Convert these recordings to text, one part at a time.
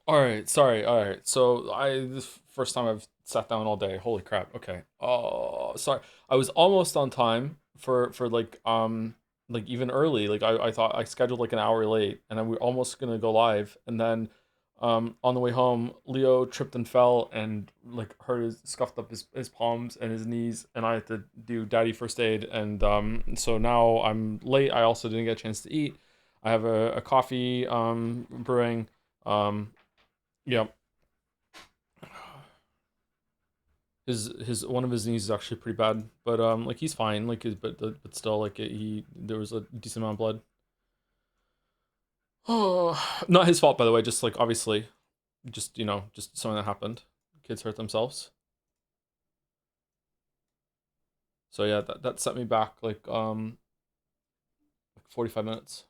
All right, sorry. All right. So this first time I've sat down all day. Holy crap. Okay. Oh, sorry. I was almost on time for like even early. Like I thought I scheduled like an hour late and then we were almost gonna go live and then on the way home Leo tripped and fell and like scuffed up his palms and his knees and I had to do daddy first aid and so now I'm late. I also didn't get a chance to eat. I have a coffee brewing. Um yeah, his one of his knees is actually pretty bad, but like he's fine. Like but still like he there was a decent amount of blood. Oh, not his fault by the way. Just like obviously, just just something that happened. Kids hurt themselves. So yeah, that set me back like 45 minutes.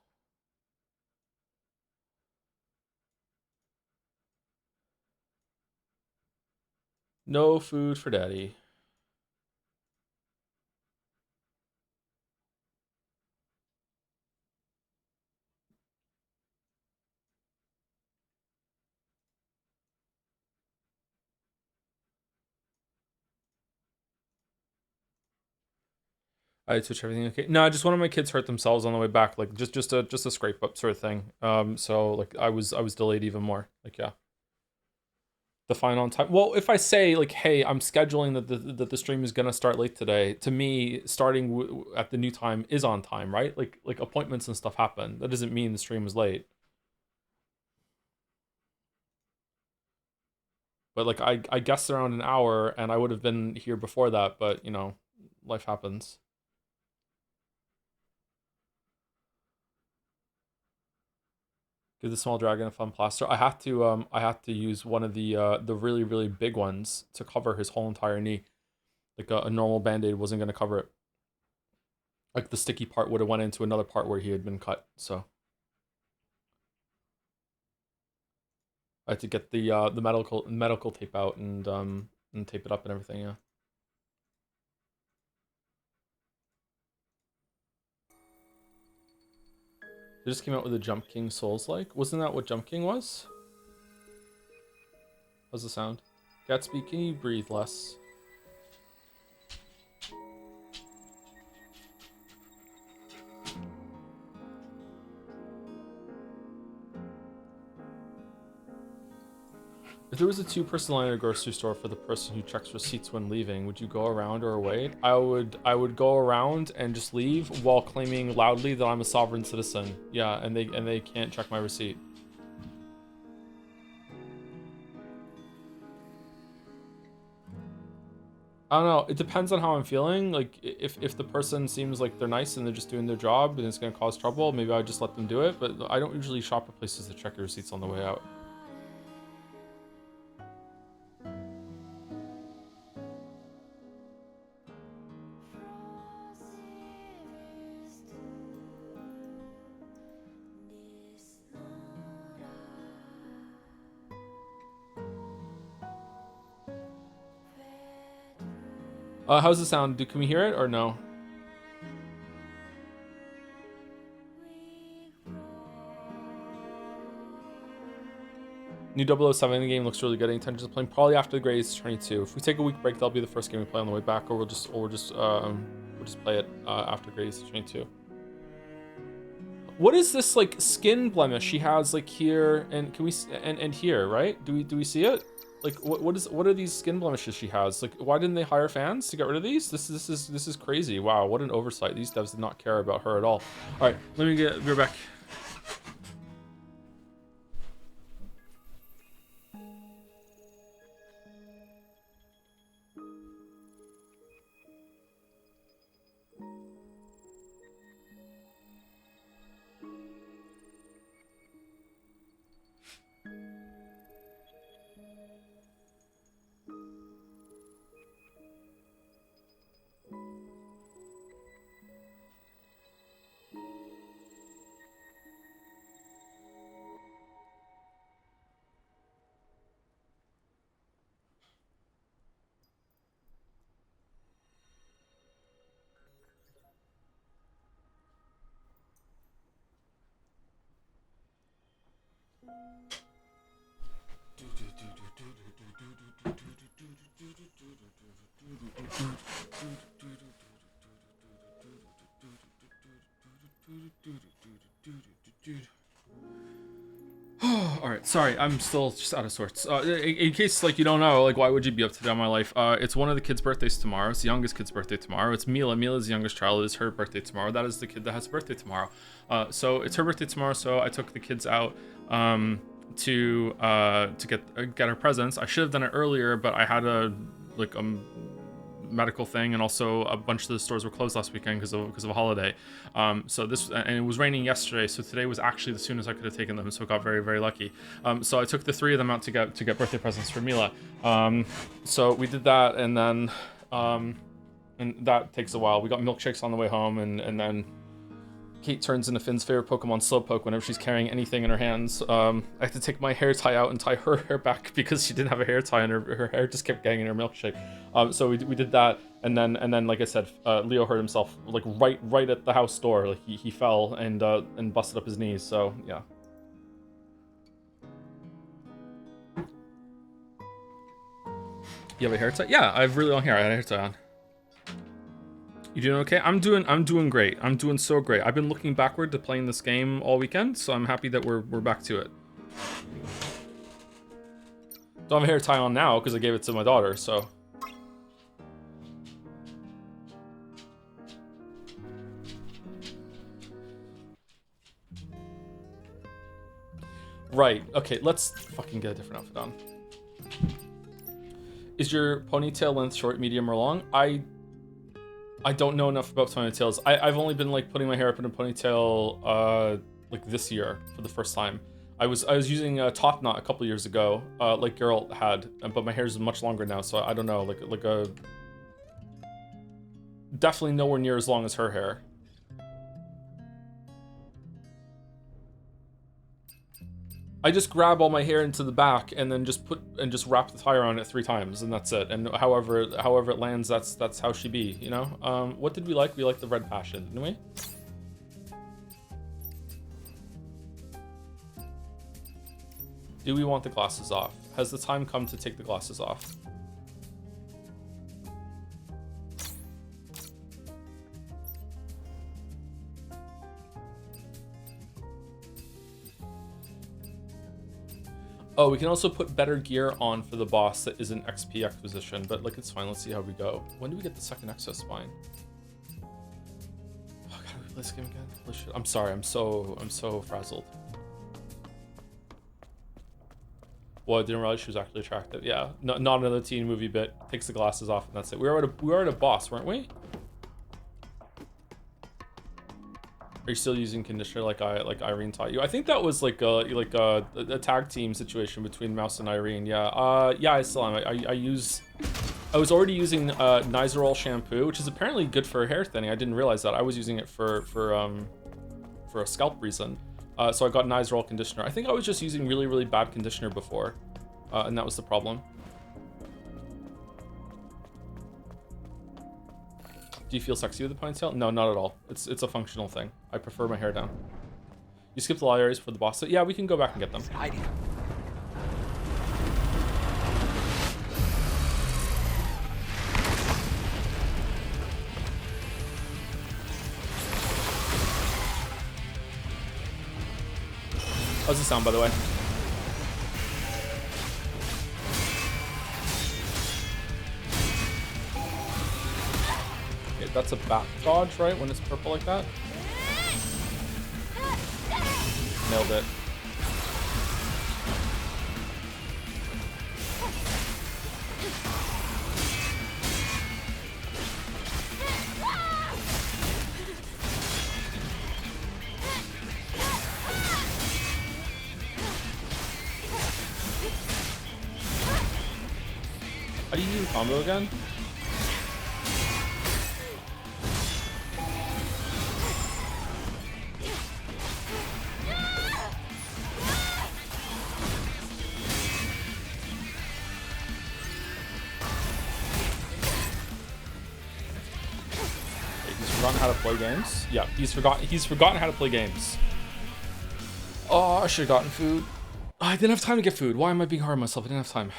No food for daddy. I had to switch everything okay. No, just one of my kids hurt themselves on the way back, like just a scrape up sort of thing. So like I was delayed even more. Like yeah. The fine on time. Well, if I say like, "Hey, I'm scheduling that the stream is gonna start late today," to me, starting at the new time is on time, right? Like appointments and stuff happen. That doesn't mean the stream was late. But like I guessed around an hour, and I would have been here before that. But life happens. Give the small dragon a fun plaster. I had to use one of the really really big ones to cover his whole entire knee. Like a normal band aid wasn't gonna cover it. Like the sticky part would have went into another part where he had been cut. So I had to get the medical tape out and tape it up and everything. Yeah, they just came out with a Jump King Souls like. Wasn't that what Jump King was? How's the sound? Gatsby, can you breathe less? If there was a two-person line at a grocery store for the person who checks receipts when leaving, would you go around or wait? I would go around and just leave while claiming loudly that I'm a sovereign citizen. Yeah, and they can't check my receipt. I don't know. It depends on how I'm feeling. Like if the person seems like they're nice and they're just doing their job and it's gonna cause trouble, maybe I would just let them do it. But I don't usually shop at places to check your receipts on the way out. How's the sound? Can we hear it or no? New 007 game looks really good. Any intentions of playing? Probably after the grades 22. If we take a week break, that'll be the first game we play on the way back, or we'll just play it after grades 22. What is this like skin blemish she has like here and can we and here, right? Do we see it? Like what are these skin blemishes she has? Like why didn't they hire fans to get rid of these? This is crazy. Wow, what an oversight. These devs did not care about her at all. All right, let me get back. All right, sorry, I'm still just out of sorts. In case like you don't know, like why would you be up to date on my life? It's one of the kids' birthdays tomorrow. It's the youngest kid's birthday tomorrow. It's Mila. Mila's the youngest child. It's her birthday tomorrow. That is the kid that has a birthday tomorrow. So it's her birthday tomorrow. So I took the kids out to get her presents. I should have done it earlier, but I had a medical thing, and also a bunch of the stores were closed last weekend because of a holiday. So this, and it was raining yesterday, so today was actually the soonest I could have taken them, so I got very, very lucky. So I took the three of them out to get birthday presents for Mila. So we did that, and then and that takes a while. We got milkshakes on the way home, and then Kate turns into Finn's favorite Pokemon, Slowpoke, whenever she's carrying anything in her hands. I had to take my hair tie out and tie her hair back because she didn't have a hair tie, and her hair just kept getting in her milkshake. So we did that, and then like I said, Leo hurt himself like right at the house door. Like he fell and busted up his knees. So yeah. You have a hair tie? Yeah, I have really long hair. I had a hair tie on. You doing okay? I'm doing great. I'm doing so great. I've been looking backward to playing this game all weekend, so I'm happy that we're back to it. Don't have a hair tie on now because I gave it to my daughter, so. Right, okay, let's fucking get a different outfit on. Is your ponytail length short, medium, or long? I don't know enough about ponytails. I've only been like putting my hair up in a ponytail like this year for the first time. I was using a top knot a couple years ago, like Geralt had, but my hair is much longer now, so I don't know, like a definitely nowhere near as long as her hair. I just grab all my hair into the back and then just wrap the tire on it 3 times, and that's it. And however it lands, that's how she be, you know? What did we like? We liked the Red Passion, didn't we? Do we want the glasses off? Has the time come to take the glasses off? Oh, we can also put better gear on for the boss that is an XP acquisition, but like it's fine. Let's see how we go. When do we get the second Exo Spine? Oh god, we play this game again? Holy shit. I'm sorry, I'm so frazzled. Well, I didn't realize she was actually attractive. Yeah, not another teen movie bit. Takes the glasses off and that's it. We were at a boss, weren't we? Are you still using conditioner like Irene taught you? I think that was like a tag team situation between Mouse and Irene. Yeah. Yeah, I still am. I was already using Nizoral shampoo, which is apparently good for hair thinning. I didn't realize that. I was using it for a scalp reason. So I got Nizoral conditioner. I think I was just using really bad conditioner before, and that was the problem. Do you feel sexy with the ponytail? No, not at all. It's a functional thing. I prefer my hair down. You skipped a lot of areas for the boss. So yeah, we can go back and get them. How's it sound, by the way? That's a bat dodge, right? When it's purple like that? Nailed it. How do you do the combo again? How to play games. Yeah, he's forgotten how to play games. Oh, I should have gotten food. I didn't have time to get food. Why am I being hard on myself? I didn't have time.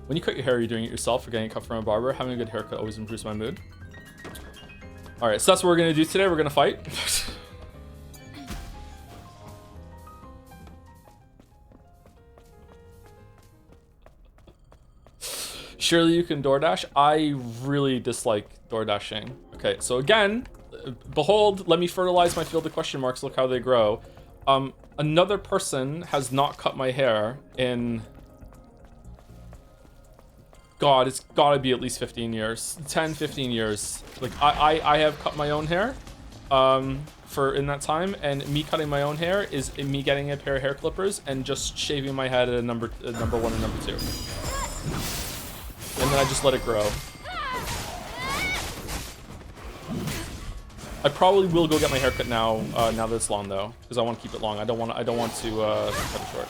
When you cut your hair, are you doing it yourself or getting it cut from a barber? Having a good haircut always improves my mood. All right, so that's what we're gonna do today. We're gonna fight. Surely you can DoorDash. I really dislike DoorDashing. Okay, so again, behold, let me fertilize my field of question marks. Look how they grow. Another person has not cut my hair in... God, it's gotta be at least 15 years. 10, 15 years. Like, I have cut my own hair for in that time, and me cutting my own hair is me getting a pair of hair clippers and just shaving my head at a number 1 and number 2. And then I just let it grow. I probably will go get my haircut now. Now that it's long though, because I want to keep it long. I don't want to cut it short.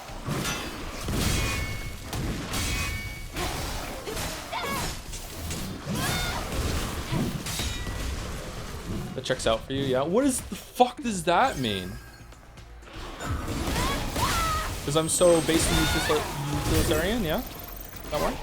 That checks out for you, yeah. What is the fuck does that mean? Because I'm so basically utilitarian, yeah. That one.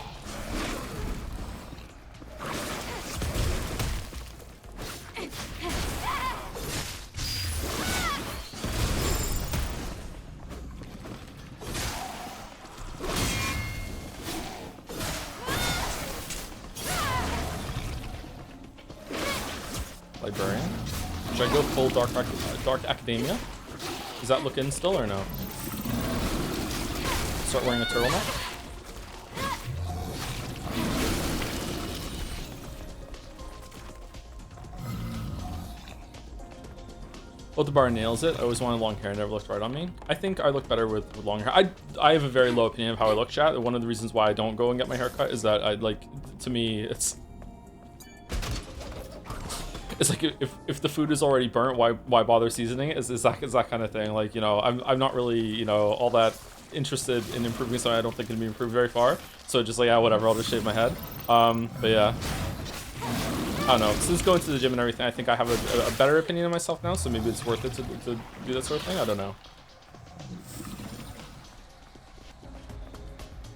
Librarian? Should I go full Dark Academia? Does that look in still or no? Start wearing a turtleneck? Both the bar nails it. I always wanted long hair, never looked right on me. I think I look better with long hair. I have a very low opinion of how I look, chat. One of the reasons why I don't go and get my hair cut is that to me, it's like if the food is already burnt, why bother seasoning it? Is that kind of thing? Like, you know, I'm not really, you know, all that interested in improving something I don't think can be improved very far. So just like, yeah, whatever, I'll just shave my head. But yeah, I don't know. Since going to the gym and everything, I think I have a better opinion of myself now. So maybe it's worth it to do that sort of thing. I don't know.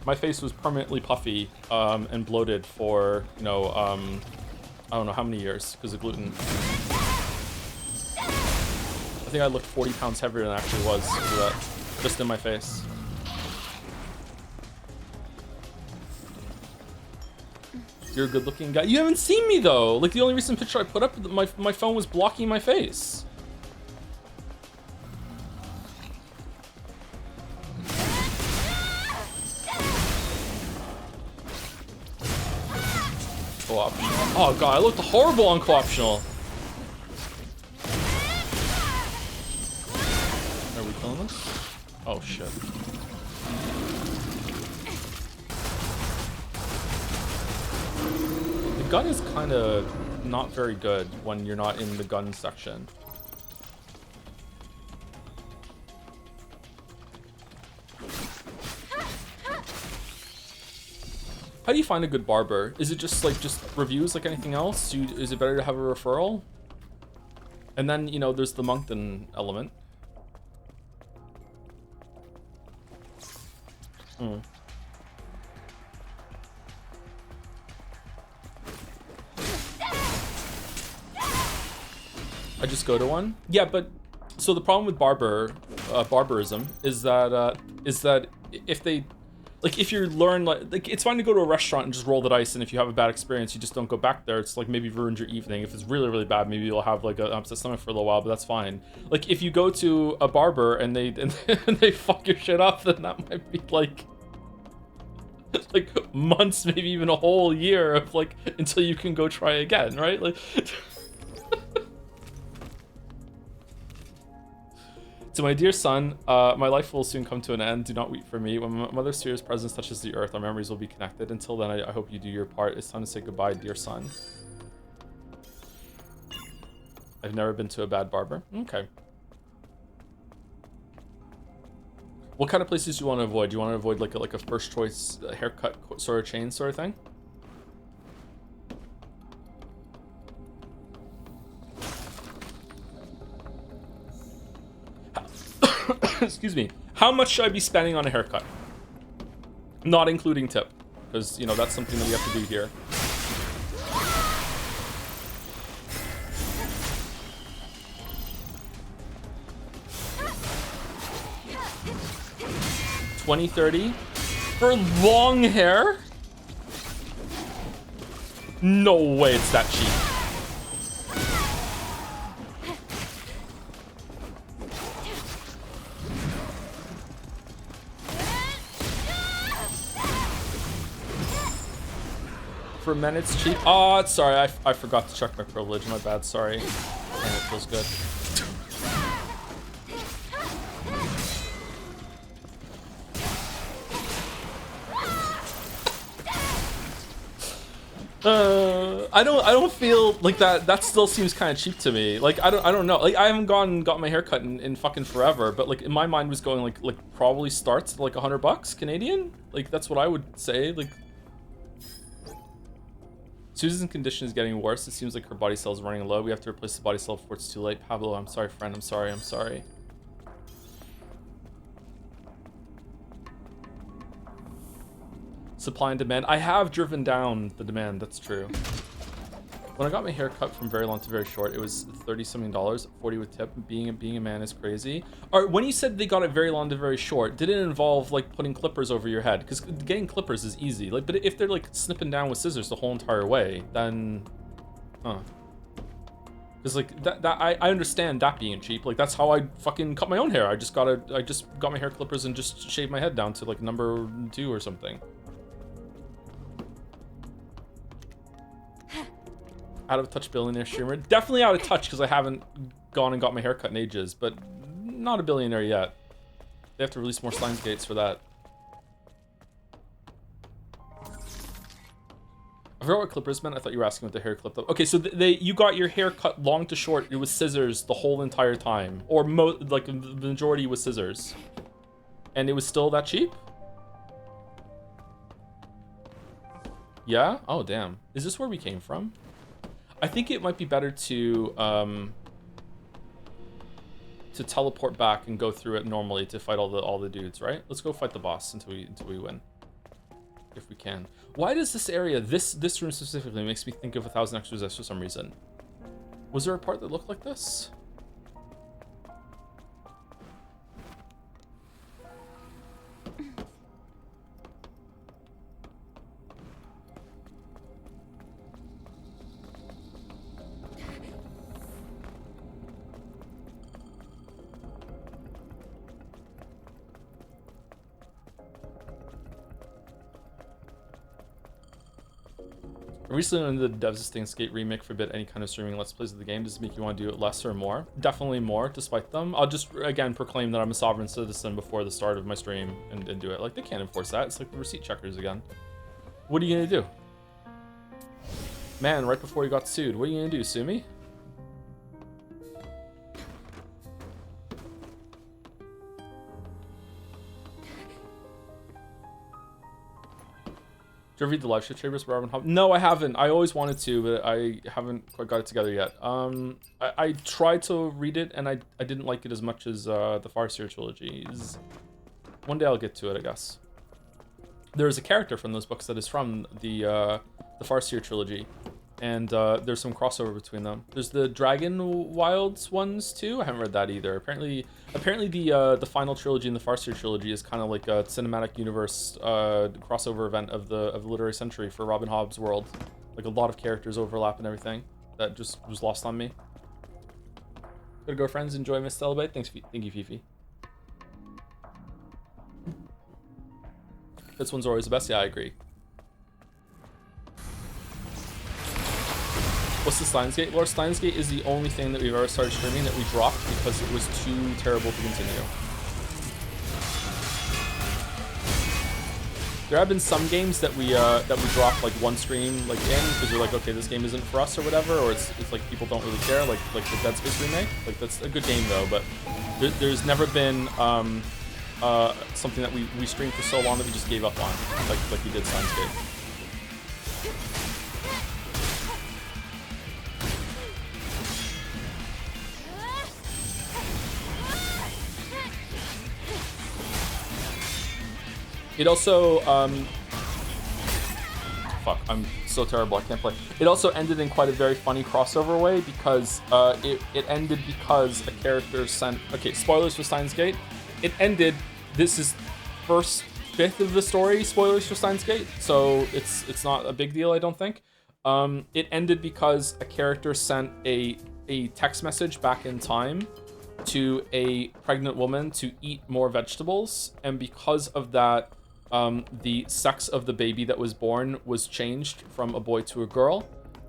My face was permanently puffy and bloated for, you know, I don't know how many years because of gluten. I think I looked 40 pounds heavier than I actually was because of that, just in my face. You're a good looking guy. You haven't seen me though. Like the only recent picture I put up, my phone was blocking my face. Co-optional. Oh god, I looked horrible on co-optional. Are we killing this? Oh shit. The gun is kind of not very good when you're not in the gun section. How do you find a good barber? Is it just reviews like anything else? Is it better to have a referral? And then, you know, there's the Moncton element. I just go to one? Yeah, but so the problem with barbarism is that if they, like, if you learn, like it's fine to go to a restaurant and just roll the dice, and if you have a bad experience, you just don't go back there. It's like maybe ruined your evening. If it's really, really bad, maybe you'll have like an upset stomach for a little while, but that's fine. Like if you go to a barber and they fuck your shit up, then that might be like months, maybe even a whole year of like until you can go try again, right? Like. To my dear son, my life will soon come to an end. Do not weep for me. When my mother's serious presence touches the earth, our memories will be connected. Until then, I hope you do your part. It's time to say goodbye, dear son. I've never been to a bad barber. Okay. What kind of places do you want to avoid? Do you want to avoid like a first choice haircut sort of chain sort of thing? Excuse me. How much should I be spending on a haircut? Not including tip. because, you know, that's something that we have to do here. $20.30 for long hair? No way it's that cheap. For men it's cheap. Oh, sorry, I forgot to check my privilege. My bad, sorry. And it feels good. I don't feel like that still seems kind of cheap to me. Like I don't know. Like I haven't got my hair cut in fucking forever, but like in my mind was going like probably starts at like $100 Canadian. Like that's what I would say. Like Susan's condition is getting worse. It seems like her body cell is running low. We have to replace the body cell before it's too late. Pablo, I'm sorry, friend. I'm sorry. Supply and demand. I have driven down the demand. That's true. When I got my hair cut from very long to very short, it was $30-something, $40 with tip. Being a man is crazy. All right, when you said they got it very long to very short, did it involve like putting clippers over your head? Because getting clippers is easy. Like, but if they're like snipping down with scissors the whole entire way, then, because like that I understand that being cheap. Like that's how I fucking cut my own hair. I just got my hair clippers and just shaved my head down to like number 2 or something. Out of touch billionaire streamer. Definitely out of touch because I haven't gone and got my hair cut in ages, but not a billionaire yet. They have to release more Steins Gates for that. I forgot what clippers meant. I thought you were asking what the hair clipped up. Okay, so you got your hair cut long to short. It was scissors the whole entire time, or like the majority was scissors, and it was still that cheap. Yeah. Oh damn. Is this where we came from? I think it might be better to teleport back and go through it normally to fight all the dudes, right? Let's go fight the boss until we win, if we can. Why does this area, this room specifically, makes me think of 1000 Exorcists for some reason? Was there a part that looked like this? Recently on the Devs Steins Gate remake forbid any kind of streaming let's plays of the game. Does it make you want to do it less or more? Definitely more, despite them. I'll just, again, proclaim that I'm a sovereign citizen before the start of my stream and do it. Like, they can't enforce that. It's like the receipt checkers again. What are you gonna do? Man, right before you got sued. What are you gonna do, sue me? Did you ever read the live shit Chambers by Robin Hobb? No, I haven't. I always wanted to, but I haven't quite got it together yet. I tried to read it, and I didn't like it as much as the Farseer trilogies. One day I'll get to it, I guess. There's a character from those books that is from the Farseer trilogy, and there's some crossover between them. There's the Dragon Wilds ones too. I haven't read that either. Apparently the final trilogy and the Farseer trilogy is kind of like a cinematic universe crossover event of the literary century for Robin Hobb's world. Like a lot of characters overlap and everything. That just was lost on me. Gotta go, friends. Enjoy Miss Celebrate. Thank you, Fifi. This one's always the best. Yeah, I agree. What's the Steins Gate? Well, Steins Gate is the only thing that we've ever started streaming that we dropped because it was too terrible to continue. There have been some games that we dropped like one stream like in because we're like, okay, this game isn't for us or whatever, or it's like people don't really care, like the Dead Space remake. Like that's a good game though, but there's never been something that we streamed for so long that we just gave up on, like we did Steins Gate. It also, fuck, I'm so terrible, I can't play. It also ended in quite a very funny crossover way because it ended because a character sent, okay, spoilers for Steins Gate. It ended, this is first fifth of the story, spoilers for Steins Gate, so it's not a big deal, I don't think. It ended because a character sent a text message back in time to a pregnant woman to eat more vegetables, and because of that, the sex of the baby that was born was changed from a boy to a girl,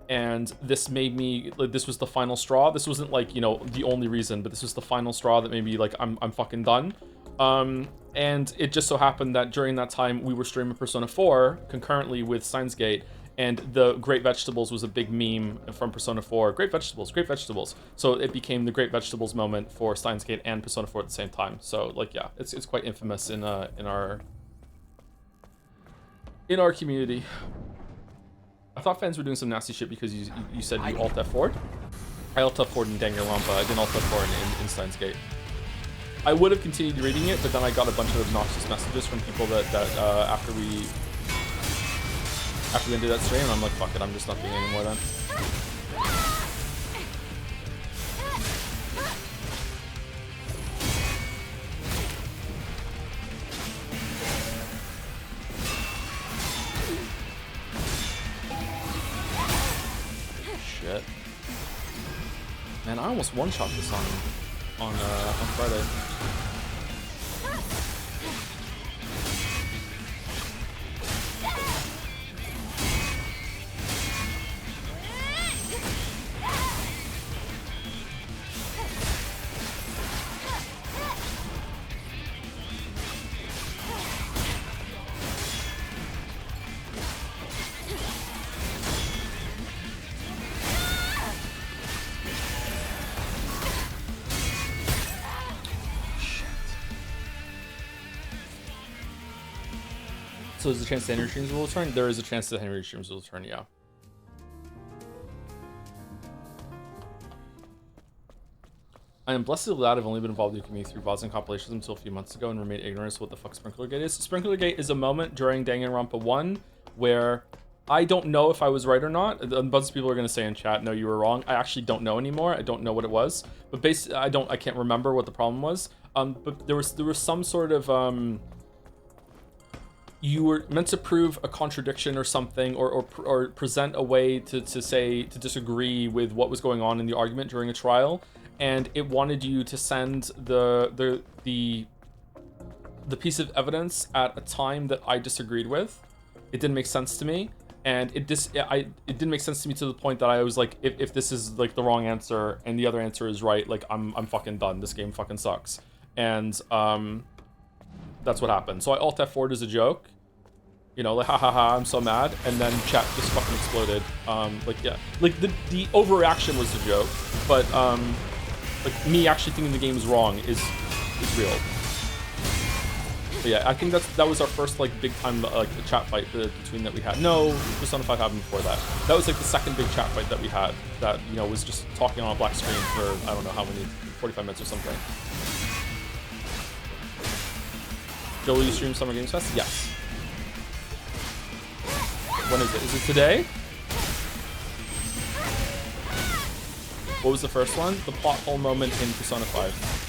and this made me, like, this was the final straw. This wasn't, like, you know, the only reason, but this was the final straw that made me like, I'm fucking done. And it just so happened that during that time we were streaming Persona 4 concurrently with Steins Gate, and the Great Vegetables was a big meme from Persona 4. Great Vegetables, Great Vegetables. So it became the Great Vegetables moment for Steins Gate and Persona 4 at the same time. So, like, yeah, it's quite infamous in our community. I thought fans were doing some nasty shit because you said you alt F4'd. I alt F4'd in Danganronpa. I didn't alt F4 in Steins Gate. I would have continued reading it, but then I got a bunch of obnoxious messages from people that after we ended that stream, I'm like, fuck it, I'm just not doing it anymore then. Shit. Man, I almost one-shot this on Friday. So there's a chance that Henry streams will return? There is a chance that Henry streams will return, yeah. I am blessedly glad I've only been involved in the community through VODs and compilations until a few months ago and remained ignorant of what the fuck Sprinkler Gate is. Sprinkler Gate is a moment during Danganronpa 1 where I don't know if I was right or not. A bunch of people are going to say in chat, no, you were wrong. I actually don't know anymore. I don't know what it was. But basically, I can't remember what the problem was. But there was some sort of... you were meant to prove a contradiction or something, or present a way to disagree with what was going on in the argument during a trial, and it wanted you to send the piece of evidence at a time that I disagreed with. It didn't make sense to me, and it didn't make sense to me to the point that I was like, if this is like the wrong answer and the other answer is right, like I'm fucking done. This game fucking sucks. And that's what happened. So I alt F4'd as a joke, you know, like, ha ha ha, I'm so mad, and then chat just fucking exploded. Like, yeah, like the overreaction was a joke, but like me actually thinking the game is wrong is real. But yeah, I think that was our first like big time like chat fight between that we had. No, Persona 5 happened before that. That was like the second big chat fight that we had. That, you know, was just talking on a black screen for I don't know how many, 45 minutes or something. Joe, will you stream Summer Games Fest? Yes. When is it? Is it today? What was the first one? The plot hole moment in Persona 5.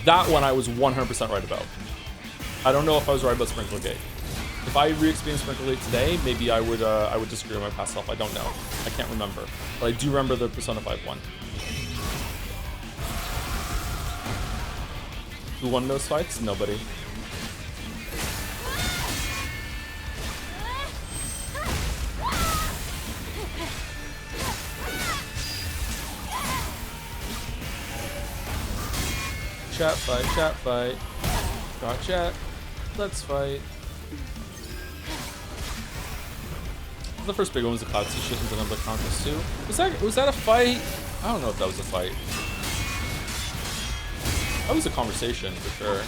That one I was 100% right about. I don't know if I was right about Sprinkler Gate. If I re-experienced Sprinkler Gate today, maybe I would disagree with my past self. I don't know. I can't remember. But I do remember the Persona 5 one. Who won those fights? Nobody. Chat fight, chat fight. Got chat. Let's fight. The first big one was the Cloud shit and then the Conquest 2. Was that a fight? I don't know if that was a fight. That was a conversation for sure.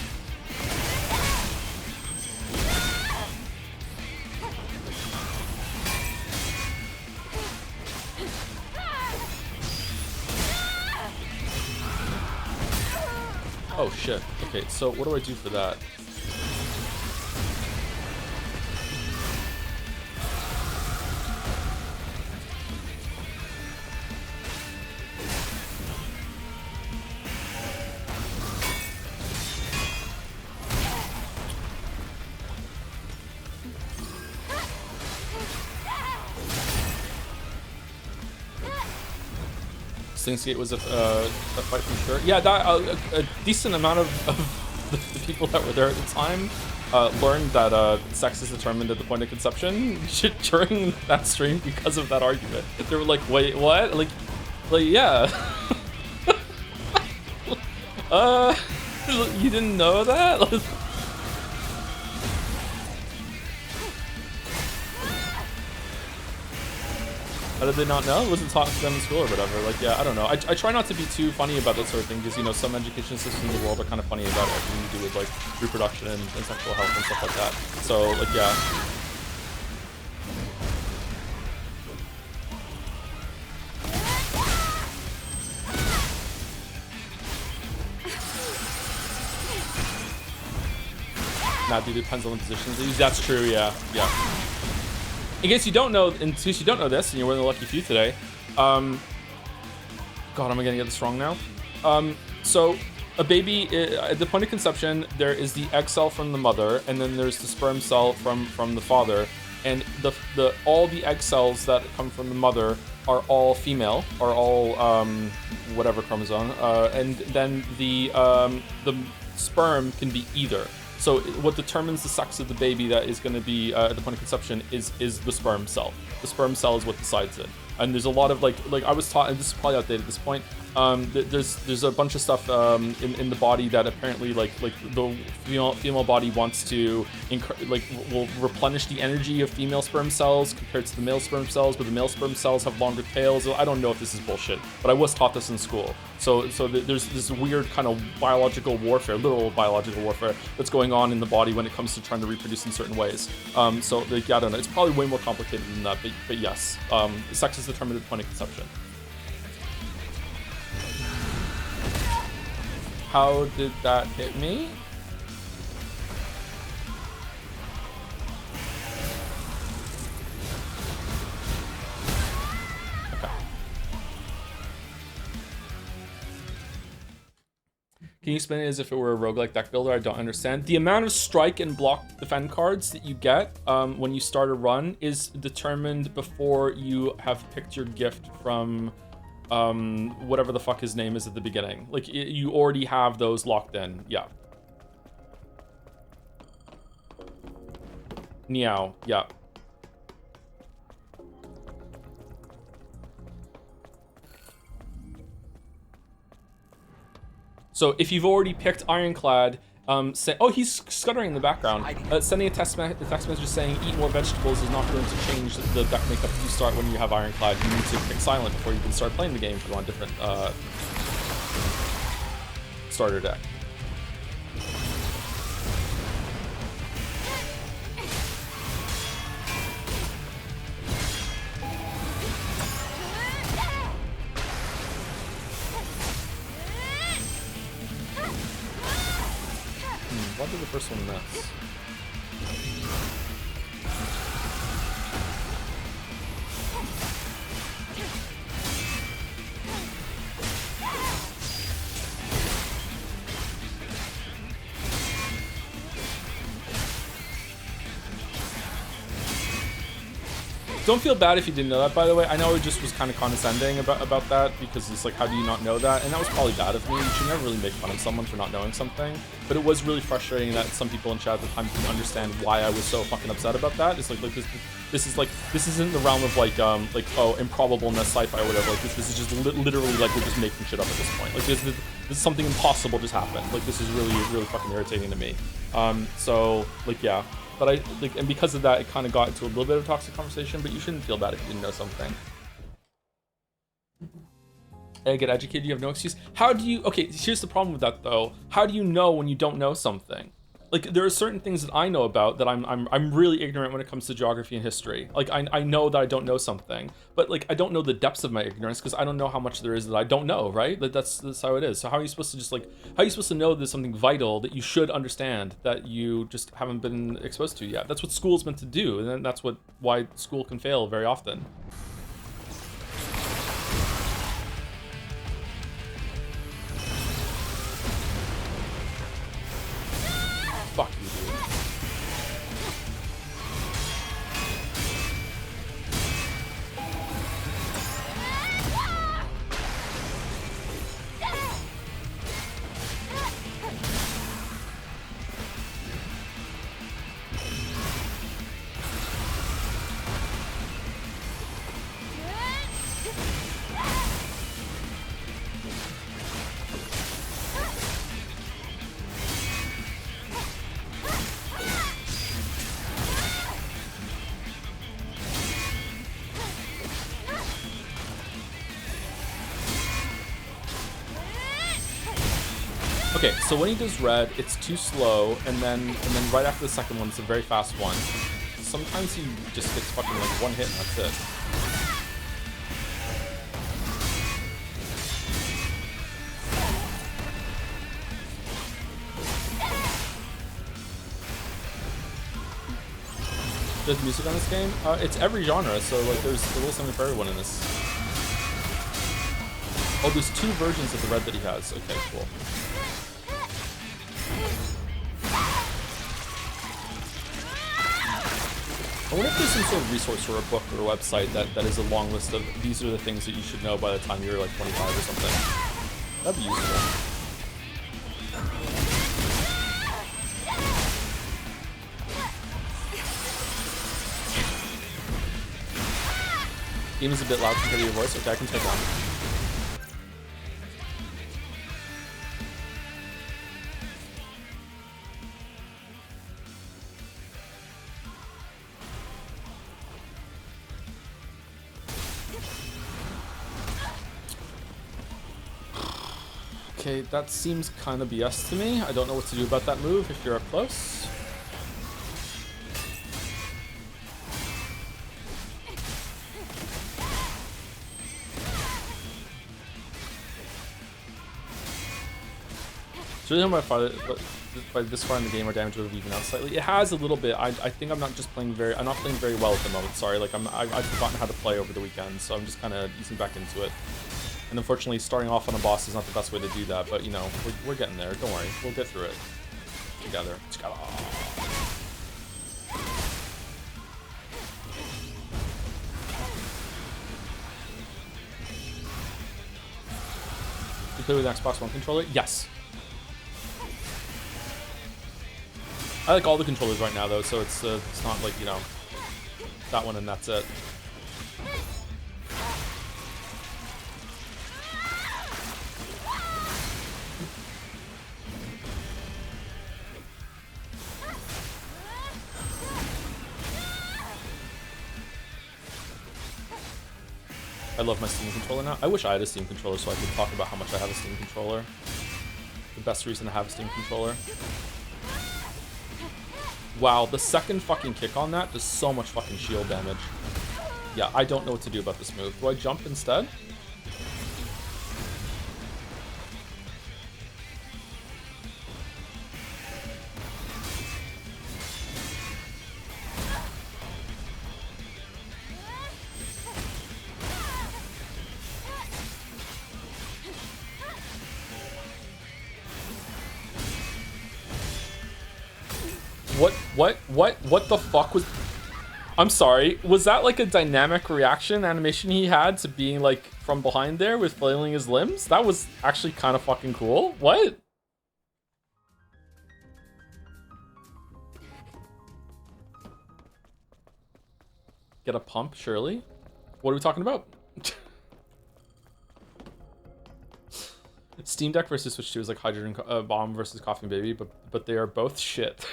Oh shit. Okay, so what do I do for that? Stingsgate was a fight for sure. Yeah, that a decent amount of the people that were there at the time learned that sex is determined at the point of conception during that stream because of that argument. They were like, wait, what? Like yeah. You didn't know that? How did they not know? It wasn't taught to them in school or whatever. Like, yeah, I don't know. I try not to be too funny about that sort of thing because, you know, some education systems in the world are kind of funny about everything to do with, like, reproduction and sexual health and stuff like that. So, like, yeah. Nah, dude, it depends on the positions. That's true, yeah. Yeah. In case you don't know, this, and you're one of the lucky few today, God, am I gonna get this wrong now? So a baby, at the point of conception, there is the egg cell from the mother, and then there's the sperm cell from the father, and all the egg cells that come from the mother are all female, are all whatever chromosome, and then the sperm can be either. So what determines the sex of the baby that is going to be at the point of conception is the sperm cell. The sperm cell is what decides it. And there's a lot of like I was taught, and this is probably outdated at this point. There's a bunch of stuff in the body that apparently like the female body wants to will replenish the energy of female sperm cells compared to the male sperm cells, but the male sperm cells have longer tails. I don't know if this is bullshit, but I was taught this in school. So there's this weird kind of biological warfare, literal biological warfare that's going on in the body when it comes to trying to reproduce in certain ways. So like, yeah, I don't know. It's probably way more complicated than that, but yes, sex is determined at the point of conception. How did that hit me? Okay. Can you explain it as if it were a roguelike deck builder? I don't understand. The amount of strike and block defend cards that you get when you start a run is determined before you have picked your gift from whatever the fuck his name is at the beginning. Like, you already have those locked in. Yeah. Niao. Yeah. So if you've already picked Ironclad, oh, he's scuttering in the background. Sending a text message saying eat more vegetables is not going to change the deck makeup you start when you have Ironclad. You need to pick Silent before you can start playing the game if you want a different starter deck. What did the first one miss? Don't feel bad if you didn't know that, by the way. I know it just was kind of condescending about that, because it's like, how do you not know that? And that was probably bad of me. You should never really make fun of someone for not knowing something. But it was really frustrating that some people in chat at the time didn't understand why I was so fucking upset about that. It's like this isn't the realm of like oh, improbableness, sci-fi, or whatever. Like this is just literally like we're just making shit up at this point. Like this is something impossible just happened. Like this is really fucking irritating to me. So like, yeah. But I like, and because of that, it kind of got into a little bit of a toxic conversation. But you shouldn't feel bad if you didn't know something. Get educated. You have no excuse. How do you? Okay, here's the problem with that though. How do you know when you don't know something? Like there are certain things that I know about that I'm really ignorant when it comes to geography and history. Like I know that I don't know something, but like I don't know the depths of my ignorance because I don't know how much there is that I don't know, right? Like that's how it is. So how are you supposed to just like, how are you supposed to know there's something vital that you should understand that you just haven't been exposed to yet? That's what school's meant to do, and then that's why school can fail very often. Fuck you, dude. Okay, so when he does red, it's too slow, and then right after the second one, it's a very fast one. Sometimes he just gets fucking like one hit and that's it. There's music on this game? It's every genre, so like there's a little something for everyone in this. Oh, there's two versions of the red that he has. Okay, cool. I wonder if there's some sort of resource or a book or a website that is a long list of these are the things that you should know by the time you're like 25 or something. That'd be useful. Game is a bit loud compared to your voice. Okay, I can turn it down. Okay, that seems kind of BS to me. I don't know what to do about that move if you're up close. It's really hard by this far in the game, our damage would have even out slightly. It has a little bit. I think I'm not playing very well at the moment. Sorry, like I've forgotten how to play over the weekend, so I'm just kind of easing back into it. And unfortunately, starting off on a boss is not the best way to do that. But you know, we're getting there. Don't worry, we'll get through it together. You play with an Xbox One controller? Yes. I like all the controllers right now, though, so it's not like, you know, that one and that's it. I love my Steam controller now. I wish I had a Steam controller so I could talk about how much I have a Steam controller. The best reason to have a Steam controller. Wow, the second fucking kick on that does so much fucking shield damage. Yeah, I don't know what to do about this move. Do I jump instead? What the fuck was... I'm sorry, was that like a dynamic reaction animation he had to being like from behind there with flailing his limbs? That was actually kind of fucking cool. What? Get a pump, surely? What are we talking about? Steam Deck versus Switch 2 is like Hydrogen Bomb versus Coffee Baby, but they are both shit.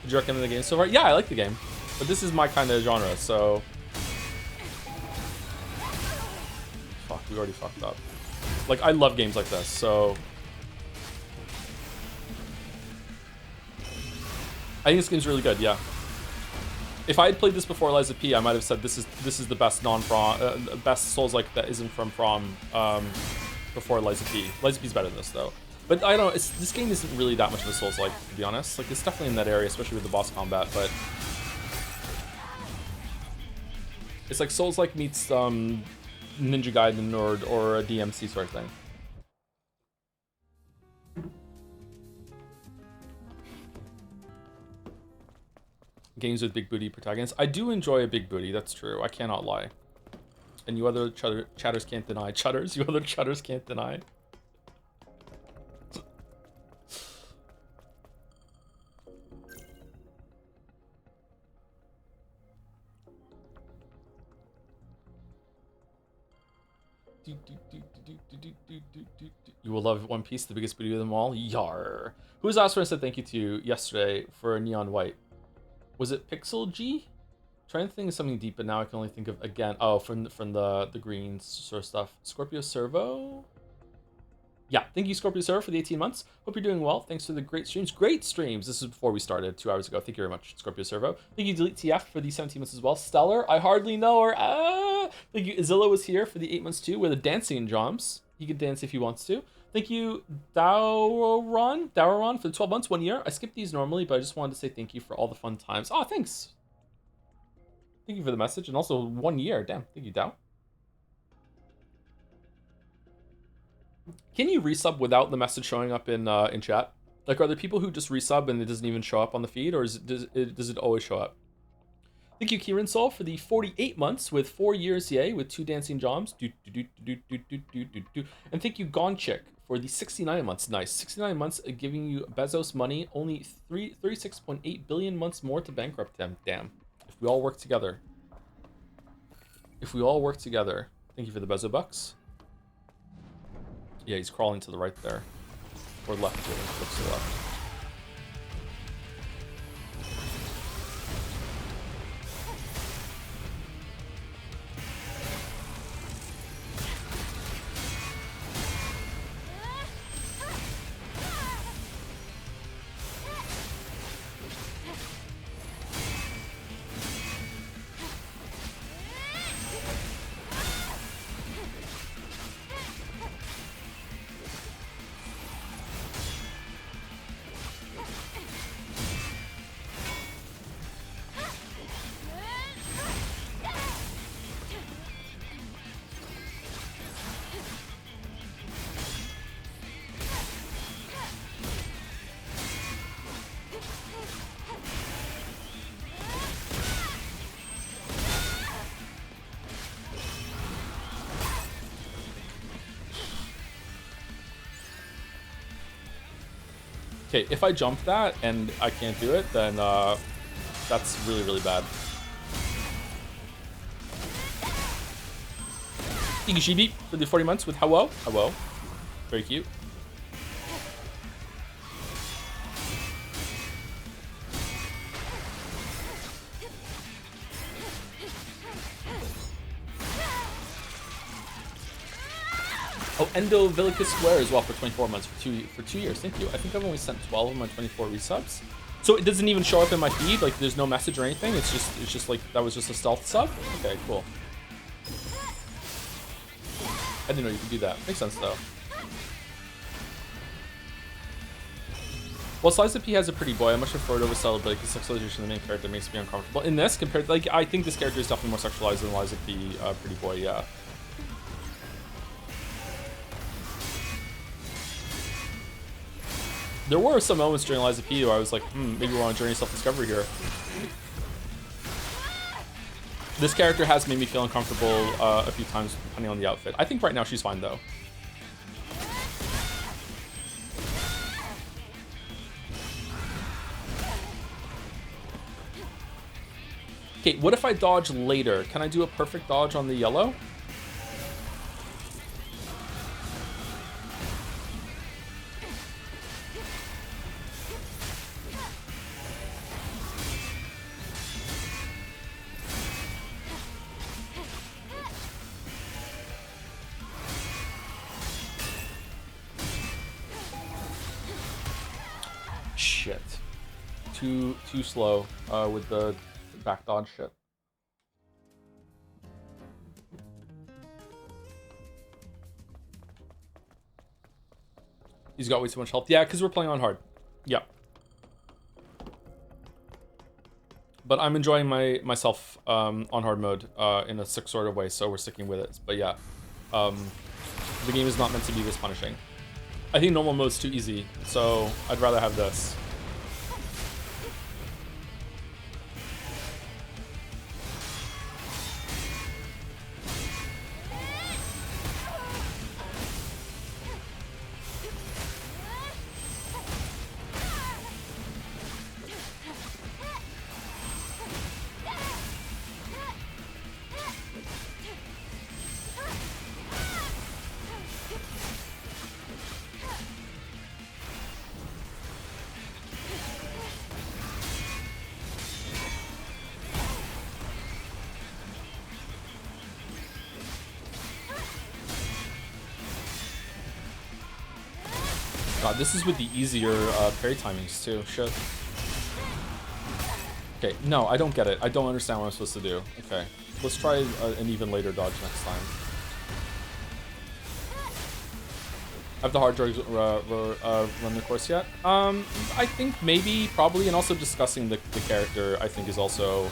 Did you recommend the game so far? Yeah, I like the game, but this is my kind of genre, so... Fuck, we already fucked up. Like, I love games like this, so... I think this game's really good, yeah. If I had played this before Lies of P, I might have said this is the best best Souls-like that isn't from before Lies of P. Lies of P is better than this though. But I don't know, this game isn't really that much of a Souls-like, to be honest. Like, it's definitely in that area, especially with the boss combat, but... It's like Souls-like meets Ninja Gaiden or a DMC sort of thing. Games with big booty protagonists. I do enjoy a big booty, that's true. I cannot lie. And you other chatters can't deny. You other chatters can't deny. You will love One Piece, the biggest booty of them all. Yar. Who was the last one I said thank you to yesterday for Neon White? Was it Pixel G? Trying to think of something deep, but now I can only think of again. Oh, from the green sort of stuff. Scorpio Servo. Yeah, thank you, Scorpio Servo, for the 18 months. Hope you're doing well. Thanks for the great streams. Great streams. This is before we started 2 hours ago. Thank you very much, Scorpio Servo. Thank you, Delete TF, for the 17 months as well. Stellar, I hardly know her. Thank you, Izilla was here for the 8 months too, with the dancing joms. He could dance if he wants to. Thank you, Dowron, for the 12 months, 1 year. I skip these normally, but I just wanted to say thank you for all the fun times. Oh, thanks. Thank you for the message, and also 1 year. Damn, thank you, Dow. Can you resub without the message showing up in chat? Like, are there people who just resub and it doesn't even show up on the feed, or does it always show up? Thank you, Kieran Soul, for the 48 months with 4 years, yay, with 2 dancing joms. And thank you, Gonchik, for the 69 months. Nice. 69 months giving you Bezos money, only 36.8 billion months more to bankrupt him. Damn. If we all work together. If we all work together. Thank you for the Bezo bucks. Yeah, he's crawling to the right there. Or left, really. Looks to the left. Okay, if I jump that and I can't do it, then that's really, really bad. Igishibi for the 40 months with Hello. Hello. Very cute. Oh, Endo Villicus Square as well for 24 months, for two years. Thank you. I think I've only sent 12 of my 24 resubs. So it doesn't even show up in my feed, like there's no message or anything. It's just like that was just a stealth sub. Okay, cool. I didn't know you could do that. Makes sense though. Well, Slice P has a pretty boy. I much prefer it over Celebrate because sexualization of the main character makes me uncomfortable. In this, compared to, like, I think this character is definitely more sexualized than Liza P, pretty boy, yeah. There were some moments during Liza P where I was like, maybe we're on a journey of self-discovery here. This character has made me feel uncomfortable a few times, depending on the outfit. I think right now she's fine, though. Okay, what if I dodge later? Can I do a perfect dodge on the yellow? Shit. Too slow with the back dodge shit. He's got way too much health. Yeah, because we're playing on hard. Yeah. But I'm enjoying myself on hard mode in a sick sort of way, so we're sticking with it. But yeah, the game is not meant to be this punishing. I think normal mode's too easy, so I'd rather have this. God, this is with the easier parry timings too. Shit. Okay, no, I don't get it. I don't understand what I'm supposed to do. Okay, let's try an even later dodge next time. Have the hard drugs run the course yet? I think maybe, probably, and also discussing the character, I think, is also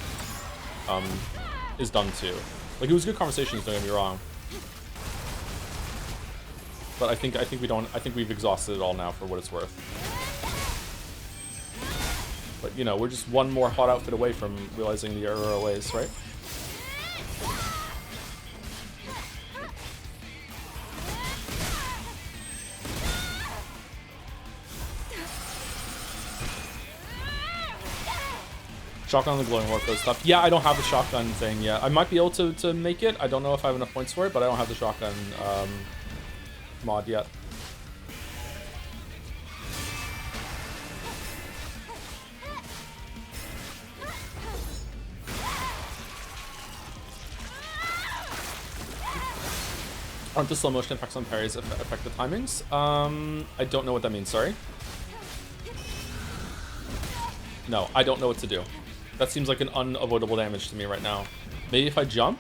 is done too. Like, it was good conversations, don't get me wrong. But I think we've exhausted it all now for what it's worth. But, you know, we're just one more hot outfit away from realizing the error of our ways, right? Shotgun on the glowing warp stuff. Yeah, I don't have the shotgun thing yet. I might be able to make it. I don't know if I have enough points for it, but I don't have the shotgun mod yet. Aren't the slow motion effects on parries affect the timings? I don't know what that means, sorry. No, I don't know what to do. That seems like an unavoidable damage to me right now. Maybe if I jump?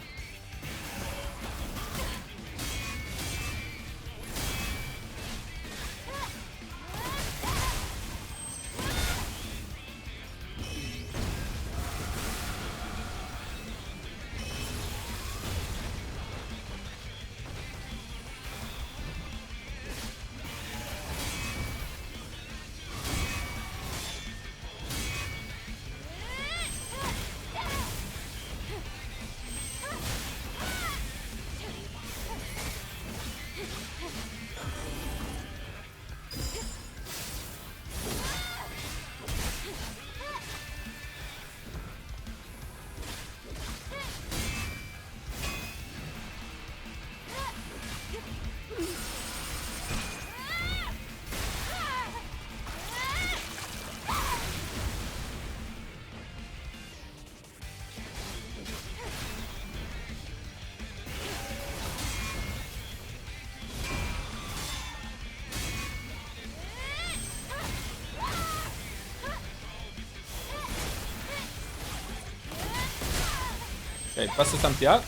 Okay, best attempt yet.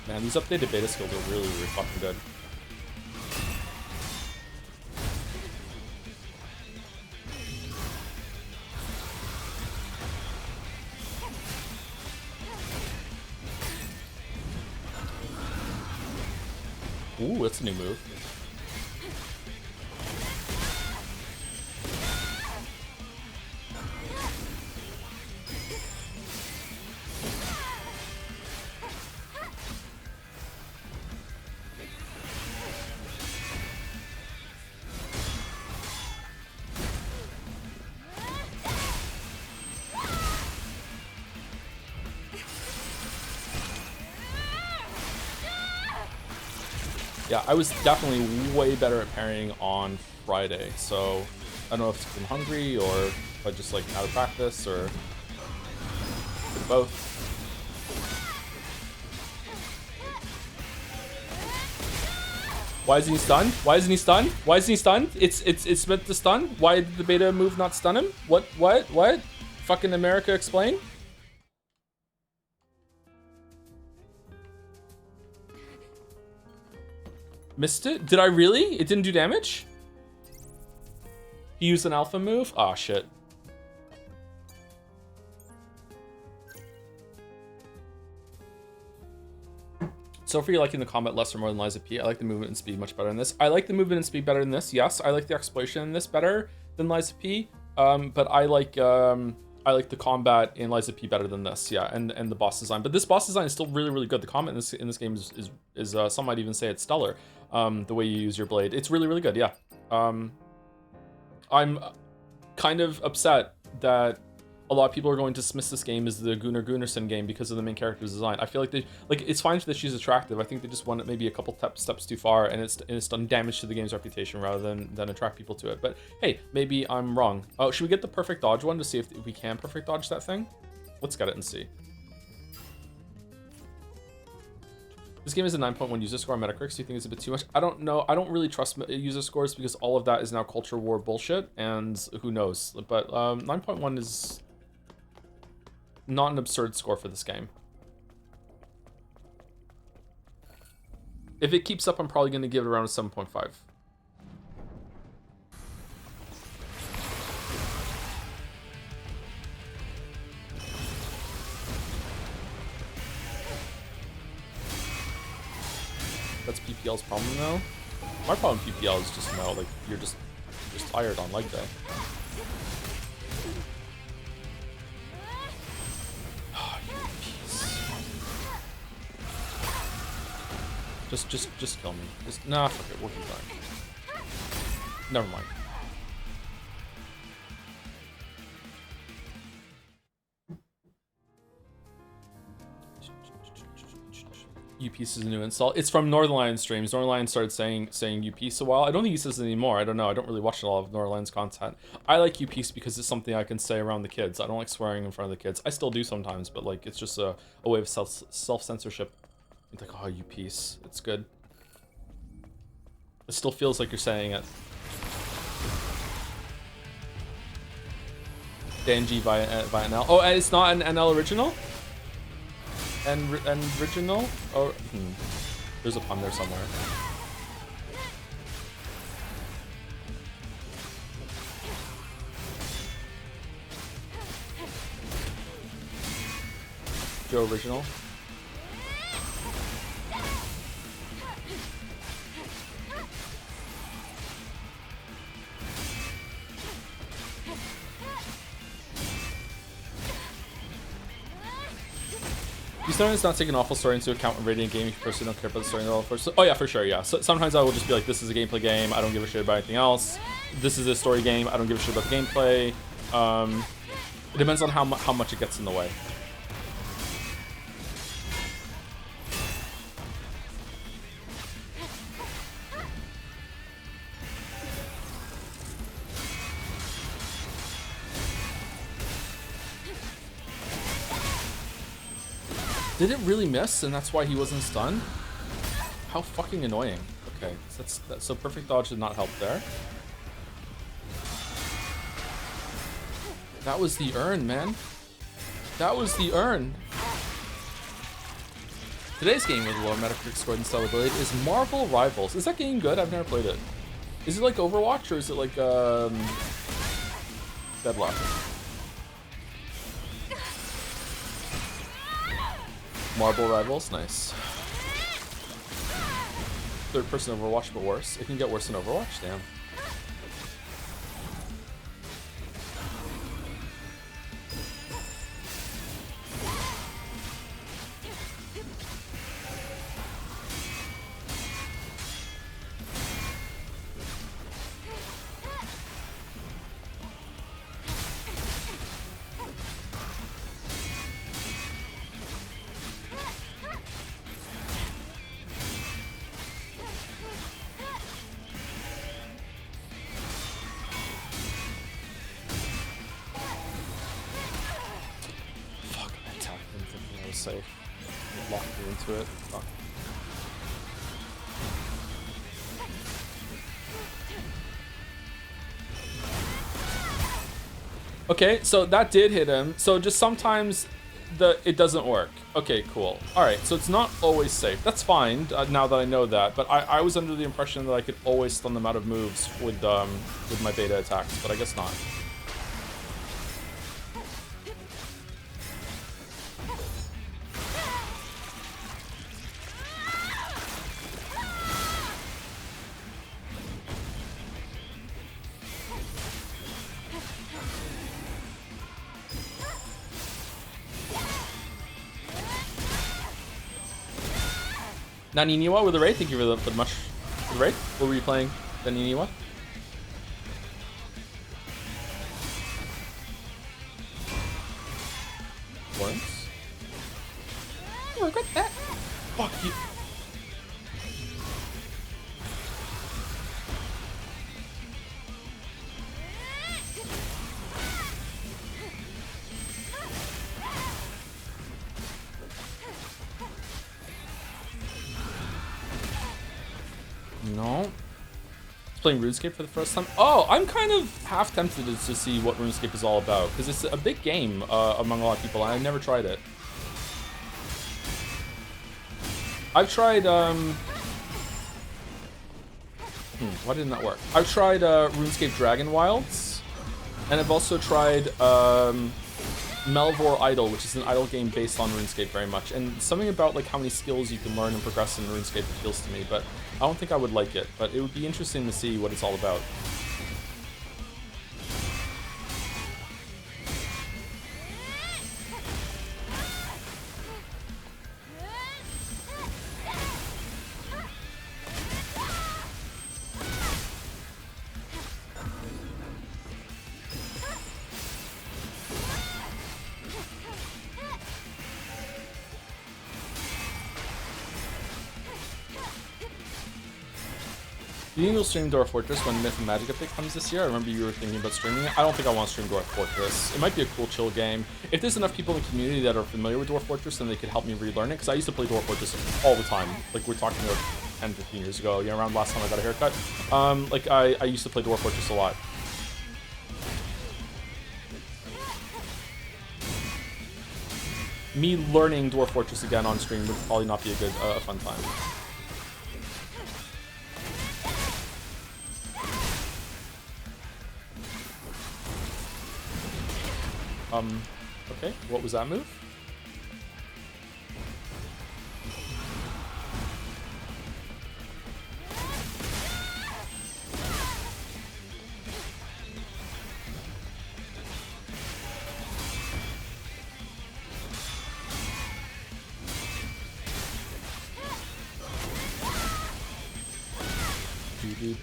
Man, these updated beta skills are really, really fucking good. Ooh, that's a new move. Yeah, I was definitely way better at parrying on Friday, so I don't know if it's because I'm hungry or if I just like out of practice or both. Why isn't he stunned? Why isn't he stunned? Why isn't he stunned? It's meant to stun? Why did the beta move not stun him? What? Fucking America, explain? Missed it? Did I really? It didn't do damage? He used an alpha move? Aw, shit. So for you liking the combat less or more than Lies of P, I like the movement and speed much better in this. I like the movement and speed better in this, yes. I like the exploration in this better than Lies of P. But I like the combat in Lies of P better than this, yeah, and the boss design. But this boss design is still really, really good. The combat in this game is some might even say it's stellar. The way you use your blade, it's really, really good, yeah. I'm kind of upset that a lot of people are going to dismiss this game as the Gunnar Gunnarsson game because of the main character's design. I feel like it's fine that she's attractive. I think they just went it maybe a couple steps too far, and it's done damage to the game's reputation rather than attract people to it. But hey, maybe I'm wrong. Oh, should we get the perfect dodge one to see if we can perfect dodge that thing? Let's get it and see. This game is a 9.1 user score on Metacritic, so you think it's a bit too much? I don't know. I don't really trust user scores because all of that is now culture war bullshit, and who knows. But 9.1 is not an absurd score for this game. If it keeps up, I'm probably going to give it around a 7.5. That's PPL's problem though. My problem with PPL is just no, like you're just tired on leg day. Oh, you piece. Just kill me. Nah, fuck it, we'll keep going. Never mind. U-Piece is a new insult. It's from Northernlion streams. Northernlion started saying U-Piece a while. I don't think he says it anymore. I don't know. I don't really watch a lot of Northernlion's content. I like U-Piece because it's something I can say around the kids. I don't like swearing in front of the kids. I still do sometimes, but like it's just a way of self-censorship. It's like, oh, U-Piece. It's good. It still feels like you're saying it. Danji via NL. Oh, and it's not an NL original? And original? Or there's a pun there somewhere. Joe original. You sometimes not take an awful story into account when rating a game if you personally don't care about the story at all. Oh yeah, for sure, yeah. So sometimes I will just be like, this is a gameplay game, I don't give a shit about anything else. This is a story game, I don't give a shit about the gameplay. It depends on how much it gets in the way. Did it really miss, and that's why he wasn't stunned? How fucking annoying. Okay, so perfect dodge did not help there. That was the urn, man. That was the urn. Today's game with a lower Metacritic score than Stellar Blade is Marvel Rivals. Is that game good? I've never played it. Is it like Overwatch, or is it like Deadlock? Marble Rivals, nice. Third person Overwatch, but worse. It can get worse than Overwatch, damn. Safe. Locked me into it. Fuck. Okay, so that did hit him. So just sometimes it doesn't work. Okay, cool. All right, so it's not always safe. That's fine now that I know that. But I was under the impression that I could always stun them out of moves with my beta attacks, but I guess not. Naniniwa with the raid, thank you for the much for the raid. What were you playing, Naniniwa? Fuck you. No. Playing RuneScape for the first time. Oh, I'm kind of half tempted to see what RuneScape is all about, because it's a big game among a lot of people, and I've never tried it. I've tried, why didn't that work? I've tried RuneScape Dragon Wilds, and I've also tried Melvor Idol, which is an idle game based on RuneScape very much, and something about like how many skills you can learn and progress in RuneScape appeals to me, but I don't think I would like it, but it would be interesting to see what it's all about. Do you think you'll stream Dwarf Fortress when Myth and Magic update comes this year? I remember you were thinking about streaming it. I don't think I want to stream Dwarf Fortress. It might be a cool chill game. If there's enough people in the community that are familiar with Dwarf Fortress, then they could help me relearn it, because I used to play Dwarf Fortress all the time. Like, we're talking about 10, 15 years ago, you know, around last time I got a haircut. Like, I used to play Dwarf Fortress a lot. Me learning Dwarf Fortress again on stream would probably not be a good, fun time. Okay, what was that move? Doo-doo.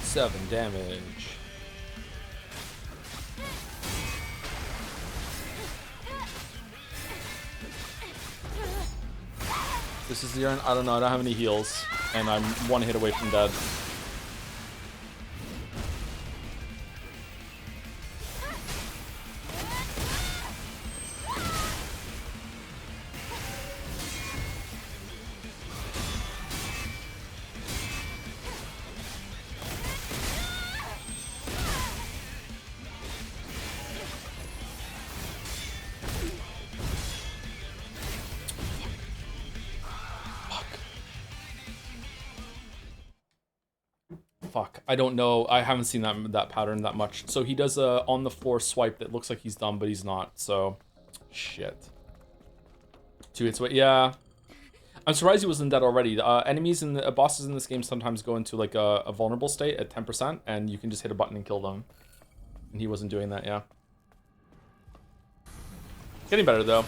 7 damage. This is the urn. I don't know. I don't have any heals, and I'm one hit away from dead. Fuck, I don't know. I haven't seen that pattern that much. So he does a on the floor swipe that looks like he's dumb, but he's not. So, shit. 2 hits away. Yeah, I'm surprised he wasn't dead already. Enemies and bosses in this game sometimes go into like a vulnerable state at 10%, and you can just hit a button and kill them. And he wasn't doing that. Yeah. Getting better though.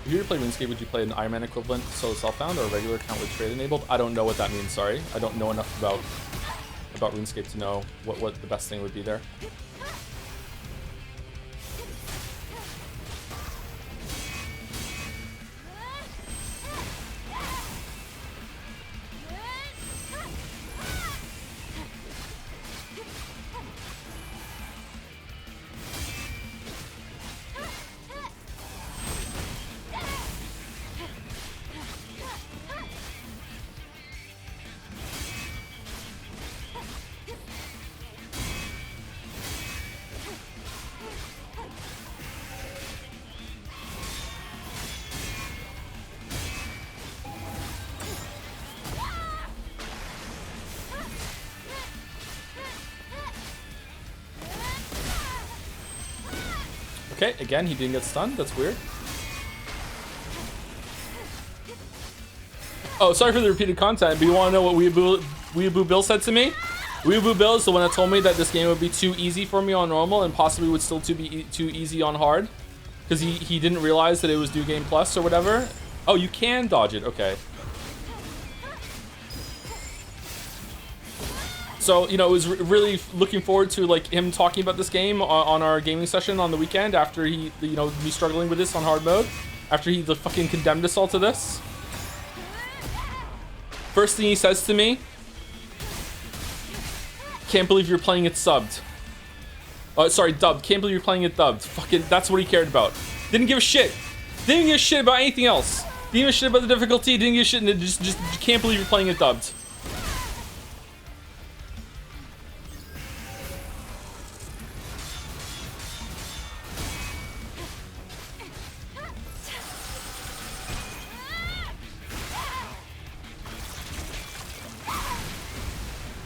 If you were to play RuneScape, would you play an Iron Man equivalent solo self-found or a regular account with trade enabled? I don't know what that means, sorry. I don't know enough about RuneScape to know what the best thing would be there. Okay, again, he didn't get stunned. That's weird. Oh, sorry for the repeated content, but you want to know what Weeaboo Bill said to me? Weeaboo Bill is the one that told me that this game would be too easy for me on normal and possibly would still be too easy on hard. Because he didn't realize that it was New Game Plus or whatever. Oh, you can dodge it. Okay. So, you know, I was really looking forward to like him talking about this game on our gaming session on the weekend after he, you know, me struggling with this on hard mode, after he fucking condemned us all to this. First thing he says to me, can't believe you're playing it subbed. Sorry, dubbed. Can't believe you're playing it dubbed. Fucking, that's what he cared about. Didn't give a shit. Didn't give a shit about anything else. Didn't give a shit about the difficulty. Didn't give a shit. And just can't believe you're playing it dubbed.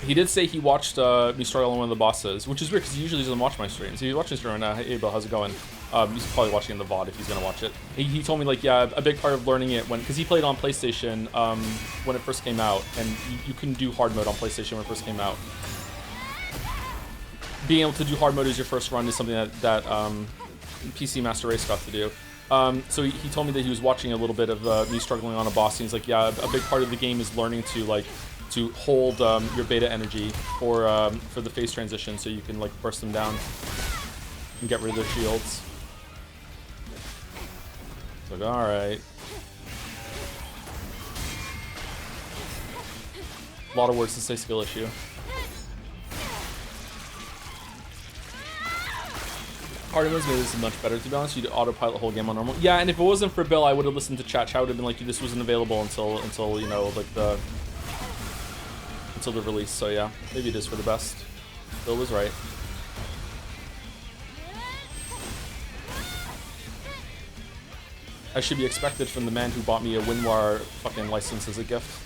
He did say he watched me struggle on one of the bosses, which is weird because he usually doesn't watch my streams. He's watching stream right now. Hey, Bill, how's it going? He's probably watching in the VOD if he's gonna watch it. He told me like, yeah, a big part of learning it because he played on PlayStation when it first came out, and you couldn't do hard mode on PlayStation when it first came out. Being able to do hard mode as your first run is something that PC Master Race got to do. So he told me that he was watching a little bit of me struggling on a boss, and he's like, yeah, a big part of the game is learning to like to hold your beta energy for the phase transition, so you can like burst them down and get rid of their shields. It's like, all right. A lot of words to say skill issue. Hard mode's made this much better, to be honest. You'd autopilot the whole game on normal. Yeah, and if it wasn't for Bill, I would have listened to chat. Chat would have been like, this wasn't available until you know, like until the release. So yeah, maybe it is for the best. Bill was right. As should be expected from the man who bought me a WinRAR fucking license as a gift.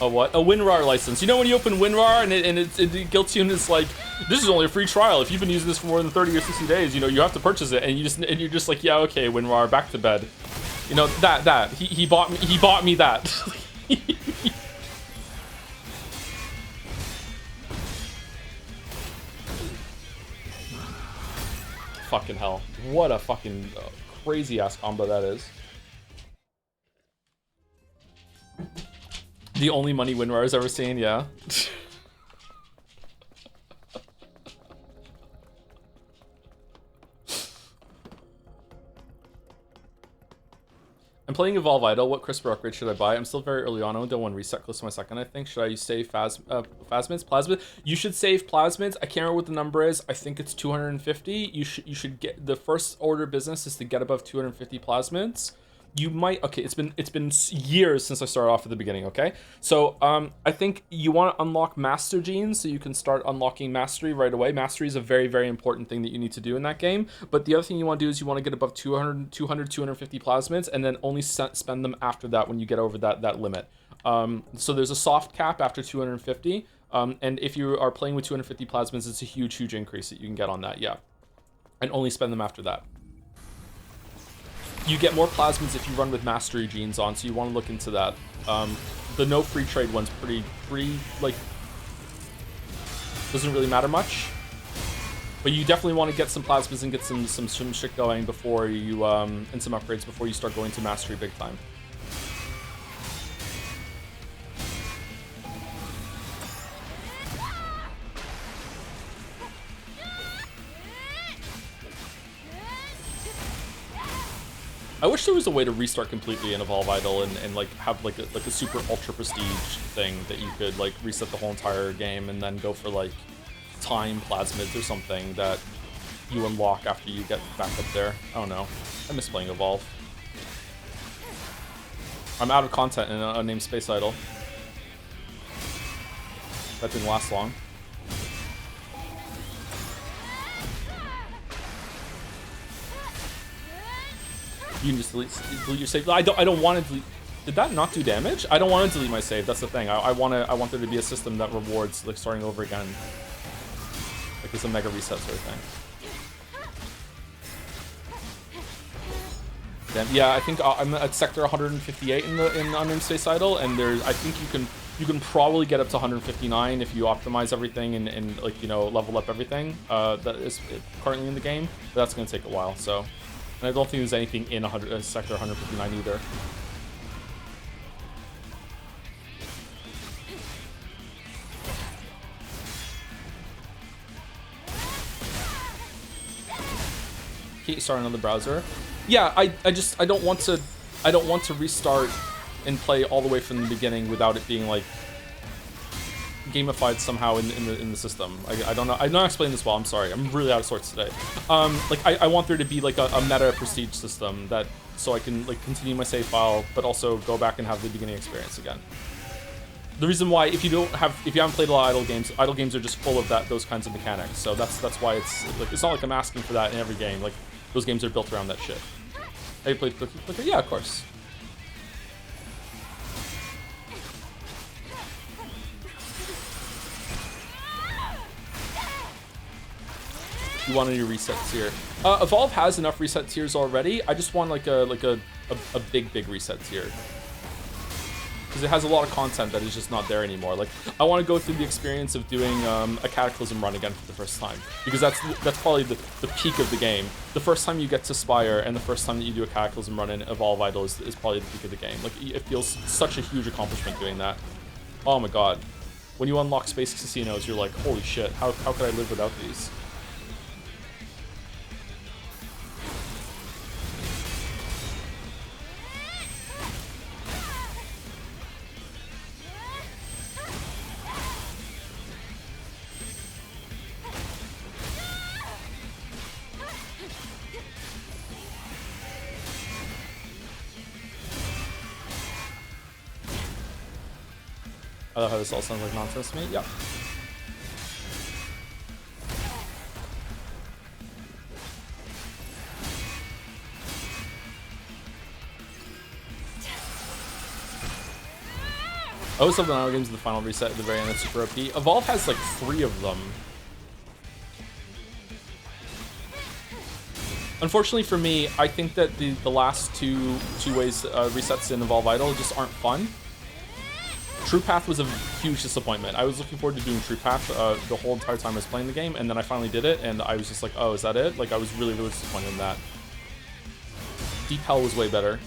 A what? A WinRAR license. You know when you open WinRAR and it guilts you and it's like, this is only a free trial. If you've been using this for more than 30 or 60 days, you know, you have to purchase it, and you're just like, yeah, okay, WinRAR, back to bed. You know, that. He bought me that. Fucking hell. What a fucking crazy ass combo that is. The only money WinRAR has ever seen, yeah. I'm playing Evolve Idol. What crisper upgrade should I buy? I'm still very early on. I don't want to reset close to my second, I think. Should I save Phasmids? Plasmid? You should save Plasmids. I can't remember what the number is. I think it's 250. You should get, the first order of business is to get above 250 Plasmids. You might, okay, it's been years since I started off at the beginning, okay? So, I think you want to unlock Master Genes so you can start unlocking Mastery right away. Mastery is a very, very important thing that you need to do in that game. But the other thing you want to do is you want to get above 250 Plasmids and then only spend them after that when you get over that limit. So there's a soft cap after 250. And if you are playing with 250 Plasmids, it's a huge, huge increase that you can get on that, yeah. And only spend them after that. You get more Plasmids if you run with Mastery Genes on, so you want to look into that. The no free trade one's pretty, like, doesn't really matter much. But you definitely want to get some Plasmids and get some shit going before you, and some upgrades before you start going to Mastery big time. I wish there was a way to restart completely in Evolve Idol and like have like a super ultra prestige thing that you could like reset the whole entire game and then go for like time Plasmids or something that you unlock after you get back up there. I don't know. I miss playing Evolve. I'm out of content in a named Space Idol. That didn't last long. You can just delete your save. I don't want to delete. Did that not do damage? I don't want to delete my save. That's the thing. I want there to be a system that rewards like starting over again. Like it's a mega reset sort of thing. Then, yeah, I think I'm at sector 158 in the Unnamed Space Idol, and there's I think you can probably get up to 159 if you optimize everything and like, you know, level up everything that is currently in the game. But that's gonna take a while. So, and I don't think there's anything in sector 159 either. Keep starting on the browser. Yeah, I don't want to restart and play all the way from the beginning without it being like gamified somehow in the system. I don't know. I'm not explaining this well. I'm sorry. I'm really out of sorts today. Like I want there to be like a meta prestige system that so I can like continue my save file, but also go back and have the beginning experience again. The reason why if you haven't played a lot of idle games are just full of those kinds of mechanics. So that's why it's not like I'm asking for that in every game. Like those games are built around that shit. Have you played Cookie Clicker? Yeah, of course. You want any resets here? Evolve has enough reset tiers already. I just want like a big reset tier. Because it has a lot of content that is just not there anymore. Like, I want to go through the experience of doing a Cataclysm run again for the first time. Because that's probably the peak of the game. The first time you get to Spire and the first time that you do a Cataclysm run in Evolve Idol is probably the peak of the game. Like, it feels such a huge accomplishment doing that. Oh my god. When you unlock Space Casinos, you're like, holy shit, how could I live without these? I love how this all sounds like nonsense to me. Yep. I always love the Nano games in the final reset at the very end. That's super OP. Evolve has like 3 of them. Unfortunately for me, I think that the last two ways resets in Evolve Idol just aren't fun. True Path was a huge disappointment. I was looking forward to doing True Path the whole entire time I was playing the game, and then I finally did it, and I was just like, oh, is that it? Like, I was really, really disappointed in that. Deep Hell was way better.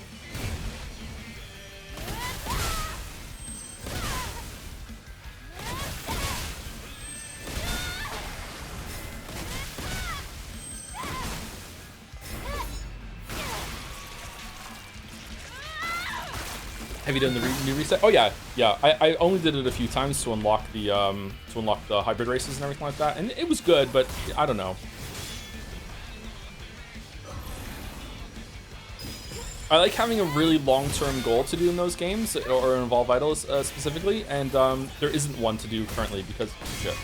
Have you done the new reset? Oh yeah, yeah. I only did it a few times to unlock the hybrid races and everything like that, and it was good, but I don't know. I like having a really long-term goal to do in those games, or in Evolve Idols specifically, and there isn't one to do currently because shit.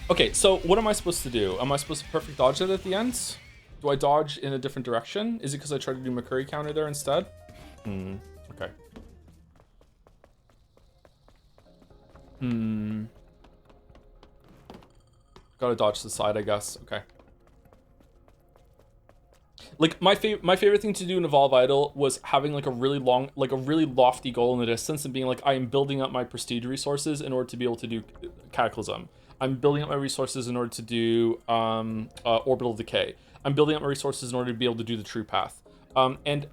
Okay, so what am I supposed to do? Am I supposed to perfect dodge it at the end? Do I dodge in a different direction? Is it because I tried to do McCurry counter there instead? Okay. Gotta dodge to the side, I guess. Okay. Like, my favorite thing to do in Evolve Idol was having like a really long, like a really lofty goal in the distance and being like, I am building up my prestige resources in order to be able to do Cataclysm. I'm building up my resources in order to do Orbital Decay. I'm building up my resources in order to be able to do the True Path. And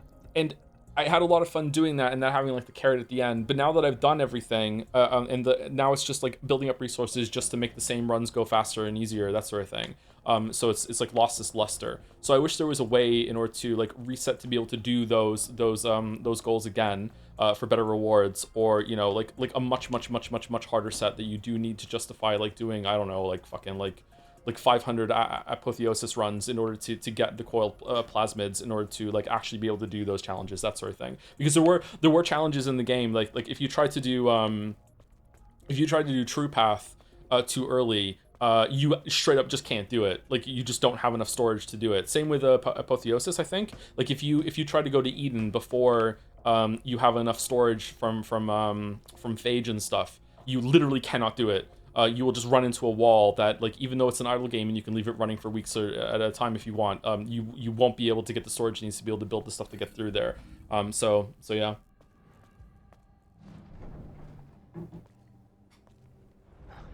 I had a lot of fun doing that and then having like the carrot at the end. But now that I've done everything, now it's just like building up resources just to make the same runs go faster and easier, that sort of thing. So it's like lost its luster. So I wish there was a way in order to like reset to be able to do those goals again for better rewards, or you know like a much harder set that you do need to justify like doing, I don't know, like fucking like 500 apotheosis runs in order to get the coil plasmids in order to like actually be able to do those challenges, that sort of thing. Because there were challenges in the game like if you tried to do True Path too early, you straight up just can't do it. Like you just don't have enough storage to do it. Same with apotheosis, I think. Like if you try to go to Eden before you have enough storage from phage and stuff, you literally cannot do it. you will just run into a wall that, like, even though it's an idle game and you can leave it running for weeks or at a time if you want, you won't be able to get the storage needs to be able to build the stuff to get through there. So yeah.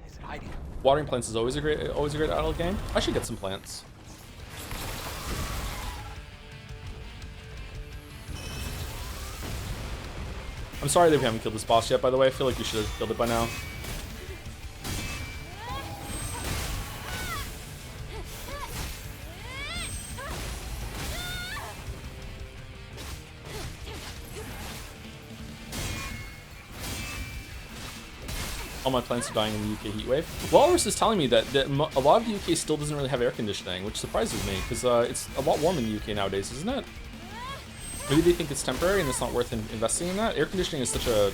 Is it hiding? Watering plants is always a great idle game. I should get some plants. I'm sorry that we haven't killed this boss yet, by the way. I feel like we should have killed it by now. All my plants are dying in the UK heatwave. Walrus is telling me that a lot of the UK still doesn't really have air conditioning, which surprises me, because it's a lot warmer in the UK nowadays, isn't it? Maybe they think it's temporary and it's not worth investing in that. Air conditioning is such a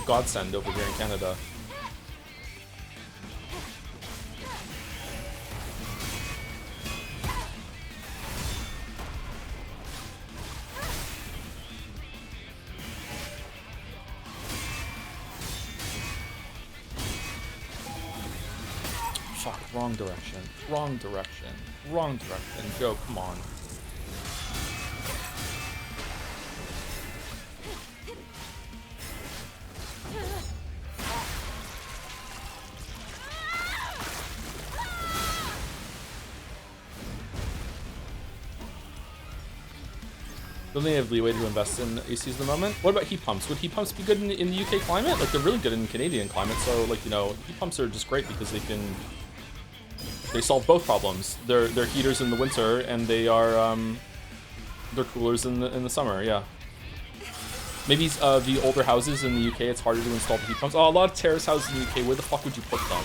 godsend over here in Canada. Fuck, wrong direction. Wrong direction. Wrong direction. Joe, come on. Don't they have leeway to invest in ACs at the moment? What about heat pumps? Would heat pumps be good in the UK climate? Like, they're really good in Canadian climate, so, like, you know, heat pumps are just great because they solve both problems. They're heaters in the winter, and they're coolers in the summer, yeah. Maybe the older houses in the UK, it's harder to install the heat pumps. Oh, a lot of terrace houses in the UK, where the fuck would you put them?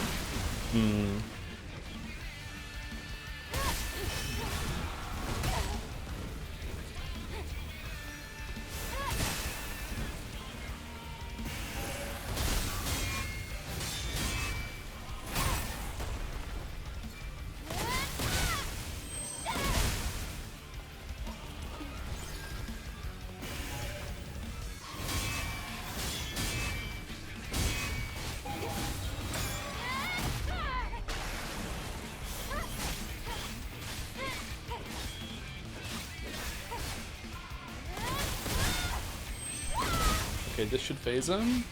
Okay, this should phase him.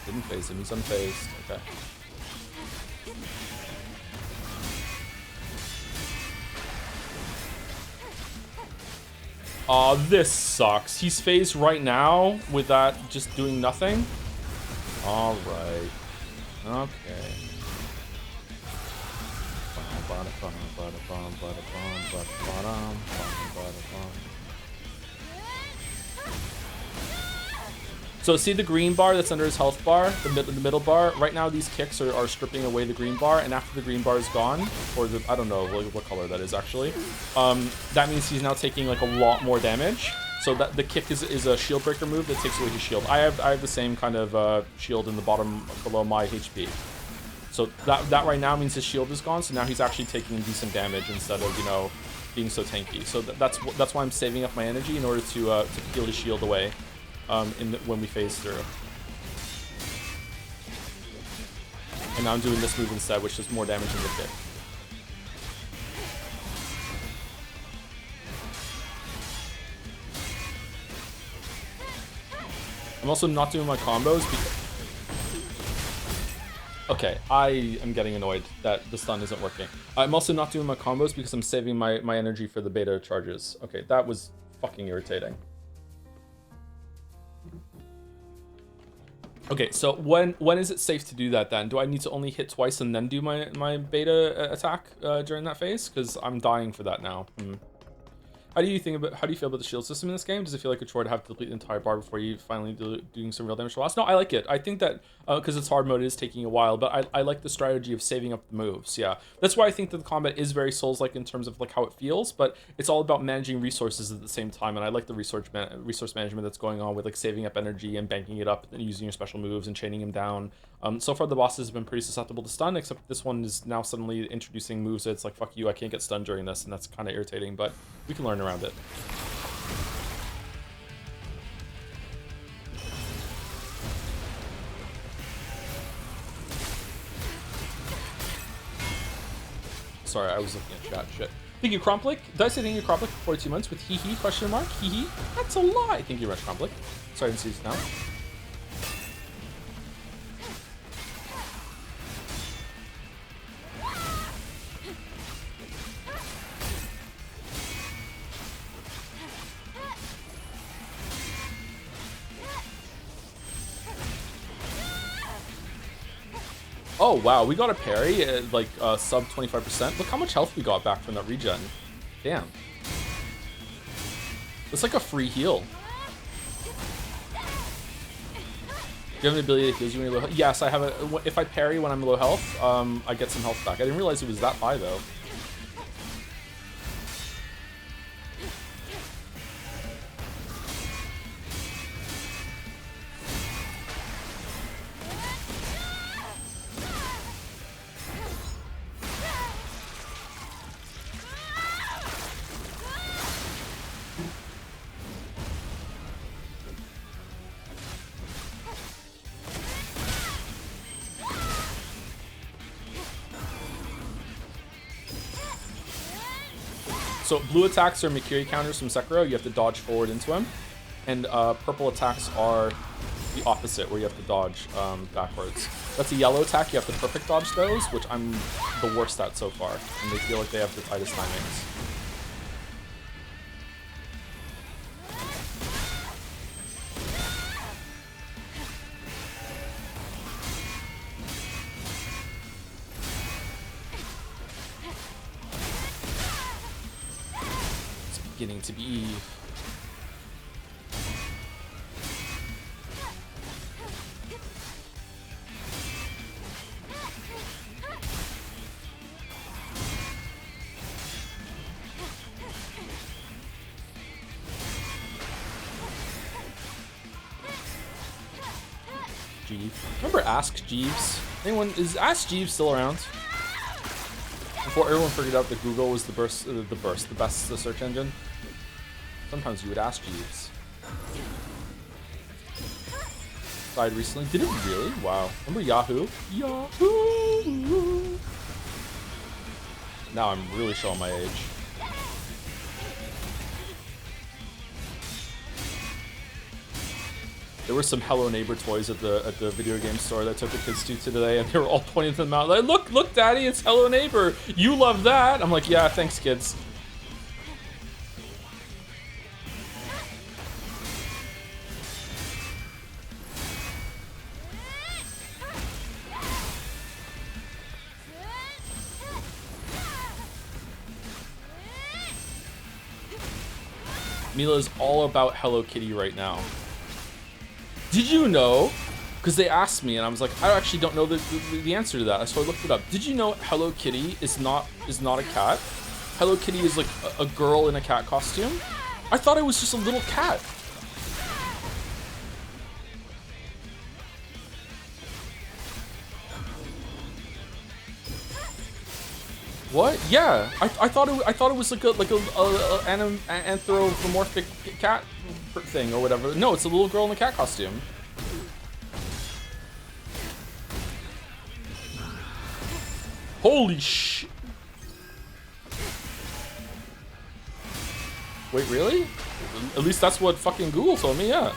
Didn't phase him, he's unfazed. Okay. Aw, this sucks. He's phased right now with that just doing nothing. Alright. Okay. So see the green bar that's under his health bar, the middle bar? Right now these kicks are stripping away the green bar, and after the green bar is gone, or I don't know what color that is actually, that means he's now taking like a lot more damage. So that the kick is a shield breaker move that takes away his shield. I have the same kind of shield in the bottom below my HP. So that right now means his shield is gone, so now he's actually taking decent damage instead of, you know, being so tanky. So that's why I'm saving up my energy in order to peel his shield away. When we phase through. And now I'm doing this move instead, which does more damage than the kick. I'm also not doing my combos because... Okay, I am getting annoyed that the stun isn't working. I'm also not doing my combos because I'm saving my energy for the beta charges. Okay, that was fucking irritating. Okay, so when is it safe to do that then? Do I need to only hit twice and then do my beta attack during that phase? Because I'm dying for that now. How do you feel about the shield system in this game? Does it feel like a chore to have to complete the entire bar before you finally doing some real damage to loss? No, I like it. I think that because it's hard mode, it is taking a while, but I like the strategy of saving up the moves. Yeah, that's why I think that the combat is very Souls-like in terms of like how it feels, but it's all about managing resources at the same time, and I like the resource management that's going on with like saving up energy and banking it up and using your special moves and chaining him down. So far the bosses have been pretty susceptible to stun, except this one is now suddenly introducing moves that's like, fuck you, I can't get stunned during this, and that's kind of irritating, but we can learn around it. Sorry, I was looking at chat shit. Thank you, Cromplick. Did I say thank you, Cromplick, for 42 months with hee hee question mark? Hee hee? That's a lie. Thank you, Rush Cromplick. Sorry, I didn't see this now. Oh wow, we got a parry at like sub 25%. Look how much health we got back from that regen. Damn. It's like a free heal. Do you have an ability that heals you when you're low health? Yes, I have a. If I parry when I'm low health, I get some health back. I didn't realize it was that high though. So blue attacks are Mikiri counters from Sekiro. You have to dodge forward into him. And purple attacks are the opposite, where you have to dodge backwards. That's a yellow attack. You have to perfect dodge those, which I'm the worst at so far. And they feel like they have the tightest timings. Beginning to be. Jeeves. Remember Ask Jeeves? Anyone is Ask Jeeves still around? Before everyone figured out that Google was the best search engine. Sometimes you would ask Jeeves. Died recently. Did it really? Wow. Remember Yahoo? Yahoo! Now I'm really showing my age. There were some Hello Neighbor toys at the video game store that I took the kids to today, and they were all pointing them out like, look, Daddy, it's Hello Neighbor. You love that. I'm like, yeah, thanks, kids. Mila's all about Hello Kitty right now. Did you know? Because they asked me, and I was like, I actually don't know the answer to that. So I looked it up. Did you know Hello Kitty is not a cat? Hello Kitty is like a girl in a cat costume. I thought it was just a little cat. What? Yeah, I thought it was like an anthropomorphic cat thing or whatever. No, it's a little girl in a cat costume. Holy sh! Wait, really? At least that's what fucking Google told me. Yeah.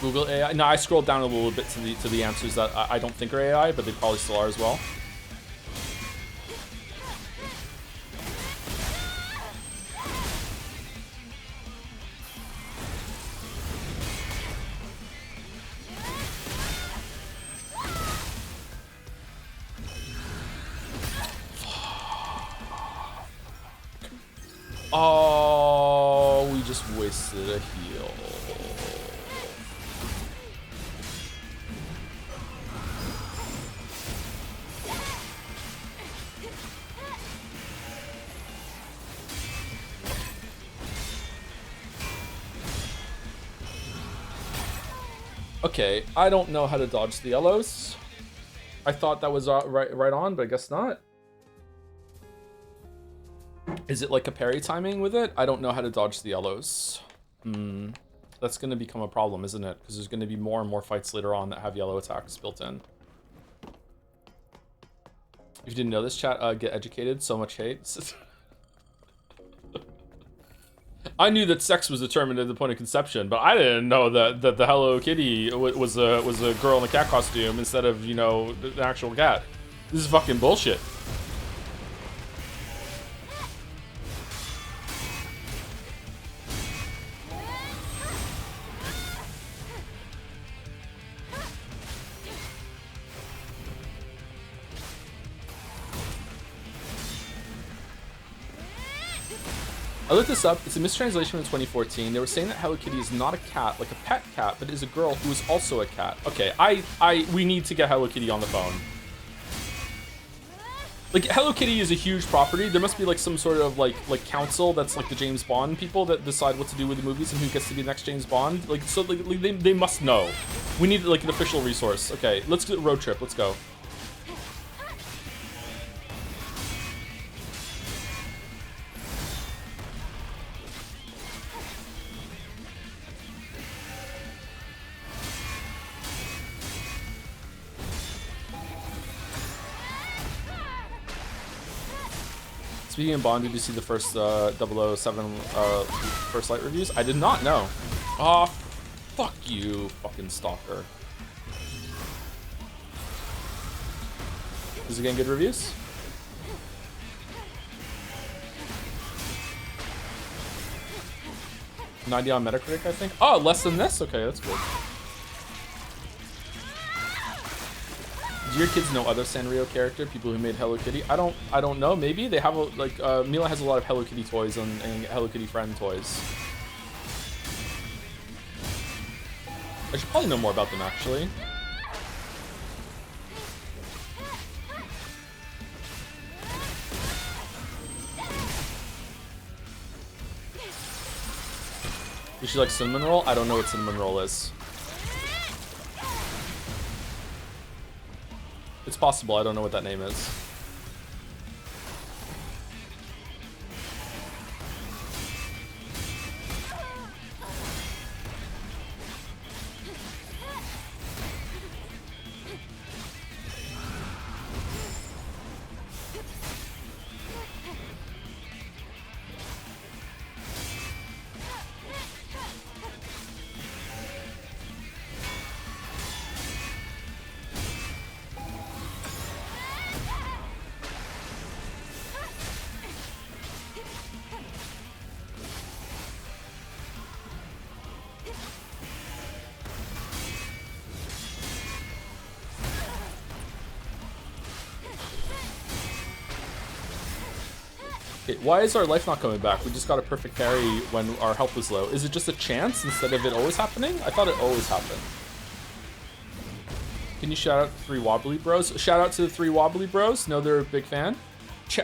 Google AI. No, I scrolled down a little bit to the answers that I don't think are AI, but they probably still are as well. Oh, we just wasted a heal. Okay, I don't know how to dodge the yellows. I thought that was right on, but I guess not. Is it like a parry timing with it? I don't know how to dodge the yellows. That's going to become a problem, isn't it? Because there's going to be more and more fights later on that have yellow attacks built in. If you didn't know this, chat, get educated. So much hate. I knew that sex was determined at the point of conception, but I didn't know that the Hello Kitty was a girl in a cat costume instead of, you know, the actual cat. This is fucking bullshit. I looked this up. It's a mistranslation in 2014. They were saying that Hello Kitty is not a cat, like a pet cat, but is a girl who is also a cat. Okay, we need to get Hello Kitty on the phone. Like, Hello Kitty is a huge property. There must be like some sort of like council that's like the James Bond people that decide what to do with the movies and who gets to be the next James Bond. Like, so like they must know. We need like an official resource. Okay, let's do a road trip. Let's go. Speaking of Bond, did you see the first 007 First Light reviews? I did not know. Aw, fuck you, fucking stalker. Is it getting good reviews? $90 on Metacritic, I think. Oh, less than this? Okay, that's good. Do your kids know other Sanrio character, people who made Hello Kitty? I don't know. Maybe they have like Mila has a lot of Hello Kitty toys and Hello Kitty friend toys. I should probably know more about them actually. Does she like cinnamon roll? I don't know what cinnamon roll is. It's possible, I don't know what that name is. Why is our life not coming back? We just got a perfect parry when our health was low. Is it just a chance instead of it always happening? I thought it always happened. Can you shout out 3 Wobbly Bros? Shout out to the 3 Wobbly Bros. Know they're a big fan.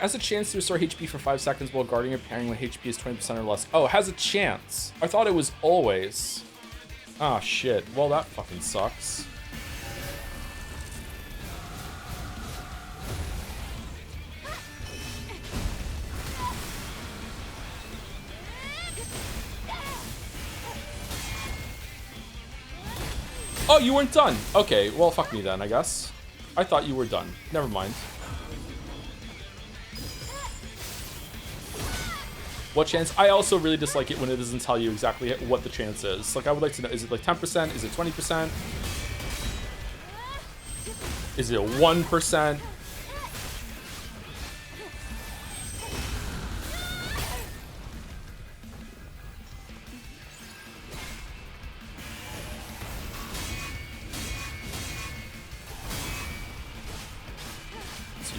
Has a chance to restore HP for 5 seconds while guarding or parrying when HP is 20% or less. Oh, has a chance. I thought it was always. Ah, shit. Well, that fucking sucks. Oh, you weren't done. Okay, well, fuck me then, I guess. I thought you were done. Never mind. What chance? I also really dislike it when it doesn't tell you exactly what the chance is. Like, I would like to know, is it like 10%? Is it 20%? Is it 1%?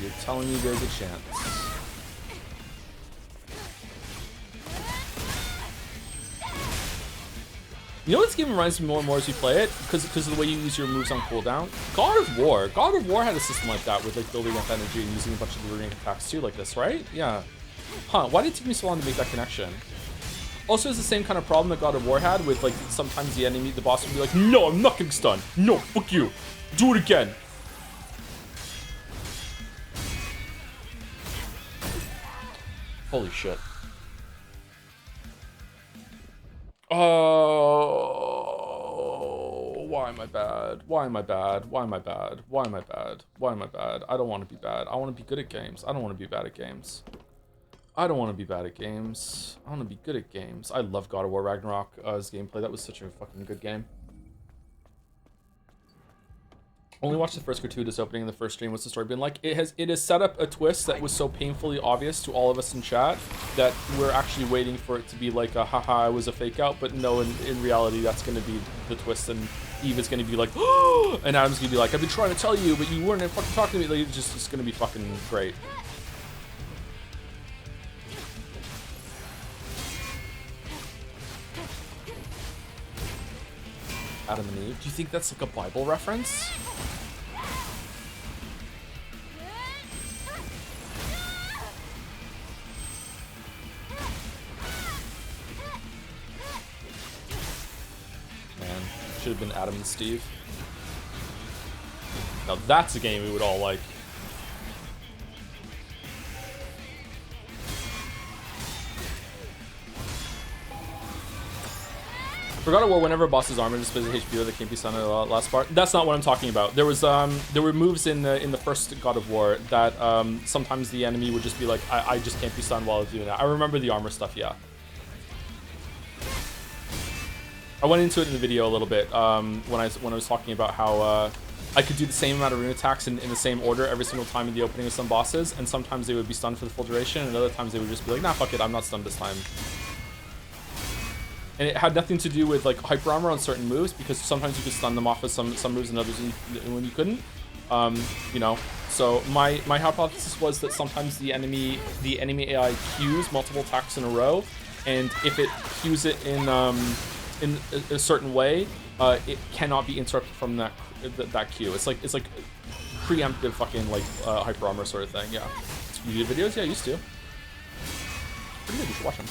You're telling me there's a chance. You know what this game reminds me more and more as you play it? Because of the way you use your moves on cooldown? God of War. God of War had a system like that with like building up energy and using a bunch of luring attacks too like this, right? Yeah. Huh, why did it take me so long to make that connection? Also, it's the same kind of problem that God of War had with like sometimes the enemy, the boss would be like, no, I'm not getting stunned. No, fuck you. Do it again. Holy shit. Oh, why am I bad? Why am I bad? Why am I bad? Why am I bad? Why am I bad? I don't want to be bad. I want to be good at games. I don't want to be bad at games. I don't want to be bad at games. I want to be good at games. I love God of War Ragnarok's gameplay. That was such a fucking good game. Only watched the first gratuitous opening in the first stream. What's the story been like? It has set up a twist that was so painfully obvious to all of us in chat that we're actually waiting for it to be like a haha, it was a fake out, but no, in reality that's gonna be the twist, and Eve is gonna be like, oh, and Adam's gonna be like, I've been trying to tell you, but you weren't fucking talking to me. Like, it's gonna be fucking great. Adam and Eve. Do you think that's like a Bible reference? Man, should have been Adam and Steve. Now that's a game we would all like. God of War, whenever a boss's armor displays a HP that can't be stunned in the last part. That's not what I'm talking about. There was there were moves in the first God of War that sometimes the enemy would just be like, I just can't be stunned while I was doing that. I remember the armor stuff, yeah. I went into it in the video a little bit when I was talking about how I could do the same amount of rune attacks in the same order every single time in the opening of some bosses, and sometimes they would be stunned for the full duration, and other times they would just be like, nah, fuck it, I'm not stunned this time. And it had nothing to do with like hyper armor on certain moves, because sometimes you could stun them off with some moves and others when you couldn't. You know, so my hypothesis was that sometimes the enemy AI queues multiple attacks in a row, and if it queues it in a certain way, it cannot be interrupted from that queue. It's like preemptive fucking like hyper armor sort of thing. Yeah. You do videos? Yeah, I used to. Pretty good. You should watch them.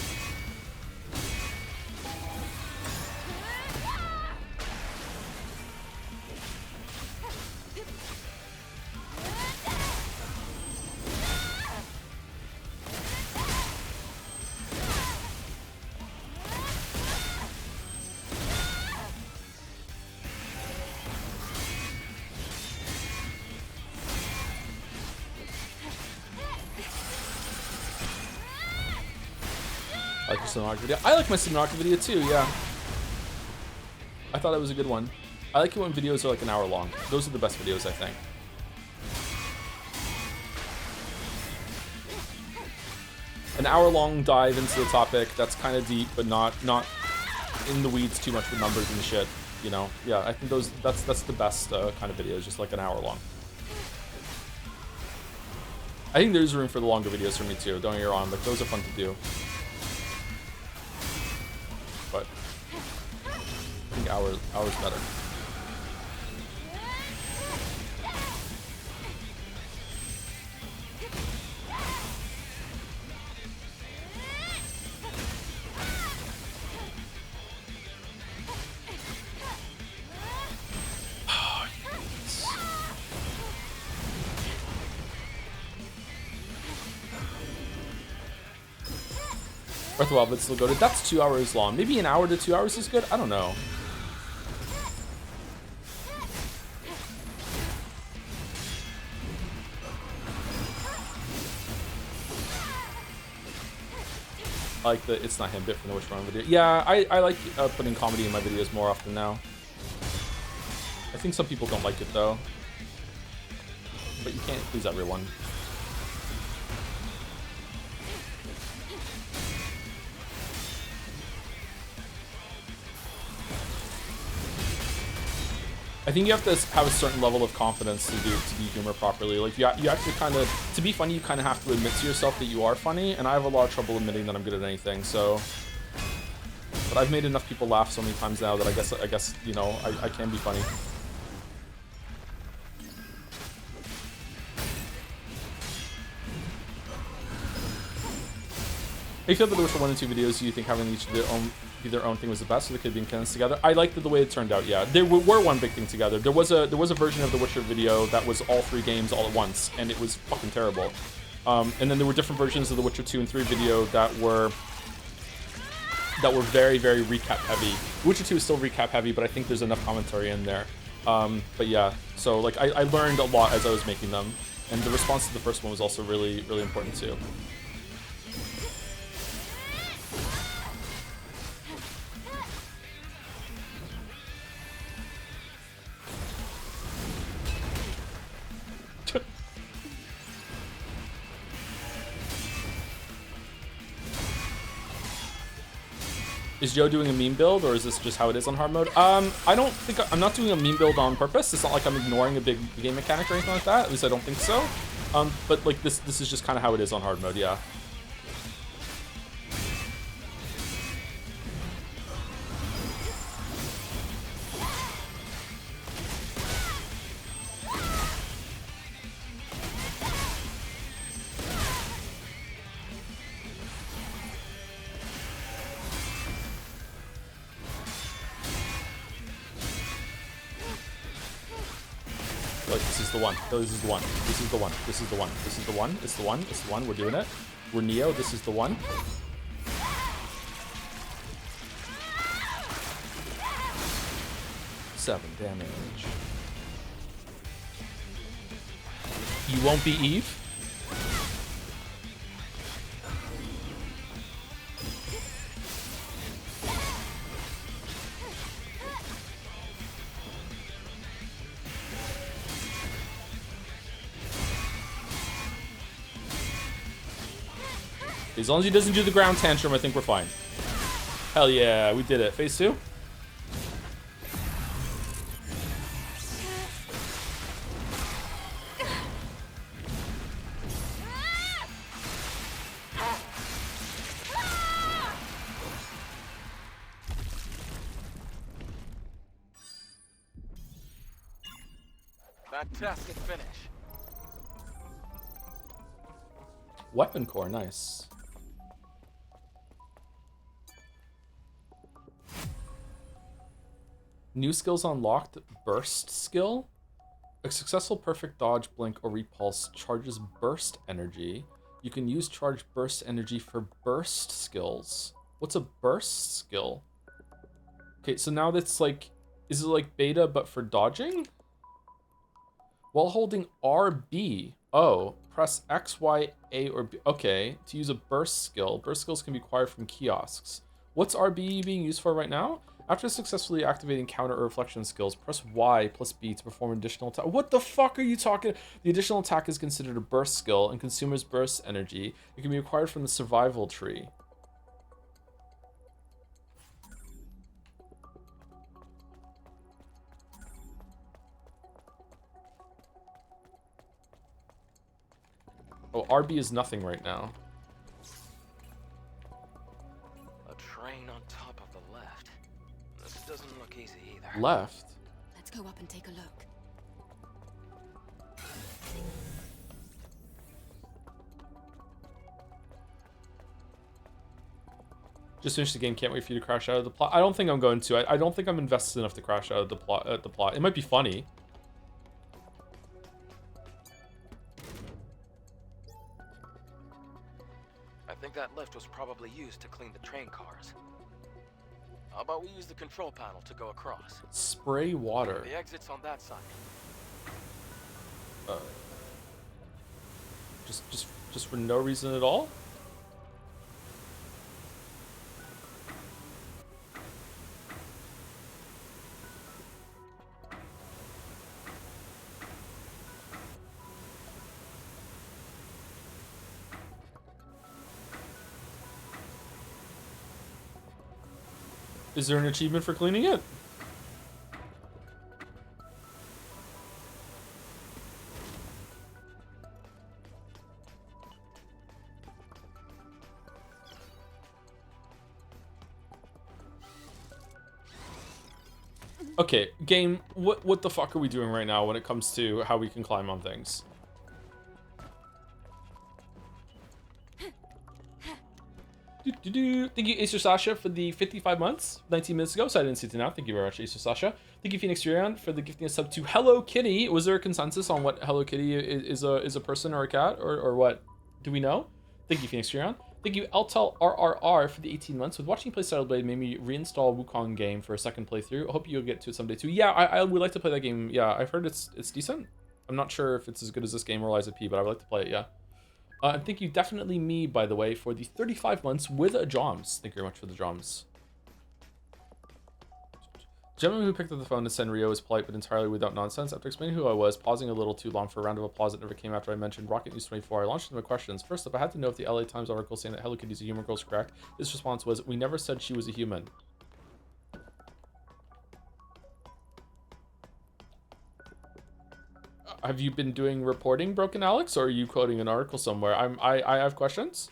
I like your cinematography video. I like my cinematography video too, yeah. I thought it was a good one. I like it when videos are like an hour long. Those are the best videos, I think. An hour-long dive into the topic that's kind of deep, but not in the weeds too much with numbers and shit. You know, yeah. I think that's the best kind of videos, just like an hour long. I think there's room for the longer videos for me too. Don't get me wrong, like those are fun to do. But I think hours better. Breath of the Wild, but still go to. That's 2 hours long. Maybe an hour to 2 hours is good. I don't know. I like the It's Not Him bit from the Wishbone video. Yeah, I like putting comedy in my videos more often now. I think some people don't like it though. But you can't please everyone. I think you have to have a certain level of confidence to do humor properly. Like you actually kind of, to be funny, you kind of have to admit to yourself that you are funny. And I have a lot of trouble admitting that I'm good at anything. So, but I've made enough people laugh so many times now that I guess you know I can be funny. I feel that there were 1 and 2 videos. Do you think having each be their own thing was the best, so they could be condensed together? I liked the way it turned out. Yeah, there were one big thing together. There was a version of the Witcher video that was all 3 games all at once, and it was fucking terrible. And then there were different versions of the Witcher 2 and 3 video that were very, very recap heavy. Witcher 2 is still recap heavy, but I think there's enough commentary in there. But yeah, so like I learned a lot as I was making them, and the response to the first one was also really, really important too. Is Joe doing a meme build, or is this just how it is on hard mode? I don't think I'm not doing a meme build on purpose. It's not like I'm ignoring a big game mechanic or anything like that. At least I don't think so. But like this is just kind of how it is on hard mode. Yeah. Like, this is the one. Oh, this is the one. This is the one. This is the one. This is the one. It's the one. It's the one. We're doing it. We're Neo. This is the one. Seven damage. You won't be Eve? As long as he doesn't do the ground tantrum, I think we're fine. Hell yeah, we did it. Phase 2? Fantastic finish. Weapon core, nice. New skills unlocked. Burst skill. A successful perfect dodge, blink, or repulse charges burst energy. You can use charge burst energy for burst skills. What's a burst skill? Okay, so now that's like... Is it like beta but for dodging? While holding RB. Oh, press X, Y, A, or B. Okay, to use a burst skill. Burst skills can be acquired from kiosks. What's RB being used for right now? After successfully activating counter or reflection skills, press Y plus B to perform an additional attack. What the fuck are you talking? The additional attack is considered a burst skill and consumes burst energy. It can be acquired from the survival tree. Oh, RB is nothing right now. A train on top of the left. This doesn't look easy either. Left? Let's go up and take a look. Just finished the game. Can't wait for you to crash out of the plot. I don't think I'm going to. I don't think I'm invested enough to crash out of the plot. It might be funny. I think that lift was probably used to clean the train cars. How about we use the control panel to go across? Spray water. The exit's on that side. Just for no reason at all? Is there an achievement for cleaning it? Okay, game, what the fuck are we doing right now when it comes to how we can climb on things? Thank you, Acer Sasha, for the 55 months, 19 minutes ago, so I didn't see it now. Thank you very much, Acer Sasha. Thank you, Phoenix Furion, for the gifting a sub to Hello Kitty. Was there a consensus on what Hello Kitty is a person or a cat, or what? Do we know? Thank you, Phoenix Furon. Thank you, Eltel RRR for the 18 months. With watching you play Saddle Blade made me reinstall Wukong game for a second playthrough. I hope you'll get to it someday too. Yeah, I would like to play that game. Yeah, I've heard it's decent. I'm not sure if it's as good as this game or Lies of P, but I would like to play it, yeah. And thank you, definitely me, by the way, for the 35 months with a Joms. Thank you very much for the Joms. Gentleman who picked up the phone to send Rio was polite but entirely without nonsense. After explaining who I was, pausing a little too long for a round of applause that never came after I mentioned Rocket News 24, I launched into my questions. First up, I had to know if the LA Times article saying that Hello Kitty is a human girl is correct. His response was, "We never said she was a human." Have you been doing reporting, Broken Alex, or are you quoting an article somewhere? I have questions.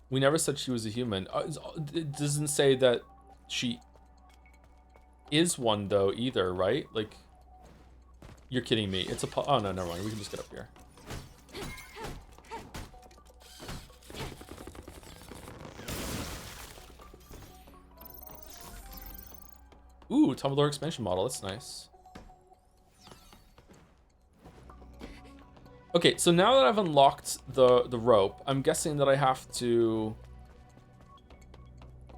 We never said she was a human. It doesn't say that she is one, though, either, right? Like, you're kidding me. It's a... Oh, no, never mind. We can just get up here. Ooh, Tumbledore expansion model. That's nice. Okay, so now that I've unlocked the rope, I'm guessing that I have to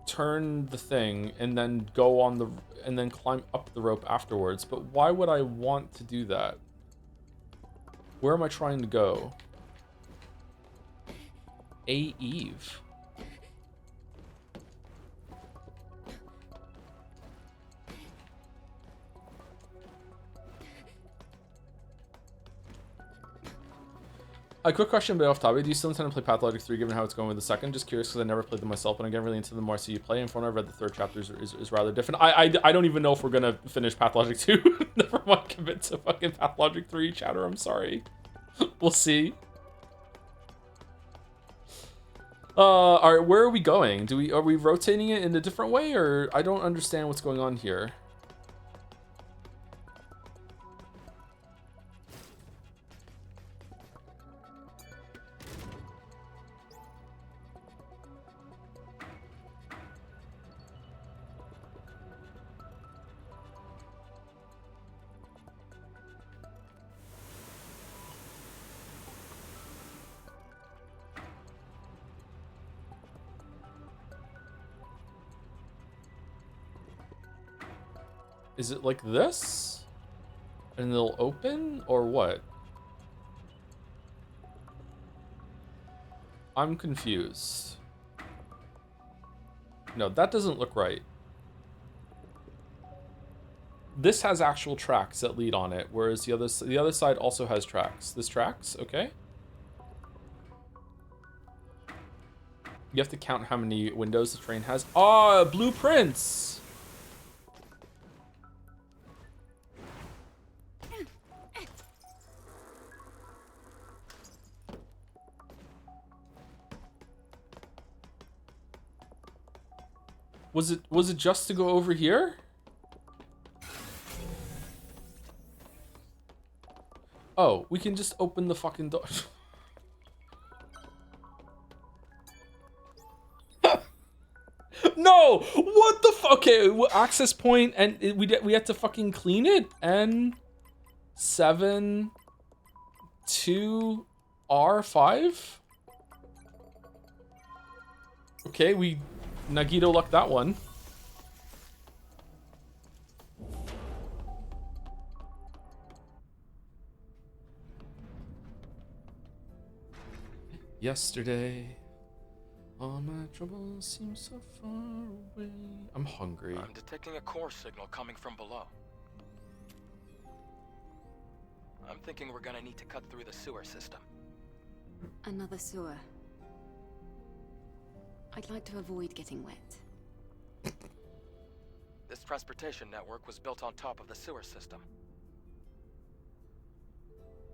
turn the thing and then go on the and then climb up the rope afterwards. But why would I want to do that? Where am I trying to go? A Eve. A quick question, but off topic. Do you still intend to play Pathologic 3 given how it's going with the second? Just curious because I never played them myself, and I get really into them more I see you play. And from what I read, the third chapter is rather different. I don't even know if we're going to finish Pathologic 2. Never mind commit to fucking Pathologic 3, chatter. I'm sorry. We'll see. Alright, where are we going? Are we rotating it in a different way, or I don't understand what's going on here. Is it like this? And they'll open, or what? I'm confused. No, that doesn't look right. This has actual tracks that lead on it, whereas the other side also has tracks. This tracks, okay. You have to count how many windows the train has. Ah, blueprints! Was it just to go over here? Oh, we can just open the fucking door. No! What the fuck? Okay, access point, and we had to fucking clean it. N7 2 R5. Okay, we Nagito lucked that one. Yesterday, all my troubles seem so far away. I'm hungry. I'm detecting a core signal coming from below. I'm thinking we're gonna need to cut through the sewer system. Another sewer. I'd like to avoid getting wet. This transportation network was built on top of the sewer system.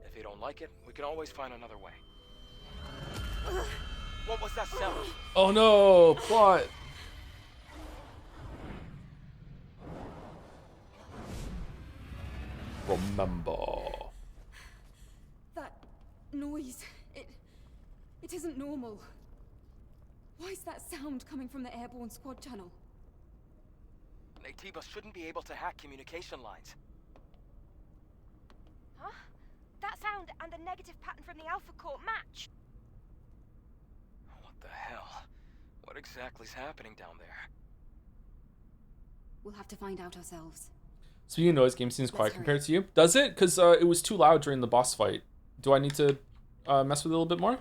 If you don't like it, we can always find another way. What was that sound? Oh no, plot. Remember. That noise, it isn't normal. Why is that sound coming from the airborne squad channel? Naytiba shouldn't be able to hack communication lines. Huh? That sound and the negative pattern from the Alpha Core match. What the hell? What exactly's happening down there? We'll have to find out ourselves. Speaking of noise, game seems quiet Let's hurry. compared to you. Does it? Because it was too loud during the boss fight. Do I need to mess with it a little bit more?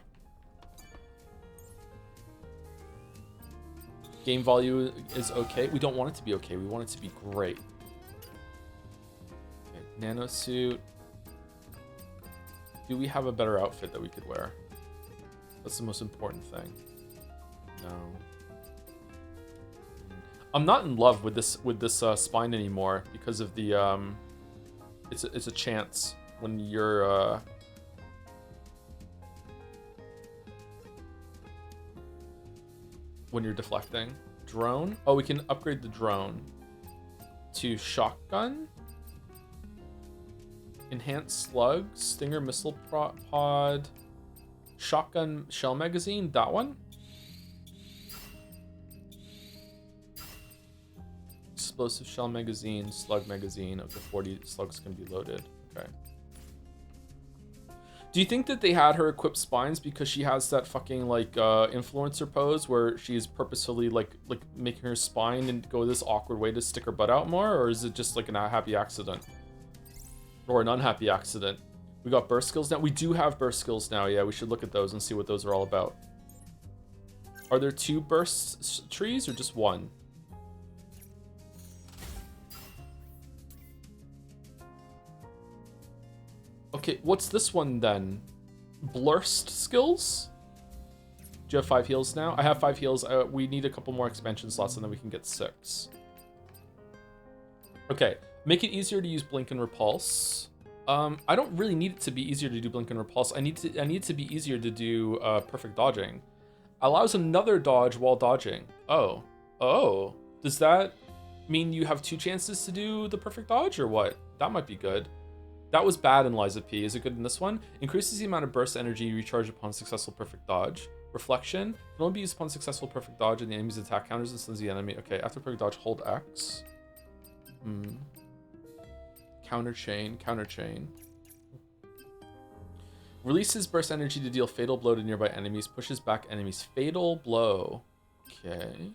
Game value is okay. We don't want it to be okay. We want it to be great. Okay, nano suit. Do we have a better outfit that we could wear? That's the most important thing. No. I'm not in love with this spine anymore because of the it's a chance when you're deflecting. Drone? Oh, we can upgrade the drone to shotgun. Enhanced slug, stinger missile pod, shotgun shell magazine, that one. Explosive shell magazine, slug magazine, up to 40 slugs can be loaded. Okay. Do you think that they had her equip spines because she has that fucking like influencer pose where she's purposefully like making her spine and go this awkward way to stick her butt out more, or is it just like an happy accident? Or an unhappy accident? We got burst skills now. We do have burst skills now. Yeah, we should look at those and see what those are all about. Are there 2 burst trees or just 1? Okay, what's this one then? Blurst skills? Do you have 5 heals now? I have 5 heals. We need a couple more expansion slots and then we can get 6. Okay, make it easier to use blink and repulse. I don't really need it to be easier to do blink and repulse. I need it to be easier to do perfect dodging. Allows another dodge while dodging. Oh. Oh. Does that mean you have 2 chances to do the perfect dodge or what? That might be good. That was bad in Liza P. Is it good in this one? Increases the amount of burst energy you recharge upon successful perfect dodge. Reflection can only be used upon successful perfect dodge and the enemy's attack counters and stuns the enemy. Okay, after perfect dodge, hold X. Counter chain, counter chain. Releases burst energy to deal fatal blow to nearby enemies. Pushes back enemies. Fatal blow. Okay.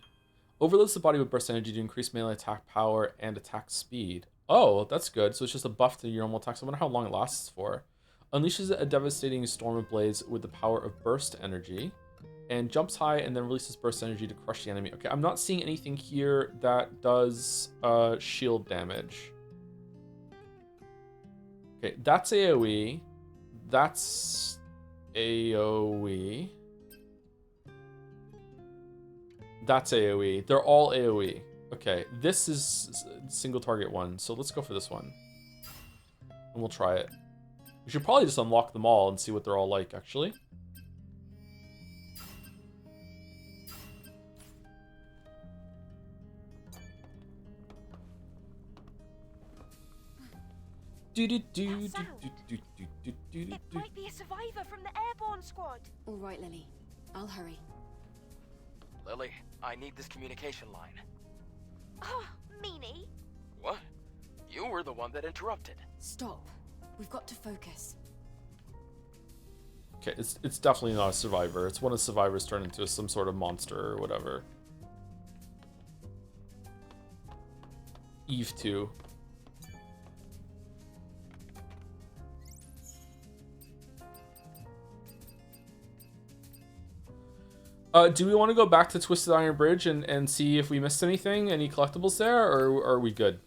Overloads the body with burst energy to increase melee attack power and attack speed. Oh, that's good. So it's just a buff to your normal attacks. I wonder how long it lasts for. Unleashes a devastating storm of blades with the power of burst energy. And jumps high and then releases burst energy to crush the enemy. Okay, I'm not seeing anything here that does shield damage. Okay, that's AoE. That's AoE. That's AoE. They're all AoE. Okay, this is single target one, so let's go for this one. And we'll try it. We should probably just unlock them all and see what they're all like, actually. It might be a survivor from the airborne squad. All right, Lily. I'll hurry. Lily, I need this communication line. Oh, meanie. What? You were the one that interrupted. Stop. We've got to focus. Okay, it's definitely not a survivor. It's one of the survivors turned into some sort of monster or whatever. Eve 2. Do we want to go back to Twisted Iron Bridge and see if we missed anything? Any collectibles there, or are we good?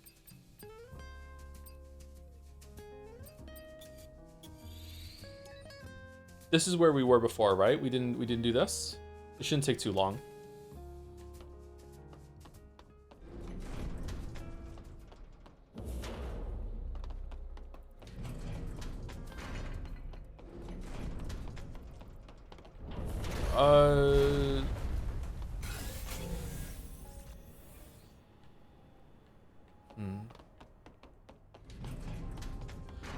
This is where we were before, right? We didn't do this? It shouldn't take too long.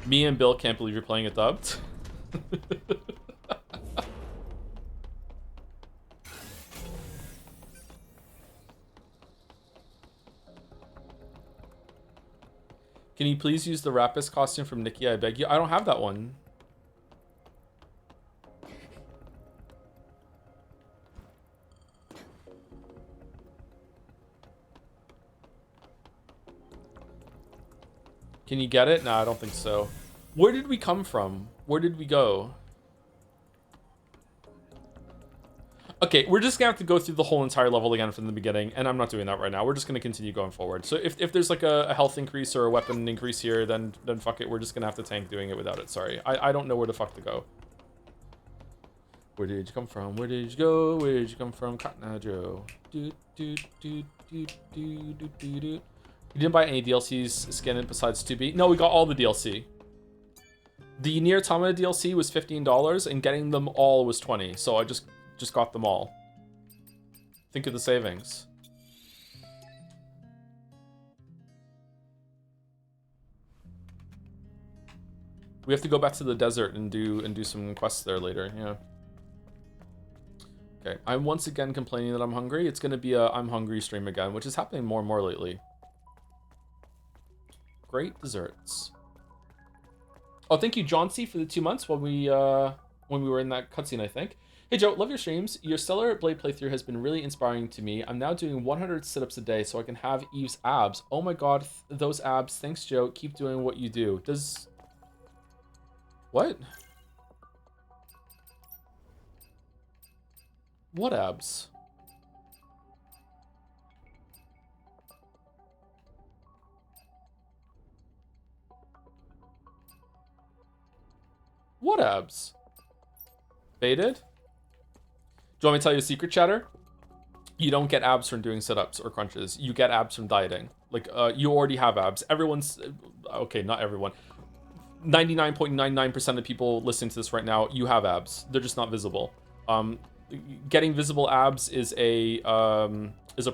Me and Bill can't believe you're playing it dubbed. Can you please use the Rapist costume from Nikki? I beg you. I don't have that one. Can you get it? No, I don't think so. Where did we come from? Where did we go? Okay, we're just gonna have to go through the whole entire level again from the beginning, and I'm not doing that right now. We're just gonna continue going forward. So if there's like a health increase or a weapon increase here, then fuck it. We're just gonna have to tank doing it without it. Sorry, I don't know where the fuck to go. Where did you come from? Where did you go? Where did you come from, Cotton Eye Joe? Do do do do do do do do. You didn't buy any DLCs skin it besides 2B? No, we got all the DLC. The Nier Automata DLC was $15, and getting them all was $20. So I just got them all. Think of the savings. We have to go back to the desert and do some quests there later. Yeah. Okay, I'm once again complaining that I'm hungry. It's gonna be a I'm hungry stream again, which is happening more and more lately. Great desserts. Oh, thank you, John C, for the 2 months when we were in that cutscene, I think. Hey Joe, love your streams. Your Stellar Blade playthrough has been really inspiring to me. I'm now doing 100 sit-ups a day so I can have Eve's abs. Oh my god, those abs. Thanks, Joe. Keep doing what you do. Does... What? What abs? What abs? Baited? Do you want me to tell you a secret, chatter? You don't get abs from doing sit-ups or crunches. You get abs from dieting. Like, you already have abs. Everyone's... Okay, not everyone. 99.99% of people listening to this right now, you have abs. They're just not visible. Getting visible abs is a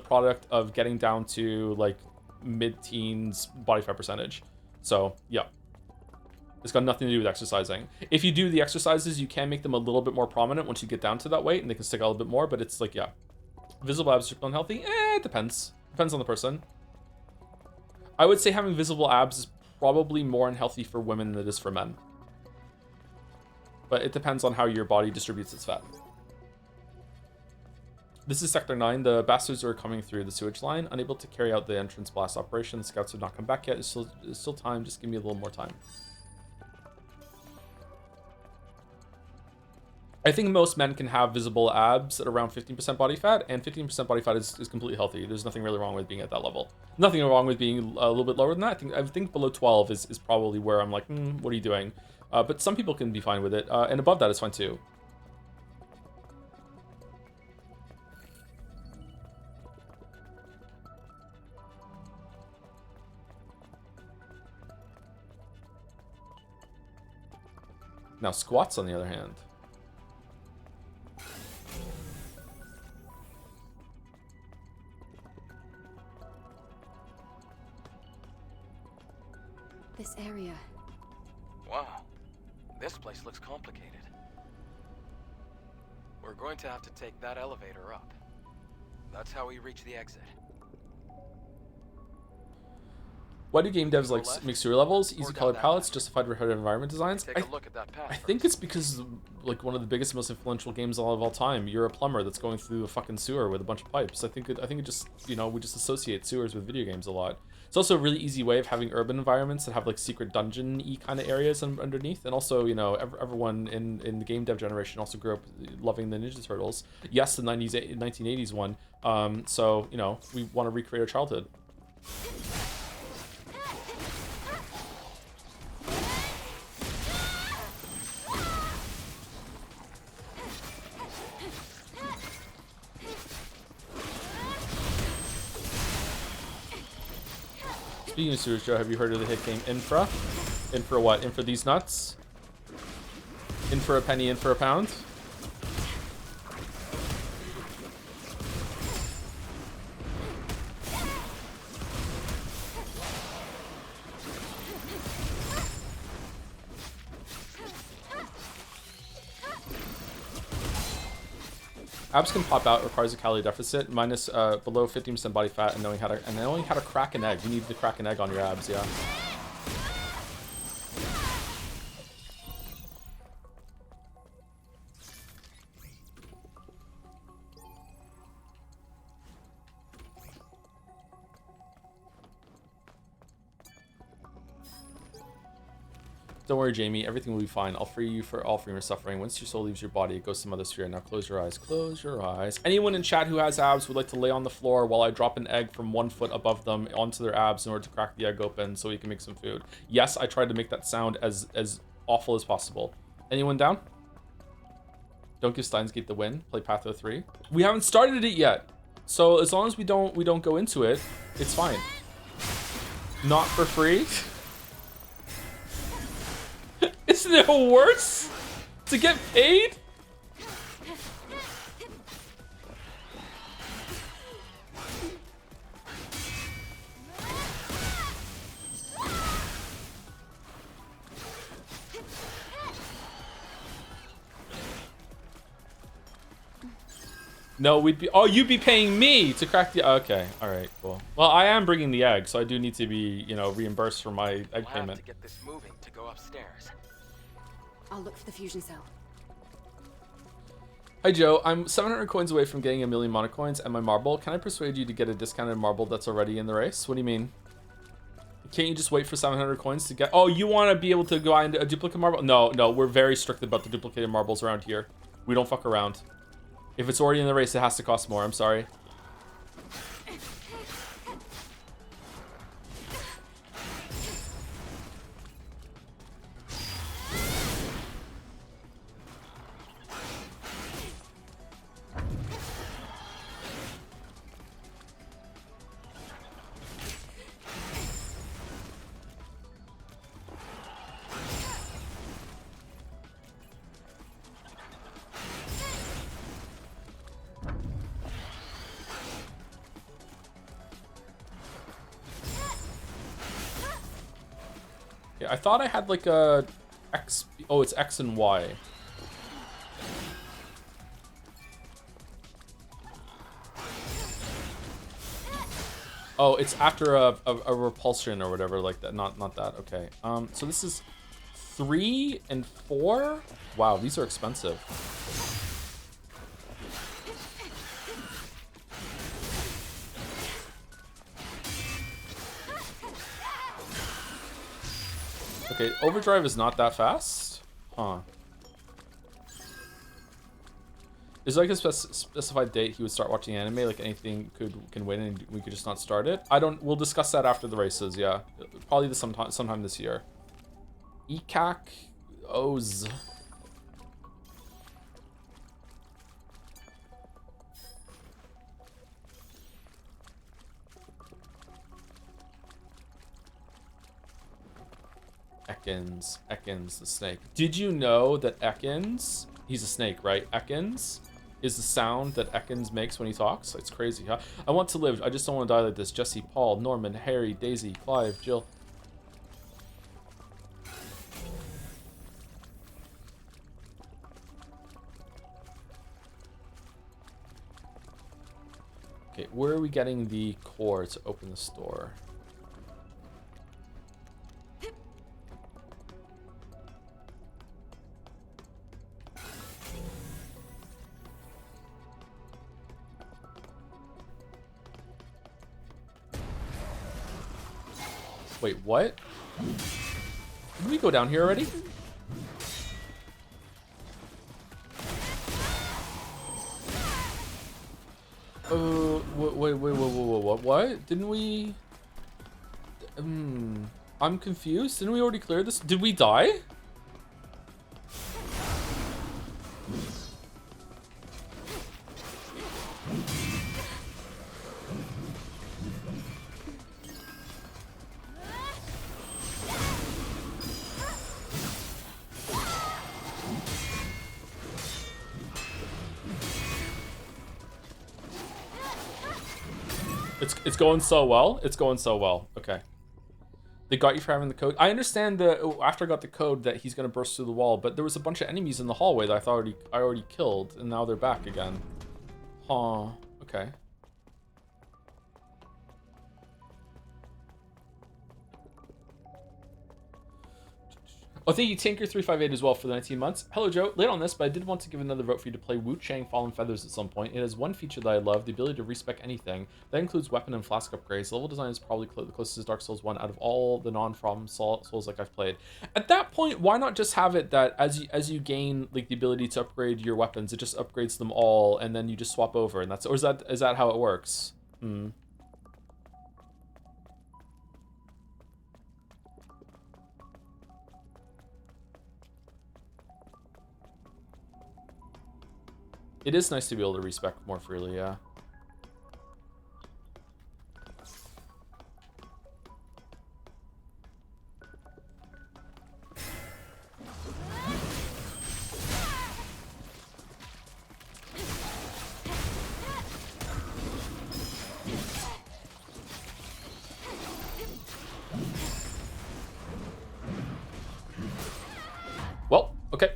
product of getting down to, like, mid-teens body fat percentage. So, yeah. It's got nothing to do with exercising. If you do the exercises, you can make them a little bit more prominent once you get down to that weight, and they can stick out a little bit more, but it's like, yeah. Visible abs are unhealthy? It depends. Depends on the person. I would say having visible abs is probably more unhealthy for women than it is for men. But it depends on how your body distributes its fat. This is Sector 9. The bastards are coming through the sewage line, unable to carry out the entrance blast operation. The scouts have not come back yet. There's still time. Just give me a little more time. I think most men can have visible abs at around 15% body fat, and 15% body fat is completely healthy. There's nothing really wrong with being at that level. Nothing wrong with being a little bit lower than that. I think below 12 is probably where I'm like, what are you doing? But some people can be fine with it, and above that is fine too. Now squats, on the other hand. This area. Wow. This place looks complicated. We're going to have to take that elevator up. That's how we reach the exit. Why do game devs like make sewer levels, easy down colored that palettes, way. justified repetitive environment designs? Take a look at that path I think it's because like one of the biggest, most influential games of all time. You're a plumber that's going through a fucking sewer with a bunch of pipes. I think it just, you know, we just associate sewers with video games a lot. It's also a really easy way of having urban environments that have like secret dungeon-y kind of areas underneath. And also, you know, everyone in the game dev generation also grew up loving the Ninja Turtles. Yes, the 1980s one. So, you know, we want to recreate our childhood. Speaking of sewers, Joe, have you heard of the hit game Infra? Infra what? Infra these nuts? In for a penny, in for a pound? Abs can pop out, requires a calorie deficit, minus below 15% body fat, and knowing how to crack an egg. You need to crack an egg on your abs, yeah. Don't worry, Jamie. Everything will be fine. I'll free you for all from your suffering. Once your soul leaves your body, it goes to some other sphere. Now close your eyes. Close your eyes. Anyone in chat who has abs would like to lay on the floor while I drop an egg from 1 foot above them onto their abs in order to crack the egg open so we can make some food. Yes, I tried to make that sound as awful as possible. Anyone down? Don't give Steins Gate the win. Play Patho 3. We haven't started it yet. So as long as we don't go into it, it's fine. Not for free. Isn't it worse to get paid? No, we'd be... Oh, you'd be paying me to crack the... Okay, all right, cool. Well, I am bringing the egg, so I do need to be, you know, reimbursed for my egg We'll payment. have to get this moving to go upstairs. I'll look for the fusion cell. Hi, Joe. I'm 700 coins away from getting 1,000,000 monocoins and my marble. Can I persuade you to get a discounted marble that's already in the race? What do you mean? Can't you just wait for 700 coins to get... Oh, you want to be able to go into a duplicate marble? No, no, we're very strict about the duplicated marbles around here. We don't fuck around. If it's already in the race, it has to cost more. I'm sorry. Yeah, I thought I had like a X. Oh, it's X and Y. Oh, it's after a repulsion or whatever like that. Not that. Okay. So this is 3 and 4. Wow, these are expensive. Okay, overdrive is not that fast. Huh. Is there like a specified date he would start watching anime? Like anything can win and we could just not start it? I don't. We'll discuss that after the races. Yeah, probably sometime this year. ECAC O's. Ekans the snake. Did you know that Ekans, he's a snake, right? Ekans is the sound that Ekans makes when he talks. It's crazy, huh? I want to live. I just don't want to die like this. Jesse, Paul, Norman, Harry, Daisy, Clive, Jill. Okay, where are we getting the core to open the store? Wait, what? Did we go down here already? Wait, what? Didn't we... I'm confused. Didn't we already clear this? Did we die? It's going so well. It's going so well. Okay. They got you for having the code. I understand that after I got the code that he's gonna burst through the wall, but there was a bunch of enemies in the hallway that I already killed, and now they're back again. Huh. Okay. Oh, thank you, Tinker358 as well for the 19 months. Hello, Joe. Late on this, but I did want to give another vote for you to play Wu Chang Fallen Feathers at some point. It has one feature that I love, the ability to respec anything. That includes weapon and flask upgrades. The level design is probably the closest to Dark Souls 1 out of all the non-From Souls like I've played. At that point, why not just have it that as you gain like the ability to upgrade your weapons, it just upgrades them all, and then you just swap over, and that's, or is that how it works? Hmm. It is nice to be able to respec more freely, yeah. Well, okay.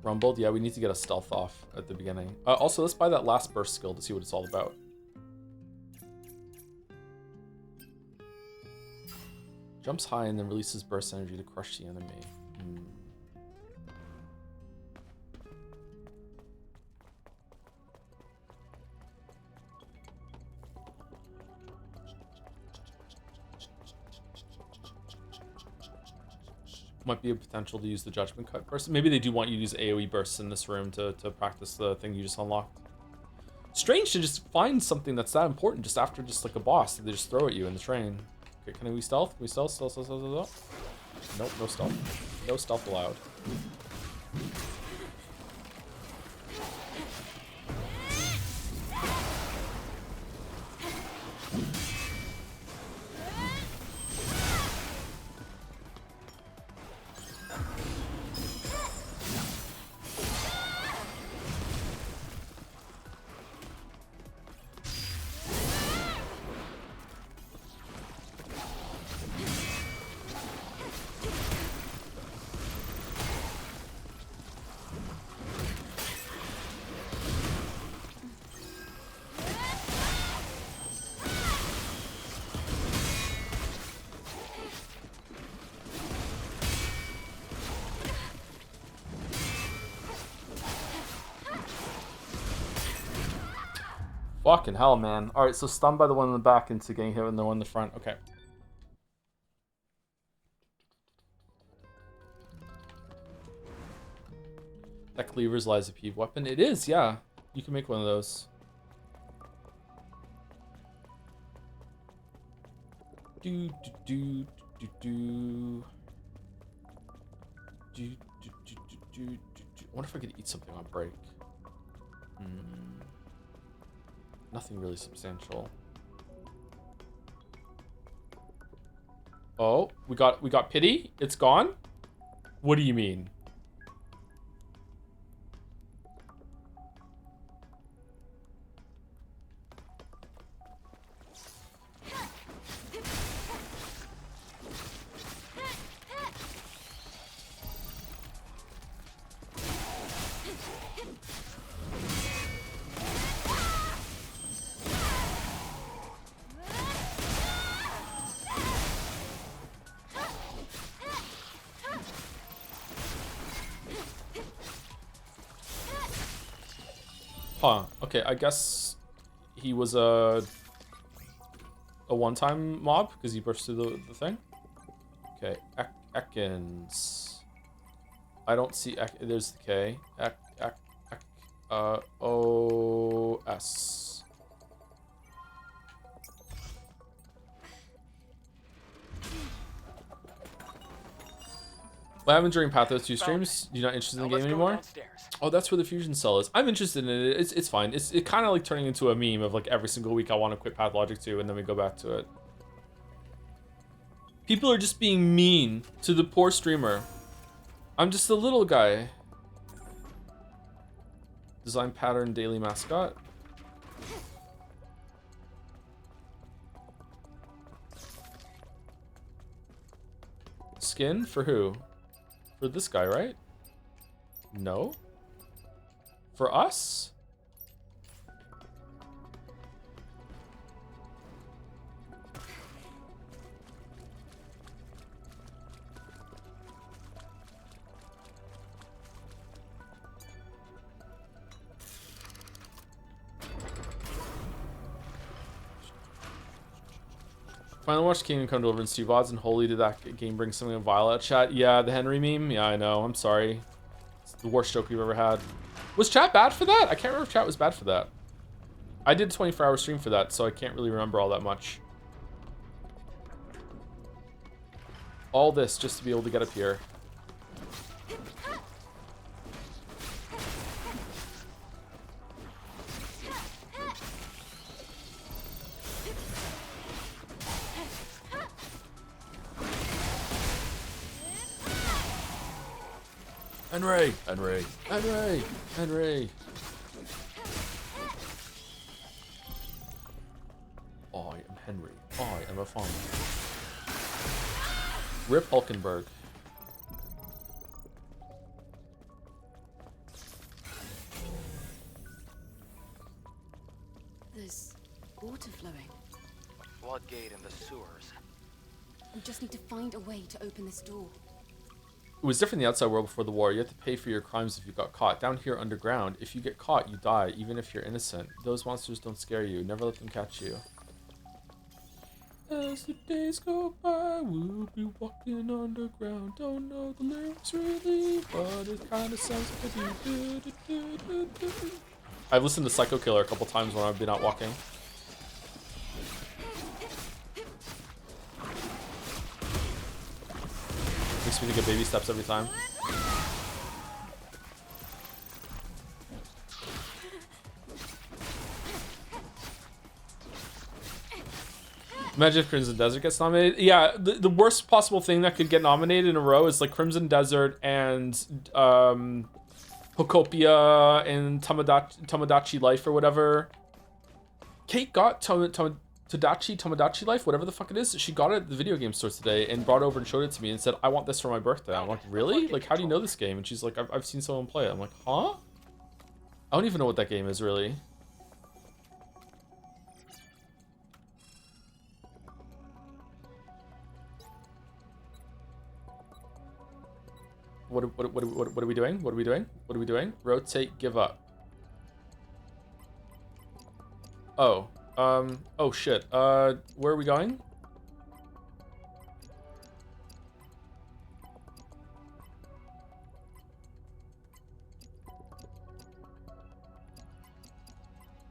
Rumbled, yeah, we need to get a stealth off at the beginning. Also, let's buy that last burst skill to see what it's all about. Jumps high and then releases burst energy to crush the enemy. Hmm. Might be a potential to use the Judgment Cut burst. Maybe they do want you to use AoE bursts in this room to practice the thing you just unlocked. Strange to just find something that's that important just after just like a boss that they just throw at you in the train. Okay, can we stealth? Can we stealth? Stealth? Nope, no stealth. No stealth allowed. Fucking hell, man. Alright, so stunned by the one in the back into getting hit with the one in the front. Okay. That cleaver's Lies of Peeve weapon? It is, yeah. You can make one of those. Do do do do do do do do do do. I wonder if I could eat something on break. Nothing really substantial. Oh, we got pity? It's gone? What do you mean? Huh. Okay, I guess he was a one-time mob because he burst through the thing. Okay, Ekans. I don't see there's the K. O-S. What happened during Pathos 2 streams? You're not interested in the game anymore? Downstairs. Oh, that's where the fusion cell is. I'm interested in it. It's fine. It's kind of like turning into a meme of like every single week I want to quit Pathologic 2 and then we go back to it. People are just being mean to the poor streamer. I'm just a little guy. Design pattern daily mascot. Skin for who? For this guy, right? No. For us? Finally watched Kingdom Come Deliverance 2 VODs, and holy did that game bring something vile at chat. Yeah, the Henry meme. Yeah, I know. I'm sorry. It's the worst joke we've ever had. Was chat bad for that? I can't remember if chat was bad for that. I did a 24-hour stream for that, so I can't really remember all that much. All this just to be able to get up here. Henry! Henry! Henry! Henry! I am Henry. I am a farmer. Rip Hulkenberg. There's water flowing. Floodgate in the sewers. We just need to find a way to open this door. It was different in the outside world before the war. You had to pay for your crimes if you got caught. Down here underground, if you get caught, you die, even if you're innocent. Those monsters don't scare you. Never let them catch you. As the days go by, we'll be walking underground. Don't know the lyrics really, but it kind of sounds like a do. I've listened to Psycho Killer a couple times when I've been out walking. Makes me think of Baby Steps every time. Imagine if Crimson Desert gets nominated. Yeah, the worst possible thing that could get nominated in a row is like Crimson Desert and Hokopia and Tomodachi Life or whatever. Kate got Tomodachi Life, whatever the fuck it is. She got it at the video game store today and brought it over and showed it to me and said, I want this for my birthday. I'm like, really? Like, how do you know this game? And she's like, I've seen someone play it. I'm like, huh? I don't even know what that game is, really. What are we doing? What are we doing? What are we doing? Rotate, give up. Oh. Oh shit. Where are we going?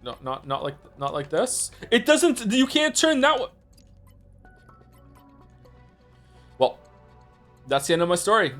No, not like this. It doesn't, you can't turn that one. Well, that's the end of my story.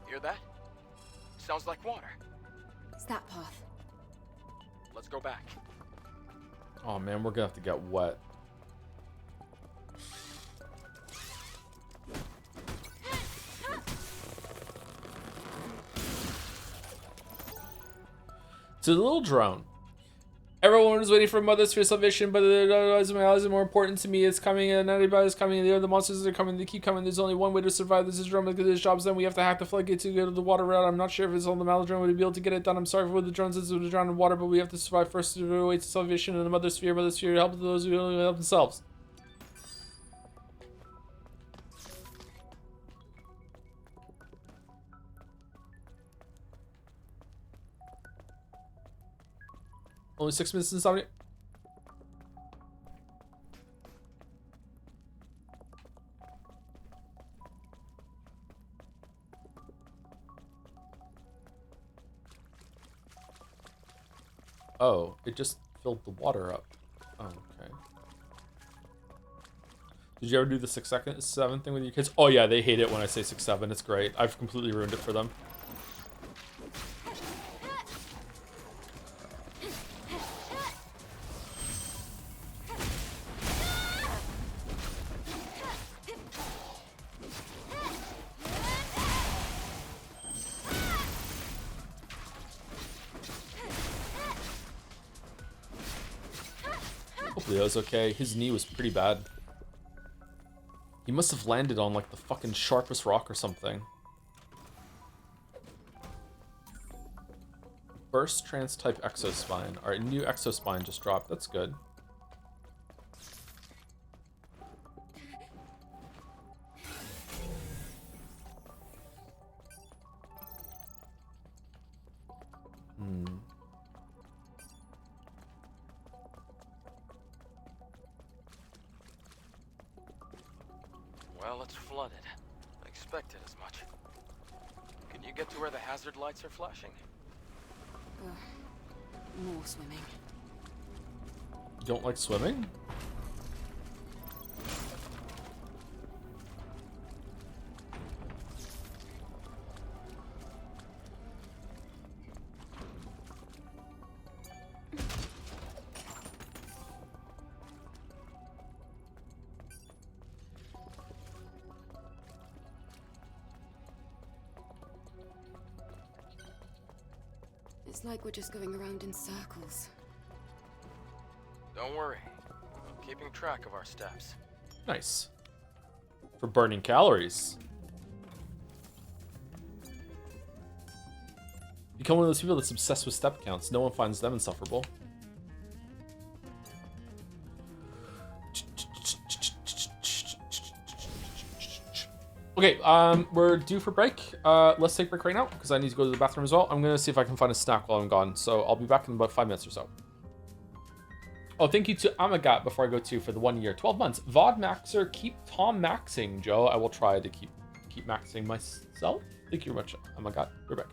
Hear that? Sounds like water. It's that path. Let's go back. Oh man, we're gonna have to get wet. To the little drone. Everyone is waiting for Mother's Sphere salvation, but the allies is more important to me. It's coming, and anybody's coming. The monsters are coming. They keep coming. There's only one way to survive. This is drone because there's jobs. Then we have to hack the floodgate to go to the water route. I'm not sure if it's on the Maladrone would be able to get it done. I'm sorry for the drones that would drown in water, but we have to survive first to wait to salvation and the Mother's Sphere. Mother's Sphere help those who only help themselves. Only 6 minutes and 70. Oh, it just filled the water up. Oh, okay. Did you ever do the 6-7 thing with your kids? Oh yeah, they hate it when I say 6-7. It's great. I've completely ruined it for them. Leo's okay. His knee was pretty bad. He must have landed on like the fucking sharpest rock or something. Burst trans type exospine. Alright, new exospine just dropped. That's good. Well, it's flooded. I expected as much. Can you get to where the hazard lights are flashing? More swimming. You don't like swimming? It's like we're just going around in circles. Don't worry. I'm keeping track of our steps. Nice. For burning calories. Become one of those people that's obsessed with step counts. No one finds them insufferable. Okay, we're due for break. Let's take a break right now, because I need to go to the bathroom as well. I'm going to see if I can find a snack while I'm gone, so I'll be back in about 5 minutes or so. Oh, thank you to Amagat before I go to for the 1 year, 12 months. VOD Maxer, keep Tom maxing, Joe. I will try to keep maxing myself. Thank you very much, Amagat. We're back.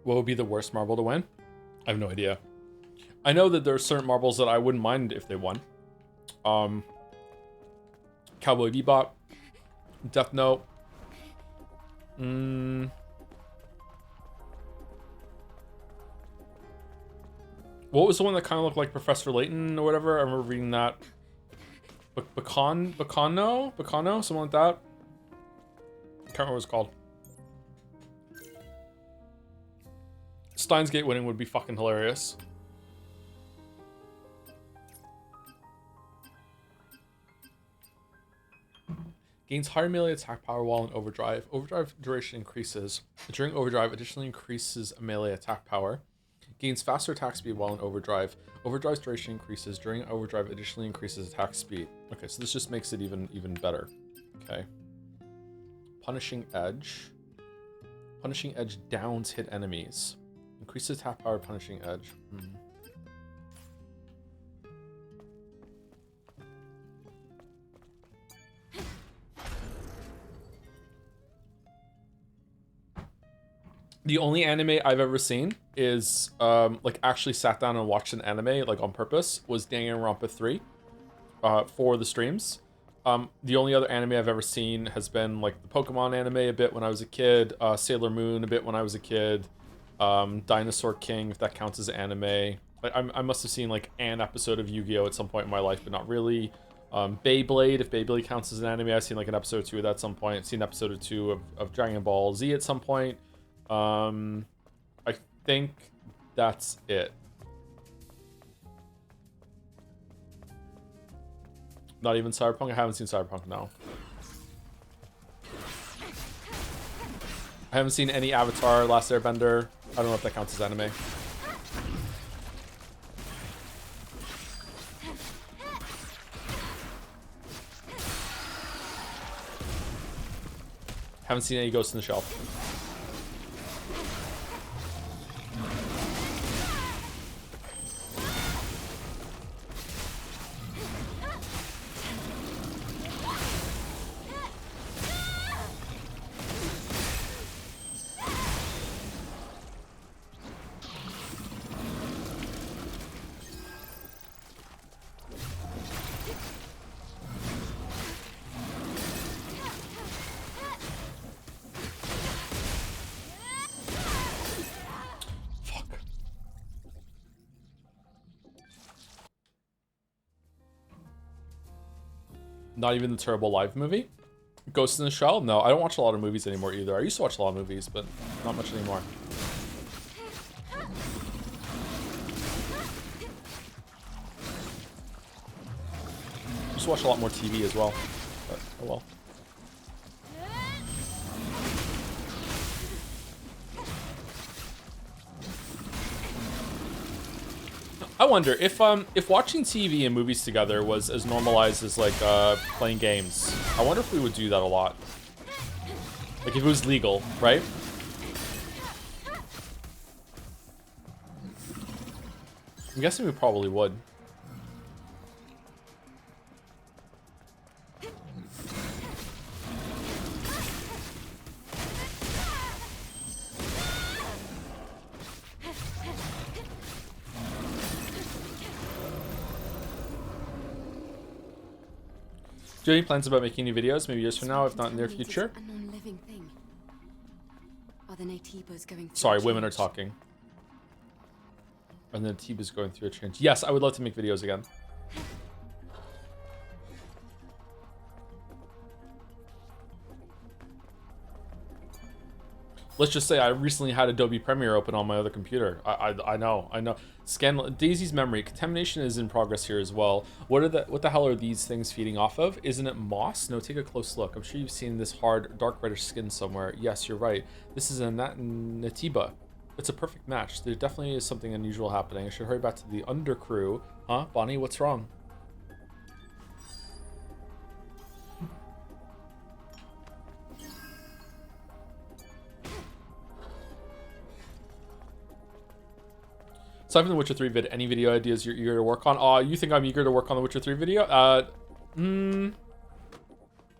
What would be the worst marble to win? I have no idea. I know that there are certain marbles that I wouldn't mind if they won. Cowboy Bebop, Death Note. What was the one that kind of looked like Professor Layton or whatever? I remember reading that. Bacano? Something like that. Can't remember what it's called. Steins Gate winning would be fucking hilarious. Gains higher melee attack power while in overdrive. Overdrive duration increases. During overdrive, additionally increases melee attack power. Gains faster attack speed while in overdrive. Overdrive's duration increases. During overdrive, additionally increases attack speed. Okay, so this just makes it even better. Okay. Punishing Edge. Punishing Edge downs hit enemies. Increases attack power, Punishing Edge. The only anime I've ever seen is like actually sat down and watched an anime like on purpose was Danganronpa 3 for the streams. The only other anime I've ever seen has been like the Pokemon anime a bit when I was a kid, Sailor Moon a bit when I was a kid, Dinosaur King, if that counts as anime. I must have seen like an episode of Yu-Gi-Oh at some point in my life, but not really. Beyblade, if Beyblade counts as an anime, I've seen like an episode or two of that at some point. I've seen an episode or two of Dragon Ball Z at some point. I think that's it. Not even Cyberpunk? I haven't seen Cyberpunk, no. I haven't seen any Avatar, Last Airbender. I don't know if that counts as anime. Haven't seen any Ghost in the Shell. Not even the Terrible Live movie? Ghost in the Shell? No, I don't watch a lot of movies anymore either. I used to watch a lot of movies, but not much anymore. I used to watch a lot more TV as well, but oh well. I wonder if watching TV and movies together was as normalized as like playing games. I wonder if we would do that a lot. Like if it was legal, right? I'm guessing we probably would. Do you have any plans about making new videos? Maybe years from now, if not in the near future? A non-living thing. Are the Naytibas going through Sorry, a women are change? talking. And then Tiba's going through a change. Yes, I would love to make videos again. Let's just say I recently had Adobe Premiere open on my other computer. I know. Daisy's memory. Contamination is in progress here as well. What the hell are these things feeding off of? Isn't it moss? No, take a close look. I'm sure you've seen this hard, dark reddish skin somewhere. Yes, you're right. This is a Natiba. It's a perfect match. There definitely is something unusual happening. I should hurry back to the undercrew. Huh? Bonnie, what's wrong? Aside from the Witcher 3 vid, any video ideas you're eager to work on? You think I'm eager to work on the Witcher 3 video?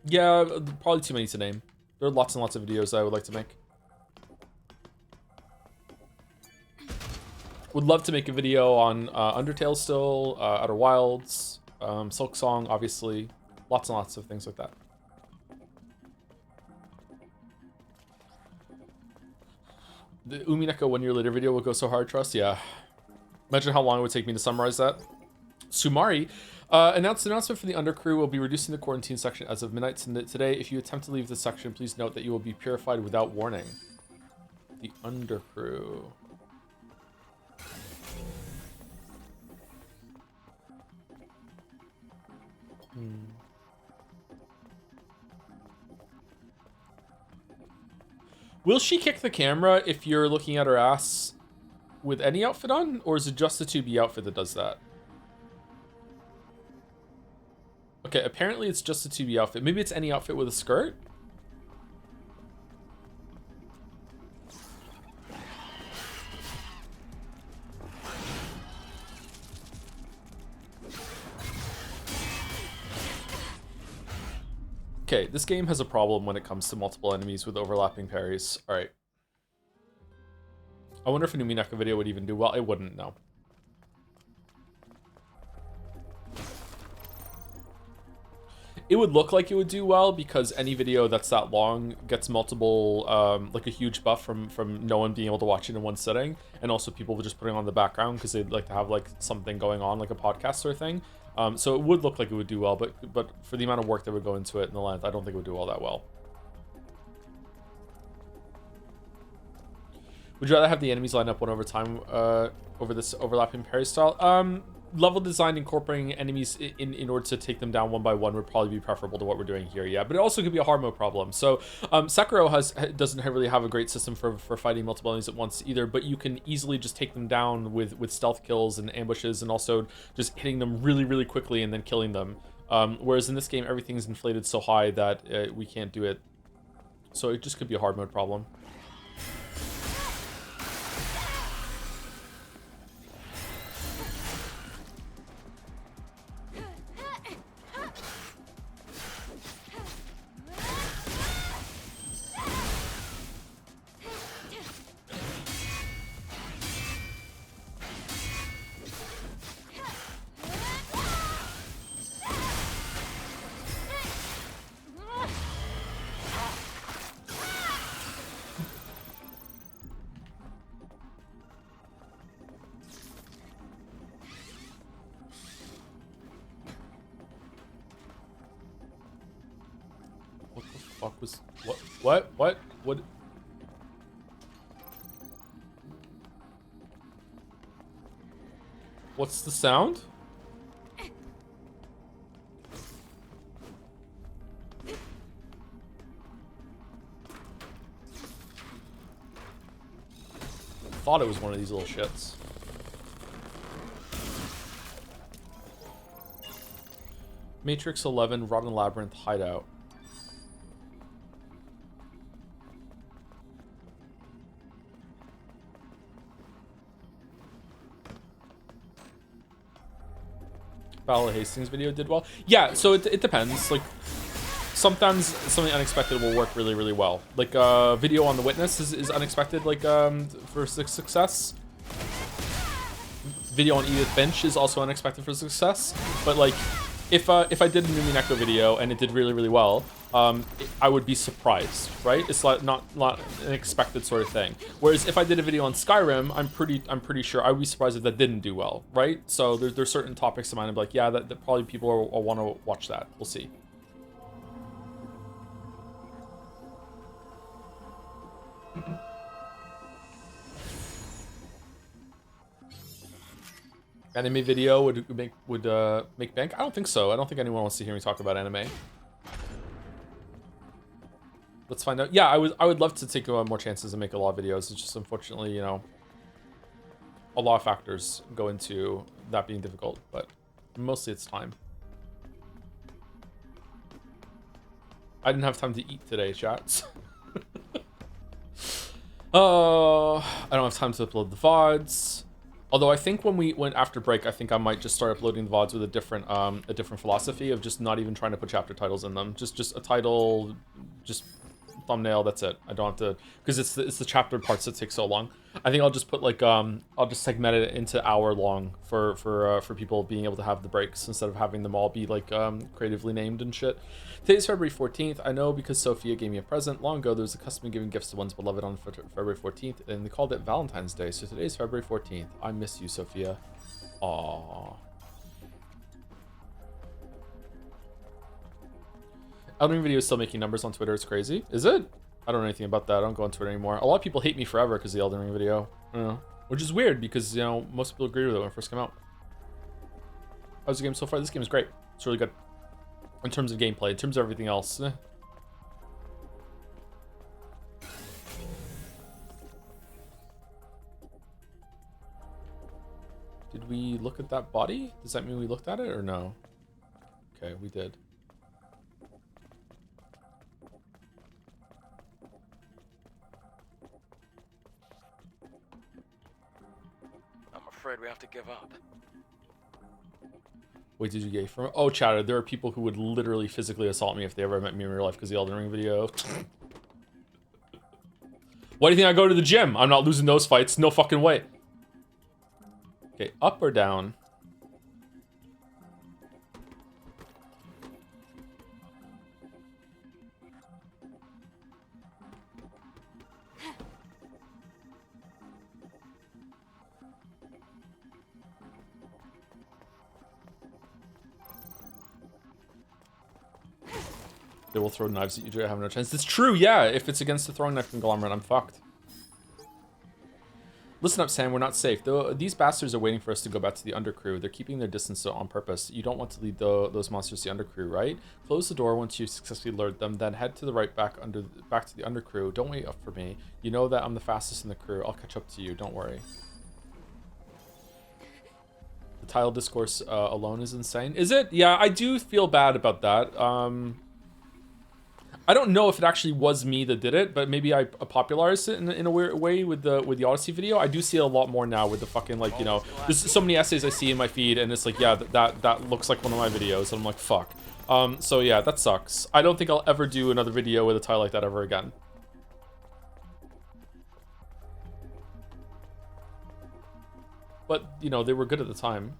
Yeah, probably too many to name. There are lots and lots of videos I would like to make. Would love to make a video on Undertale still, Outer Wilds, Silk Song, obviously. Lots and lots of things like that. The Umineko 1 year later video will go so hard, trust? Yeah. Imagine how long it would take me to summarize that. Sumari announcement for the undercrew will be reducing the quarantine section as of midnight today. If you attempt to leave the section, please note that you will be purified without warning. The undercrew. Will she kick the camera if you're looking at her ass with any outfit on? Or is it just the 2B outfit that does that? Okay, apparently it's just a 2B outfit. Maybe it's any outfit with a skirt? Okay, this game has a problem when it comes to multiple enemies with overlapping parries. Alright. I wonder if a Umineko video would even do well. It wouldn't, no. It would look like it would do well because any video that's that long gets multiple, like a huge buff from no one being able to watch it in one sitting, and also people just putting it on the background because they'd like to have like something going on, like a podcast sort of thing. So it would look like it would do well, but for the amount of work that would go into it and the length, I don't think it would do all that well. Would you rather have the enemies line up one over time over this overlapping parry style? Level design incorporating enemies in order to take them down one by one would probably be preferable to what we're doing here, yeah. But it also could be a hard mode problem. So Sekiro doesn't really have a great system for fighting multiple enemies at once either, but you can easily just take them down with stealth kills and ambushes, and also just hitting them really, really quickly and then killing them. Whereas in this game, everything's inflated so high that we can't do it. So it just could be a hard mode problem. What? What's the sound? Thought it was one of these little shits. Matrix 11 Rotten Labyrinth Hideout. Battle of Hastings video did well. Yeah, so it depends. Like, sometimes something unexpected will work really, really well. Like, video on The Witness is unexpected, like, for success. Video on Edith Finch is also unexpected for success. But, like, if I did a Umineko video and it did really, really well, I would be surprised, right? It's like not an expected sort of thing. Whereas if I did a video on Skyrim, I'm pretty sure I would be surprised if that didn't do well, right? So there's certain topics in mind. I'm like, yeah, that probably people will want to watch that. We'll see. Anime video would make bank? I don't think so. I don't think anyone wants to hear me talk about anime. Let's find out. Yeah, I would love to take more chances and make a lot of videos. It's just unfortunately, you know, a lot of factors go into that being difficult, but mostly it's time. I didn't have time to eat today, chats. I don't have time to upload the VODs. Although I think when we went after break, I think I might just start uploading the VODs with a different philosophy of just not even trying to put chapter titles in them. Just a title, just thumbnail. That's it. I don't have to, because it's the chapter parts that take so long. I think I'll just put like I'll just segment it into hour long for people being able to have the breaks instead of having them all be like creatively named and shit. Today's February 14th. I know because Sophia gave me a present long ago. There was a custom of giving gifts to one's beloved on February 14th, and they called it Valentine's Day. So today's February 14th. I miss you, Sophia. Aww. Elden Ring video is still making numbers on Twitter. It's crazy. Is it? I don't know anything about that. I don't go on Twitter anymore. A lot of people hate me forever because of the Elden Ring video. I don't know. Which is weird because, you know, most people agree with it when it first came out. How's the game so far? This game is great. It's really good. In terms of gameplay, in terms of everything else. Did we look at that body? Does that mean we looked at it or no? Okay, we did. I'm afraid we have to give up. Wait, did you get from? Oh, Chatter, there are people who would literally physically assault me if they ever met me in real life because the Elden Ring video. Why do you think I go to the gym? I'm not losing those fights. No fucking way. Okay, up or down? They will throw knives at you, I have no chance. It's true, yeah. If it's against the throwing knife conglomerate, I'm fucked. Listen up, Sam. We're not safe. Though these bastards are waiting for us to go back to the undercrew. They're keeping their distance on purpose. You don't want to lead those monsters to the undercrew, right? Close the door once you've successfully lured them. Then head to the right back to the undercrew. Don't wait up for me. You know that I'm the fastest in the crew. I'll catch up to you. Don't worry. The tile discourse alone is insane. Is it? Yeah, I do feel bad about that. I don't know if it actually was me that did it, but maybe I popularized it in a weird way with the Odyssey video. I do see it a lot more now with the fucking, like, you know, there's so many essays I see in my feed, and it's like, yeah, that looks like one of my videos, and I'm like, fuck. So yeah, that sucks. I don't think I'll ever do another video with a tile like that ever again. But, you know, they were good at the time.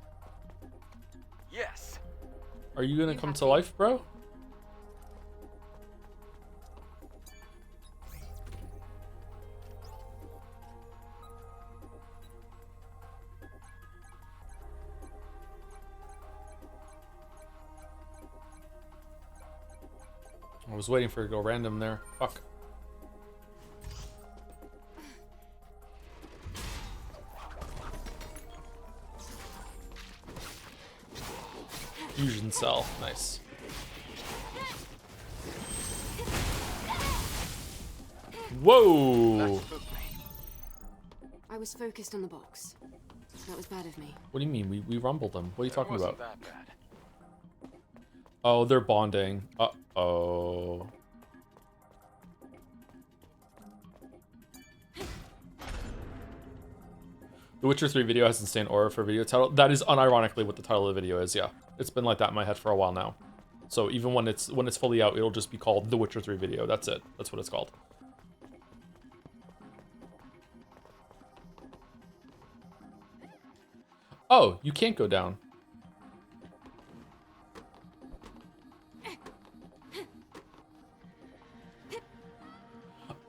Yes. Are you gonna come to life, bro? I was waiting for it to go random there. Fuck. Fusion cell. Nice. Whoa! I was focused on the box. That was bad of me. What do you mean? We rumbled them. What are you talking It about? wasn't that bad. Oh, they're bonding. Uh-oh. The Witcher 3 video has insane aura for video title. That is unironically what the title of the video is, yeah. It's been like that in my head for a while now. So even when it's fully out, it'll just be called The Witcher 3 video. That's it. That's what it's called. Oh, you can't go down.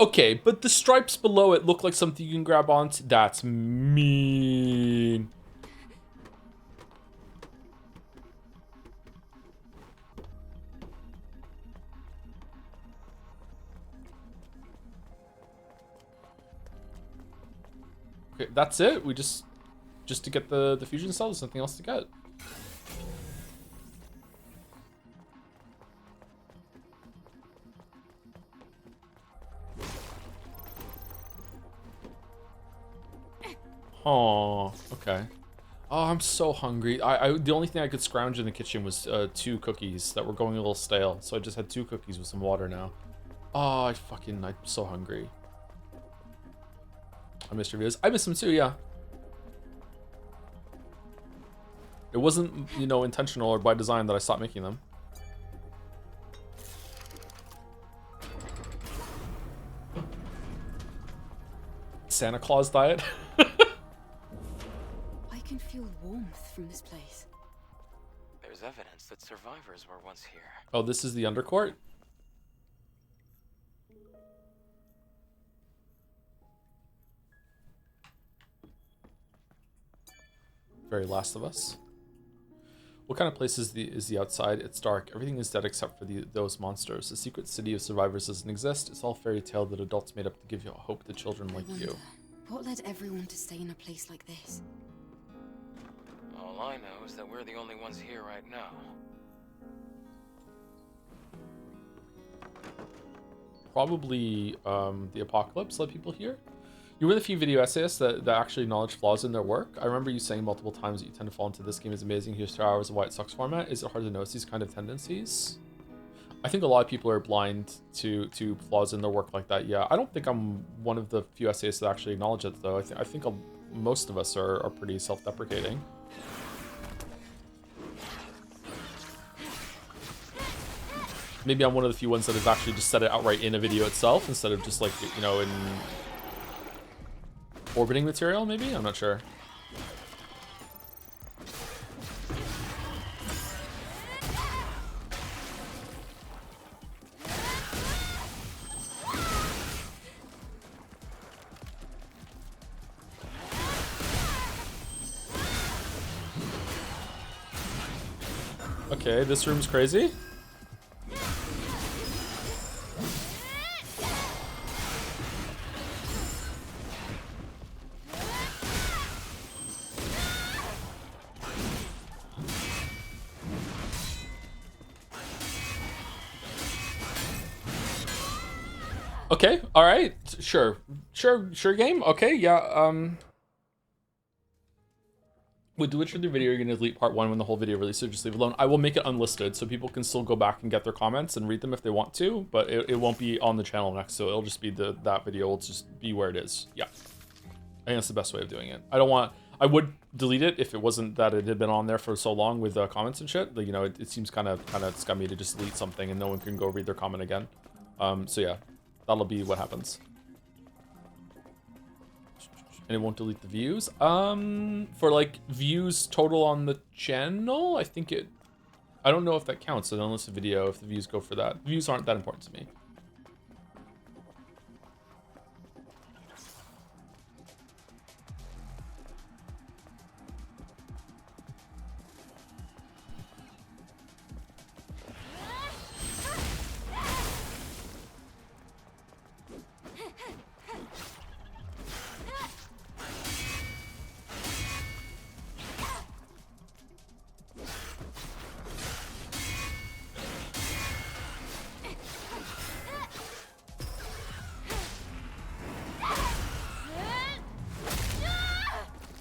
Okay, but the stripes below it look like something you can grab onto. That's mean. Okay, that's it? We just to get the fusion cell, there's nothing else to get. Oh, okay. Oh, I'm so hungry. The only thing I could scrounge in the kitchen was 2 cookies that were going a little stale. So I just had 2 cookies with some water now. Oh, I'm so hungry. I missed your videos. I missed them too, yeah. It wasn't, you know, intentional or by design that I stopped making them. Santa Claus diet. I can feel warmth from this place. There's evidence that survivors were once here. Oh, this is the undercourt? Very Last of Us. What kind of place is the outside? It's dark. Everything is dead except for those monsters. The secret city of survivors doesn't exist. It's all fairy tale that adults made up to give you hope to children like you. What led everyone to stay in a place like this? All I know is that we're the only ones here right now. Probably the apocalypse led people here. You were the few video essayists that actually acknowledge flaws in their work. I remember you saying multiple times that you tend to fall into this game is amazing. Here's 2 hours of why it sucks format. Is it hard to notice these kind of tendencies? I think a lot of people are blind to flaws in their work like that. Yeah, I don't think I'm one of the few essayists that actually acknowledge it though. I think most of us are pretty self-deprecating. Maybe I'm one of the few ones that have actually just said it outright in a video itself instead of just like, you know, in orbiting material, maybe? I'm not sure. Okay, this room's crazy. Okay, all right, sure game. Okay, yeah. With the Witcher 3 video, you're gonna delete part 1 when the whole video releases, so just leave it alone. I will make it unlisted, so people can still go back and get their comments and read them if they want to, but it won't be on the channel next, so it'll just be that video will just be where it is. Yeah, I think that's the best way of doing it. I would delete it if it wasn't that it had been on there for so long with comments and shit. Like, you know, it seems kind of scummy to just delete something and no one can go read their comment again. So yeah, that'll be what happens. And it won't delete the views. For like views total on the channel, I think I don't know if that counts. So unless the video, if the views go for that, views aren't that important to me.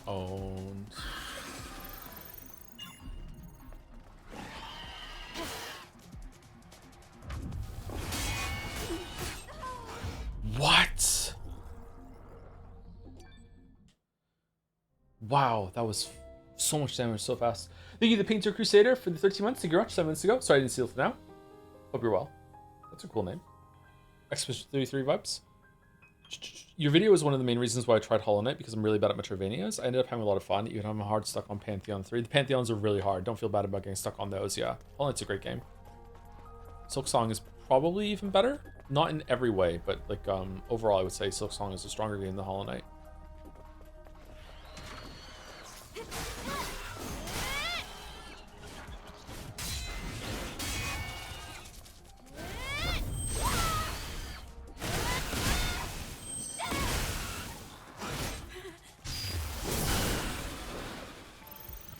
Owned. What? Wow, that was so much damage so fast. Thank you, the Painter Crusader, for the 13 months. Thank you very much, 7 minutes ago. Sorry I didn't see it now. Hope you're well. That's a cool name. Expedition 33 vibes. Your video was one of the main reasons why I tried Hollow Knight, because I'm really bad at Metroidvanias. I ended up having a lot of fun, even though I'm hard stuck on Pantheon 3. The Pantheons are really hard. Don't feel bad about getting stuck on those, yeah. Hollow Knight's a great game. Silksong is probably even better. Not in every way, but like overall I would say Silksong is a stronger game than Hollow Knight.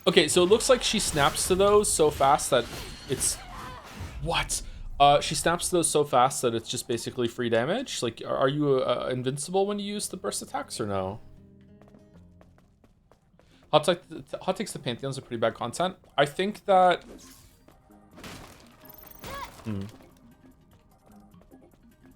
Okay, so it looks like she snaps to those so fast that it's... What? She snaps to those so fast that it's just basically free damage? Like, are you invincible when you use the burst attacks or no? Hot takes the Pantheons are pretty bad content. I think that...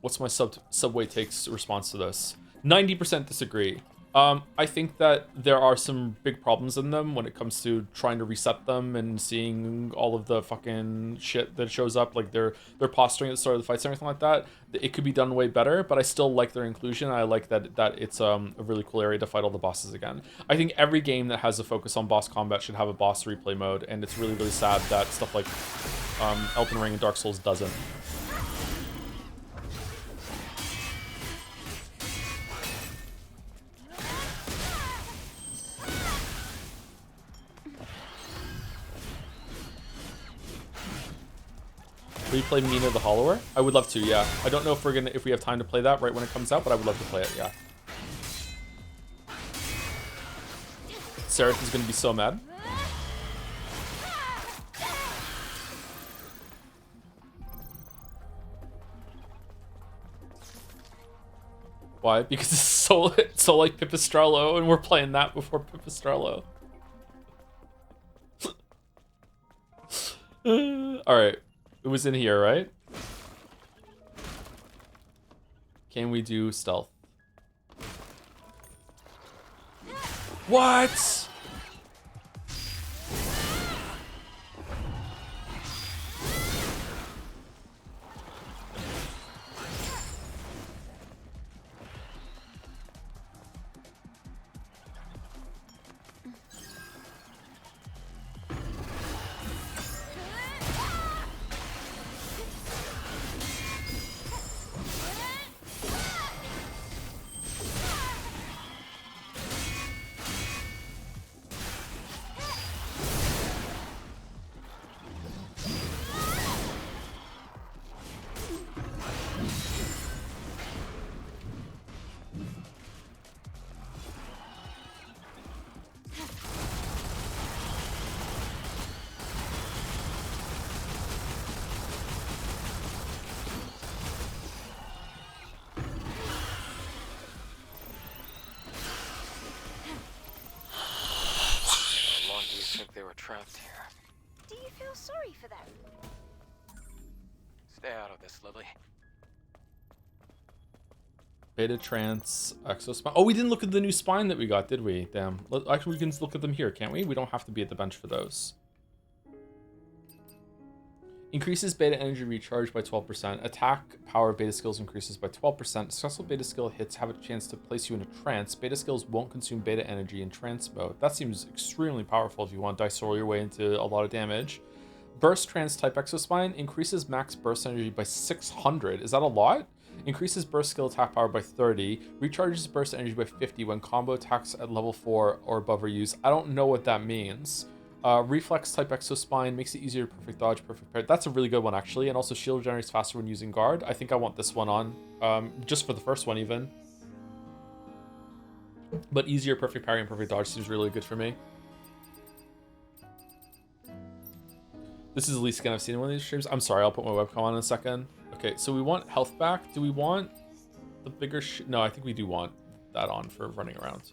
What's my Subway Takes response to this? 90% disagree. I think that there are some big problems in them when it comes to trying to reset them and seeing all of the fucking shit that shows up, like their posturing at the start of the fights and everything like that. It could be done way better, but I still like their inclusion. I like that it's a really cool area to fight all the bosses again. I think every game that has a focus on boss combat should have a boss replay mode, and it's really sad that stuff like Elden Ring and Dark Souls doesn't. Replay Mina the Hollower? I would love to, yeah. I don't know if we have time to play that right when it comes out, but I would love to play it, yeah. Seraph is gonna be so mad. Why? Because it's so like Pipistrello, and we're playing that before Pipistrello. Alright. It was in here, right? Can we do stealth? What? Trapped here. Do you feel sorry for them? Stay out of this, Lily. Beta Trance, Exospine. Oh, we didn't look at the new spine that we got, did we? Damn. Actually, we can look at them here, can't we? We don't have to be at the bench for those. Increases beta energy recharge by 12%. Attack power beta skills increases by 12%. Successful beta skill hits have a chance to place you in a trance. Beta skills won't consume beta energy in trance mode. That seems extremely powerful if you want to dice roll your way into a lot of damage. Burst Trance type Exospine increases max burst energy by 600. Is that a lot? Increases burst skill attack power by 30. Recharges burst energy by 50 when combo attacks at level 4 or above are used. I don't know what that means. Reflex type Exospine makes it easier to perfect dodge, perfect parry. That's a really good one actually, and also shield generates faster when using guard. I think I want this one on, just for the first one even. But easier perfect parry and perfect dodge seems really good for me. This is the least skin I've seen in one of these streams. I'm sorry, I'll put my webcam on in a second. Okay, so we want health back. Do we want the bigger no, I think we do want that on for running around.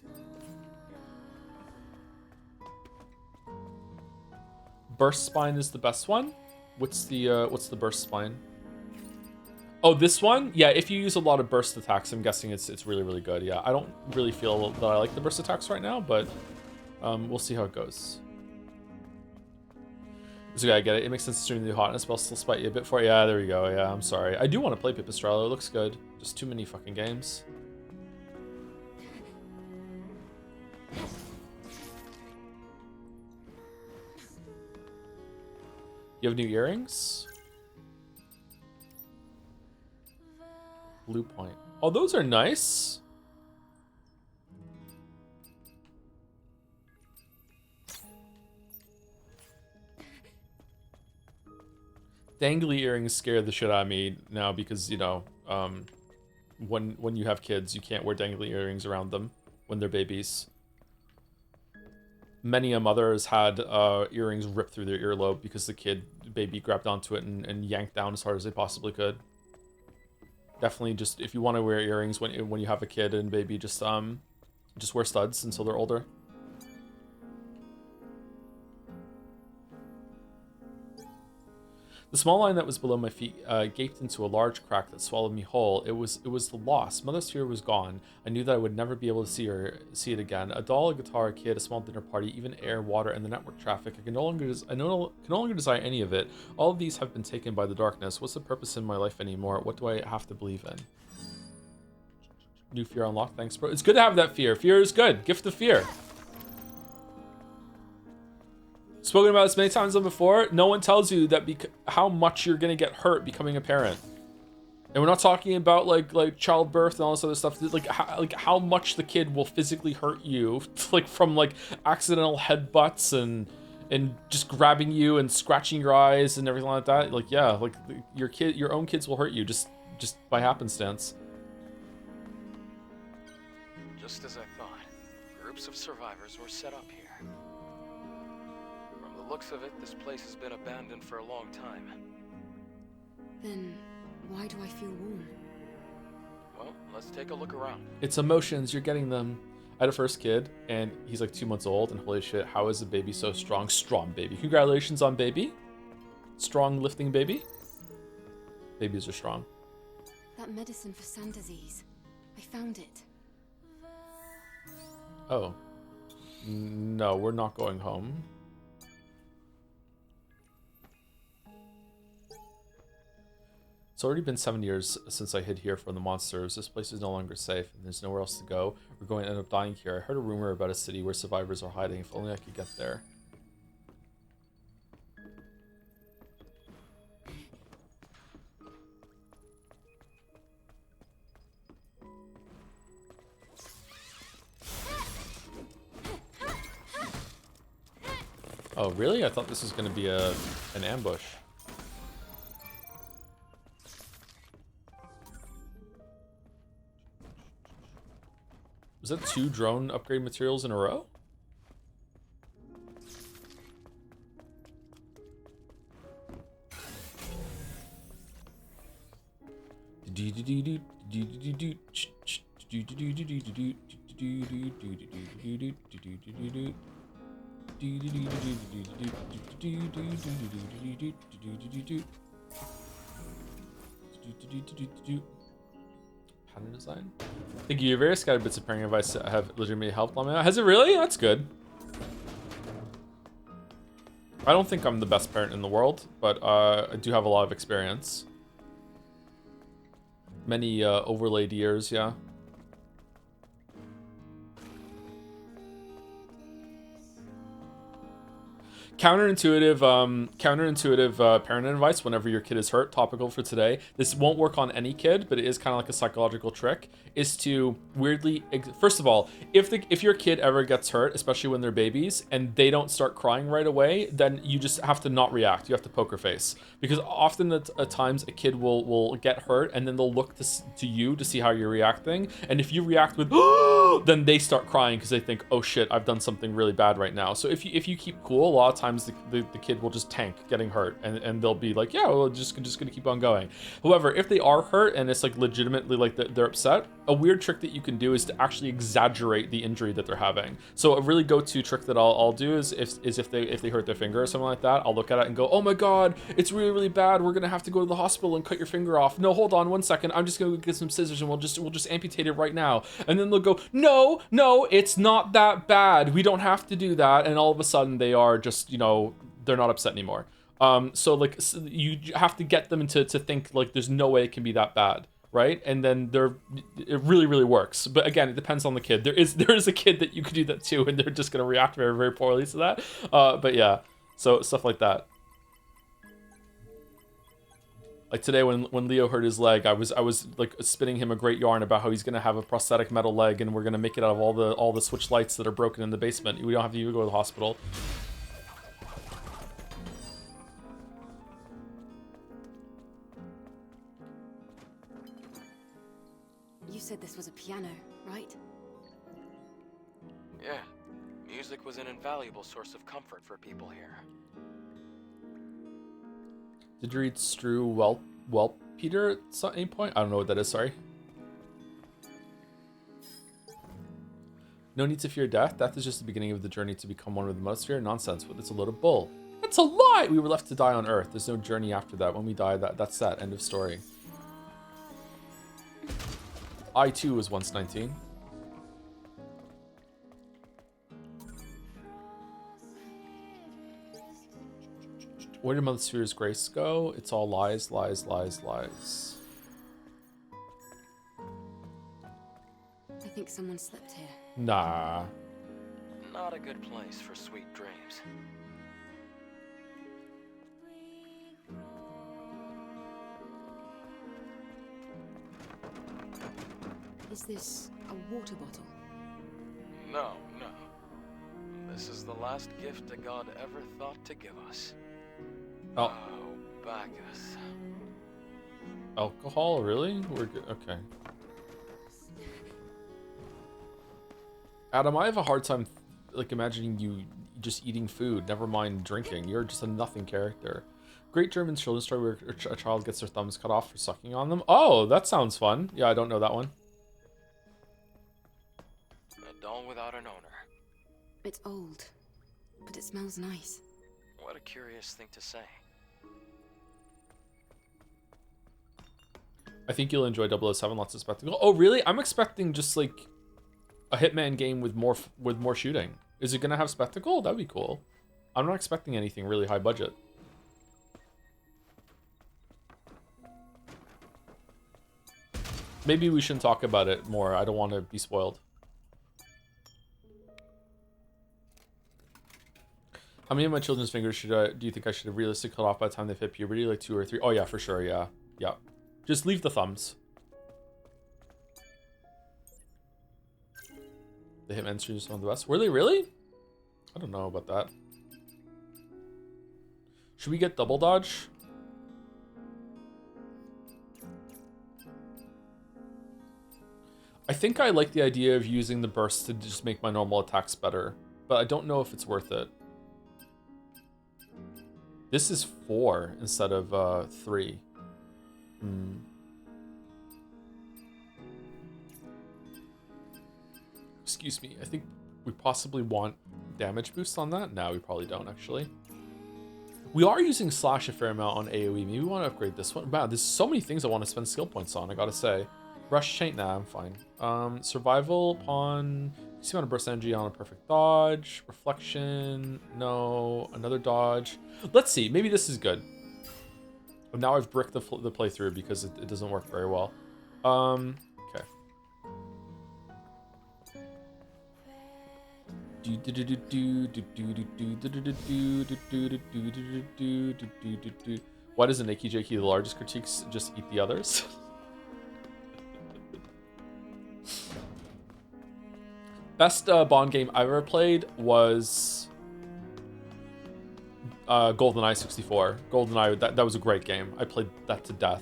Burst spine is the best one. What's the burst spine? Oh, this one? Yeah, if you use a lot of burst attacks, I'm guessing it's really, really good. Yeah, I don't really feel that I like the burst attacks right now, but we'll see how it goes. So yeah, I get it. It makes sense to stream the hotness, but I'll still spite you a bit for it. Yeah, there you go. Yeah, I'm sorry. I do want to play Pipistrello. It looks good. Just too many fucking games. You have new earrings? Blue point. Oh, those are nice. Dangly earrings scare the shit out of me now because, you know, when you have kids, you can't wear dangly earrings around them when they're babies. Many a mother has had earrings ripped through their earlobe because the baby grabbed onto it and yanked down as hard as they possibly could. Definitely, just if you want to wear earrings when you have a kid and baby, just wear studs until they're older. The small line that was below my feet gaped into a large crack that swallowed me whole. It was the loss. Mother Sphere was gone. I knew that I would never be able to see it again. A doll, a guitar, a kid, a small dinner party, even air, water, and the network traffic. I can no longer desire any of it. All of these have been taken by the darkness. What's the purpose in my life anymore? What do I have to believe in? New fear unlocked. Thanks, bro. It's good to have that fear. Fear is good. Gift of fear. Spoken about this many times before. No one tells you that how much you're gonna get hurt becoming a parent, and we're not talking about like childbirth and all this other stuff. Like how much the kid will physically hurt you, like from like accidental headbutts and just grabbing you and scratching your eyes and everything like that. Like yeah, like your own kids will hurt you just by happenstance. Just as I thought, groups of survivors were set up here. From the looks of it, this place has been abandoned for a long time. Then why do I feel warm? Well, let's take a look around. It's emotions. You're getting them. I had a first kid, and he's like 2 months old, and holy shit, how is the baby so strong? Strong baby. Congratulations on baby. Strong lifting baby. Babies are strong. That medicine for sun disease. I found it. Oh. No, we're not going home. It's already been 7 years since I hid here from the monsters. This place is no longer safe, and there's nowhere else to go. We're going to end up dying here. I heard a rumor about a city where survivors are hiding. If only I could get there. Oh, really? I thought this was going to be an ambush. Was that 2 drone upgrade materials in a row? Pattern design. Thank you. Various scattered bits of pairing advice have legitimately helped on me. Has it really? That's good. I don't think I'm the best parent in the world, but I do have a lot of experience. Many overlaid years, yeah. Counterintuitive parent advice whenever your kid is hurt. Topical for today. This won't work on any kid, but it is kind of like a psychological trick. Is to weirdly, first of all, if your kid ever gets hurt, especially when they're babies, and they don't start crying right away, then you just have to not react. You have to poker face, because often at times a kid will get hurt, and then they'll look to you to see how you're reacting. And if you react with then they start crying because they think, oh shit, I've done something really bad right now. So if you keep cool, a lot of times the kid will just tank getting hurt, and they'll be like, yeah, well, just gonna keep on going. However, if they are hurt and it's like legitimately like they're upset, a weird trick that you can do is to actually exaggerate the injury that they're having. So a really go-to trick that I'll do is if they hurt their finger or something like that, I'll look at it and go, oh my god, it's really, really bad. We're gonna have to go to the hospital and cut your finger off. No, hold on 1 second. I'm just gonna get some scissors and we'll just amputate it right now. And then they'll go, no, it's not that bad. We don't have to do that. And all of a sudden they are just, they're not upset anymore. So you have to get them to think like there's no way it can be that bad, right? And then it really, really works. But again, it depends on the kid. There is a kid that you could do that too, and they're just gonna react very, very poorly to that. But yeah, so stuff like that. Like today when Leo hurt his leg, I was like spinning him a great yarn about how he's gonna have a prosthetic metal leg, and we're gonna make it out of all the switch lights that are broken in the basement. We don't have to even go to the hospital. You said this was a piano, right? Yeah, music was an invaluable source of comfort for people here. Did you read Strew Peter at any point? I don't know what that is, sorry. No need to fear death. Death is just the beginning of the journey to become one with the Mother Sphere. Nonsense, but it's a load of bull. That's a lie! We were left to die on Earth. There's no journey after that. When we die, that's that. End of story. I too was once 19. Where did Mother Sphere's grace go? It's all lies, lies, lies, lies. I think someone slept here. Nah. Not a good place for sweet dreams. Is this a water bottle? No, no. This is the last gift a god ever thought to give us. Oh. Oh, Bacchus. Alcohol? Really? We're good. Okay. Adam, I have a hard time like imagining you just eating food, never mind drinking. You're just a nothing character. Great German children's story where a child gets their thumbs cut off for sucking on them. Oh, that sounds fun. Yeah, I don't know that one. A doll without an owner. It's old, but it smells nice. What a curious thing to say. I think you'll enjoy 007. Lots of spectacle. Oh, really? I'm expecting just like a Hitman game with more shooting. Is it gonna have spectacle? That'd be cool. I'm not expecting anything really high budget. Maybe we shouldn't talk about it more. I don't want to be spoiled. How many of my children's fingers do you think I should have realistically cut off by the time they've hit puberty? Like 2 or 3? Oh yeah, for sure. Yeah, yeah. Just leave the thumbs. The Hitman streams some of the best. Were they really? I don't know about that. Should we get double dodge? I think I like the idea of using the burst to just make my normal attacks better, but I don't know if it's worth it. This is 4 instead of 3. Excuse me, I think we possibly want damage boost on that. No, we probably don't actually. We are using slash a fair amount on AoE. Maybe we want to upgrade this one. Wow, there's so many things I want to spend skill points on, I gotta say. Rush chain, nah, I'm fine. Survival upon see amount of burst energy on a perfect dodge. Reflection, no. Another dodge. Let's see, maybe this is good. But now I've bricked the playthrough because it doesn't work very well. Okay. Why doesn't Nikki Jakey the largest critiques just eat the others? Best Bond game I've ever played was GoldenEye 64. GoldenEye, that was a great game. I played that to death.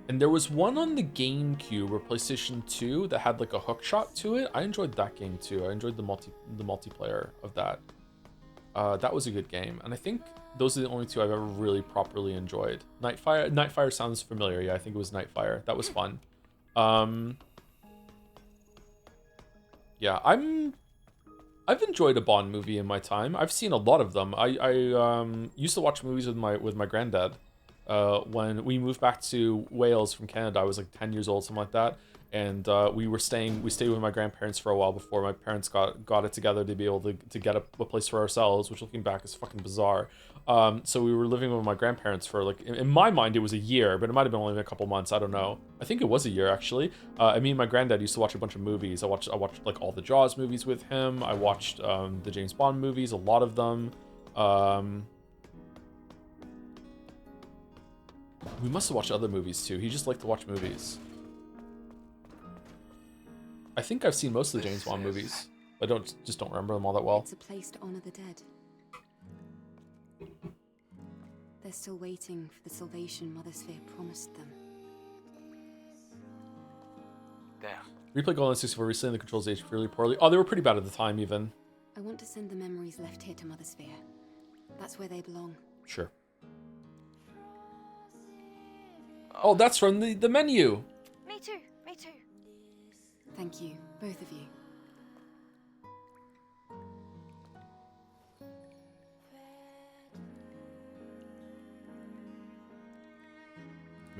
And there was one on the GameCube or PlayStation 2 that had like a hook shot to it. I enjoyed that game too. I enjoyed the multiplayer of that. That was a good game. And I think those are the only two I've ever really properly enjoyed. Nightfire sounds familiar. Yeah, I think it was Nightfire. That was fun. Yeah, I've enjoyed a Bond movie in my time. I've seen a lot of them. I used to watch movies with my granddad. When we moved back to Wales from Canada, I was like 10 years old, something like that. And we stayed with my grandparents for a while before my parents got it together to be able to get a place for ourselves, which looking back is fucking bizarre. So we were living with my grandparents for like, in my mind it was a year, but it might have been only a couple months, I don't know. I think it was a year actually. I mean, my granddad used to watch a bunch of movies. I watched like all the Jaws movies with him. I watched the James Bond movies, a lot of them. We must have watched other movies too. He just liked to watch movies. I think I've seen most of the James Bond movies. I just don't remember them all that well. It's a place to honor the dead. They're still waiting for the salvation Mother Sphere promised them. Damn. Replay GoldenEye 64 recently, the controls aged fairly poorly. Oh, they were pretty bad at the time even. I want to send the memories left here to Mother Sphere. That's where they belong. Sure. Oh, that's from the menu. Me too, me too. Thank you, both of you.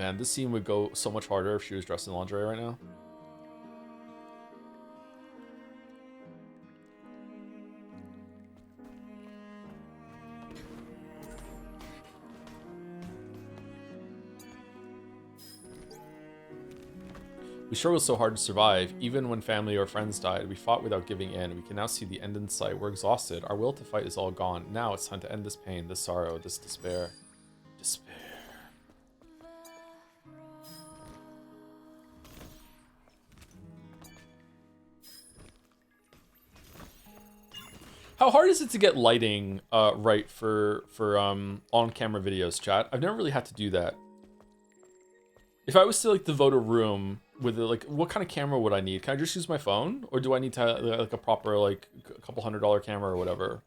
Man, this scene would go so much harder if she was dressed in lingerie right now. We struggled so hard to survive, even when family or friends died. We fought without giving in. We can now see the end in sight. We're exhausted. Our will to fight is all gone. Now it's time to end this pain, this sorrow, this despair. Despair. How hard is it to get lighting right for on-camera videos, chat? I've never really had to do that. If I was to like devote a room with like, what kind of camera would I need? Can I just use my phone, or do I need to have, like a proper like a couple $100 camera or whatever?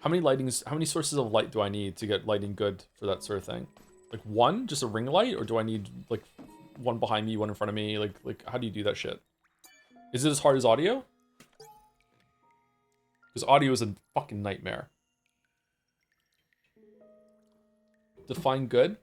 How many sources of light do I need to get lighting good for that sort of thing? Like one, just a ring light, or do I need like one behind me, one in front of me? Like how do you do that shit? Is it as hard as audio? Because audio is a fucking nightmare. Define good?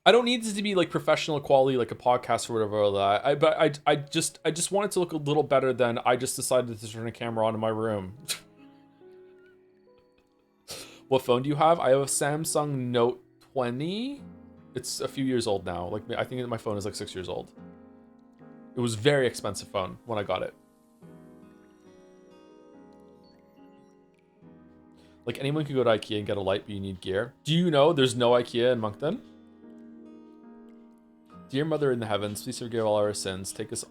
I don't need this to be like professional quality, like a podcast or whatever. But I just want it to look a little better than I just decided to turn a camera on in my room. What phone do you have? I have a Samsung Note 20. It's a few years old now. Like I think my phone is like 6 years old. It was a very expensive phone when I got it. Like anyone could go to IKEA and get a light, but you need gear. Do you know there's no IKEA in Moncton? Dear Mother in the heavens, please forgive all our sins. Take us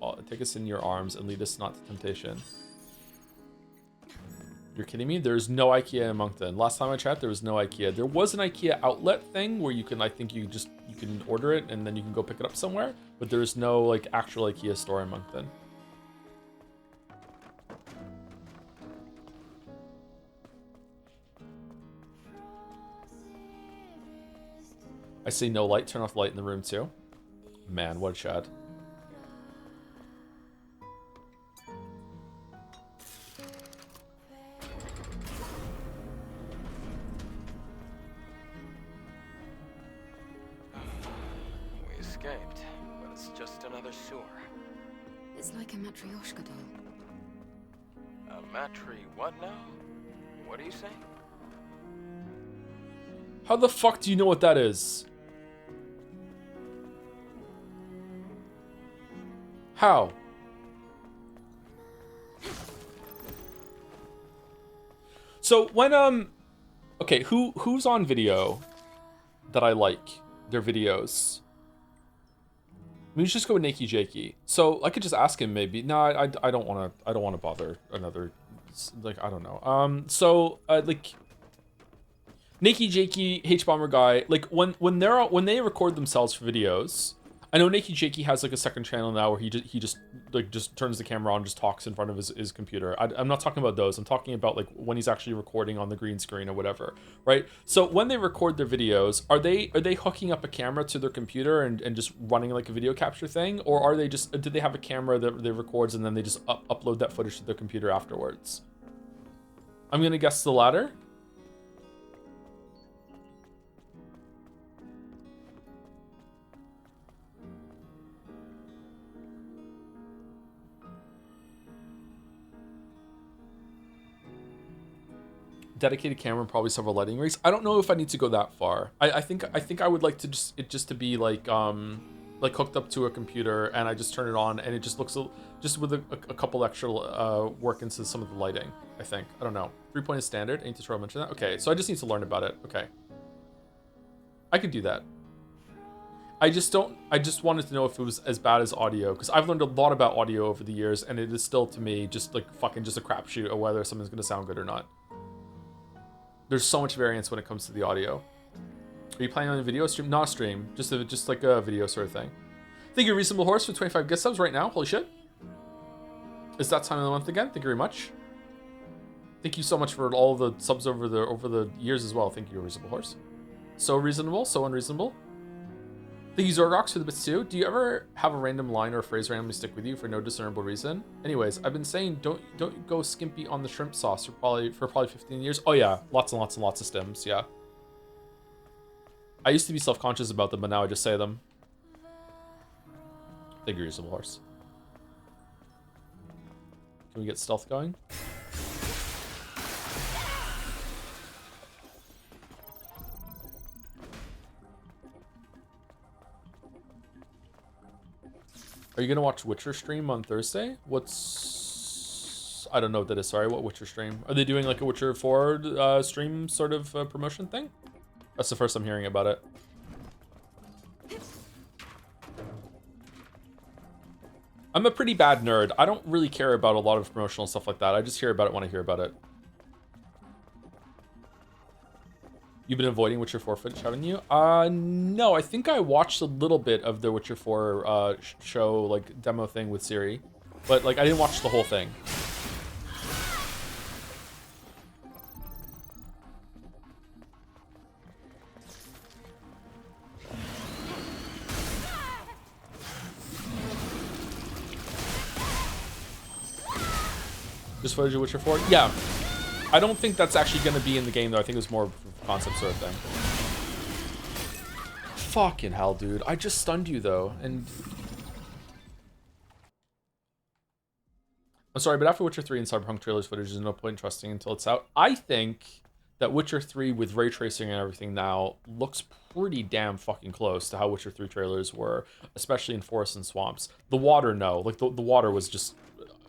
in your arms and lead us not to temptation. You're kidding me? There's no IKEA in Moncton. Last time I checked, there was no IKEA. There was an IKEA outlet thing where you can, I think you can order it and then you can go pick it up somewhere. But there is no like actual IKEA store in Moncton. I see no light. Turn off the light in the room too. Man, what a Chad. We escaped, but it's just another sewer. It's like a Matryoshka doll. A matri what now? What are you saying? How the fuck do you know what that is? How? So when okay, who's on video that I like their videos? Let me just go with Nakey Jakey. So I could just ask him maybe. No, I don't want to bother another, like I don't know. So like Nakey Jakey, H Bomber guy, like when they record themselves for videos. I know Nakey Jakey has like a second channel now where he just turns the camera on and just talks in front of his computer. I'm not talking about those. I'm talking about like when he's actually recording on the green screen or whatever, right? So when they record their videos, are they hooking up a camera to their computer and just running like a video capture thing, or are they just do they have a camera that they records and then they just upload that footage to their computer afterwards? I'm gonna guess the latter. Dedicated camera and probably several lighting rigs. I don't know if I need to go that far. I think I would like to just to be like hooked up to a computer and I just turn it on and it just looks just with a couple extra work into some of the lighting. I think I don't know. 3-point is standard. Any tutorial mention that? Okay, so I just need to learn about it. Okay, I could do that. I just wanted to know if it was as bad as audio because I've learned a lot about audio over the years and it is still to me just like fucking just a crapshoot of whether something's gonna sound good or not. There's so much variance when it comes to the audio. Are you planning on a video stream? Not a stream, just like a video sort of thing. Thank you, Reasonable Horse, for 25 gift subs right now. Holy shit. It's that time of the month again. Thank you very much. Thank you so much for all the subs over the years as well. Thank you, Reasonable Horse. So reasonable, so unreasonable. Thank you, Zorgox, for the bits too. Do you ever have a random line or a phrase randomly stick with you for no discernible reason? Anyways, I've been saying don't go skimpy on the shrimp sauce for probably 15 years. Oh yeah, lots and lots and lots of stems. Yeah. I used to be self-conscious about them, but now I just say them. Big reasonable horse. Can we get stealth going? Are you gonna watch Witcher stream on Thursday? What's... I don't know what that is, sorry. What Witcher stream? Are they doing like a Witcher 4 stream sort of promotion thing? That's the first I'm hearing about it. I'm a pretty bad nerd. I don't really care about a lot of promotional stuff like that. I just hear about it when I hear about it. You've been avoiding Witcher 4 footage, haven't you? No, I think I watched a little bit of the Witcher 4 show, like, demo thing with Siri. But, like, I didn't watch the whole thing. Just footage of Witcher 4? Yeah. I don't think that's actually going to be in the game, though. I think it was more of a concept sort of thing. Fucking hell, dude. I just stunned you, though. And... I'm sorry, but after Witcher 3 and Cyberpunk trailers footage, there's no point in trusting until it's out. I think that Witcher 3 with ray tracing and everything now looks pretty damn fucking close to how Witcher 3 trailers were, especially in forests and swamps. The water, no. Like, the water was just...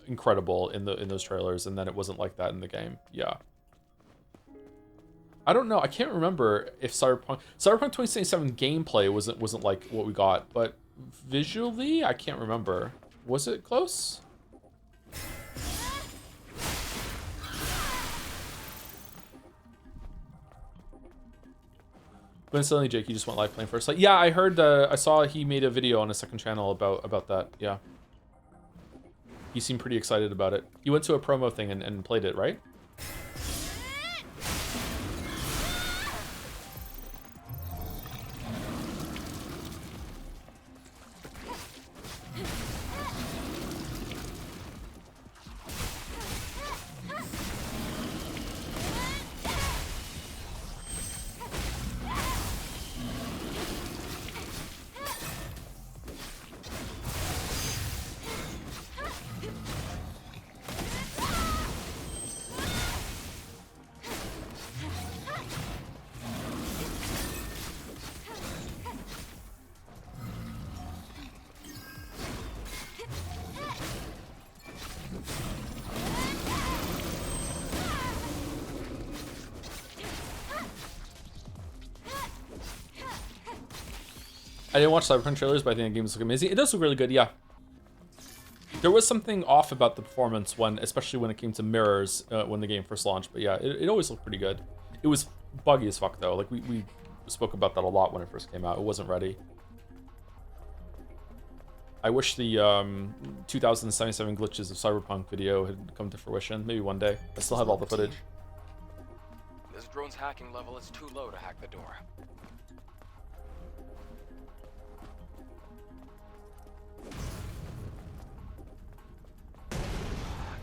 incredible in those trailers, and then it wasn't like that in the game. Yeah, I don't know. I can't remember if Cyberpunk 2077 gameplay wasn't like what we got, but visually I can't remember. Was it close? Coincidentally, Jake, you just went live playing first. Like, yeah, I heard. I saw he made a video on a second channel about that. Yeah. He seemed pretty excited about it. He went to a promo thing and played it, right? I didn't watch Cyberpunk trailers, but I think the games look amazing. It does look really good, yeah. There was something off about the performance especially when it came to mirrors when the game first launched. But yeah, it always looked pretty good. It was buggy as fuck though. Like we spoke about that a lot when it first came out. It wasn't ready. I wish the 2077 glitches of Cyberpunk video had come to fruition. Maybe one day. I still have all the footage. This drone's hacking level is too low to hack the door.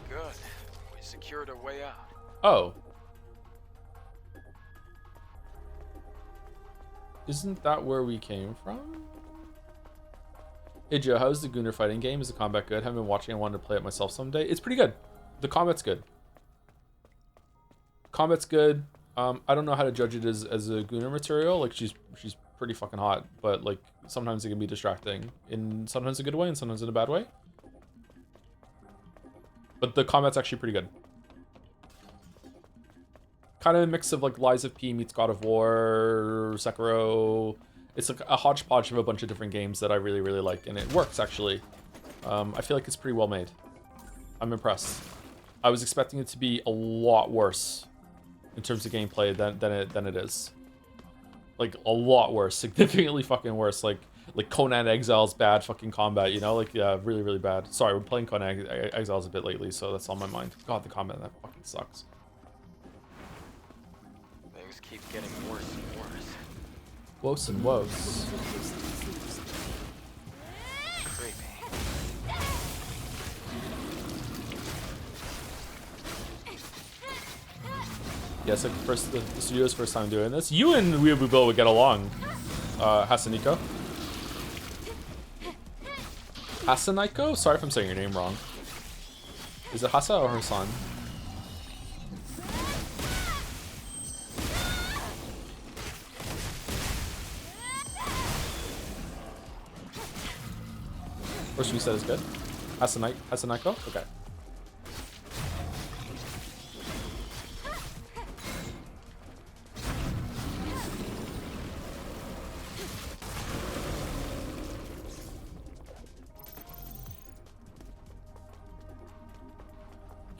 Good. We secured a way out. Oh. Isn't that where we came from? Hey Joe, how's the Gunnar fighting game? Is the combat good? Haven't been watching. I wanted to play it myself someday. It's pretty good. The combat's good. Combat's good. I don't know how to judge it as a Gunnar material. Like she's pretty fucking hot, but like sometimes it can be distracting in sometimes a good way and sometimes in a bad way. But the combat's actually pretty good. Kind of a mix of like Lies of P meets God of War, Sekiro. It's like a hodgepodge of a bunch of different games that I really, really like, and it works actually. I feel like it's pretty well made. I'm impressed. I was expecting it to be a lot worse in terms of gameplay than it is. Like a lot worse, significantly fucking worse. Like Conan Exile's bad fucking combat, you know? Like, yeah, really, really bad. Sorry, we're playing Conan Exiles a bit lately, so that's on my mind. God, the combat, that fucking sucks. Things keep getting worse and worse. Woes and woes. Creepy. Yes, like the studio's first time doing this. You and Weeaboo Bill would get along. Hasaniko. Hasaniko? Sorry if I'm saying your name wrong. Is it Hasa or Hassan? First one you said is good. Hasaniko? Okay.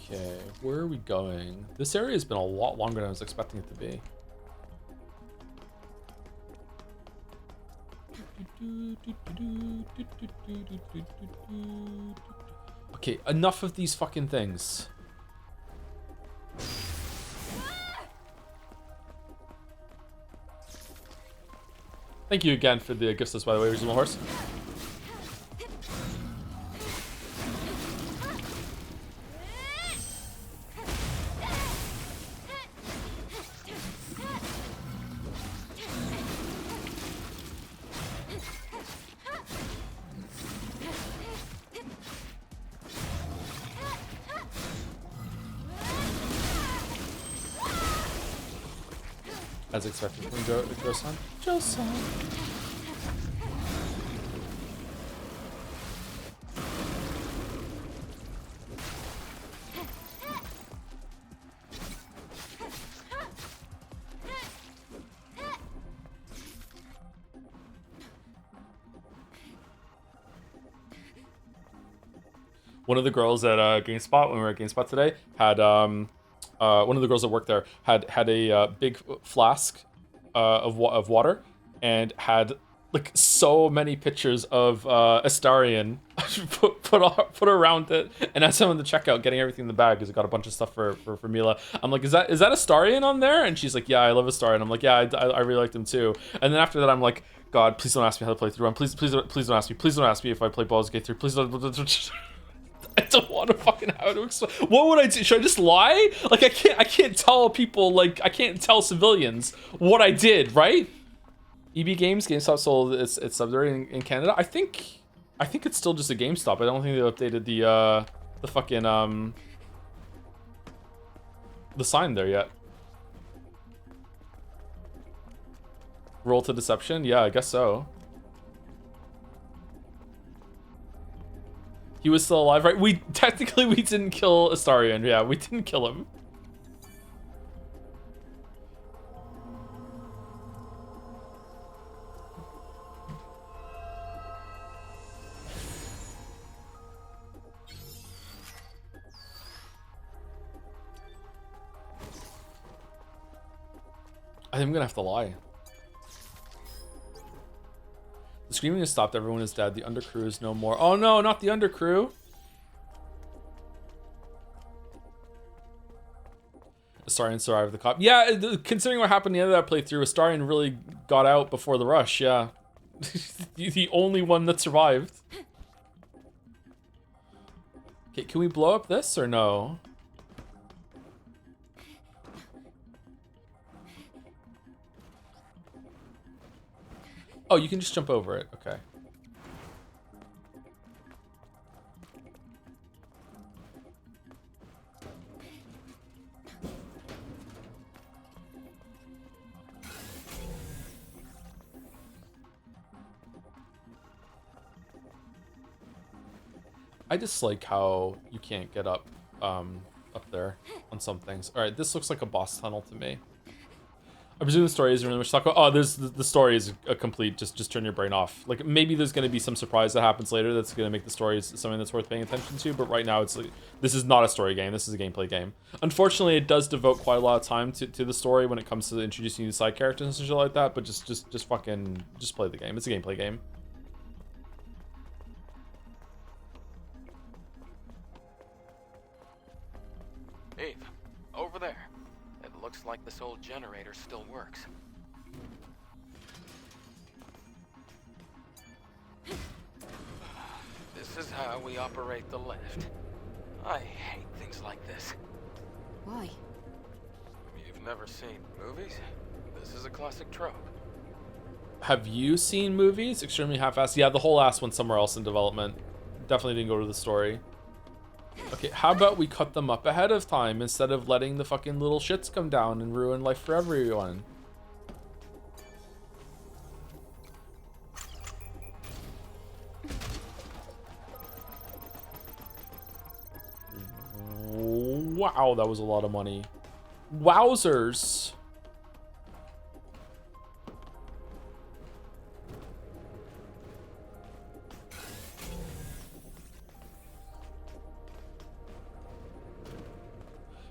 Okay, where are we going? This area has been a lot longer than I was expecting it to be. Okay, enough of these fucking things. Thank you again for the gifts, by the way, Reasonable Horse. As expected from Joe-san. Joe-san. One of the girls at GameSpot, when we were at GameSpot today, had one of the girls that worked there had a big flask of water, and had like so many pictures of Astarion put around it, and as I'm in the checkout getting everything in the bag because I got a bunch of stuff for Mila. I'm like, is that Astarion on there? And she's like, yeah, I love Astarion. I'm like, yeah, I really like them too. And then after that, I'm like, God, please don't ask me how to play through. Please don't ask me. Please don't ask me if I play Baldur's Gate 3. Please don't. I don't want to fucking how to explain. What would I do? Should I just lie? Like I can't tell people, like I can't tell civilians what I did, right? EB Games, GameStop sold its subsidiary in Canada. I think it's still just a GameStop. I don't think they updated the fucking the sign there yet. Roll to deception? Yeah, I guess so. He was still alive, right? We didn't kill Astarion. Yeah, we didn't kill him. I think I'm gonna have to lie. The screaming has stopped. Everyone is dead. The undercrew is no more. Oh no, not the undercrew. Astarion survived the cop. Yeah, considering what happened the end of that playthrough, Astarion really got out before the rush. Yeah, the only one that survived. Okay, can we blow up this or no? Oh, you can just jump over it. Okay. I just like how you can't get up there on some things. All right, this looks like a boss tunnel to me. I presume the story isn't really much to talk about. Oh, there's the story is a complete. Just turn your brain off. Like maybe there's going to be some surprise that happens later that's going to make the story something that's worth paying attention to. But right now, it's like this is not a story game. This is a gameplay game. Unfortunately, it does devote quite a lot of time to the story when it comes to introducing new side characters and shit like that. But just fucking play the game. It's a gameplay game. Eve, over there. It looks like this old generator still works. This is how we operate the lift. I hate things like this. Why? You've never seen movies? This is a classic trope. Have you seen movies? Extremely half-assed. Yeah, the whole ass went somewhere else in development. Definitely didn't go to the story. Okay, how about we cut them up ahead of time instead of letting the fucking little shits come down and ruin life for everyone? Wow, that was a lot of money. Wowzers.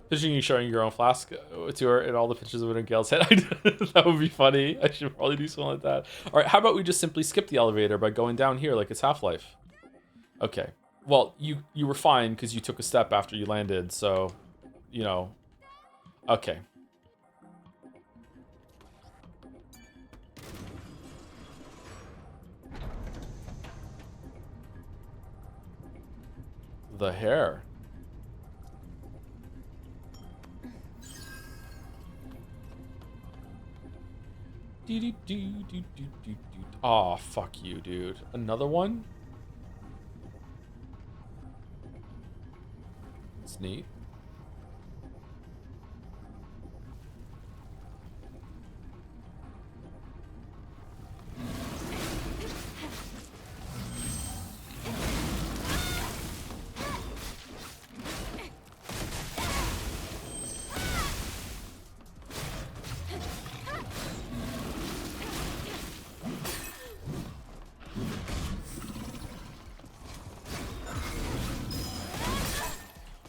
Picturing you showing your own flask to her and all the pictures of it in Gale's head. That would be funny. I should probably do something like that. All right, how about we just simply skip the elevator by going down here like it's Half-Life? Okay. Well, you were fine because you took a step after you landed, so, you know. Okay. The hair. Aw, fuck you, dude. Another one? It's neat.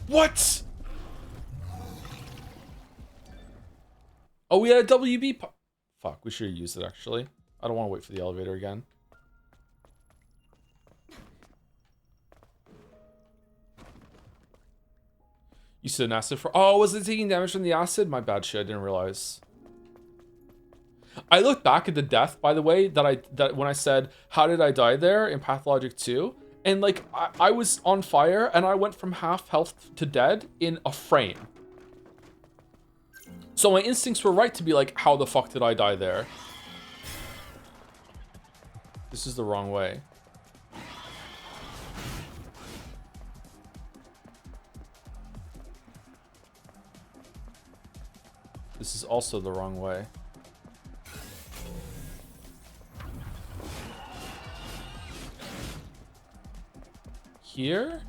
What? Oh, we had a WB. Fuck, we should have used it actually. I don't want to wait for the elevator again. You said an acid for. Oh, was it taking damage from the acid? My bad shit. I didn't realize. I looked back at the death, by the way, that when I said, how did I die there in Pathologic 2? And like, I was on fire and I went from half health to dead in a frame. So my instincts were right to be like, how the fuck did I die there? This is the wrong way. This is also the wrong way. Here?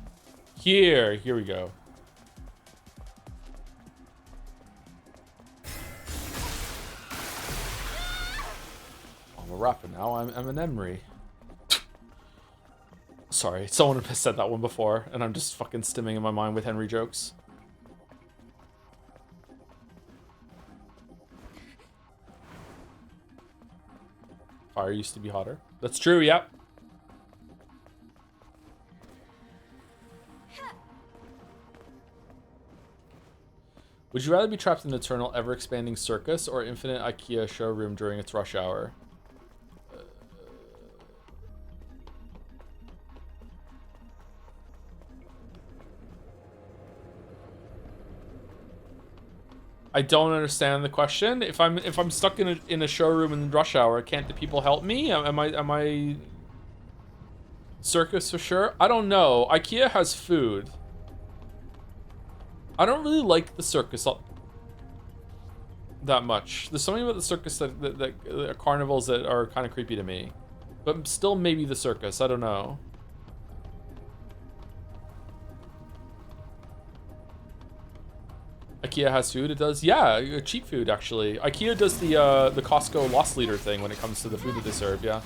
Here we go. I'm a rapper now. I'm an Emery. Sorry, someone has said that one before, and I'm just fucking stimming in my mind with Henry jokes. Fire used to be hotter. That's true, yep. Would you rather be trapped in an eternal, ever-expanding circus or infinite IKEA showroom during its rush hour? I don't understand the question. If I'm stuck in a showroom in rush hour, can't the people help me? Am I circus for sure? I don't know. IKEA has food. I don't really like the circus that much. There's something about the circus that carnivals that are kind of creepy to me. But still maybe the circus, I don't know. IKEA has food, it does? Yeah, cheap food actually. IKEA does the Costco loss leader thing when it comes to the food that they serve, yeah.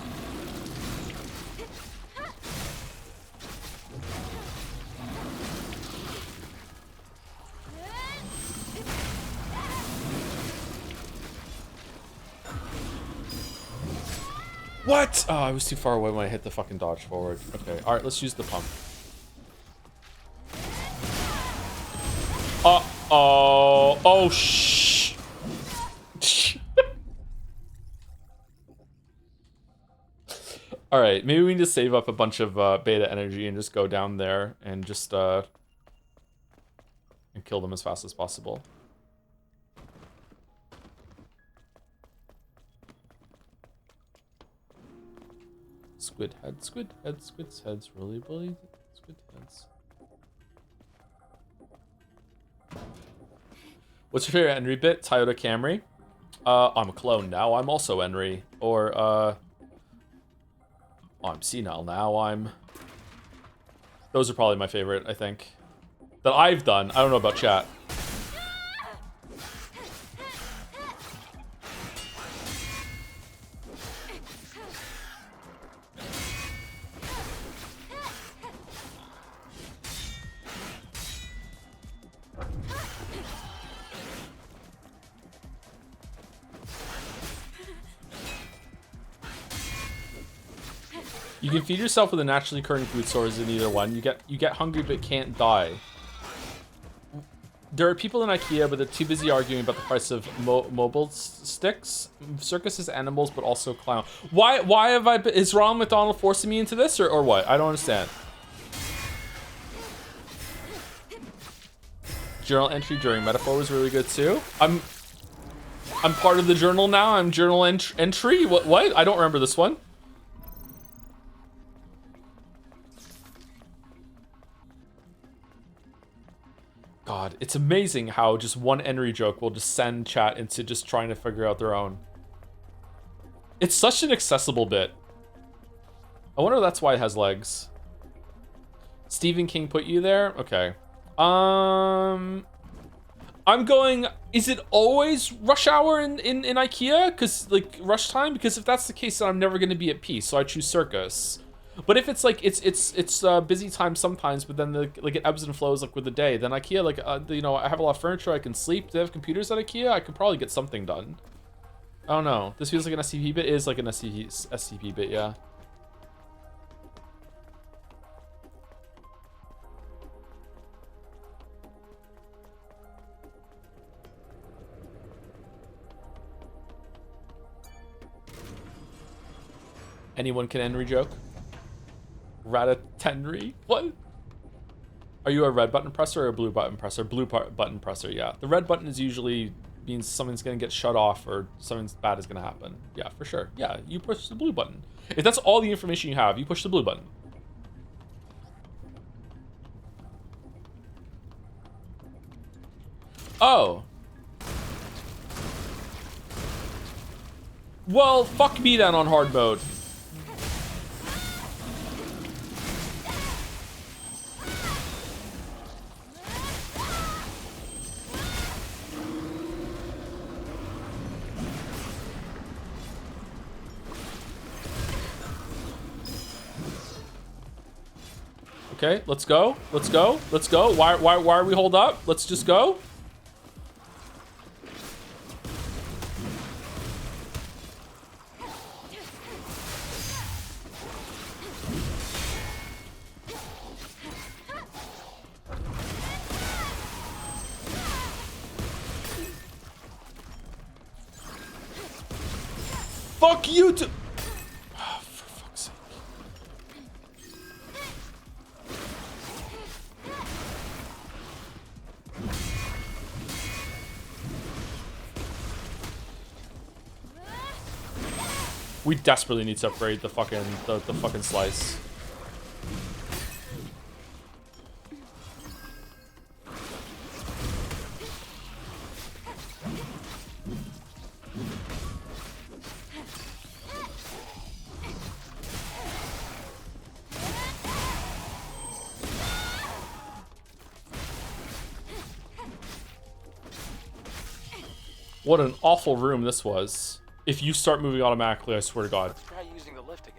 What? Oh, I was too far away when I hit the fucking dodge forward. Okay, alright, let's use the pump. Uh-oh. Oh, shh. Alright, maybe we need to save up a bunch of beta energy and just go down there and just and kill them as fast as possible. Squid head, squid's heads, really, really, squid heads. What's your favorite Henry bit? Toyota Camry. I'm a clone now. I'm also Henry. Or I'm senile now. Those are probably my favorite, I think. That I've done. I don't know about chat. You can feed yourself with a naturally occurring food source in either one. You get hungry but can't die. There are people in IKEA, but they're too busy arguing about the price of mobile sticks. Circus is animals, but also clown. Why have I been, is Ronald McDonald forcing me into this or what? I don't understand. Journal entry during metaphor was really good too. I'm part of the journal now. I'm journal entry. What? I don't remember this one. God, it's amazing how just one Henry joke will just send chat into just trying to figure out their own. It's such an accessible bit. I wonder if that's why it has legs. Stephen King put you there? Okay. I'm going, is it always rush hour in IKEA? Because, like, rush time? Because if that's the case, then I'm never going to be at peace, so I choose Circus. But if it's like it's busy time sometimes, but then like it ebbs and flows like with the day, then IKEA, like you know, I have a lot of furniture, I can sleep. Do they have computers at IKEA? I could probably get something done. I don't know. This feels like an SCP bit. It is like an SCP bit, yeah. Anyone can Henry joke? Ratatenry? What? Are you a red button presser or a blue button presser? Blue button presser, yeah. The red button is usually means something's gonna get shut off or something bad is gonna happen. Yeah, for sure. Yeah, you push the blue button. If that's all the information you have, you push the blue button. Oh. Well, fuck me then on hard mode. Okay, let's go. Let's go. Let's go. Why are we holed up? Let's just go. Fuck you too. Oh, for fuck's sake. We desperately need to upgrade the fucking the fucking slice. What an awful room this was. If you start moving automatically, I swear to God. Let's try using the lift again.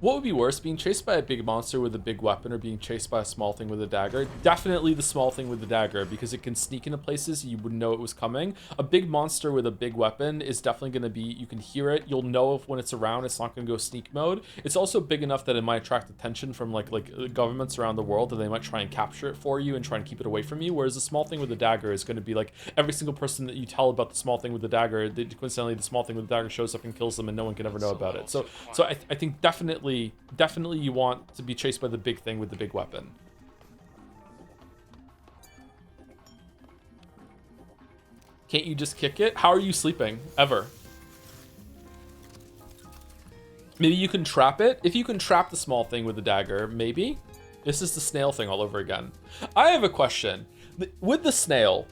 What would be worse, being chased by a big monster with a big weapon or being chased by a small thing with a dagger? Definitely the small thing with the dagger, because it can sneak into places you wouldn't know it was coming. A big monster with a big weapon is definitely going to be, you can hear it, you'll know if when it's around, it's not going to go sneak mode. It's also big enough that it might attract attention from like governments around the world, that they might try and capture it for you and try and keep it away from you, whereas a small thing with a dagger is going to be like, every single person that you tell about the small thing with the dagger, coincidentally the small thing with the dagger shows up and kills them and no one can ever know about it. So I think definitely you want to be chased by the big thing with the big weapon. Can't you just kick it? How are you sleeping? Ever? Maybe you can trap it? If you can trap the small thing with the dagger, maybe? This is the snail thing all over again. I have a question. With the snail,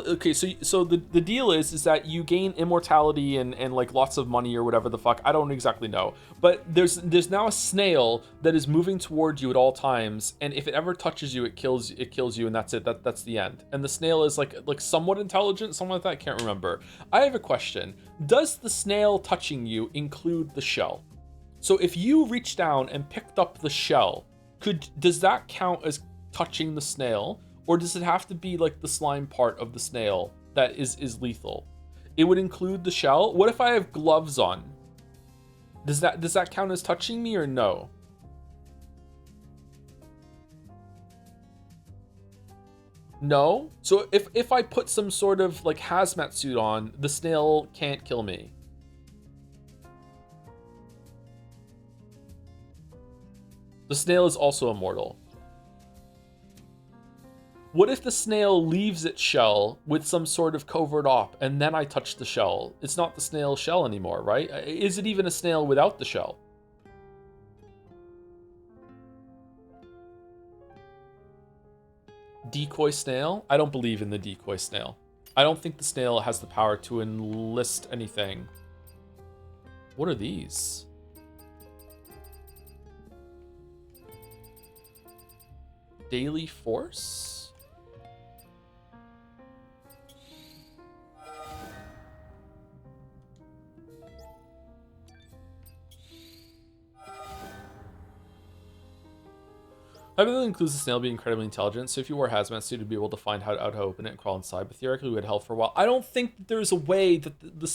okay, so the deal is that you gain immortality and like lots of money or whatever the fuck, I don't exactly know, but there's now a snail that is moving towards you at all times, and if it ever touches you, it kills you, and that's it. That's the end. And the snail is like somewhat intelligent, something like that, I can't remember. I have a question. Does the snail touching you include the shell? So if you reach down and picked up the shell, does that count as touching the snail? Or does it have to be like the slime part of the snail that is lethal? It would include the shell. What if I have gloves on? Does that count as touching me or no? No? So if I put some sort of like hazmat suit on, the snail can't kill me. The snail is also immortal. What if the snail leaves its shell with some sort of covert op and then I touch the shell? It's not the snail shell anymore, right? Is it even a snail without the shell? Decoy snail? I don't believe in the decoy snail. I don't think the snail has the power to enlist anything. What are these? Daily force? I believe it includes the snail being incredibly intelligent, so if you wore a hazmat suit, you'd be able to find how to open it and crawl inside, but theoretically we had health for a while. I don't think that there's a way that a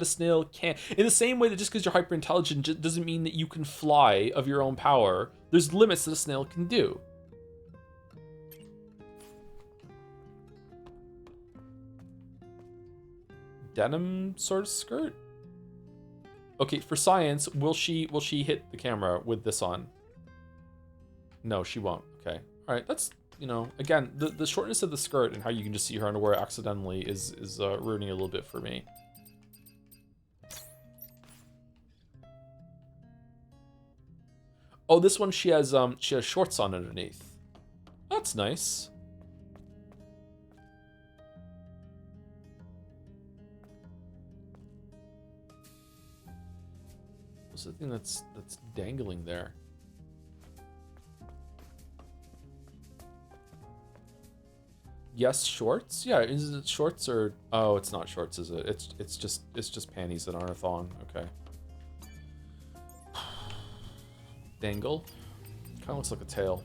snail can. In the same way that just because you're hyper intelligent doesn't mean that you can fly of your own power. There's limits that a snail can do. Denim sort of skirt? Okay, for science, will she hit the camera with this on? No, she won't. Okay. All right. That's, again, the shortness of the skirt and how you can just see her underwear accidentally is ruining a little bit for me. Oh, this one she has shorts on underneath. That's nice. What's the thing that's dangling there? Yes, shorts. Yeah, is it shorts or? Oh, it's not shorts, is it? It's just panties that aren't a thong. Okay. Dangle. Kind of looks like a tail.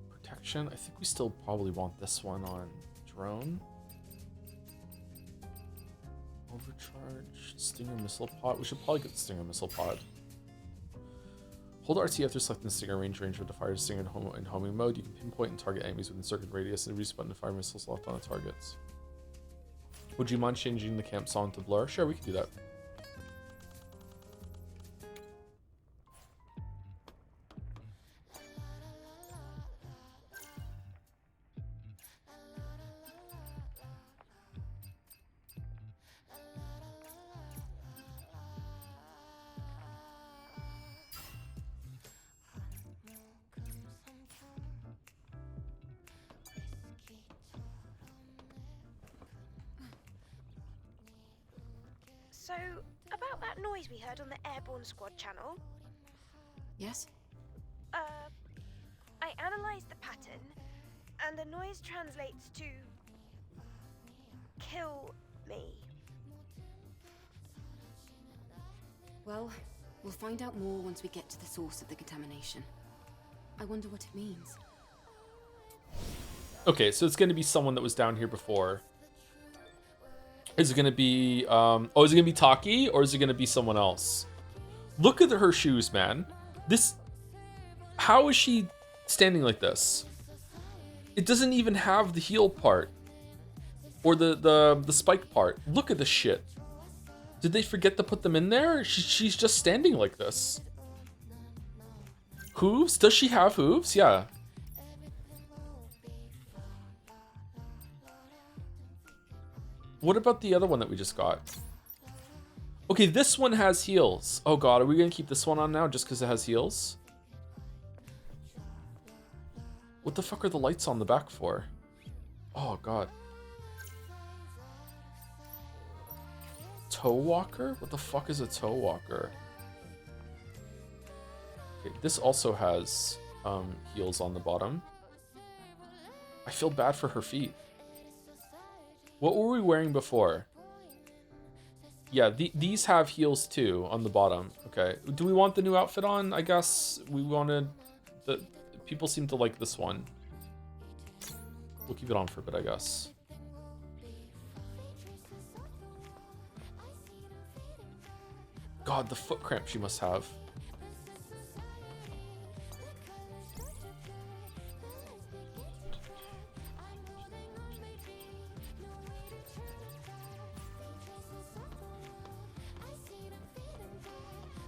Protection. I think we still probably want this one on drone. Overcharge. Stinger missile pod. We should probably get the Stinger missile pod. Hold RT after selecting the Stinger range for to fire Stinger in homing mode. You can pinpoint and target enemies within circuit radius and reduce button to fire missiles left on the targets. Would you mind changing the camp song to Blur? Sure, we can do that. So, about that noise we heard on the Airborne Squad channel, Yes? I analysed the pattern, and the noise translates to kill me. Well, we'll find out more once we get to the source of the contamination. I wonder what it means. Okay, so it's going to be someone that was down here before. Is it going to be, is it going to be Taki, or is it going to be someone else? Look at her shoes, man. How is she standing like this? It doesn't even have the heel part. Or the spike part. Look at this shit. Did they forget to put them in there? She's just standing like this. Hooves? Does she have hooves? Yeah. What about the other one that we just got? Okay, this one has heels. Oh god, are we gonna keep this one on now just because it has heels? What the fuck are the lights on the back for? Oh god. Toe walker? What the fuck is a toe walker? Okay, this also has heels on the bottom. I feel bad for her feet. What were we wearing before? Yeah, these have heels too on the bottom. Okay, do we want the new outfit on? I guess we wanted the people seem to like this one. We'll keep it on for a bit, I guess. God, the foot cramp she must have.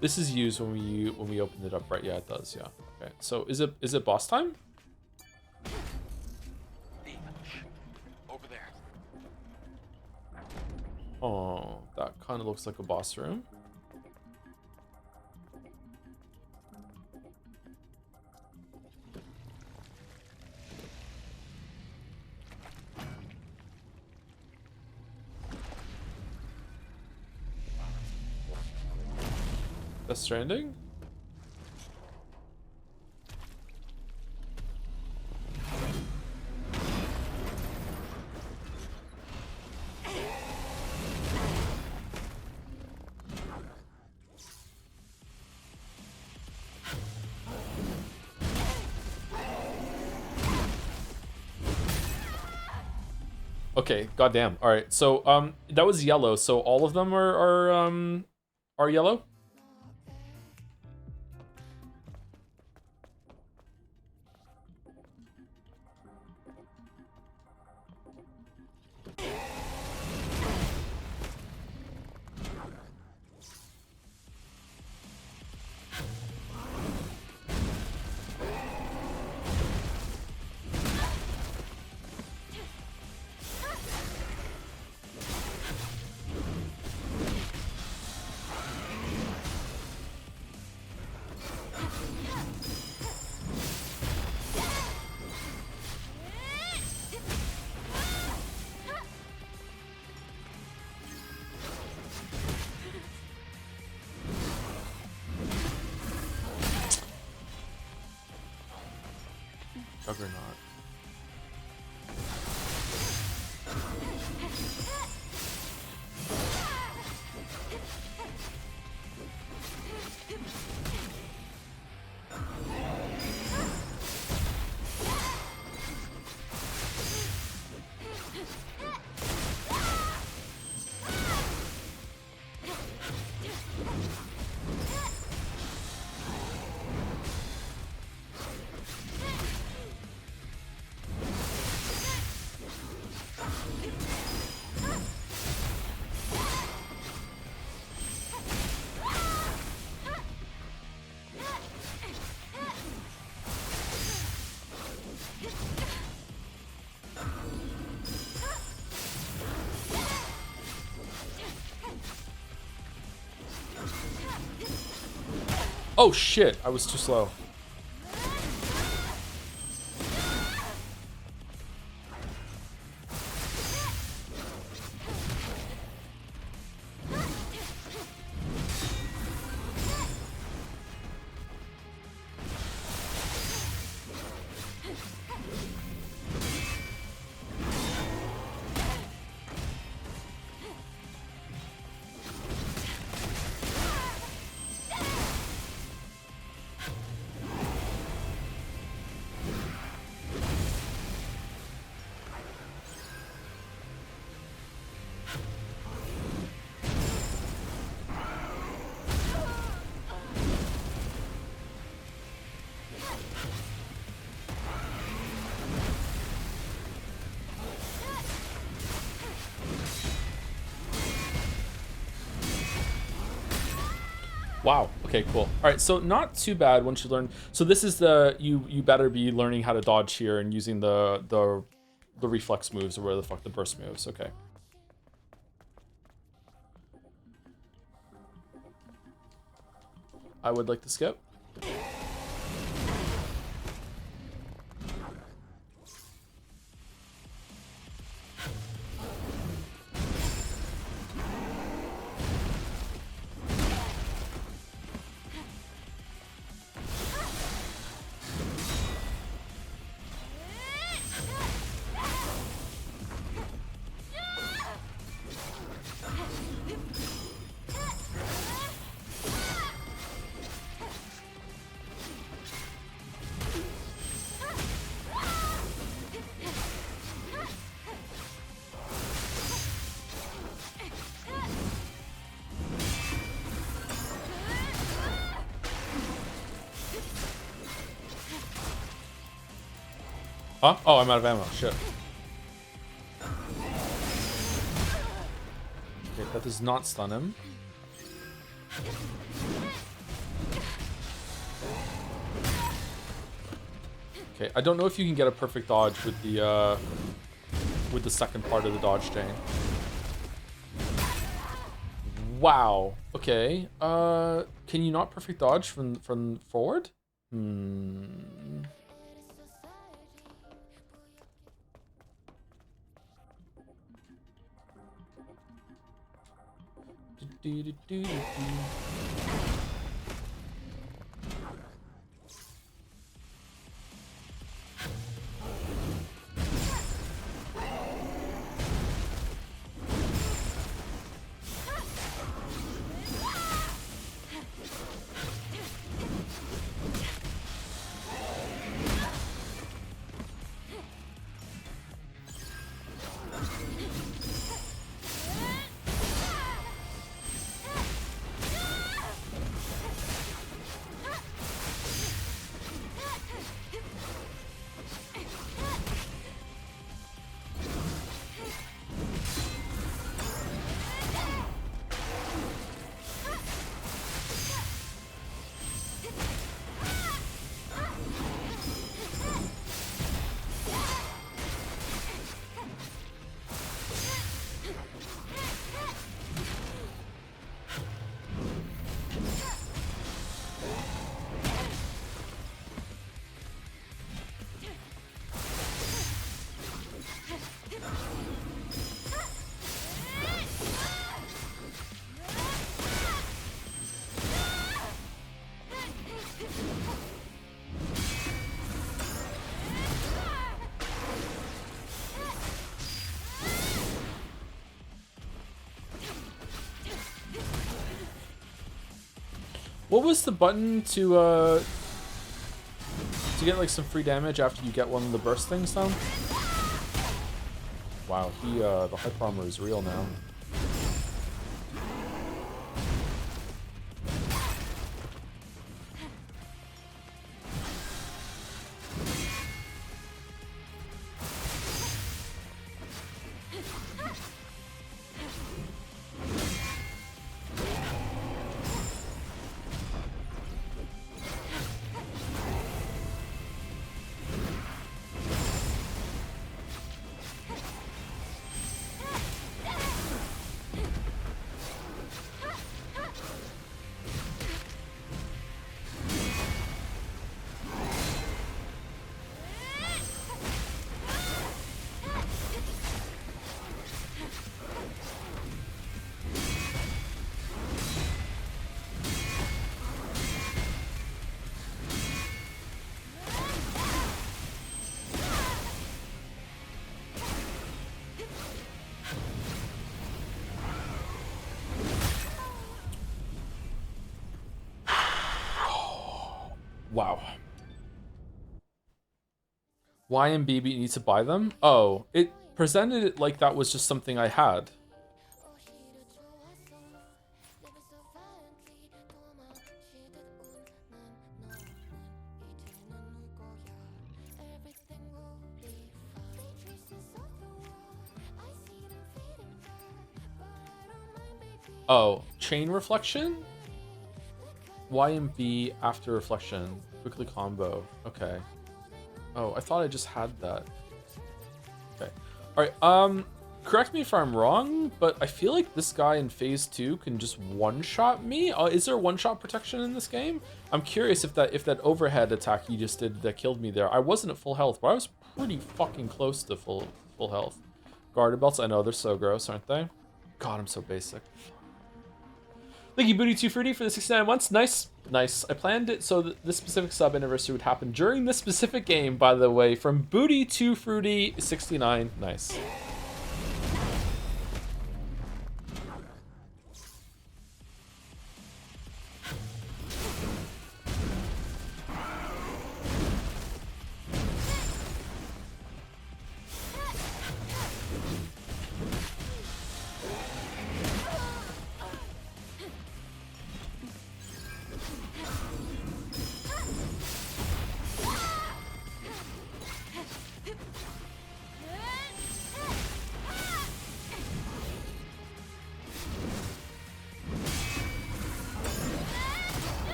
This is used when we open it up, right? Yeah, it does. Yeah. Okay. So is it boss time? Over there. Oh, that kind of looks like a boss room. Death Stranding? Okay, goddamn. All right, so that was yellow. So all of them are yellow. Juggernaut. Oh shit, I was too slow. Wow. Okay, cool. All right, so not too bad once you learn. So this is the you better be learning how to dodge here and using the reflex moves or whatever the fuck the burst moves. Okay. I would like to skip. Huh? Oh, I'm out of ammo. Shit. Okay, that does not stun him. Okay, I don't know if you can get a perfect dodge with the second part of the dodge chain. Wow. Okay. Can you not perfect dodge from forward? Hmm. What was the button to get like some free damage after you get one of the burst things done? Wow, the hyper armor is real now. Wow. Why and BB needs to buy them? Oh, it presented it like that was just something I had. Oh, chain reflection? Y and B after reflection. Quickly combo. Okay. Oh, I thought I just had that. Okay. Alright, correct me if I'm wrong, but I feel like this guy in phase 2 can just one-shot me. Is there one-shot protection in this game? I'm curious if that overhead attack he just did that killed me there. I wasn't at full health, but I was pretty fucking close to full health. Garter belts, I know they're so gross, aren't they? God, I'm so basic. Thank you, Booty2Fruity, for the 69 months. Nice, nice. I planned it so that this specific sub anniversary would happen during this specific game, by the way, from Booty2Fruity 69. Nice.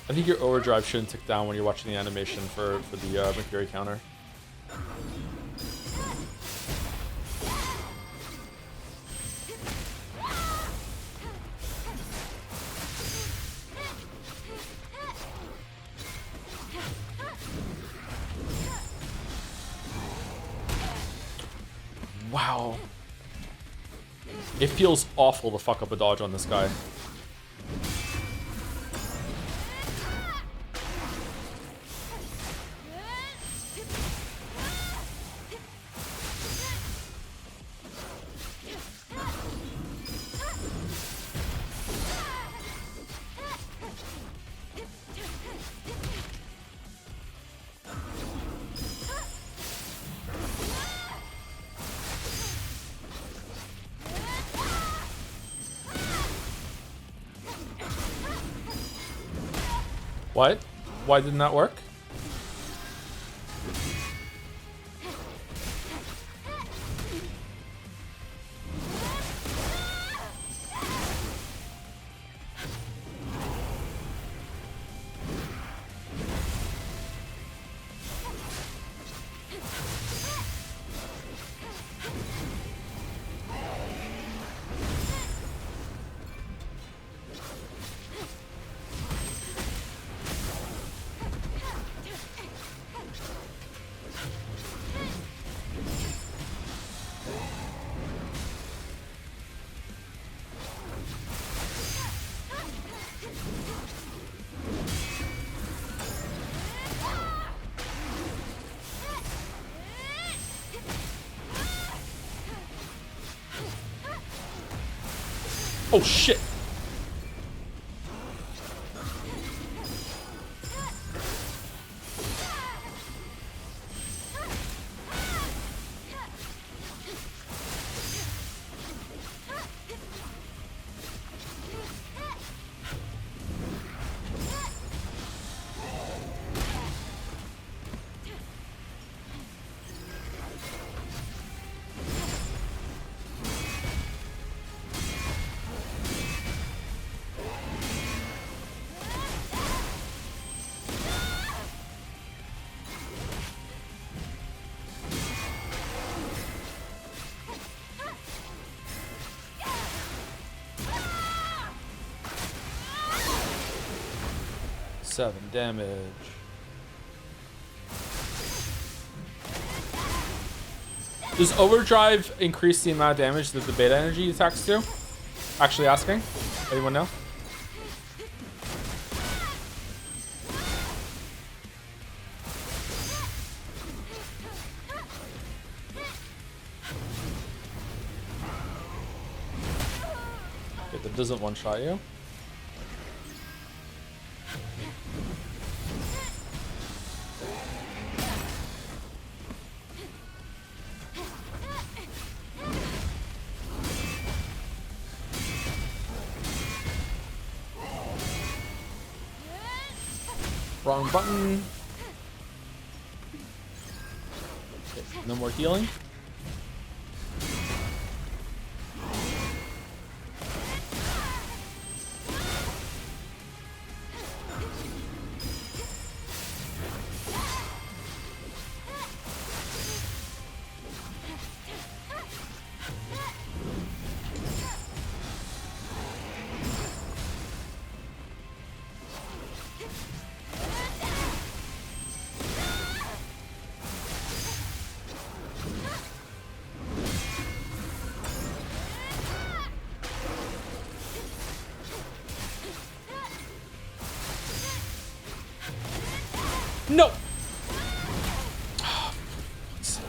I think your overdrive shouldn't tick down when you're watching the animation for the Mercury counter. Wow. It feels awful to fuck up a dodge on this guy. What? Why didn't that work? Oh shit! Seven damage. Does overdrive increase the amount of damage that the beta energy attacks do? Actually asking. Anyone know? Okay, that doesn't one-shot you. Wrong button. No more healing. No! Oh, for fuck's sake.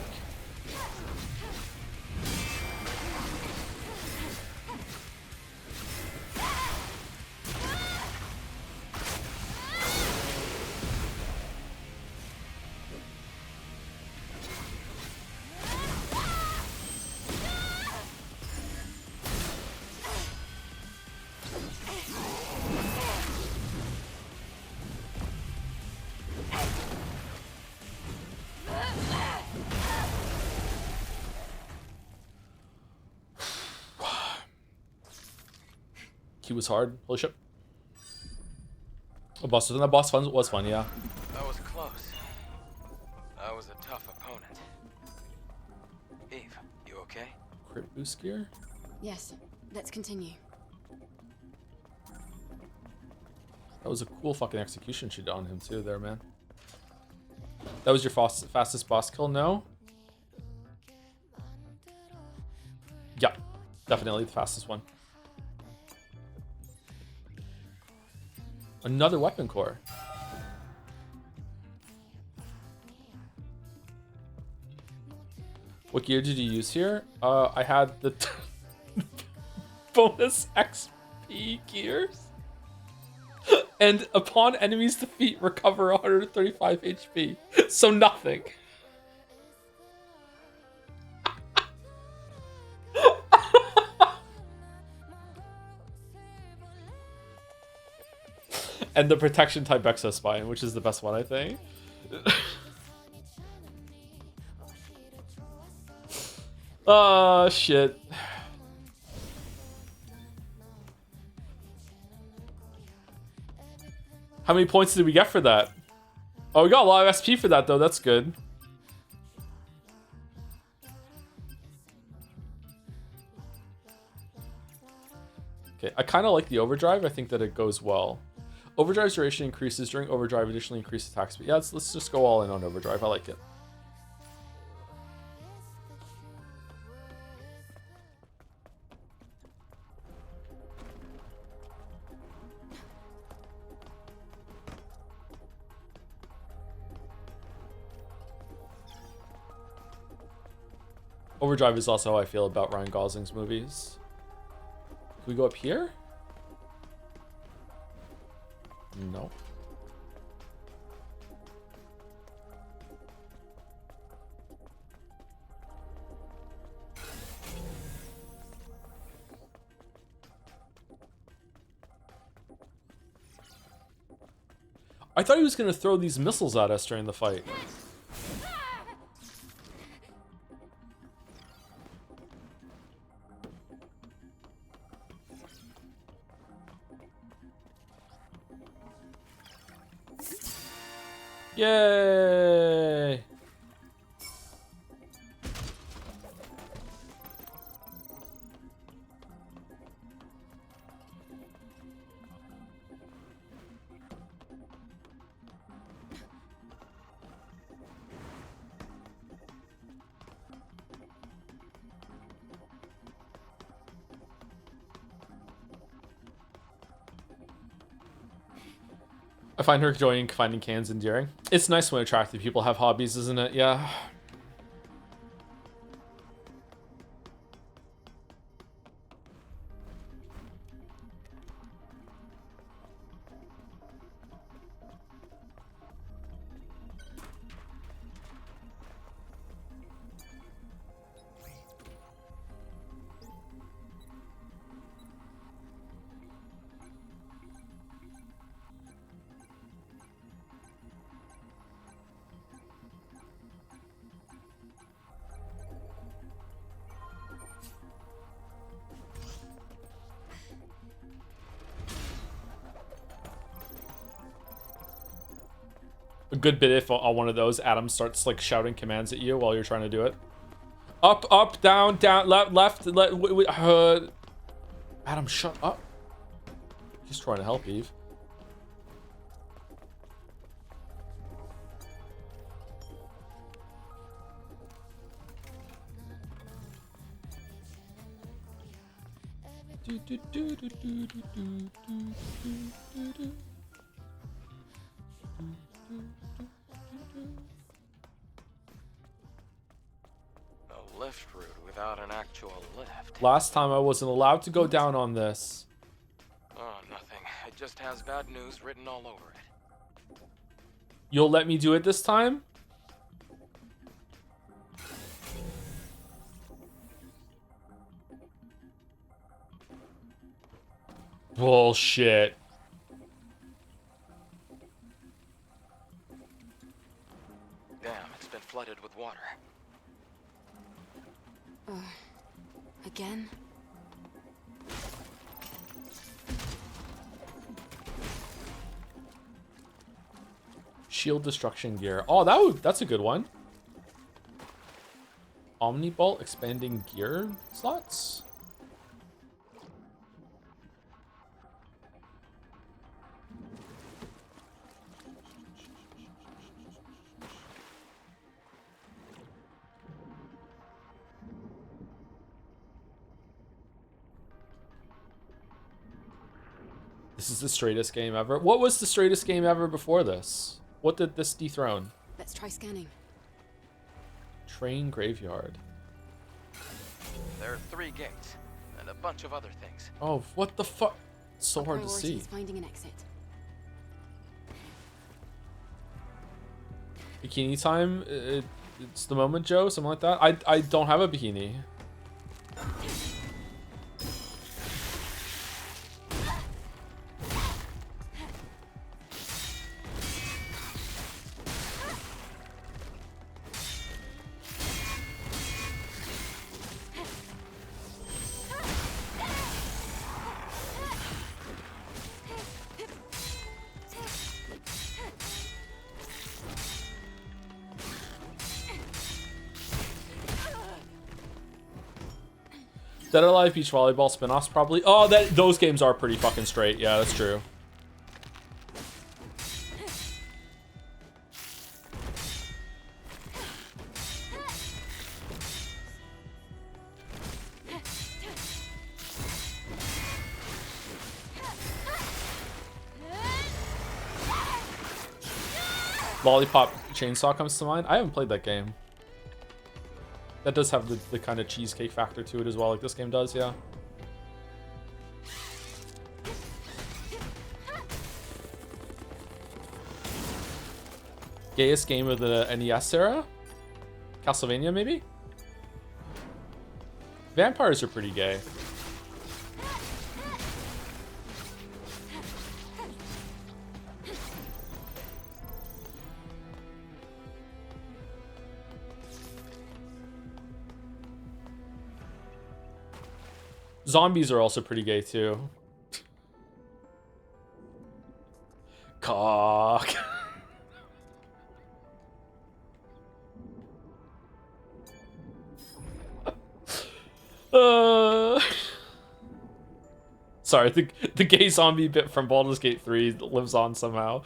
He was hard. Holy shit. A boss, that boss fun was fun, yeah. That was close. That was a tough opponent. Eve, you okay? Crit boost gear? Yes, let's continue. That was a cool fucking execution she did on him too there, man. That was your fastest boss kill? No? Yeah, definitely the fastest one. Another weapon core. What gear did you use here? I had the bonus XP gears. And upon enemy's defeat, recover 135 HP. So nothing. And the protection type Exospine, which is the best one, I think. Oh, shit. How many points did we get for that? Oh, we got a lot of SP for that, though. That's good. Okay, I kind of like the overdrive. I think that it goes well. Overdrive's duration increases during overdrive, additionally increase attack speed. Yeah, let's just go all in on overdrive. I like it. Overdrive is also how I feel about Ryan Gosling's movies. Can we go up here? No. I thought he was going to throw these missiles at us during the fight. Yay! I find her enjoying finding cans endearing. It's nice when attractive people have hobbies, isn't it? Yeah. A good bit if on one of those, Adam starts like shouting commands at you while you're trying to do it. Up, up, down, down, left, Adam, shut up. He's trying to help Eve. A lift route without an actual lift. Last time I wasn't allowed to go down on this. Oh, nothing. It just has bad news written all over it. You'll let me do it this time? Bullshit. Damn, it's been flooded with water. Again? Shield destruction gear. Oh, that's a good one. Omnibolt expanding gear slots? This is the straightest game ever. What was the straightest game ever before this? What did this dethrone? Let's try scanning. Train graveyard. There are 3 gates, and a bunch of other things. Oh, what the fuck? So Our hard to priority see. is finding an exit. Bikini time? It's the moment, Joe? Something like that? I don't have a bikini. Dead or Alive Beach Volleyball spin-offs probably. Oh, those games are pretty fucking straight. Yeah, that's true. Lollipop Chainsaw comes to mind. I haven't played that game. That does have the kind of cheesecake factor to it as well, like this game does, yeah. Gayest game of the NES era? Castlevania, maybe? Vampires are pretty gay. Zombies are also pretty gay too. Cock. Sorry, the gay zombie bit from Baldur's Gate 3 lives on somehow.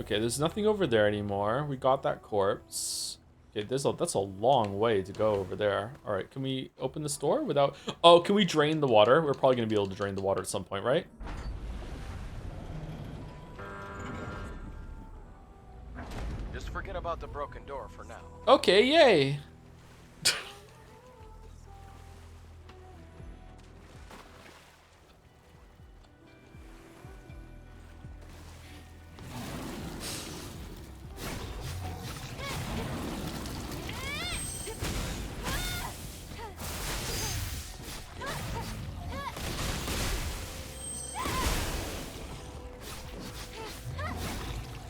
Okay, there's nothing over there anymore. We got that corpse. Okay, that's a long way to go over there. All right, can we open this door without... Oh, can we drain the water? We're probably going to be able to drain the water at some point, right? Just forget about the broken door for now. Okay, yay.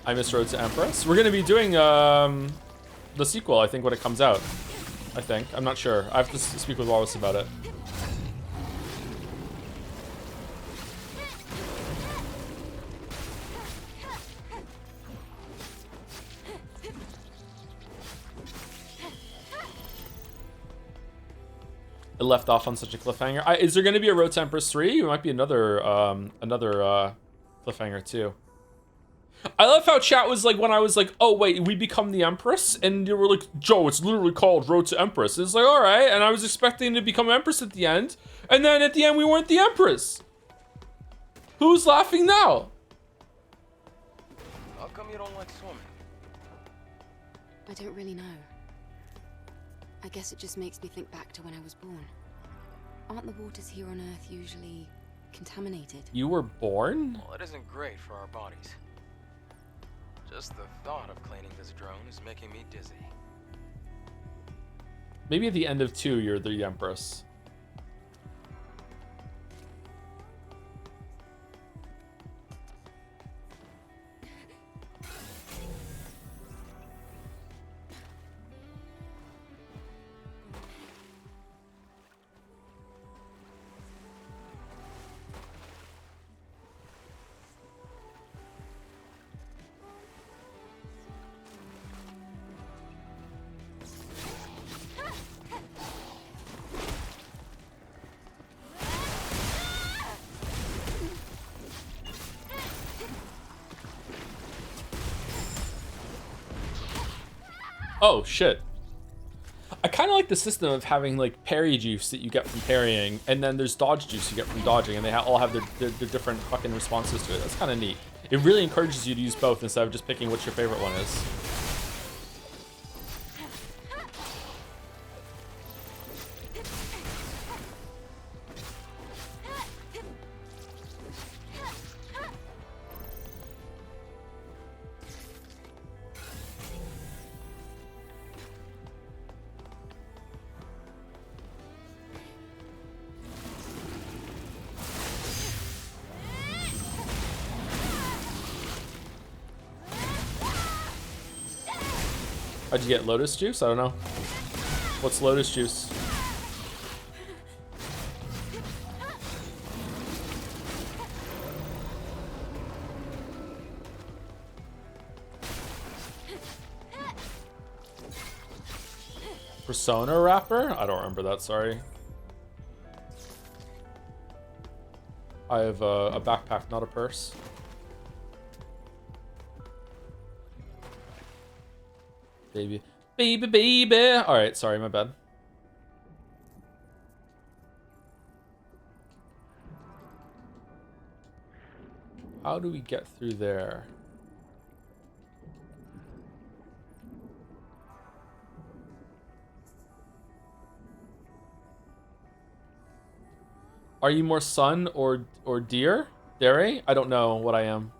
I Miss Road to Empress. We're gonna be doing the sequel, I think, when it comes out. I think. I'm not sure. I have to speak with Wallace about it. It left off on such a cliffhanger. Is there going to be a Road to Empress 3? It might be another cliffhanger too. I love how chat was like when I was like, oh wait, we become the Empress? And they were like, Joe, it's literally called Road to Empress. It's like, alright, and I was expecting to become Empress at the end, and then at the end we weren't the Empress. Who's laughing now? How come you don't like swimming? I don't really know. I guess it just makes me think back to when I was born. Aren't the waters here on Earth usually contaminated? You were born? Well, it isn't great for our bodies. Just the thought of cleaning this drone is making me dizzy. Maybe at the end of 2, you're the Empress. Oh, shit. I kind of like the system of having, like, parry juice that you get from parrying, and then there's dodge juice you get from dodging, and they all have their different fucking responses to it. That's kind of neat. It really encourages you to use both instead of just picking what your favorite one is. How'd you get lotus juice? I don't know. What's lotus juice? Persona wrapper? I don't remember that, sorry. I have a backpack, not a purse. Baby. Baby, baby! Alright, sorry, my bad. How do we get through there? Are you more sun or deer? Dairy? I don't know what I am.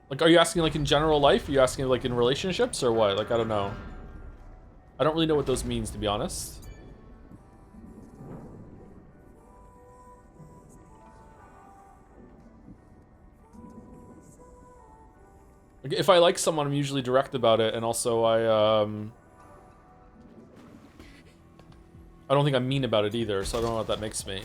Like, are you asking, like, in general life? Are you asking, like, in relationships or what? Like, I don't know. I don't really know what those means, to be honest. Like, if I like someone, I'm usually direct about it, and also I don't think I'm mean about it either, so I don't know what that makes me.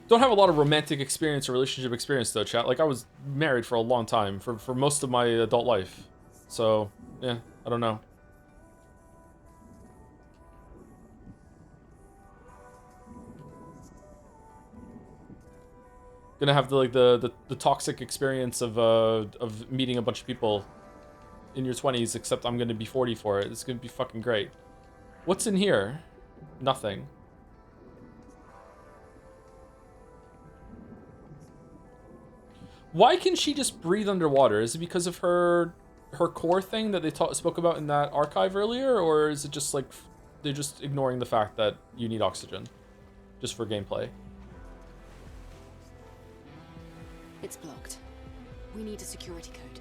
Don't have a lot of romantic experience or relationship experience though, chat. Like, I was married for a long time, for most of my adult life. So, yeah, I don't know. Gonna have the toxic experience of meeting a bunch of people in your 20s, except I'm gonna be 40 for it. It's gonna be fucking great. What's in here? Nothing. Why can she just breathe underwater? Is it because of her core thing that they spoke about in that archive earlier, or is it just like they're just ignoring the fact that you need oxygen just for gameplay? It's blocked. We need a security code.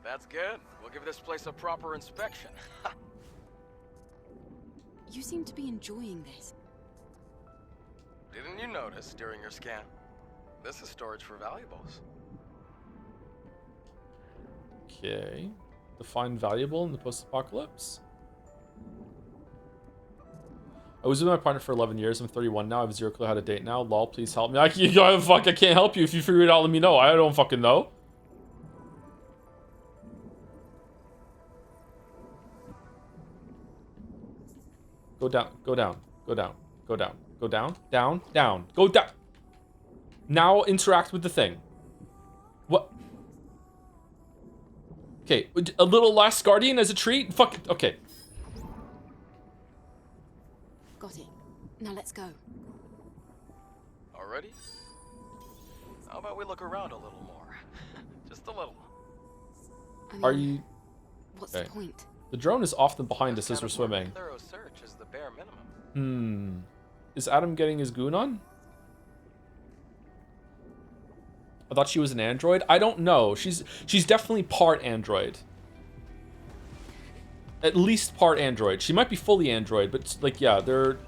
That's good. We'll give this place a proper inspection. You seem to be enjoying this. Didn't you notice during your scan? This is storage for valuables. Okay. Define valuable in the post-apocalypse. I was with my partner for 11 years. I'm 31 now. I have zero clue how to date now. Lol, please help me. I can't help you. If you figure it out, let me know. I don't fucking know. Go down. Go down. Go down. Go down. Go down. Down. Down. Go down. Now interact with the thing. What? Okay. A little last guardian as a treat? Fuck it. Okay. Got it. Now let's go. Already? How about we look around a little more? Just a little. I mean, Are you... what's okay. the point? The drone is often behind us This as we're kind of swimming. thorough search is the bare minimum. Is Adam getting his goon on? I thought she was an android. I don't know. She's definitely part android. At least part android. She might be fully android, but like yeah, they're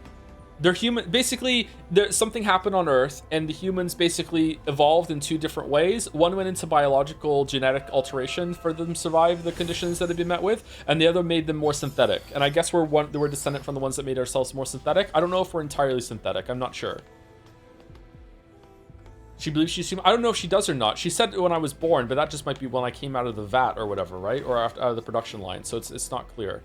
human. Basically, something happened on Earth, and the humans basically evolved in two different ways. One went into biological genetic alteration for them to survive the conditions that they've been met with, and the other made them more synthetic. And I guess we're descendant from the ones that made ourselves more synthetic. I don't know if we're entirely synthetic. I'm not sure. She believes she's human. I don't know if she does or not. She said when I was born, but that just might be when I came out of the vat or whatever, right? Or out of the production line. So it's not clear.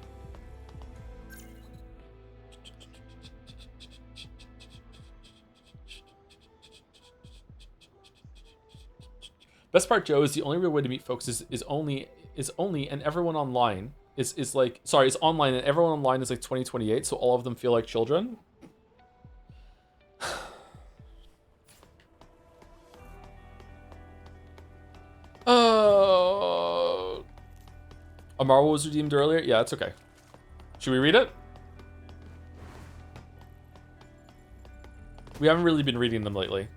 Best part, Joe, is the only real way to meet folks is only and everyone online is like, sorry, is online and everyone online is like 2028, so all of them feel like children. A Marvel was redeemed earlier? Yeah, it's okay. Should we read it? We haven't really been reading them lately.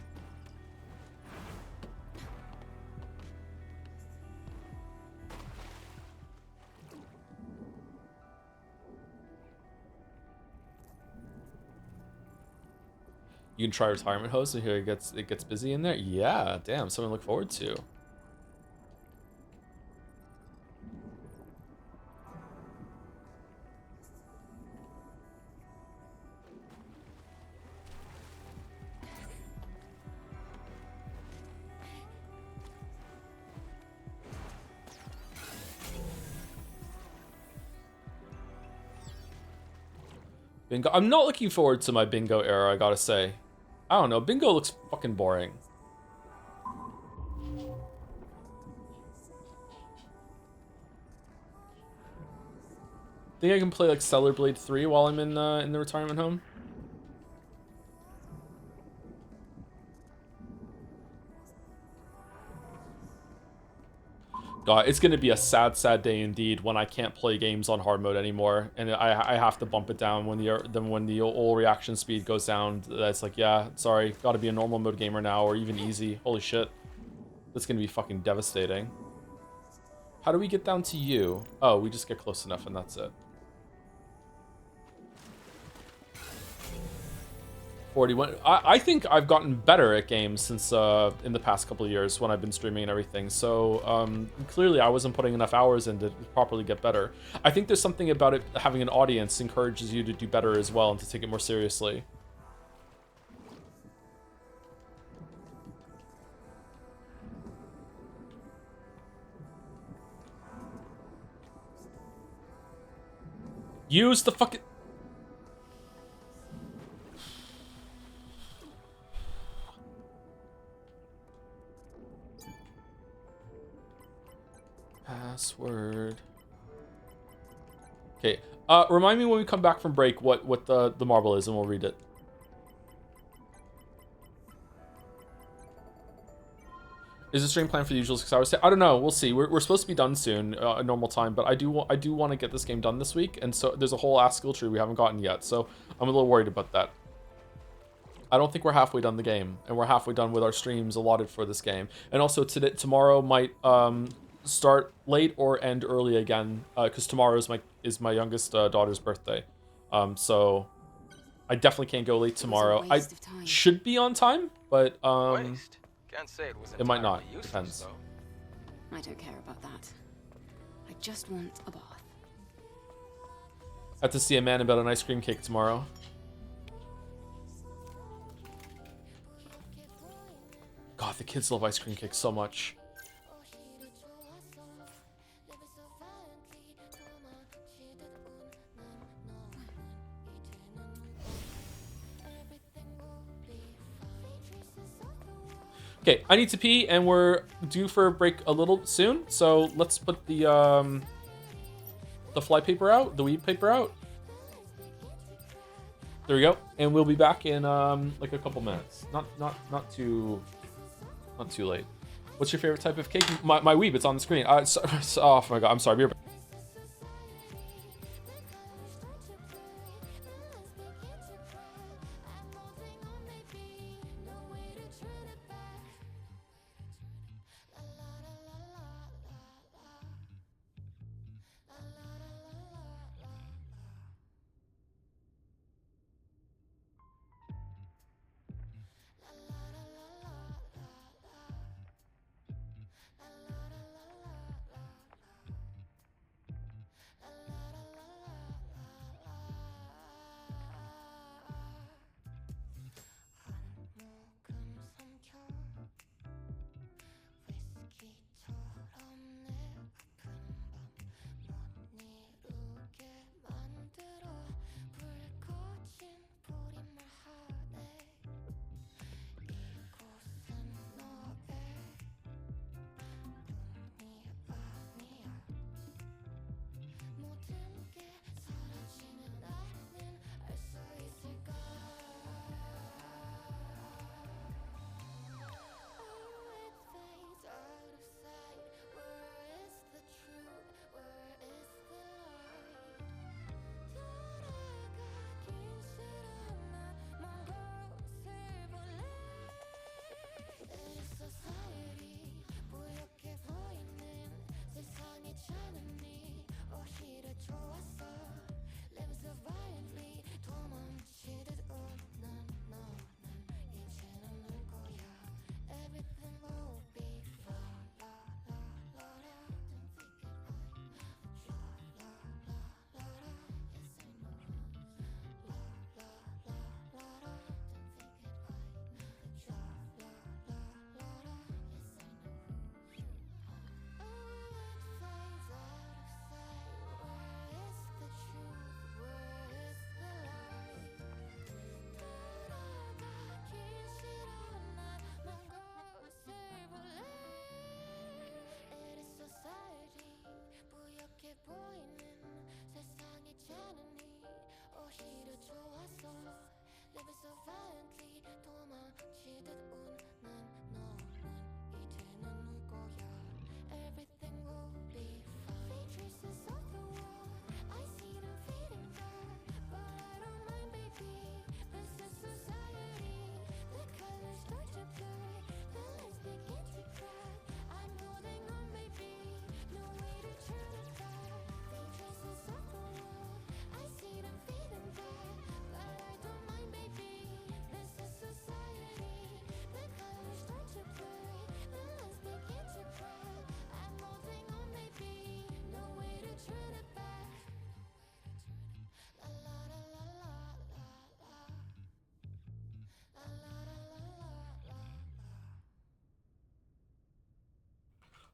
You can try retirement host and here it gets busy in there. Yeah, damn, something to look forward to. Bingo. I'm not looking forward to my bingo era, I gotta say. I don't know. Bingo looks fucking boring. Think I can play like Stellar Blade 3 while I'm in the retirement home? God, it's gonna be a sad, sad day indeed when I can't play games on hard mode anymore, and I have to bump it down when the old reaction speed goes down. That's like, yeah, sorry, got to be a normal mode gamer now, or even easy. Holy shit, that's gonna be fucking devastating. How do we get down to you? Oh, we just get close enough, and that's it. 41. I think I've gotten better at games since in the past couple of years when I've been streaming and everything. So clearly I wasn't putting enough hours in to properly get better. I think there's something about it, having an audience encourages you to do better as well and to take it more seriously. Use the fucking... Password. Okay. Remind me when we come back from break what the marble is, and we'll read it. Is the stream planned for the usual 6 hours? I don't know. We'll see. We're supposed to be done soon, a normal time, but I do want to get this game done this week, and so there's a whole ass skill tree we haven't gotten yet, so I'm a little worried about that. I don't think we're halfway done the game, and we're halfway done with our streams allotted for this game. And also tomorrow might start late or end early again, because tomorrow is my youngest daughter's birthday, So I definitely can't go late It was a tomorrow. I waste of time. should be on time, but Waste. Can't say it was it might entirely not. useless, Depends. though. I don't care about that. I just want a bath. I have to see a man about an ice cream cake tomorrow. God, the kids love ice cream cakes so much. Okay, I need to pee, and we're due for a break a little soon. So let's put the fly paper out, the weed paper out. There we go, and we'll be back in like a couple minutes. Not too late. What's your favorite type of cake? My weeb, it's on the screen. Oh my god, I'm sorry. Be right back.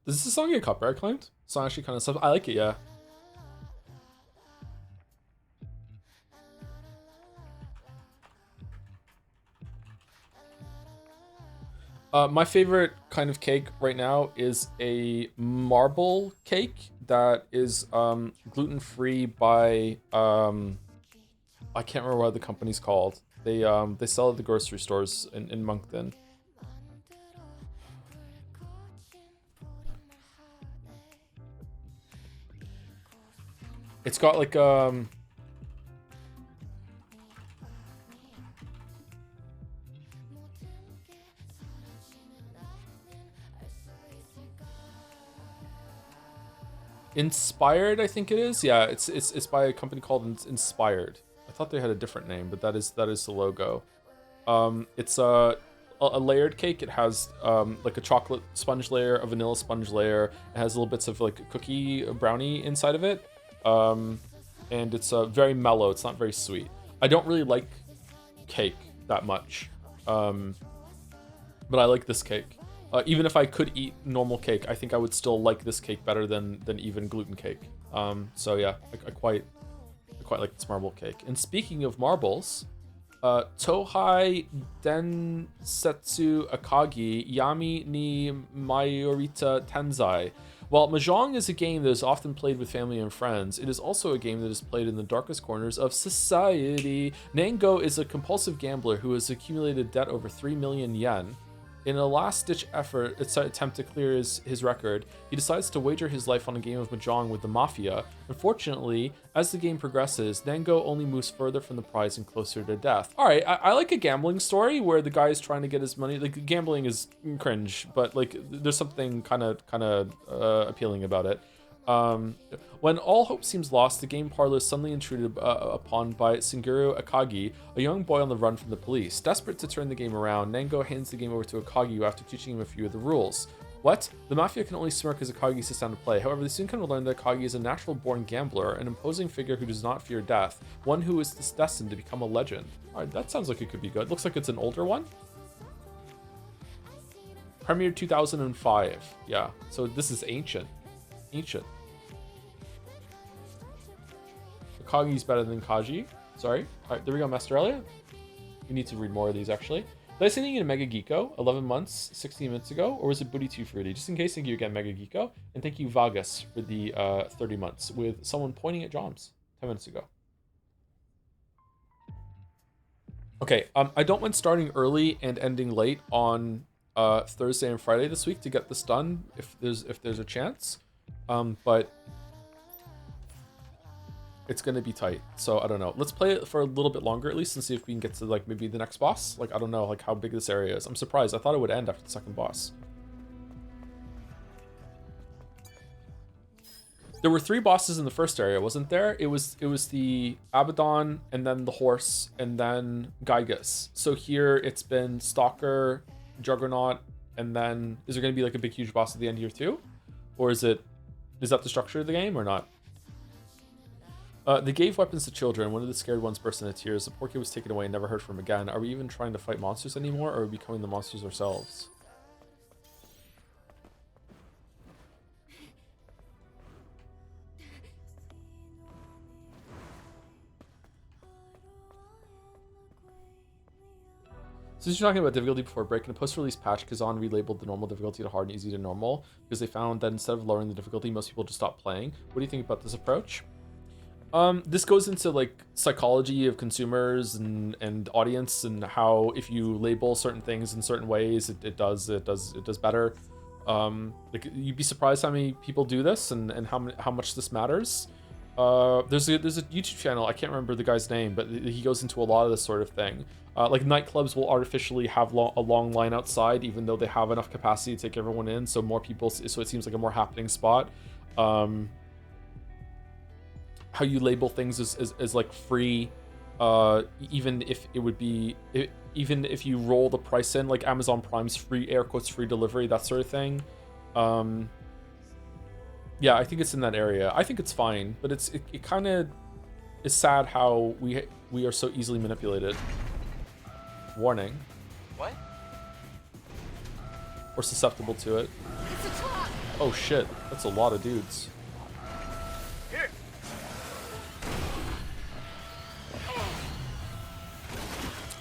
Does this song get copyright claimed? Song actually kind of stuff. I like it, yeah. My favorite kind of cake right now is a marble cake that is gluten-free by I can't remember what the company's called. They sell it at the grocery stores in Moncton. It's got like Inspired, I think it is. Yeah, it's by a company called Inspired, I I thought they had a different name, but that is the logo. It's a layered cake. It has like a chocolate sponge layer, a vanilla sponge layer. It has little bits of like cookie brownie inside of it. And it's very mellow. It's not very sweet. I don't really like cake that much, but I like this cake. Even if I could eat normal cake, I think I would still like this cake better than even gluten cake. So yeah, I quite like this marble cake. And speaking of marbles, Tohai Densetsu Akagi Yami ni Mayorita Tenzai. While Mahjong is a game that is often played with family and friends, it is also a game that is played in the darkest corners of society. Nango is a compulsive gambler who has accumulated debt over 3 million yen. In a last-ditch attempt to clear his record, he decides to wager his life on a game of Mahjong with the Mafia. Unfortunately, as the game progresses, Nango only moves further from the prize and closer to death. Alright, I like a gambling story where the guy is trying to get his money. Like, gambling is cringe, but like there's something kind of appealing about it. When all hope seems lost, the game parlor is suddenly intruded upon by Singuru Akagi, a young boy on the run from the police. Desperate to turn the game around, Nango hands the game over to Akagi after teaching him a few of the rules. What? The Mafia can only smirk as Akagi sits down to play. However, they soon come to learn that Akagi is a natural-born gambler, an imposing figure who does not fear death, one who is destined to become a legend. Alright, that sounds like it could be good. Looks like it's an older one. Premiered 2005. Yeah, so this is ancient. Ancient. Kagi's better than Kaji. Sorry. Alright, there we go, Mastralia. We need to read more of these, actually. Did I say anything in Mega Geeko 11 months, 16 minutes ago? Or was it Booty too fruity? Just in case, thank you again, Mega Geeko. And thank you, Vagas, for the 30 months with someone pointing at Joms 10 minutes ago. Okay, I don't mind starting early and ending late on Thursday and Friday this week to get this done if there's a chance. But it's gonna be tight, so I don't know. Let's play it for a little bit longer at least and see if we can get to like maybe the next boss. Like, I don't know like how big this area is. I'm surprised. I thought it would end after the second boss. There were 3 bosses in the first area, wasn't there? It was the Abaddon, and then the horse, and then Gygus. So here it's been Stalker, Juggernaut, and then is there gonna be like a big huge boss at the end here too? Or is that the structure of the game or not? They gave weapons to children. One of the scared ones burst into tears. The poor kid was taken away and never heard from again. Are we even trying to fight monsters anymore, or are we becoming the monsters ourselves? Since you're talking about difficulty before break, in a post-release patch, Kazan relabeled the normal difficulty to hard and easy to normal because they found that instead of lowering the difficulty, most people just stopped playing. What do you think about this approach? This goes into like psychology of consumers and audience, and how if you label certain things in certain ways, it does better. Like, you'd be surprised how many people do this and how much this matters. There's a YouTube channel, I can't remember the guy's name, but he goes into a lot of this sort of thing. Like, nightclubs will artificially have a long line outside, even though they have enough capacity to take everyone in, so more people, so it seems like a more happening spot. How you label things as like free, even if it would be, even if you roll the price in, like Amazon Prime's free, air quotes, free delivery, that sort of thing. Yeah, I think it's in that area. I think it's fine, but it kind of is sad how we are so easily manipulated. Warning. What? Or susceptible to it. Oh shit, that's a lot of dudes. Here.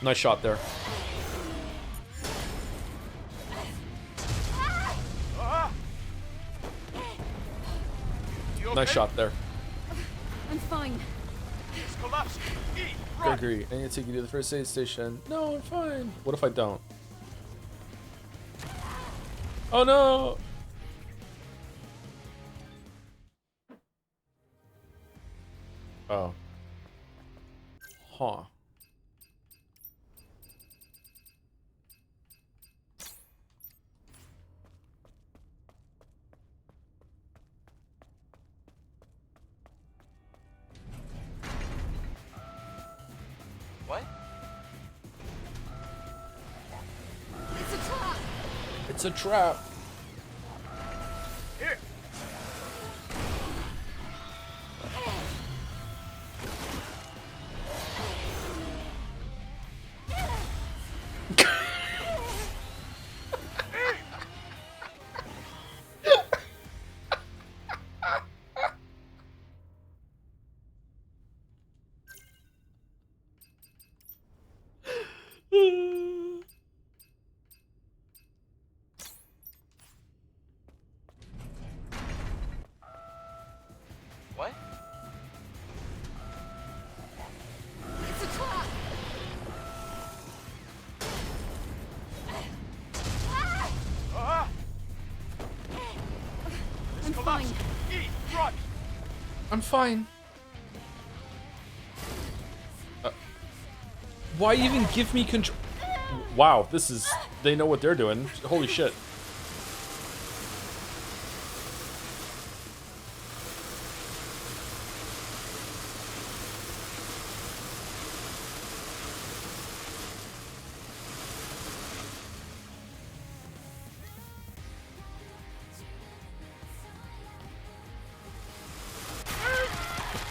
Nice shot there. You Nice okay? shot there. I'm fine. He's collapsed. Eat. Run. Gregory, I need to take you to the first aid station. No, I'm fine. What if I don't? Oh no! Oh. Huh. It's a trap. Here. What? It's a trap! Ah! I'm fine. Eat, run! I'm fine. Why even give me control? Wow, this is... They know what they're doing. Holy shit.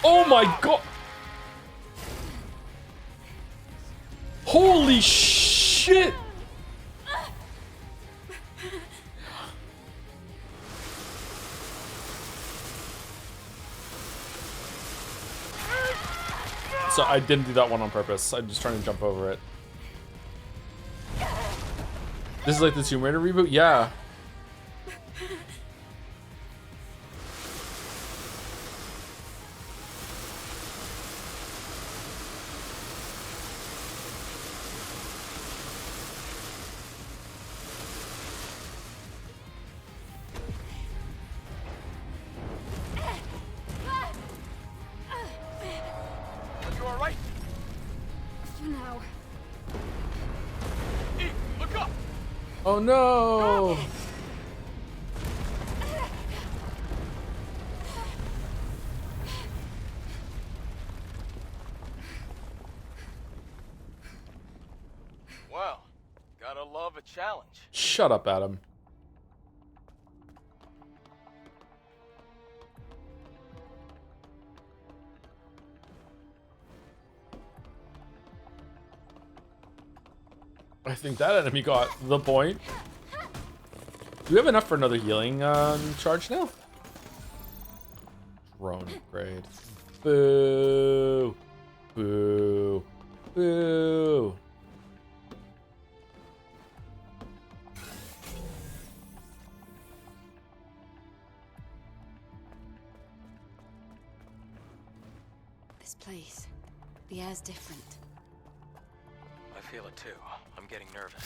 Oh my god! Holy shit! So I didn't do that one on purpose. I'm just trying to jump over it. This is like the Tomb Raider reboot? Yeah. Are you alright? For now. Eat, look up! Oh no! Well, gotta love a challenge. Shut up, Adam. I think that enemy got the point. Do we have enough for another healing charge now? Drone upgrade. Boo. Boo. Boo. This place. The air's different. I feel it too. I'm getting nervous.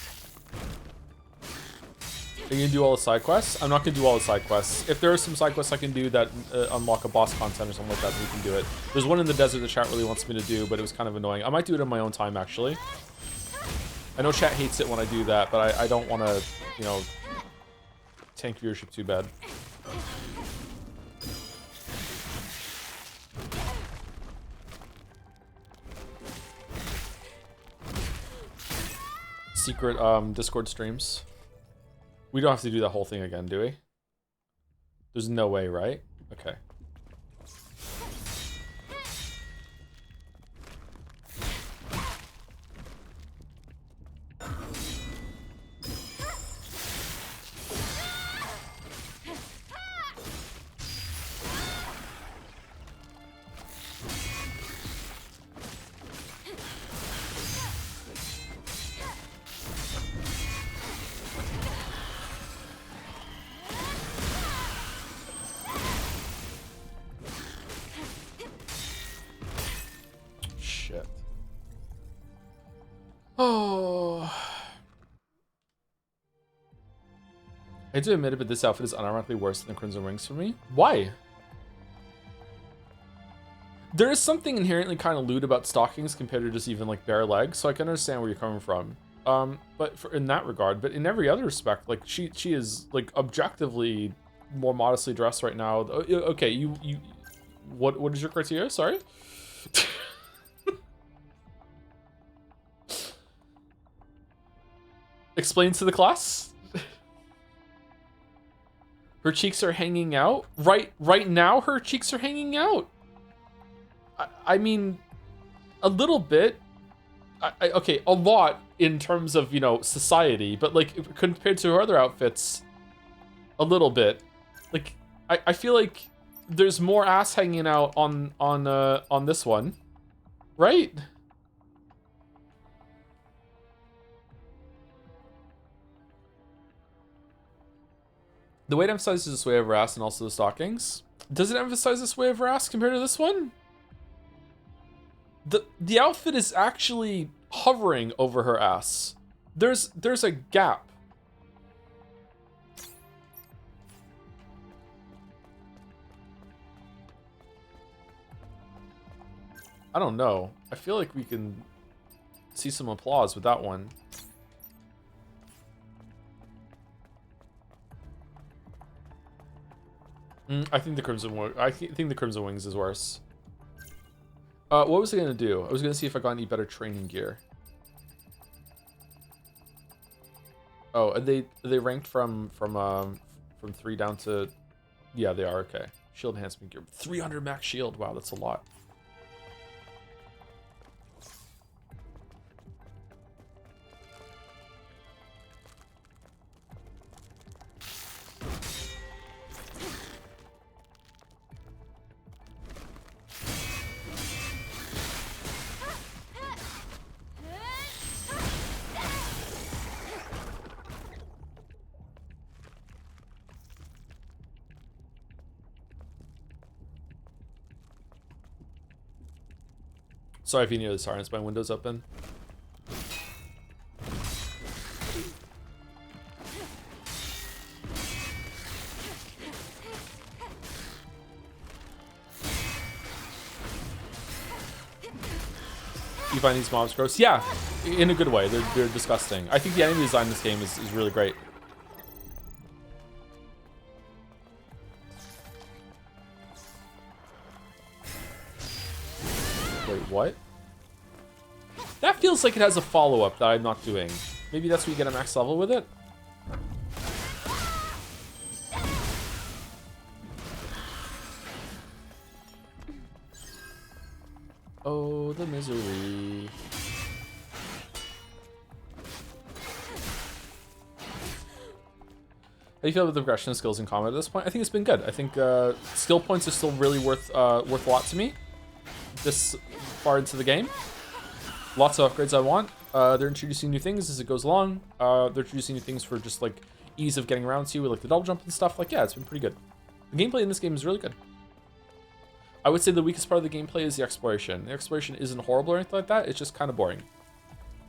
Are you gonna do all the side quests? I'm not gonna do all the side quests. If there are some side quests I can do that unlock a boss content or something like that, then we can do it. There's one in the desert the chat really wants me to do, but it was kind of annoying. I might do it in my own time, actually. I know chat hates it when I do that, but I don't want to, you know, tank viewership too bad. Secret Discord streams. We don't have to do that whole thing again, do we? There's no way, right? Okay. Shit. Oh. I hate to admit it, but this outfit is unironically worse than the Crimson Wings for me. Why? There is something inherently kind of lewd about stockings compared to just even like bare legs, so I can understand where you're coming from. But in that regard, but in every other respect, like she is like objectively more modestly dressed right now. Okay, you what is your criteria? Sorry. Explain to the class. Her cheeks are hanging out. Right now, her cheeks are hanging out. I mean, a little bit. Okay, a lot in terms of, you know, society, but like compared to her other outfits, a little bit. Like, I feel like there's more ass hanging out on this one, right? The weight emphasizes the sway of her ass and also the stockings. Does it emphasize the sway of her ass compared to this one? The outfit is actually hovering over her ass. There's a gap. I don't know. I feel like we can see some applause with that one. I think the Crimson Wings is worse. What was I gonna do? I was gonna see if I got any better training gear. Oh, are they ranked from 3 down to? Yeah, they are. Okay. Shield enhancement gear. 300 max shield. Wow, that's a lot. Sorry if you need the sirens, my window's open. You find these mobs gross? Yeah, in a good way. They're disgusting. I think the enemy design in this game is really great. Wait, what? That feels like it has a follow-up that I'm not doing. Maybe that's when you get a max level with it? Oh, the misery. How do you feel about the progression of skills in combat at this point? I think it's been good. I think skill points are still really worth a lot to me this far into the game. Lots of upgrades I want. They're introducing new things as it goes along. They're introducing new things for just like ease of getting around to you with like the double jump and stuff. Like, yeah, it's been pretty good. The gameplay in this game is really good. I would say the weakest part of the gameplay is the exploration. The exploration isn't horrible or anything like that. It's just kind of boring.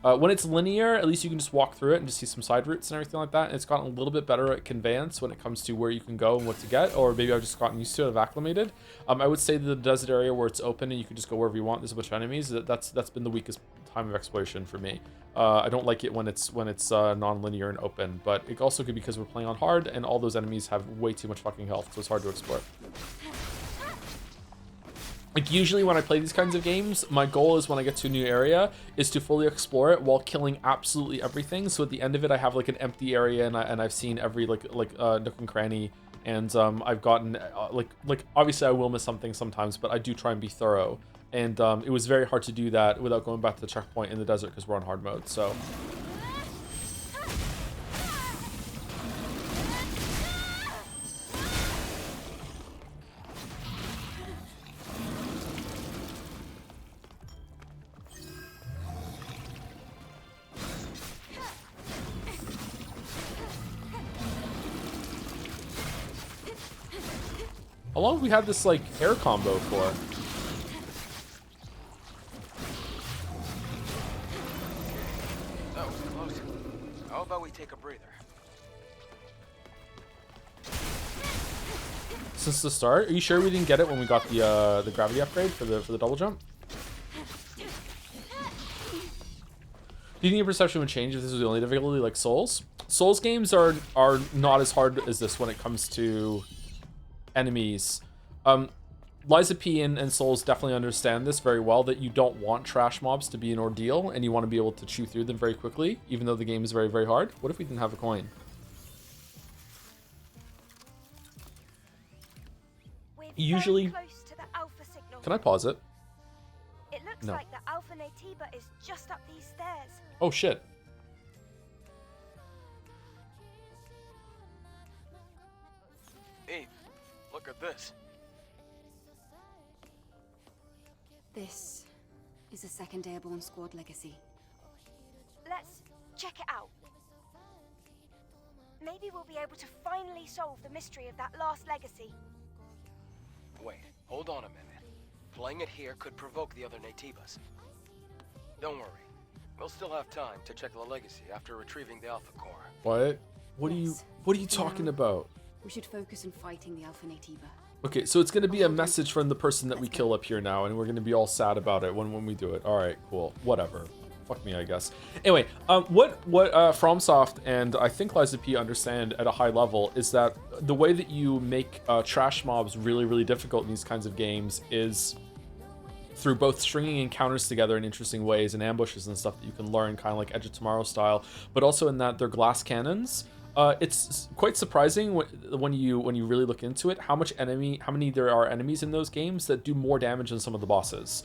When it's linear, at least you can just walk through it and just see some side routes and everything like that. And it's gotten a little bit better at conveyance when it comes to where you can go and what to get. Or maybe I've just gotten used to it, I've acclimated. I would say the desert area where it's open and you can just go wherever you want. There's a bunch of enemies. That's been the weakest time of exploration for me. I don't like it when it's non-linear and open. But it also could be because we're playing on hard and all those enemies have way too much fucking health, so it's hard to explore. Like, usually when I play these kinds of games, my goal is when I get to a new area is to fully explore it while killing absolutely everything. So at the end of it, I have like an empty area and I've seen every like nook and cranny, and I've gotten like obviously I will miss something sometimes, but I do try and be thorough. And it was very hard to do that without going back to the checkpoint in the desert because we're on hard mode. So. How long have we had this, like, air combo for? So close. How about we take a breather? Since the start? Are you sure we didn't get it when we got the gravity upgrade for the double jump? Do you think your perception would change if this was the only difficulty like Souls? Souls games are not as hard as this when it comes to enemies. Liza P and Souls definitely understand this very well, that you don't want trash mobs to be an ordeal and you want to be able to chew through them very quickly, even though the game is very, very hard. What if we didn't have a coin? Usually, Very close to the Alpha signal. can I pause it? It looks No. like the Alpha Natiba is just up these stairs. Oh shit. Eve, look at this. This is a 2nd Airborne Squad legacy. Let's check it out. Maybe we'll be able to finally solve the mystery of that last legacy. Wait, hold on a minute. Playing it here could provoke the other Natibas. Don't worry. We'll still have time to check the legacy after retrieving the Alpha Core. What? What are Yes. you talking about? We should focus on fighting the Alpha Natiba. Okay, so it's gonna be a message from the person that we kill up here now, and we're gonna be all sad about it when we do it. All right, cool, whatever. Fuck me, I guess. Anyway, what FromSoft and I think Liza P understand at a high level is that the way that you make trash mobs really, really difficult in these kinds of games is through both stringing encounters together in interesting ways and ambushes and stuff that you can learn, kind of like Edge of Tomorrow style, but also in that they're glass cannons. It's quite surprising when you really look into it how many there are enemies in those games that do more damage than some of the bosses.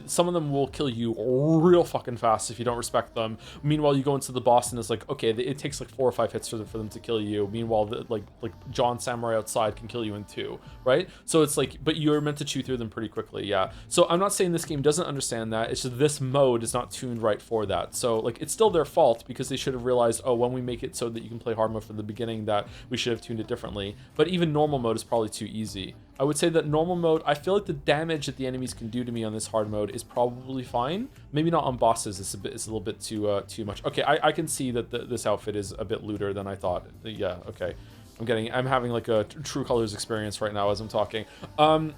Some of them will kill you real fucking fast if you don't respect them. Meanwhile, you go into the boss and it's like, okay, it takes like 4 or 5 hits for them to kill you. Meanwhile, like John Samurai outside can kill you in 2, right? So it's like, but you're meant to chew through them pretty quickly, yeah. So I'm not saying this game doesn't understand that. It's just this mode is not tuned right for that. So like, it's still their fault because they should have realized, oh, when we make it so that you can play hard mode from the beginning, that we should have tuned it differently. But even normal mode is probably too easy. I would say that normal mode, I feel like the damage that the enemies can do to me on this hard mode is probably fine. Maybe not on bosses. It's a little bit too much. Okay, I can see that this outfit is a bit looter than I thought. Yeah, okay. I'm having like a True Colors experience right now as I'm talking. But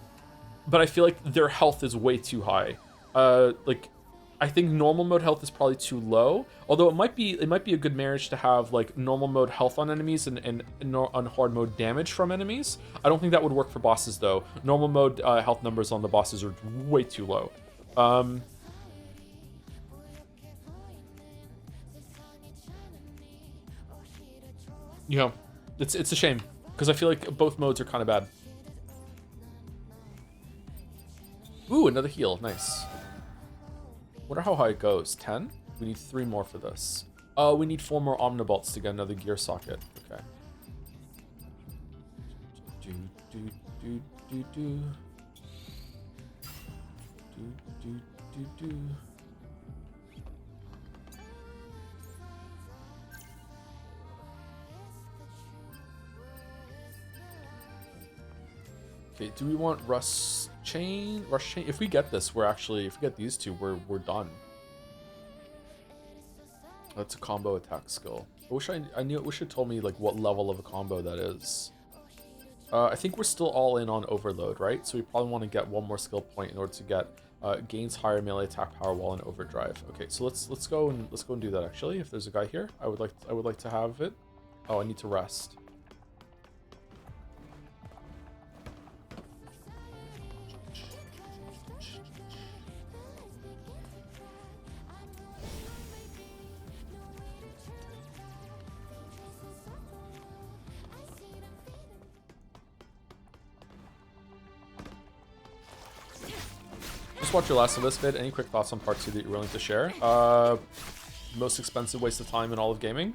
I feel like their health is way too high. I think normal mode health is probably too low. Although it might be a good marriage to have like normal mode health on enemies and on hard mode damage from enemies. I don't think that would work for bosses though. Normal mode health numbers on the bosses are way too low. You know, it's a shame because I feel like both modes are kind of bad. Ooh, another heal, nice. Wonder how high it goes. 10? We need 3 more for this. Oh, we need 4 more Omnibolts to get another gear socket. Okay. Do, do, do, do, do. Do, do, do, do. Okay, do we want Rush Chain? If we get this, if we get these 2, we're done. That's a combo attack skill. I wish wish it told me like what level of a combo that is. I think we're still all in on Overload, right? So we probably want to get 1 more skill point in order to get gains higher melee attack power while in overdrive. Okay, so let's go and do that actually. If there's a guy here, I would like to have it. Oh, I need to rest. Just watch your Last of Us vid. Any quick thoughts on part 2 that you're willing to share? Most expensive waste of time in all of gaming.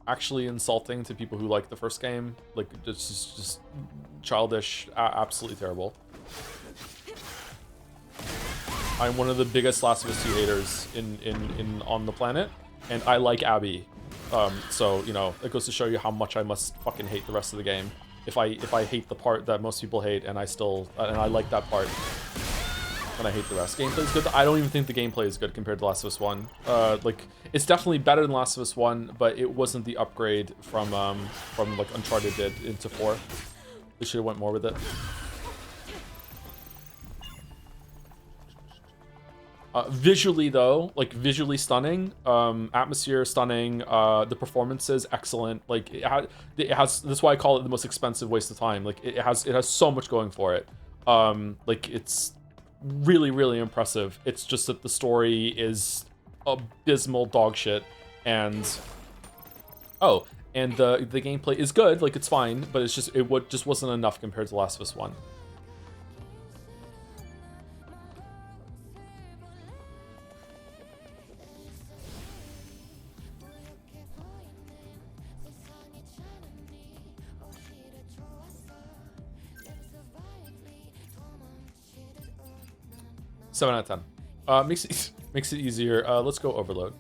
Actually insulting to people who like the first game. Like, it's just childish, absolutely terrible. I'm one of the biggest Last of Us 2 haters on the planet, and I like Abby. So, you know, it goes to show you how much I must fucking hate the rest of the game. If I hate the part that most people hate, and I like that part, and I hate the rest. Gameplay is good. I don't even think the gameplay is good compared to Last of Us 1. Like, it's definitely better than Last of Us 1, but it wasn't the upgrade from like Uncharted did into 4. They should have went more with it. Visually though, like visually stunning, atmosphere stunning, the performances excellent. Like it has. That's why I call it the most expensive waste of time. Like it has so much going for it. Like it's really, really impressive. It's just that the story is abysmal dog shit. And oh, and the gameplay is good, like it's fine, but it's just just wasn't enough compared to Last of Us 1. Seven out of 10. Makes it easier. Let's go Overload.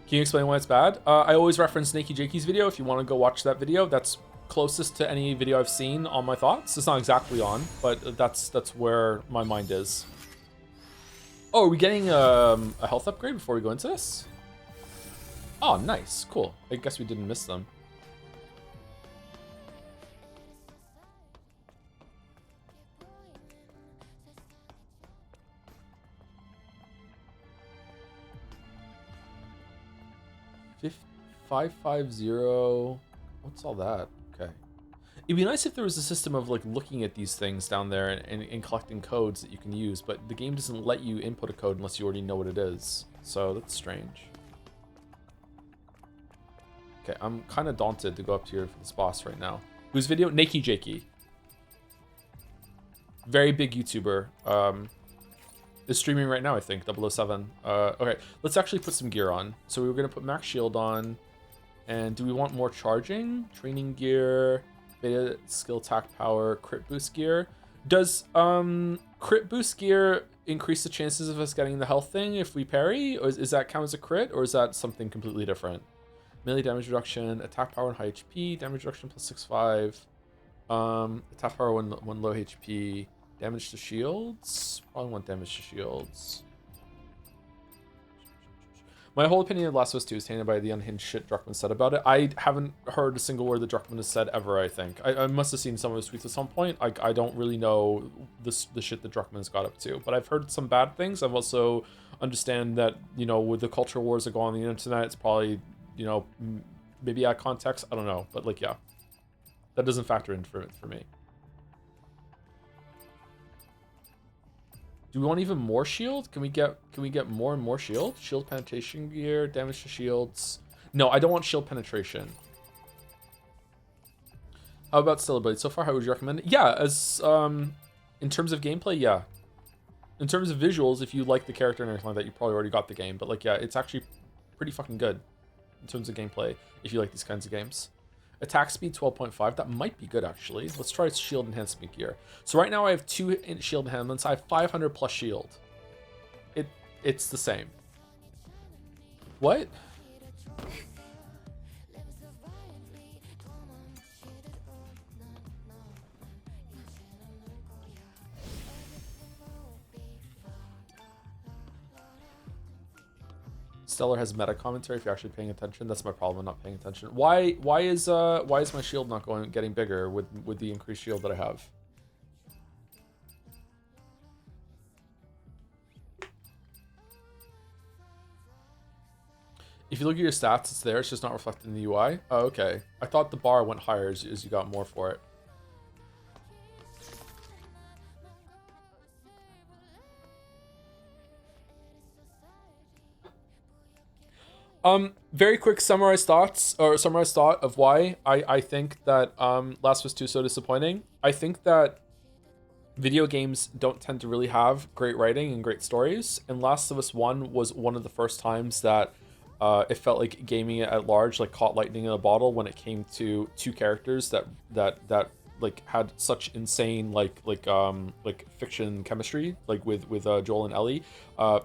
Can you explain why it's bad? I always reference Nakey Jakey's video. If you want to go watch that video, that's closest to any video I've seen on my thoughts. It's not exactly on, but that's where my mind is. Oh, are we getting a health upgrade before we go into this? Oh, nice. Cool. I guess we didn't miss them. Fifth 550. What's all that? Okay. It'd be nice if there was a system of like looking at these things down there and collecting codes that you can use, but the game doesn't let you input a code unless you already know what it is. So that's strange. Okay, I'm kind of daunted to go up here for this boss right now. Whose video? Nakey Jakey. Very big YouTuber. Is streaming right now, I think, 007. Okay, let's actually put some gear on. So we were going to put max shield on. And do we want more charging? Training gear, beta skill attack power, crit boost gear. Does crit boost gear increase the chances of us getting the health thing if we parry? Or is that count as a crit, or is that something completely different? Melee damage reduction, attack power and high HP, damage reduction plus 6.5. Attack power when low HP, damage to shields. Probably want damage to shields. My whole opinion of Last of Us 2 is tainted by the unhinged shit Druckmann said about it. I haven't heard a single word that Druckmann has said ever, I think. I must have seen some of his tweets at some point. I don't really know the shit that Druckmann's got up to. But I've heard some bad things. I've also understand that, you know, with the culture wars that go on the internet, it's probably, you know, maybe out of context. I don't know. But, like, yeah. That doesn't factor in for me. Do we want even more shield? Can we get more and more shield? Shield penetration gear, damage to shields. No, I don't want shield penetration. How about Stellar Blade? So far, how would you recommend it? Yeah, as in terms of gameplay, yeah. In terms of visuals, if you like the character and everything like that, you probably already got the game. But like, yeah, it's actually pretty fucking good in terms of gameplay if you like these kinds of games. Attack speed 12.5. That might be good, actually. Let's try shield enhancement gear. So right now I have 2 shield enhancements. I have 500 plus shield. It's the same. What? Stellar has meta commentary if you're actually paying attention. That's my problem, I'm not paying attention. Why is my shield not getting bigger with the increased shield that I have? If you look at your stats, it's there, it's just not reflected in the UI. Oh, okay. I thought the bar went higher as you got more for it. Very quick summarized thought of why I think that Last of Us 2 is so disappointing. I think that video games don't tend to really have great writing and great stories, and Last of Us 1 was one of the first times that it felt like gaming at large like caught lightning in a bottle when it came to 2 characters that like had such insane like fiction chemistry, like with Joel and Ellie.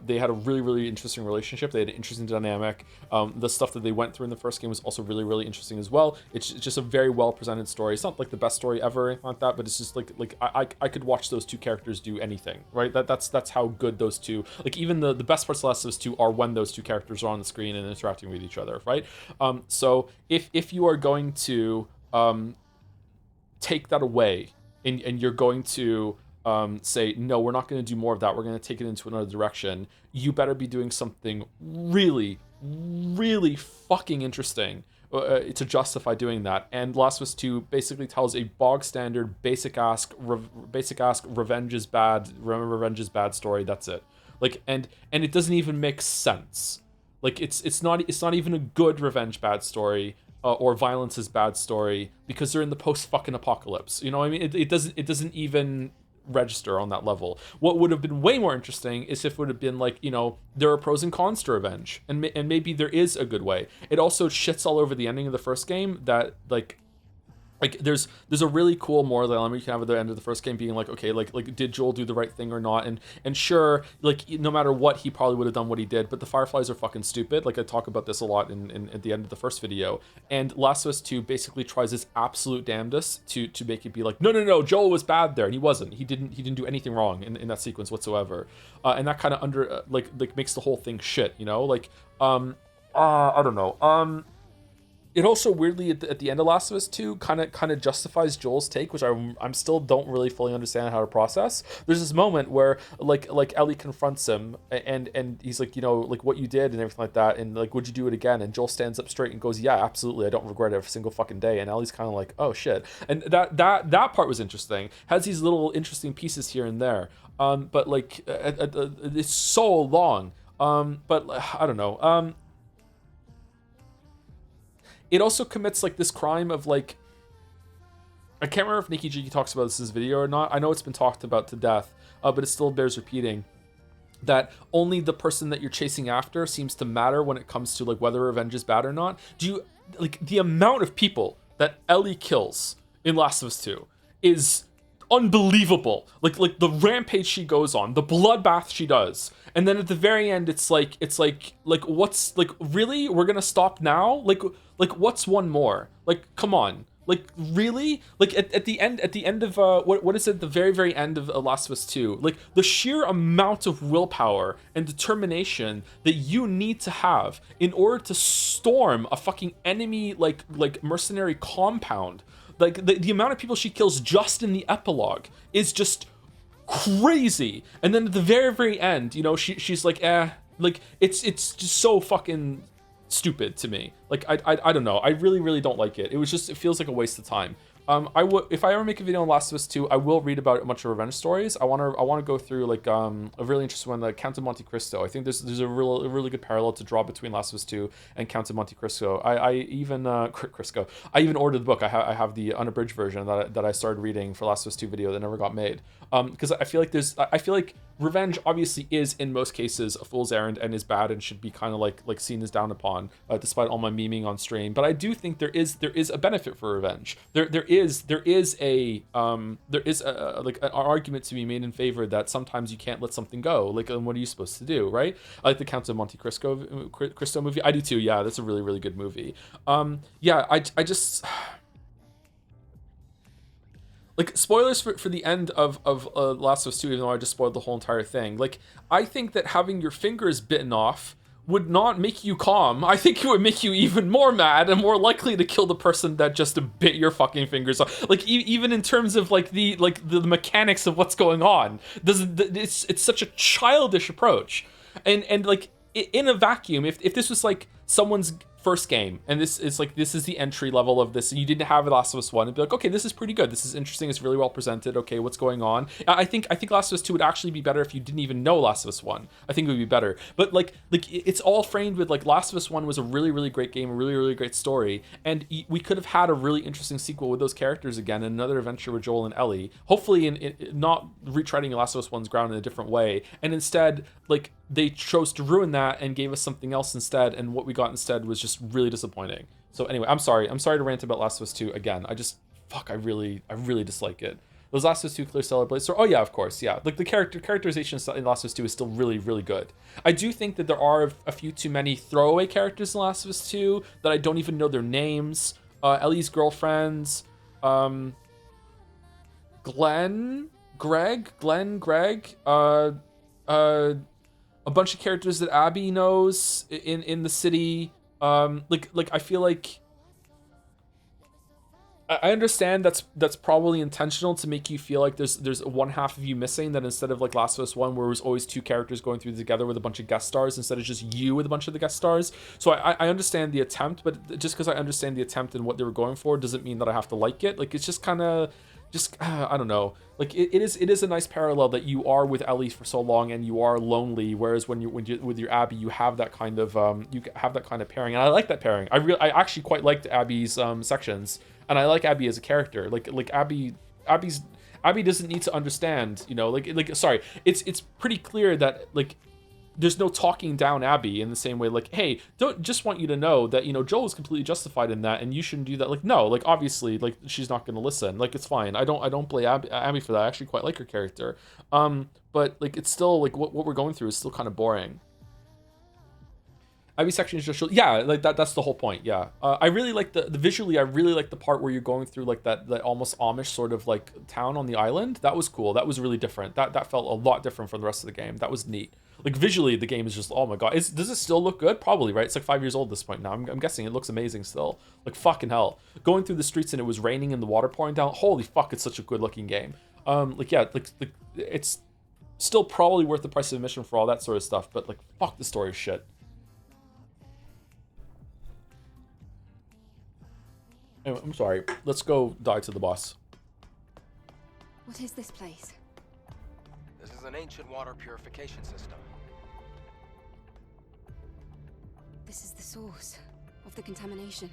They had a really interesting relationship. They had an interesting dynamic. The stuff that they went through in the first game was also really interesting as well. It's just a very well presented story. It's not like the best story ever or anything like that, but it's just like I could watch those 2 characters do anything, right? That's how good those 2, like even the best parts of Last of Us 2 are when those 2 characters are on the screen and interacting with each other, right? So if you are going to take that away and you're going to say, no, we're not going to do more of that, we're going to take it into another direction, you better be doing something really fucking interesting to justify doing that. And Last of Us 2 basically tells a bog standard, basic ask revenge is bad. Remember, revenge is bad story. That's it. Like, and it doesn't even make sense. Like, it's not even a good revenge bad story. Or violence is bad story, because they're in the post fucking apocalypse. You know what I mean? It doesn't even register on that level. What would have been way more interesting is if it would have been like, you know, there are pros and cons to revenge, and maybe there is a good way. It also shits all over the ending of the first game, that like there's a really cool moral dilemma you can have at the end of the first game, being like, okay, like did Joel do the right thing or not? And sure, like, no matter what, he probably would have done what he did, but the Fireflies are fucking stupid. Like, I talk about this a lot in at the end of the first video. And Last of Us 2 basically tries his absolute damnedest to make it be like, no, Joel was bad there, and he wasn't. He didn't do anything wrong in that sequence whatsoever. And that kind of like makes the whole thing shit, you know? Like, I don't know. It also weirdly at the end of Last of Us 2 kind of justifies Joel's take, which I'm still don't really fully understand how to process. There's this moment where like Ellie confronts him, and he's like, you know, like, what you did and everything like that, and like, would you do it again? And Joel stands up straight and goes, yeah, absolutely, I don't regret it every single fucking day. And Ellie's kind of like, oh shit. And that part was interesting. Has these little interesting pieces here and there. But like it's so long. But I don't know. It also commits like this crime of like, I can't remember if Nikki G talks about this in this video or not. I know it's been talked about to death, but it still bears repeating, that only the person that you're chasing after seems to matter when it comes to like whether revenge is bad or not. Do you like the amount of people that Ellie kills in Last of Us 2 is unbelievable. Like the rampage she goes on, the bloodbath she does, and then at the very end it's like what's, like, really, we're gonna stop now? Like what's one more? Like, come on. Like, really? Like, at the end of what is it, the very end of Last of Us 2, like, the sheer amount of willpower and determination that you need to have in order to storm a fucking enemy like mercenary compound, like the amount of people she kills just in the epilogue is just crazy. And then at the very end, you know, she's like, like, it's just so fucking stupid to me. Like, I don't know. I really don't like it. It feels like a waste of time. If I ever make a video on Last of Us 2, I will read about a bunch of revenge stories. I want to go through like a really interesting one, the Count of Monte Cristo. I think there's a really good parallel to draw between Last of Us 2 and Count of Monte Cristo. I even Crisco. I even ordered the book. I have the unabridged version that I started reading for Last of Us 2 video that never got made. Because I feel like revenge obviously is in most cases a fool's errand and is bad and should be kind of like seen as down upon, despite all my memeing on stream. But I do think there is a benefit for revenge. There is an argument to be made in favor that sometimes you can't let something go. Like, what are you supposed to do, right? I like the Count of Monte Cristo movie. I do too. Yeah, that's a really good movie. Yeah, I just. Like, spoilers for the end of Last of Us 2, even though I just spoiled the whole entire thing. Like, I think that having your fingers bitten off would not make you calm. I think it would make you even more mad and more likely to kill the person that just bit your fucking fingers off. Like, even in terms of like the mechanics of what's going on, it's such a childish approach. And like, in a vacuum, if this was like someone's first game, and this is the entry level of this, and you didn't have Last of Us 1, and be like, okay, this is pretty good, this is interesting, it's really well presented, okay, what's going on? I think Last of Us 2 would actually be better if you didn't even know Last of Us 1. I think it would be better. But like it's all framed with like Last of Us 1 was a really great game, a really great story, and we could have had a really interesting sequel with those characters again, and another adventure with Joel and Ellie, hopefully in not retreading Last of Us 1's ground in a different way. And instead, like, they chose to ruin that and gave us something else instead, and what we got instead was just really disappointing. So anyway, I'm sorry to rant about Last of Us 2 again. I really dislike it. Those Last of Us 2 clear stellar blades. So, oh yeah, of course, yeah. Like, the characterization in Last of Us 2 is still really good. I do think that there are a few too many throwaway characters in Last of Us 2 that I don't even know their names. Ellie's girlfriends, Glenn, Greg, a bunch of characters that Abby knows in the city. Like I feel like I understand that's probably intentional to make you feel like there's one half of you missing, that instead of like Last of Us 1 where it was always two characters going through together with a bunch of guest stars, instead of just you with a bunch of the guest stars. So I understand the attempt, but just because I understand the attempt and what they were going for doesn't mean that I have to like it. Like, it's just kind of just I don't know. Like, it is a nice parallel that you are with Ellie for so long and you are lonely, whereas when you with your Abby, you have that kind of pairing, and I like that pairing. I actually quite liked Abby's sections, and I like Abby as a character. Abby doesn't need to understand, sorry, it's pretty clear that, like, there's no talking down Abby in the same way, like, hey, don't just want you to know that, Joel is completely justified in that and you shouldn't do that. Like, no, like, obviously, like, she's not going to listen. Like, it's fine. I don't blame Abby for that. I actually quite like her character. But like, it's still like what we're going through is still kind of boring. Abby section is just, yeah, like that's the whole point. Yeah. I really like the visually, I really like the part where you're going through like that almost Amish sort of like town on the island. That was cool. That was really different. That felt a lot different from the rest of the game. That was neat. Like, visually, the game is just, oh my god. Does it still look good? Probably, right? It's like 5 years old at this point now. I'm guessing it looks amazing still. Like, fucking hell. Going through the streets and it was raining and the water pouring down. Holy fuck, it's such a good looking game. It's still probably worth the price of admission for all that sort of stuff, but like, fuck, the story is shit. Anyway, I'm sorry. Let's go die to the boss. What is this place? This is an ancient water purification system. This is the source of the contamination.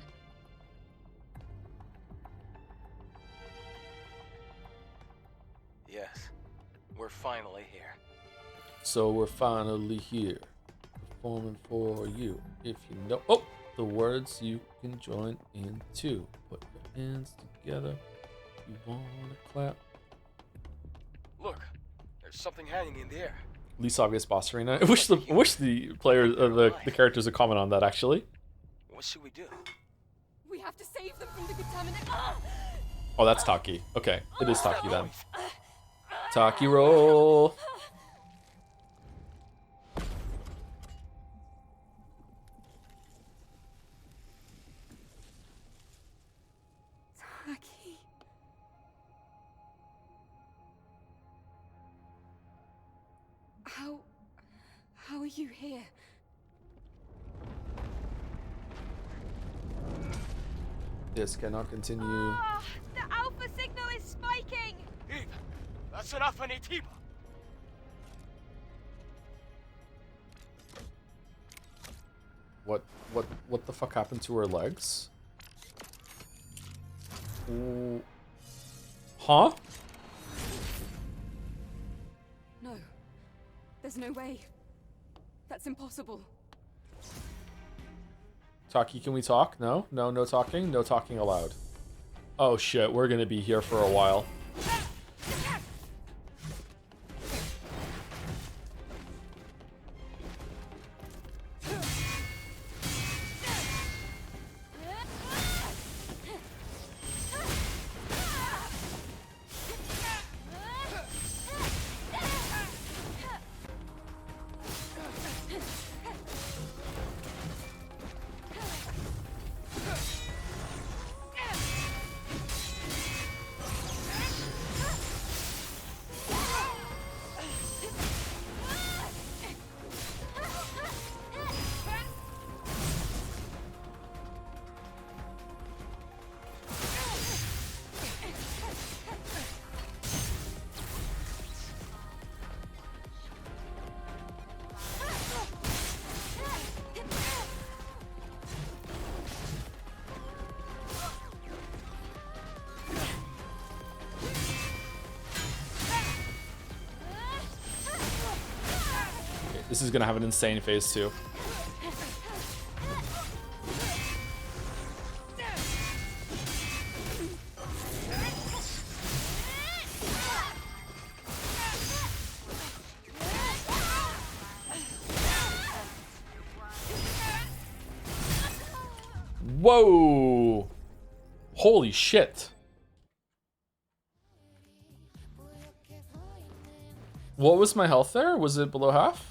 Yes, we're finally here. So we're finally here, performing for you. If you know, the words you can join in too. Put your hands together. You wanna clap? Look, there's something hanging in the air. Least obvious boss arena. I wish the players, the characters would comment on that actually. What should we do? We have to save them from the contaminant. Oh, that's Taki. Okay, it is Taki then. Taki roll. Taki. How are you here? This cannot continue. Oh, the alpha signal is spiking! Eve, that's an Alpha Naytiba. What the fuck happened to her legs? Ooh. Huh? No. There's no way. That's impossible. Taki, can we talk? No talking? No talking allowed. Oh shit, we're gonna be here for a while. This is gonna have an insane phase too. Whoa! Holy shit. What was my health there? Was it below half?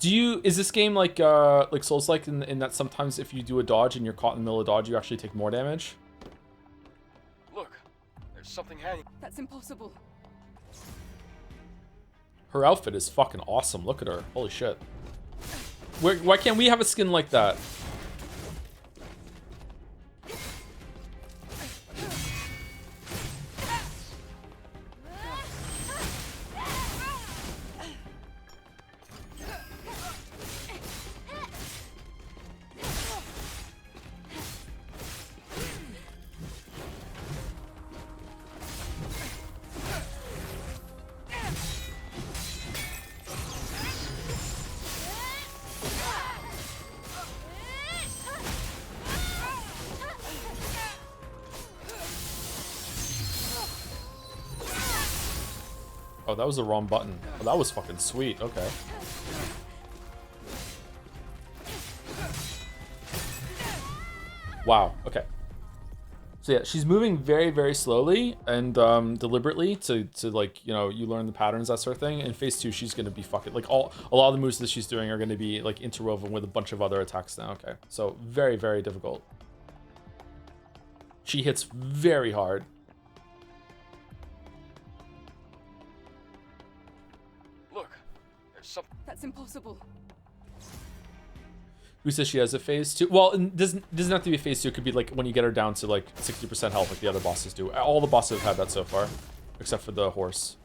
Is this game like Souls-like in that sometimes if you do a dodge and you're caught in the middle of dodge, you actually take more damage? Look, there's something hanging. That's impossible. Her outfit is fucking awesome. Look at her. Holy shit. Why can't we have a skin like that? Oh, that was the wrong button. Oh, that was fucking sweet. Okay. Wow. Okay. So yeah, she's moving very, very slowly and deliberately to like, you know, you learn the patterns, that sort of thing. In phase 2, she's gonna be fucking like a lot of the moves that she's doing are gonna be like interwoven with a bunch of other attacks now. Okay. So very, very difficult. She hits very hard. Look, there's something. That's impossible. Who says she has a phase 2? Well, it doesn't have to be a phase 2. It could be like when you get her down to like 60% health like the other bosses do. All the bosses have had that so far, except for the horse.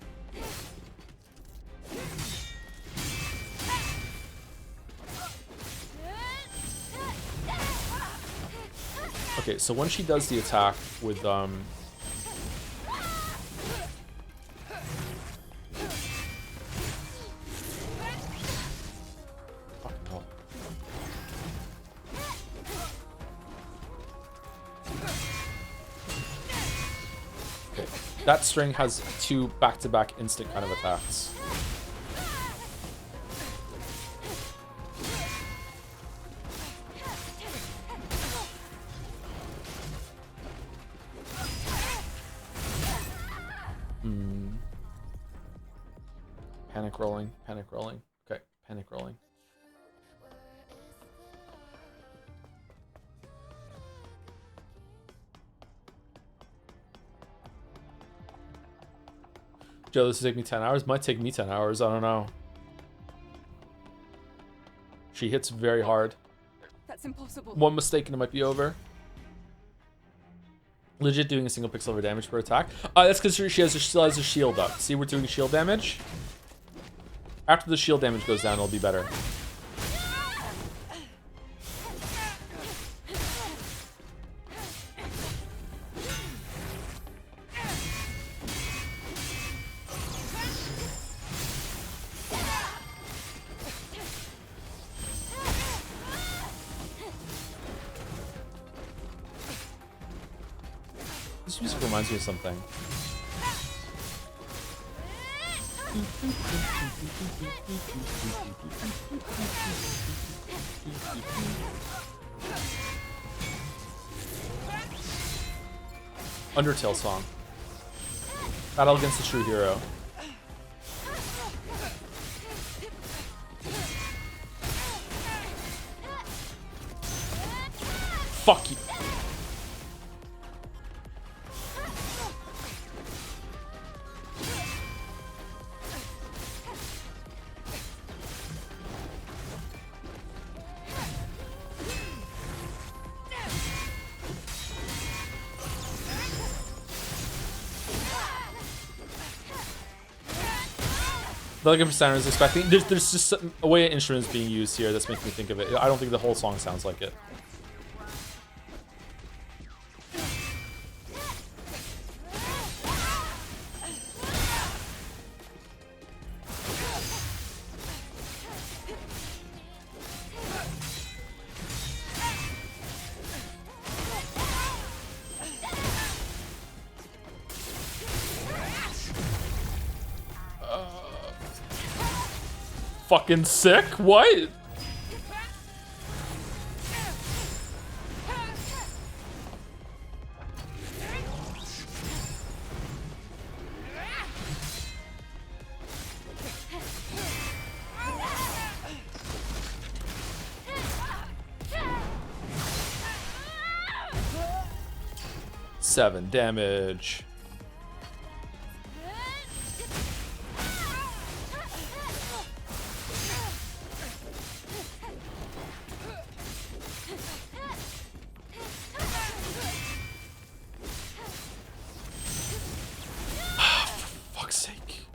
Okay, so when she does the attack with fucking hell. Okay, that string has 2 back-to-back instant kind of attacks. Panic rolling, panic rolling. Okay, panic rolling. Joe, this will take me 10 hours? Might take me 10 hours, I don't know. She hits very hard. That's impossible. One mistake and it might be over. Legit doing a single pixel of damage per attack. That's because she still has a shield up. See, we're doing shield damage. After the shield damage goes down, it'll be better. This music reminds me of something. Undertale song. Battle against the true hero. Fuck you. Like I was expecting. There's just a way of instruments being used here that's making me think of it. I don't think the whole song sounds like it. Fucking sick? What? 7 damage. For fuck's sake.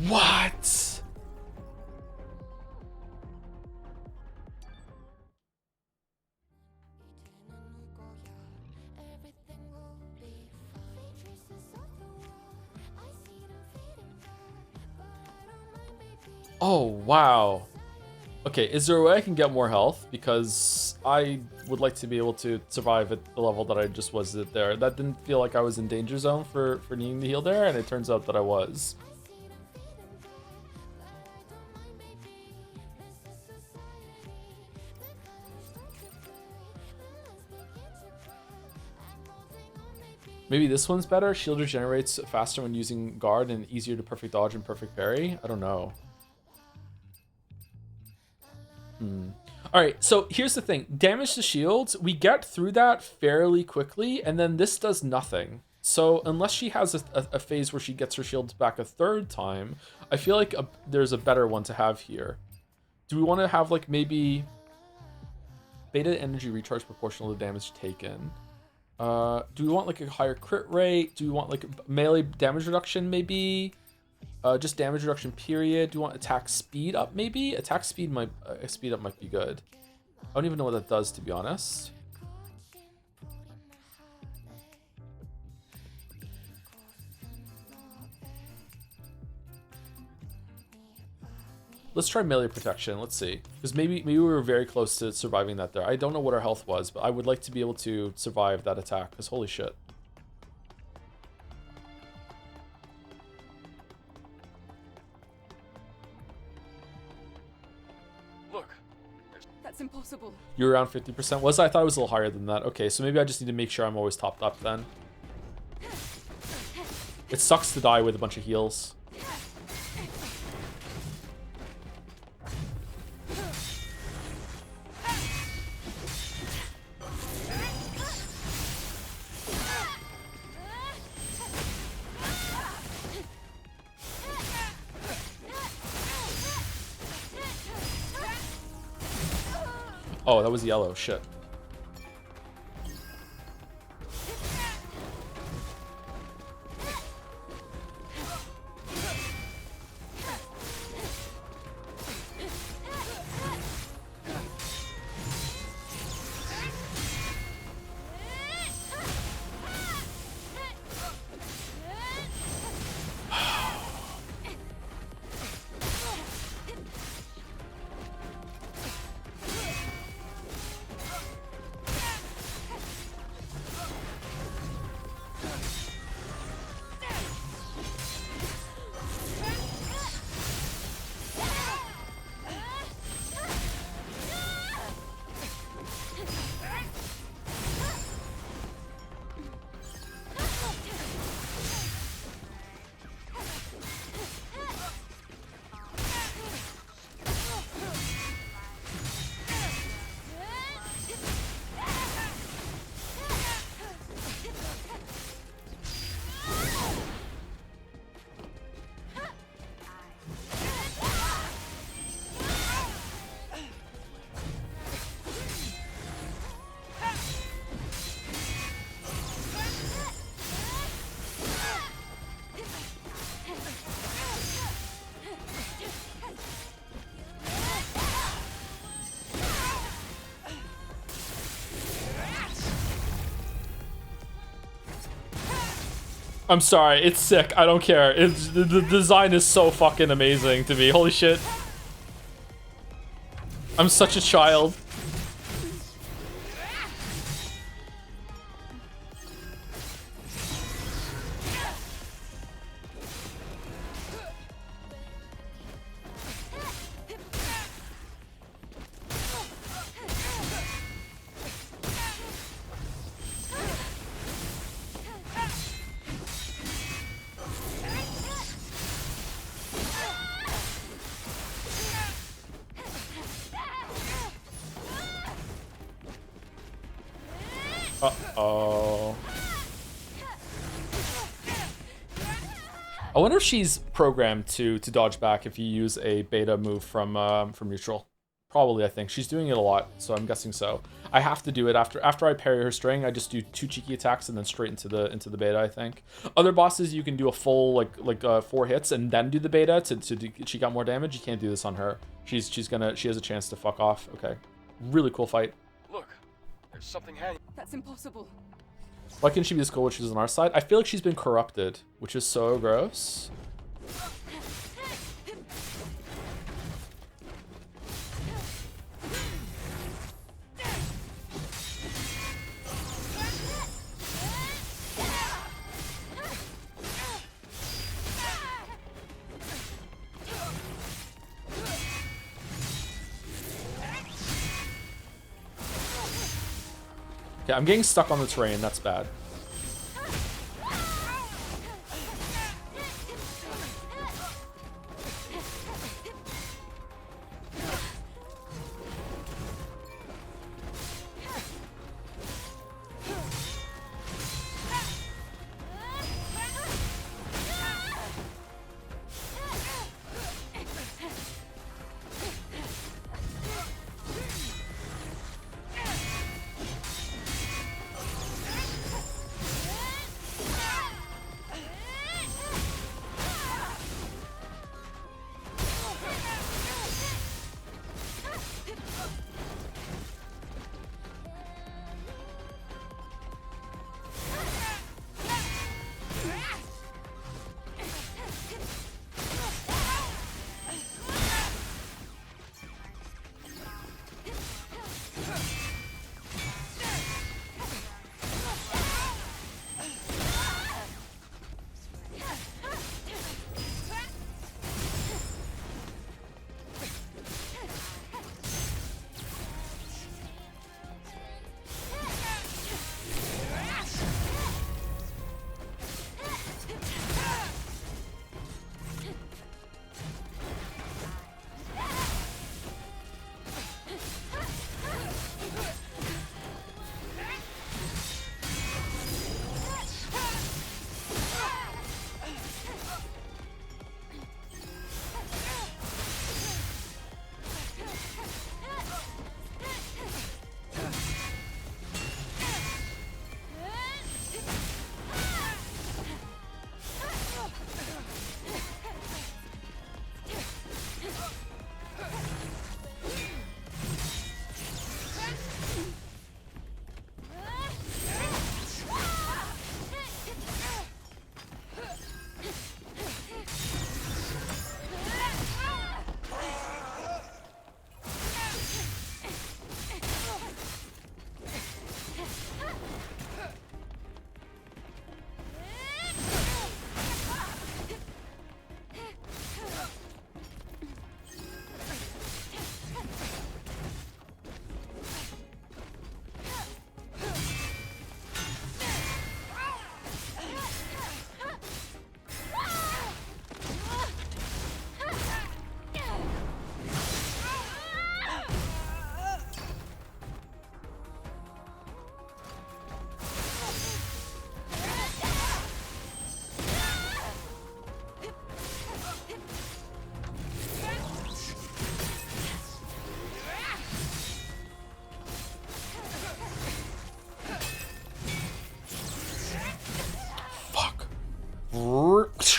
What? Oh, wow. Okay, is there a way I can get more health? Because I would like to be able to survive at the level that I just was at there. That didn't feel like I was in danger zone for needing to heal there, and it turns out that I was. Maybe this one's better? Shield regenerates faster when using guard and easier to perfect dodge and perfect parry? I don't know. Alright, so here's the thing. Damage to shields, we get through that fairly quickly, and then this does nothing. So unless she has a phase where she gets her shields back a third time, I feel like there's a better one to have here. Do we want to have like maybe beta energy recharge proportional to damage taken? Do we want like a higher crit rate? Do we want like melee damage reduction maybe? Just damage reduction period. Do you want attack speed up maybe? Attack speed might speed up might be good. I don't even know what that does, to be honest. Let's try melee protection. Let's see, because maybe we were very close to surviving that there. I don't know what our health was, but I would like to be able to survive that attack. Because holy shit. That's impossible. You're around 50%. Was I thought it was a little higher than that. Okay, so maybe I just need to make sure I'm always topped up then. It sucks to die with a bunch of heals. Oh, that was yellow. Shit. I'm sorry, it's sick. I don't care. The design is so fucking amazing to me. Holy shit. I'm such a child. Uh-oh. I wonder if she's programmed to dodge back if you use a beta move from neutral. Probably, I think. She's doing it a lot, so I'm guessing so. I have to do it after I parry her string. I just do 2 cheeky attacks and then straight into the beta, I think. Other bosses, you can do a full like 4 hits and then do the beta to cheek out more damage. You can't do this on her. She has a chance to fuck off. Okay. Really cool fight. Look, there's something hanging. That's impossible. Why can't she be as cool when she's on our side? I feel like she's been corrupted, which is so gross. Okay, I'm getting stuck on the terrain. That's bad.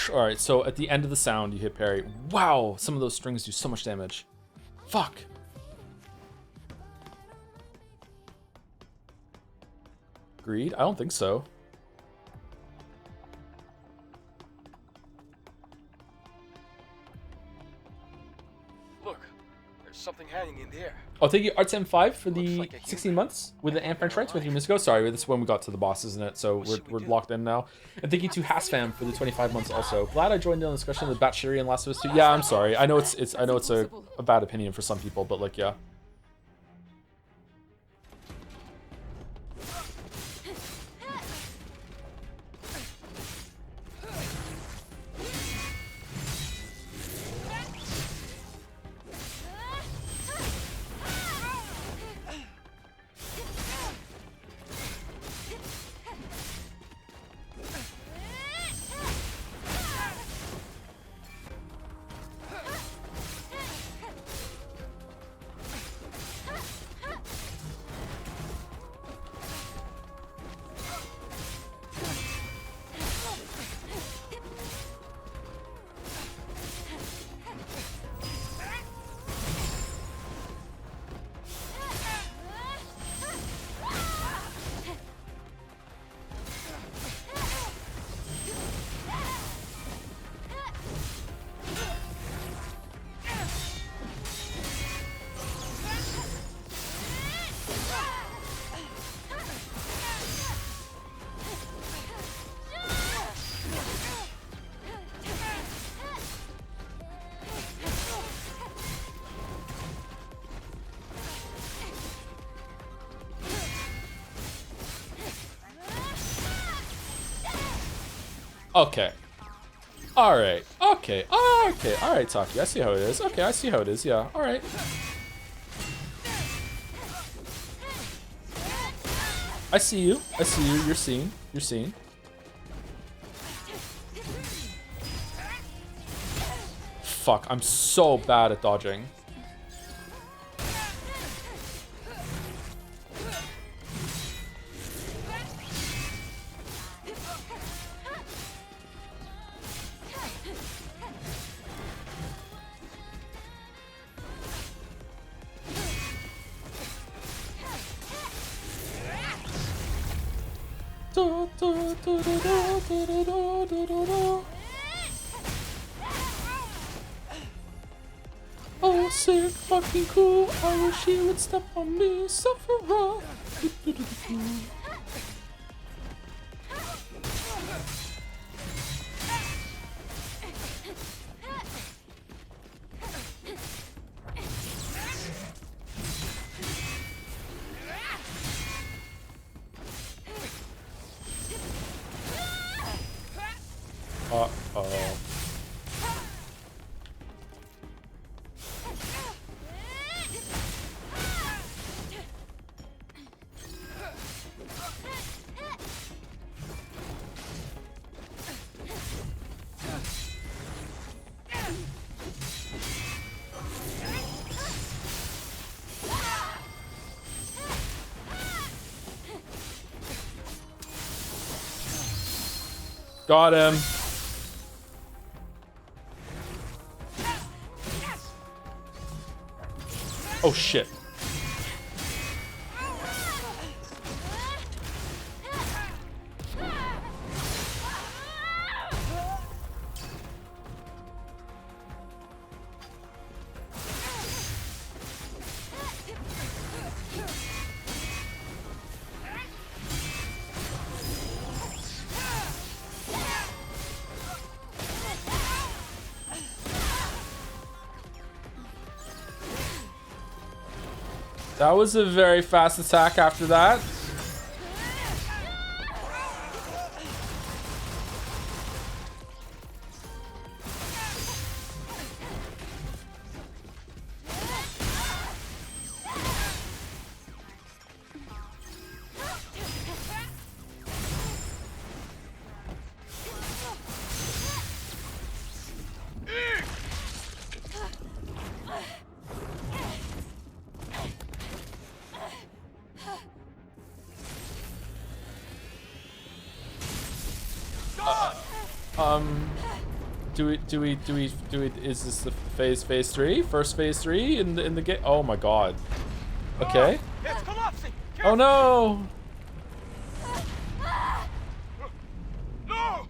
Alright, so at the end of the sound, you hit parry. Wow, some of those strings do so much damage. Fuck. Greed? I don't think so. something hanging in the air. Oh, thank you, Artsem5 for Looks the like a 16 human. months with the Ant French They're rights with alive. 3 minutes ago. Sorry, this is when we got to the boss, isn't it? So What should we we're do? locked in now. And thank you to Hasfam for the 25 months also. Glad I joined in on the discussion of the Batshiri and Last of Us 2. Yeah, I'm sorry. I know it's a bad opinion for some people, but like, yeah. Okay. Alright. Okay. Okay. Alright, Taki. I see how it is. Okay, I see how it is. Yeah. Alright. I see you. I see you. You're seen. You're seen. Fuck. I'm so bad at dodging. Oh, sick, fucking cool. I wish he would step on me, Sephiroth. Uh-oh. Got him. Oh shit. That was a very fast attack after that. Do we is this the phase 3? First phase 3 in the game? Oh my god. Okay. It's collapsing! Oh no! No!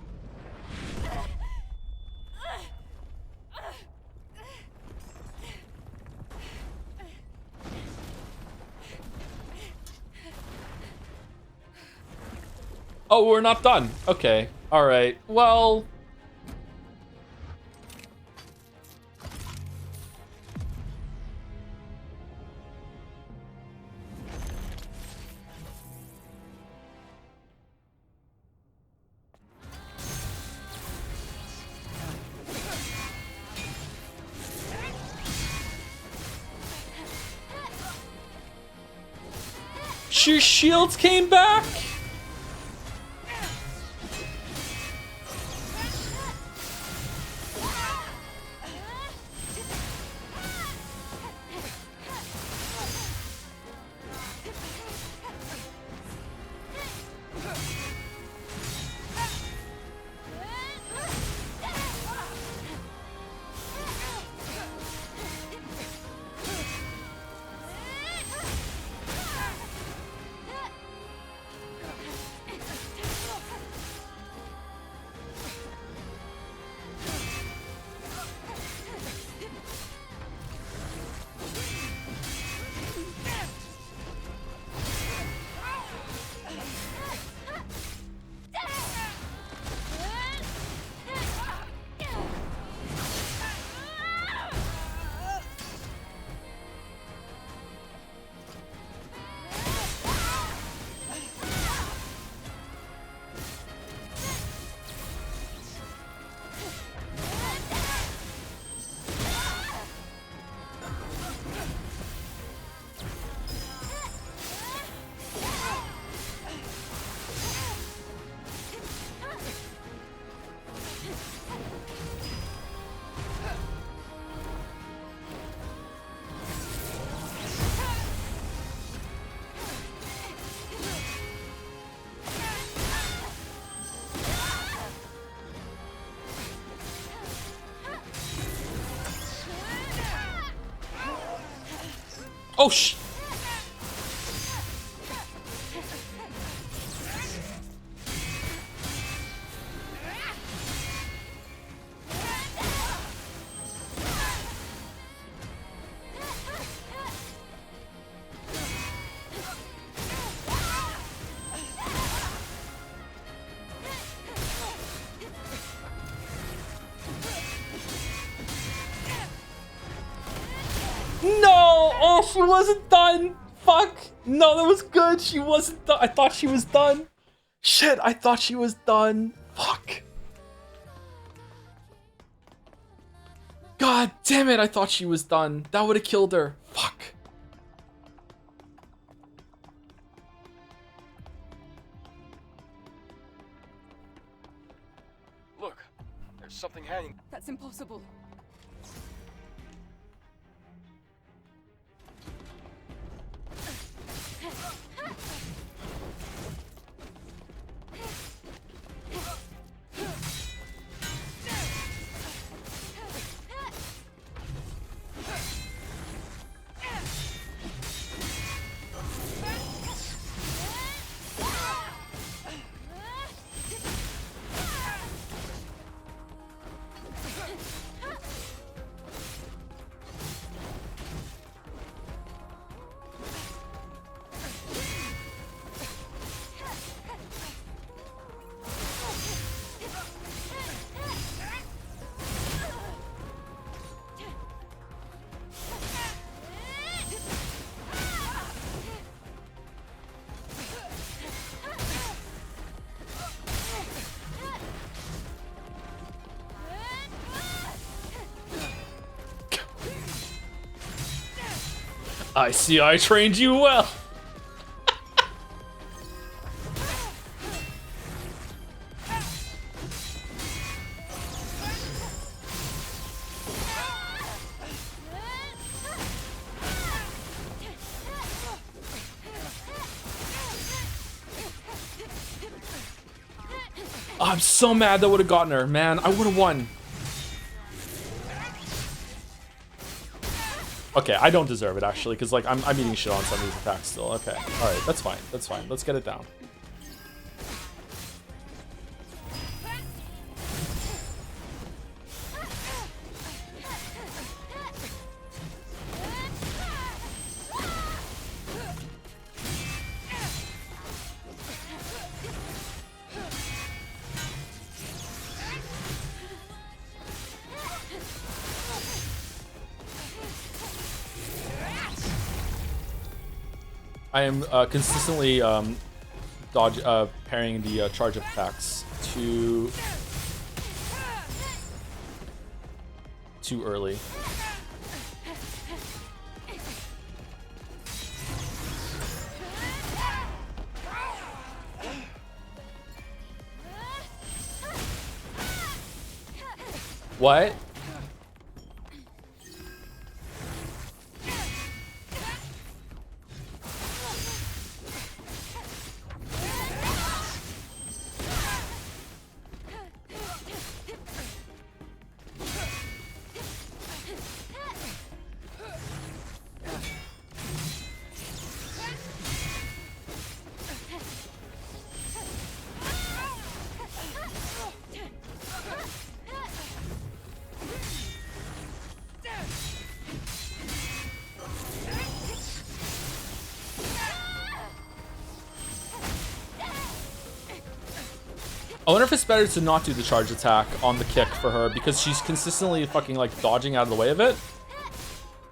Oh, we're not done. Okay. All right. Well. Your shields came back? Oh, no! Oh, she wasn't done! Fuck! No, that was good. She wasn't done. I thought she was done. Shit, I thought she was done. Fuck. God damn it, I thought she was done. That would have killed her. Fuck. Look, there's something hanging. That's impossible. I see I trained you well. I'm so mad that would have gotten her, man. I would have won. Okay, I don't deserve it actually, because like I'm eating shit on some of these attacks still. Okay, all right, that's fine. That's fine. Let's get it down. I am consistently parrying the charge attacks too early. What? I wonder if it's better to not do the charge attack on the kick for her because she's consistently fucking like dodging out of the way of it.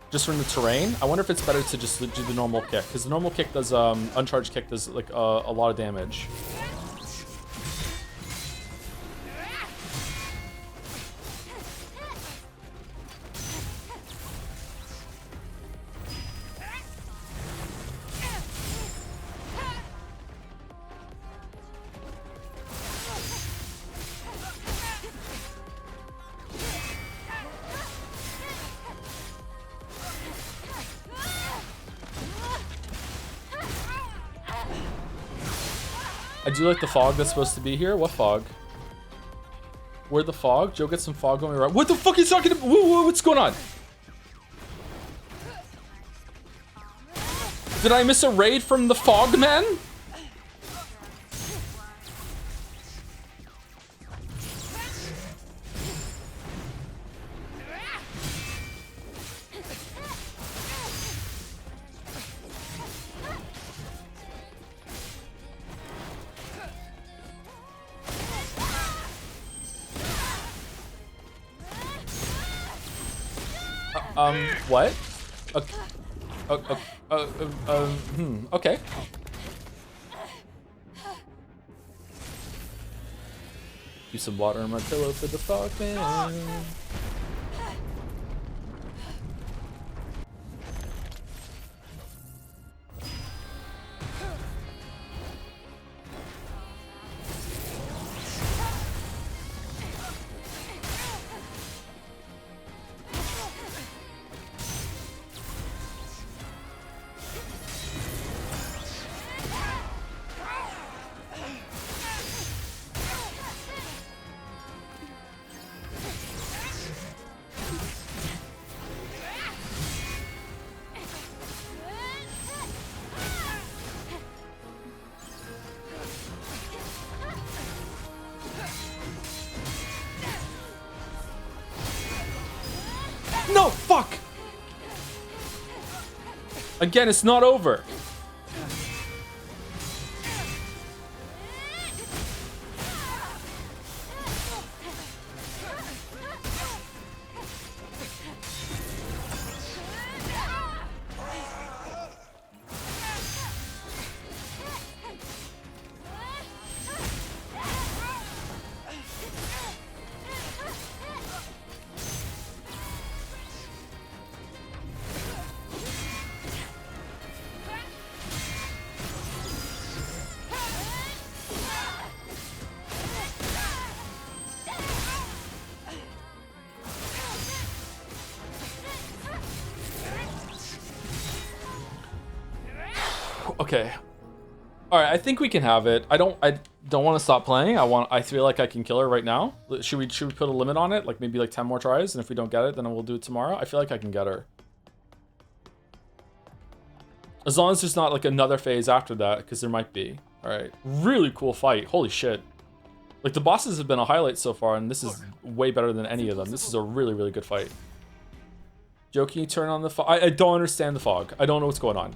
Just from the terrain. I wonder if it's better to just do the normal kick because the normal kick does, uncharged kick does like a lot of damage. I do like the fog that's supposed to be here. What fog? Where the fog? Joe, get some fog going around. What the fuck is talking about? What's going on? Did I miss a raid from the fog man? What? Okay. Use some water on my pillow for the fog man. No, fuck! Again, it's not over. Okay. All right, I think we can have it. I don't want to stop playing. I feel like I can kill her right now. Should we put a limit on it? Like maybe like 10 more tries, and if we don't get it, then we'll do it tomorrow. I feel like I can get her. As long as there's not like another phase after that, because there might be. All right. Really cool fight. Holy shit. Like the bosses have been a highlight so far, and this is way better than any of them. This is a really, really good fight. Joe, can you turn on the fog? I don't understand the fog. I don't know what's going on.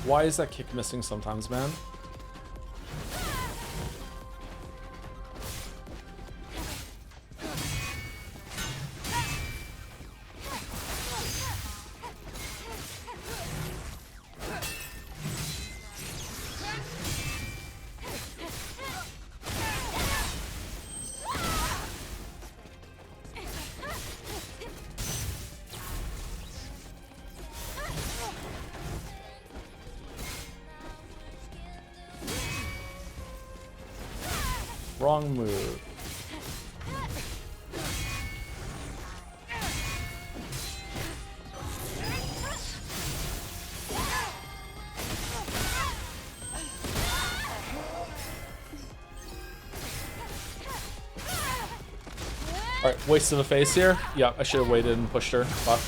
Why is that kick missing sometimes, man? Wrong move. Alright, waste of a face here. Yeah, I should have waited and pushed her. Fuck.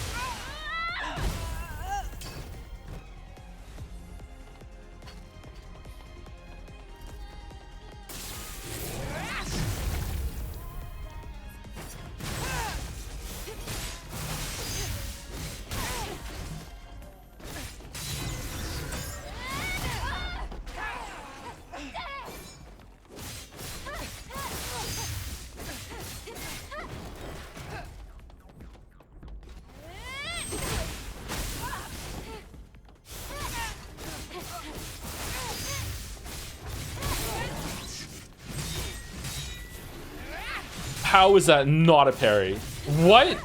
How is that not a parry? What?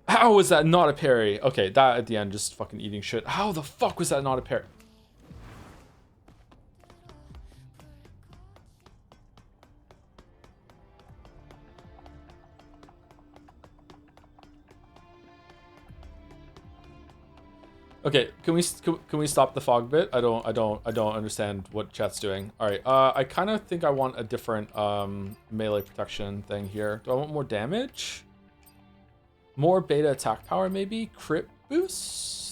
How was that not a parry? Okay, that at the end just fucking eating shit. How the fuck was that not a parry? Okay, can we stop the fog bit? I don't understand what chat's doing. All right, I kind of think I want a different melee protection thing here. Do I want more damage? More beta attack power, maybe? Crit boost?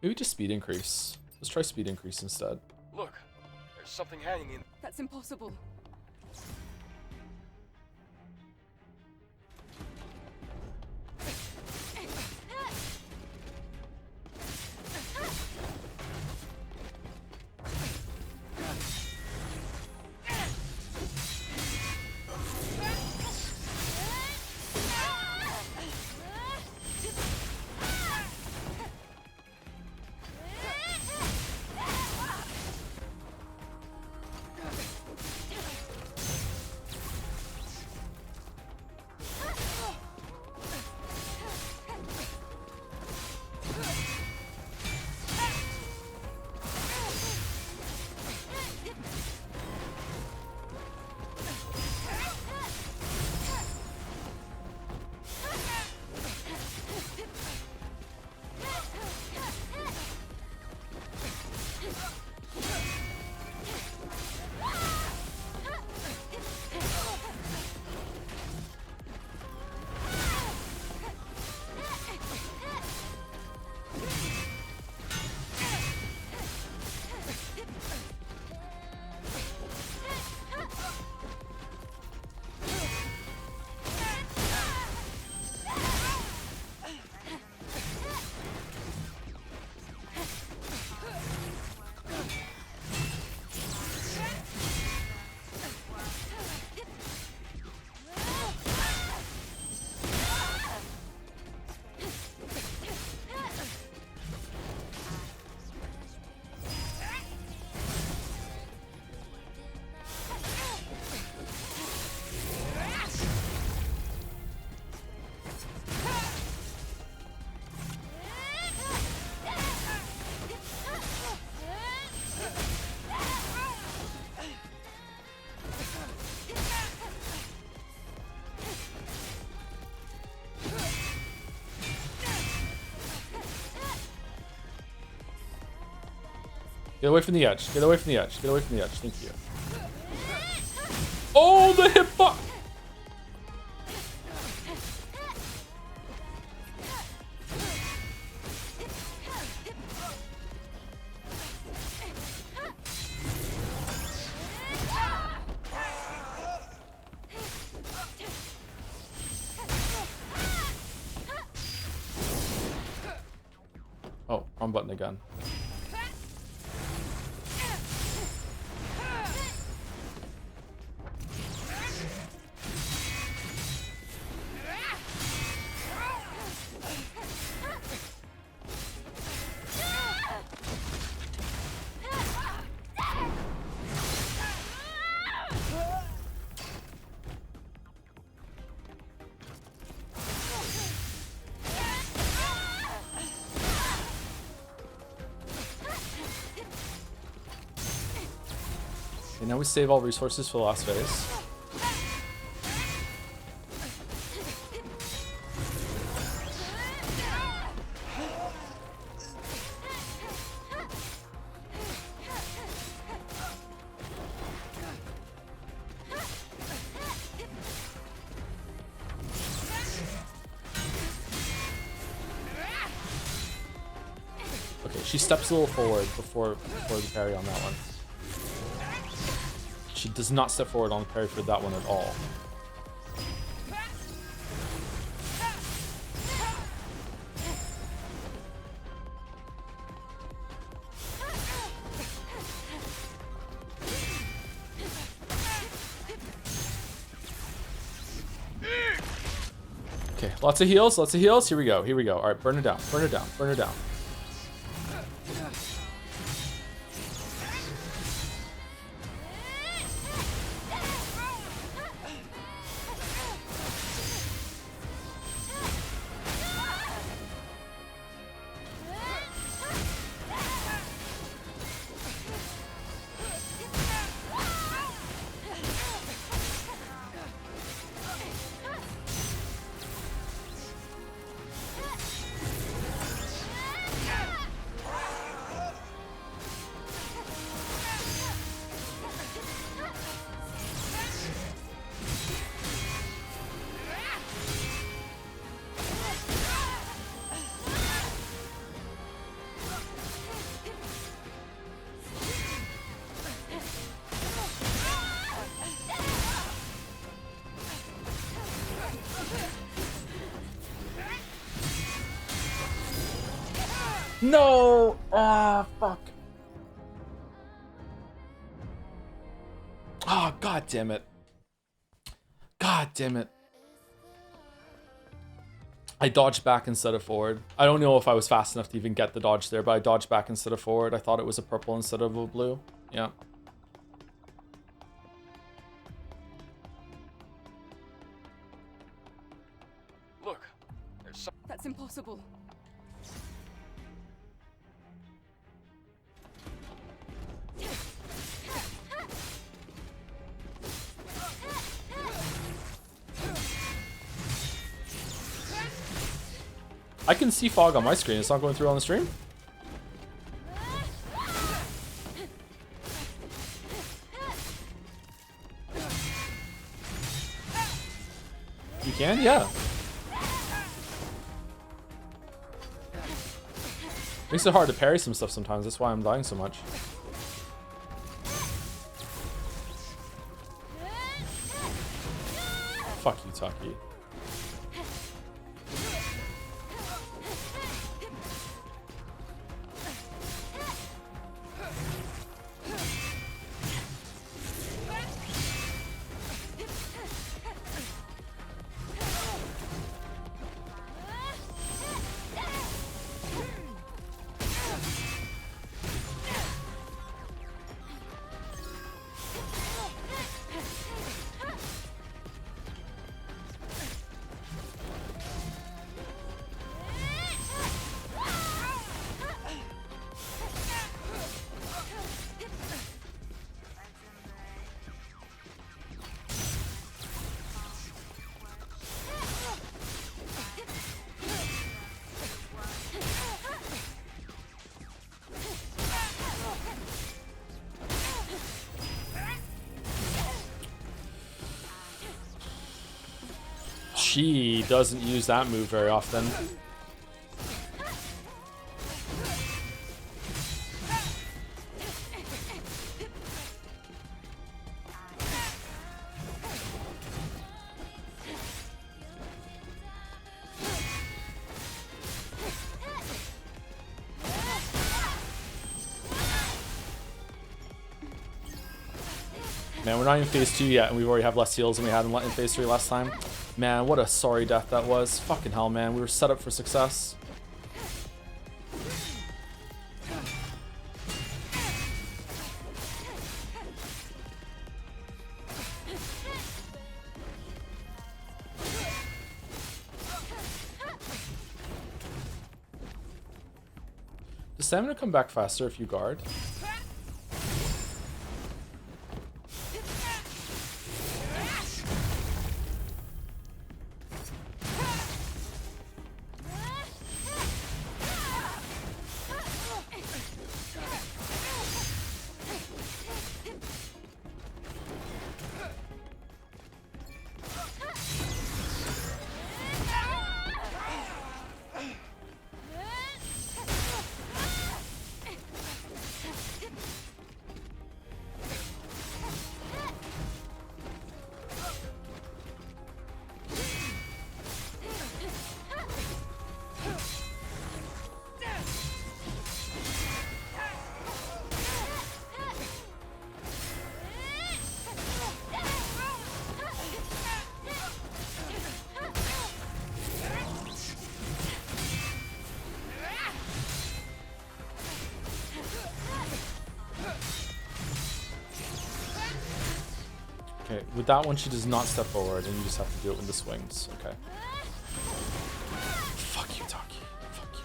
Maybe just speed increase. Let's try speed increase instead. Look, there's something hanging in. That's impossible. Get away from the edge. Get away from the edge. Get away from the edge. Thank you. Oh, the hitbox! Oh, wrong button again. Okay, now we save all resources for the last phase. Okay, she steps a little forward before the parry on that one. She does not step forward on the parry for that one at all. Okay, lots of heals, lots of heals. Here we go, here we go. All right, burn her down, burn her down, burn her down. No! Ah, fuck. Oh, god damn it. God damn it. I dodged back instead of forward. I don't know if I was fast enough to even get the dodge there, but I dodged back instead of forward. I thought it was a purple instead of a blue. Yeah. Look, there's some. That's impossible. I can see fog on my screen. It's not going through on the stream? You can? Yeah. Makes it hard to parry some stuff sometimes. That's why I'm dying so much. Fuck you, Taki. She doesn't use that move very often. Man, we're not in phase 2 yet, and we already have less heals than we had in phase 3 last time. Man, what a sorry death that was. Fucking hell, man. We were set up for success. Does stamina come back faster if you guard? Okay, with that one, she does not step forward, and you just have to do it in the swings. Okay. Fuck you, Taki. Fuck you.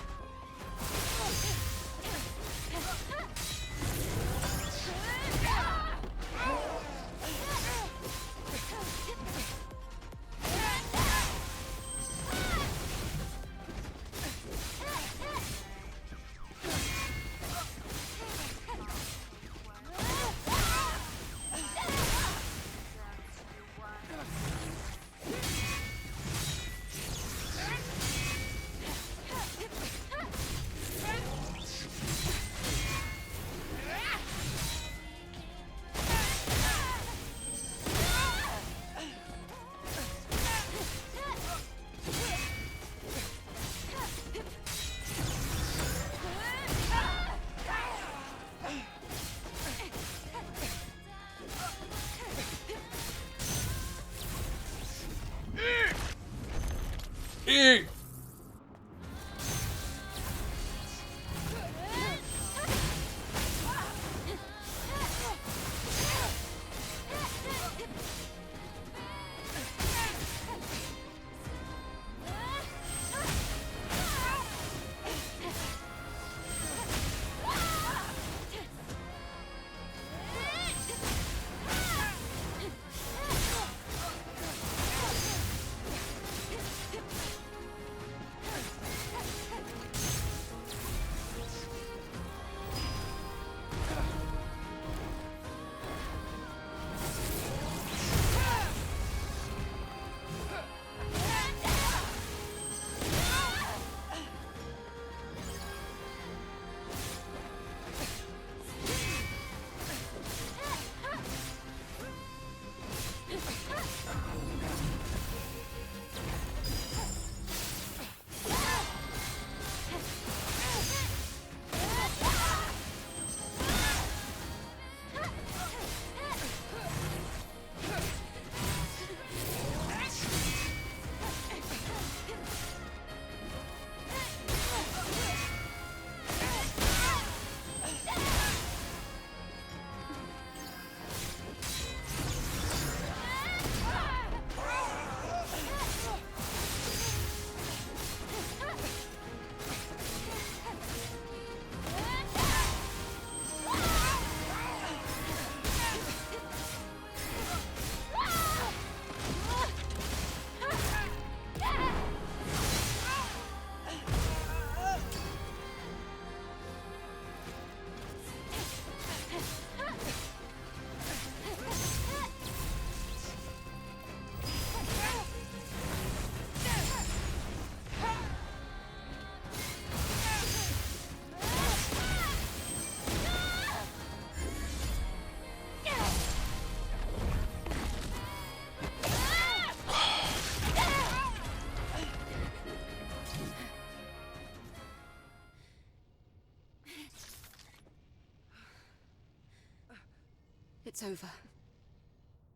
It's over.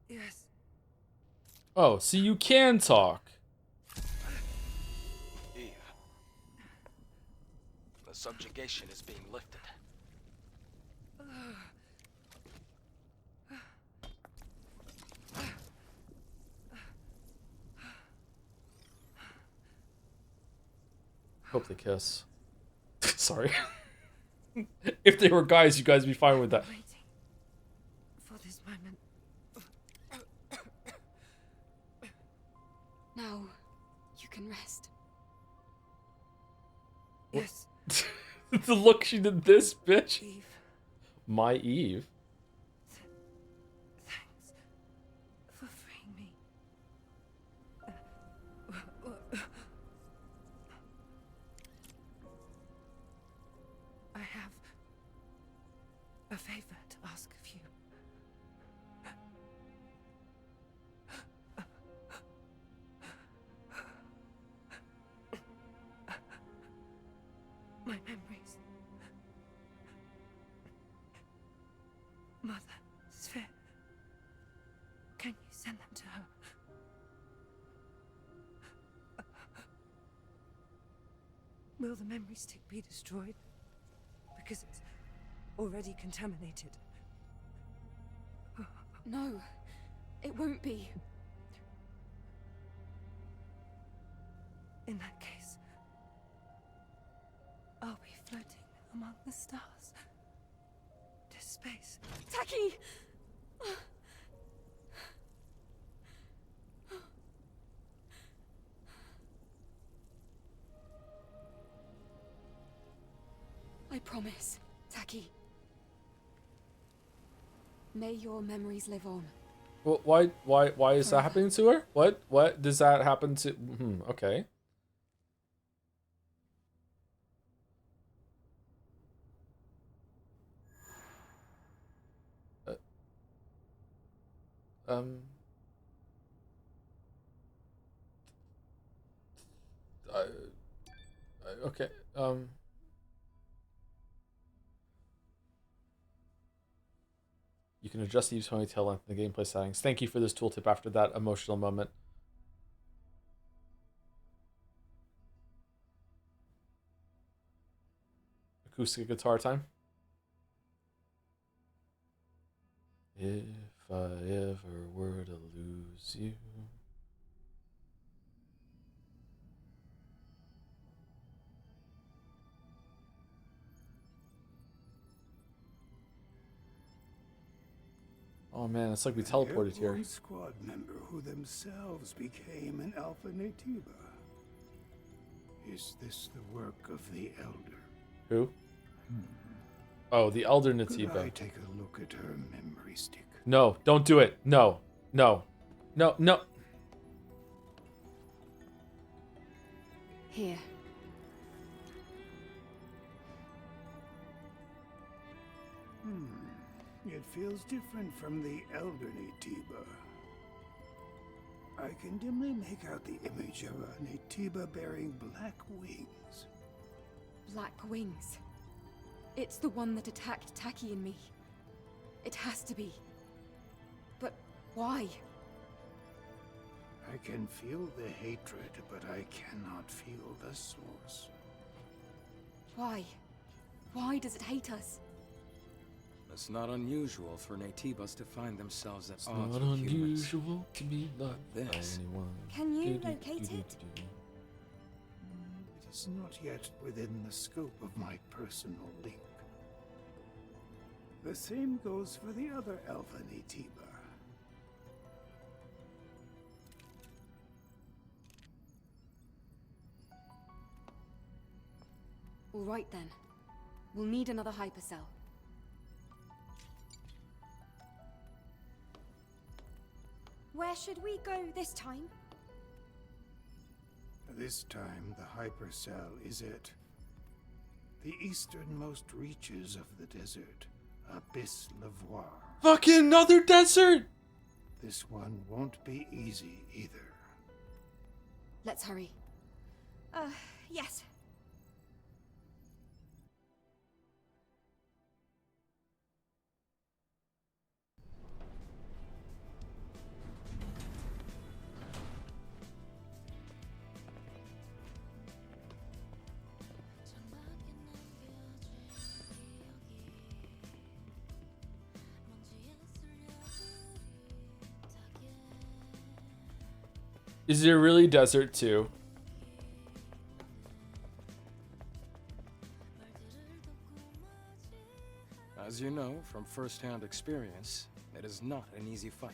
Yes. Oh, so you can talk. Eve. The subjugation is being lifted. Hope they kiss. Sorry. If they were guys, you guys would be fine with that. Waiting for this moment. Now, you can rest. Yes, The look she did this, bitch. Eve. My Eve. Thanks for freeing me. I have a favor to ask of you. My memories. Mother, Sphere. Can you send them to her? Will the memory stick be destroyed? Because it's already contaminated. No, it won't be. In that case, I'll be floating among the stars. To space. Taki! I promise, Taki. May your memories live on. Well, why is that happening to her? What does that happen to? Okay. Um. Okay. You can adjust Eve's ponytail length in the gameplay settings. Thank you for this tooltip after that emotional moment. Acoustic guitar time. If I ever were to lose you. Oh man, it's like we teleported here. One squad member who themselves became an Alpha Naytiba. Is this the work of the Elder? Who? Oh, the Elder Could I Naytiba. take a look at her memory stick? No, don't do it. No. No. No, no. Here. It feels different from the Elder Naytiba. I can dimly make out the image of a Naytiba bearing black wings. Black wings. It's the one that attacked Taki and me. It has to be. But why? I can feel the hatred, but I cannot feel the source. Why? Why does it hate us? It's not unusual for Naytibas to find themselves at It's odds not with humans. unusual to be loved by This. anyone. Can you Do-do, locate do-do, it? do-do. It is not yet within the scope of my personal link. The same goes for the other Alpha Naytiba. All right then. We'll need another hypercell. Where should we go this time? This time, the hypercell is at the easternmost reaches of the desert, Abyss Lavoir. Fucking another desert! This one won't be easy either. Let's hurry. Yes. Is it really desert too? As you know from first-hand experience, it is not an easy fight.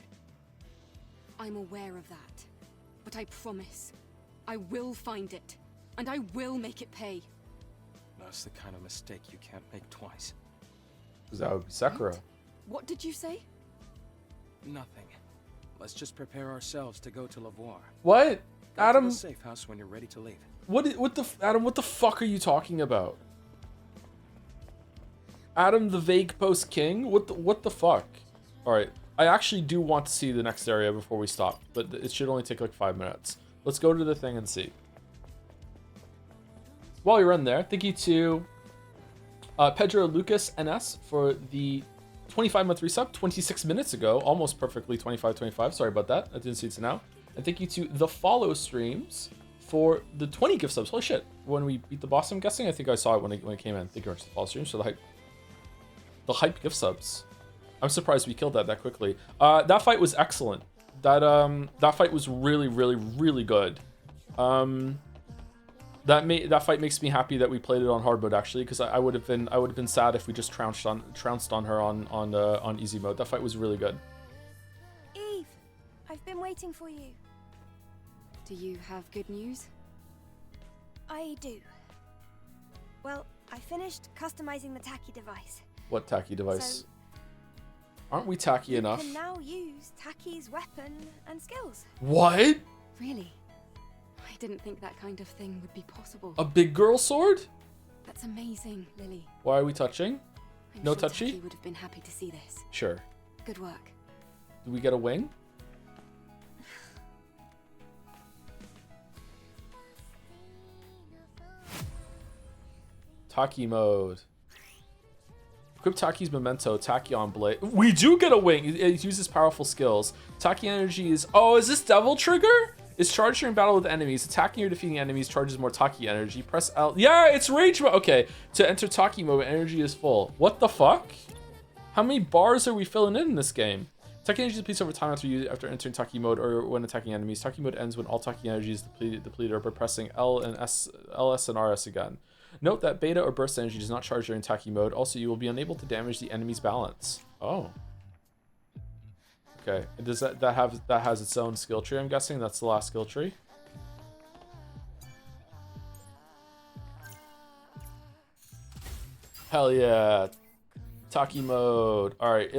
I'm aware of that. But I promise, I will find it. And I will make it pay. That's the kind of mistake you can't make twice. Because that would be Sekiro. What did you say? Nothing. Let's just prepare ourselves to go to Lavoir. What? Go to Adam, the safe house when you're ready to leave. Adam, what the fuck are you talking about? Adam the Vague Post King? What the fuck? Alright, I actually do want to see the next area before we stop, but it should only take like 5 minutes. Let's go to the thing and see. While you're in there, thank you to Pedro Lucas NS for the 25-month resub 26 minutes ago, almost perfectly 25-25. Sorry about that. I didn't see it till now. And thank you to the Follow Streams for the 20 gift subs. Holy shit! When we beat the boss, I'm guessing. I think I saw it when it came in. Thank you very much to the Follow Streams for the hype gift subs. I'm surprised we killed that quickly. That fight was excellent. That fight was really good. That fight makes me happy that we played it on hard mode actually, because I would have been sad if we just trounced on her on easy mode. That fight was really good. Eve, I've been waiting for you. Do you have good news? I do. Well, I finished customizing the Taki device. What tacky device? So, Aren't we tacky enough? you can now use Taki's weapon and skills. What? Really? I didn't think that kind of thing would be possible. A big girl sword? That's amazing, Lily. Why are we touching? I'm No sure touchy? Taki would have been happy to see this. Sure. Good work. Do we get a wing? Taki mode. Equip Taki's Memento, Tachyon Blade. We do get a wing. It uses powerful skills. Taki energy is... Oh, is this Devil Trigger? Is charged during battle with enemies. Attacking or defeating enemies charges more Taki energy. Press L. Yeah, it's rage mode. Okay, to enter Taki mode, energy is full. What the fuck? How many bars are we filling in this game? Taki energy depletes over time after entering Taki mode or when attacking enemies. Taki mode ends when all Taki energy is depleted or by pressing LS and RS again. Note that beta or burst energy does not charge during Taki mode. Also, you will be unable to damage the enemy's balance. Oh. Okay. Does that has its own skill tree? I'm guessing that's the last skill tree. Hell yeah. Taki mode. All right.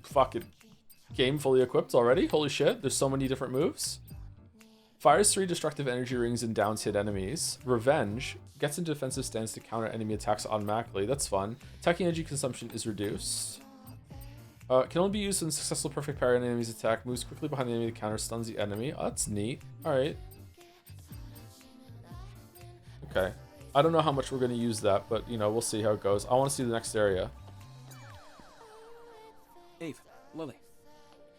Fucking game fully equipped already. Holy shit. There's so many different moves. Fires 3 destructive energy rings and downs hit enemies. Revenge gets into defensive stance to counter enemy attacks automatically. That's fun. Taki energy consumption is reduced. Can only be used when successful perfect parry on an enemy's attack. Moves quickly behind the enemy to counter stuns the enemy. Oh, that's neat. Alright. Okay. I don't know how much we're going to use that, but, you know, we'll see how it goes. I want to see the next area. Eve, Lily.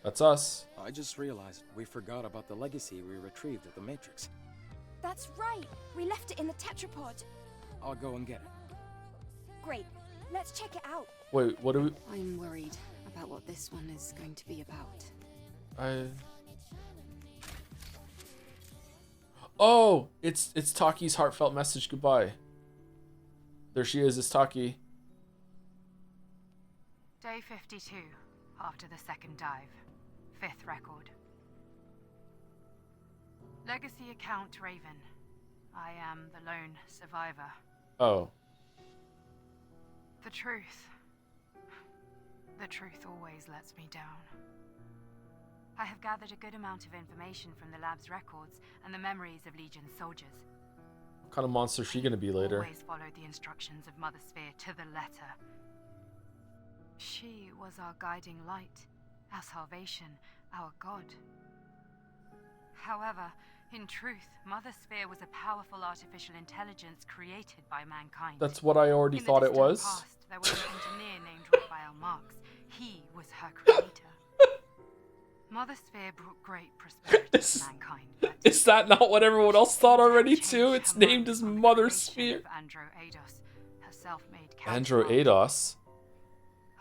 That's us. I just realized we forgot about the legacy we retrieved at the Matrix. That's right. We left it in the tetrapod. I'll go and get it. Great. Let's check it out. Wait, what do we... I'm worried about what this one is going to be about. Oh, it's Taki's heartfelt message goodbye. There she is, it's Taki. Day 52, after the second dive. 5th record. Legacy account Raven. I am the lone survivor. Oh. The truth. The truth always lets me down. I have gathered a good amount of information from the lab's records and the memories of Legion's soldiers. What kind of monster is she gonna be later? Always followed the instructions of Mother Sphere to the letter. She was our guiding light, our salvation, our god. However, in truth, Mother Sphere was a powerful artificial intelligence created by mankind. That's what I already thought it was. Past, there was an engineer named Raphael Marx. He was her creator. Mother Sphere brought great prosperity to mankind. Is that not what everyone else thought already too? It's named as Mother Sphere. Andro Eidos, her self-made Andro counterpart. Eidos.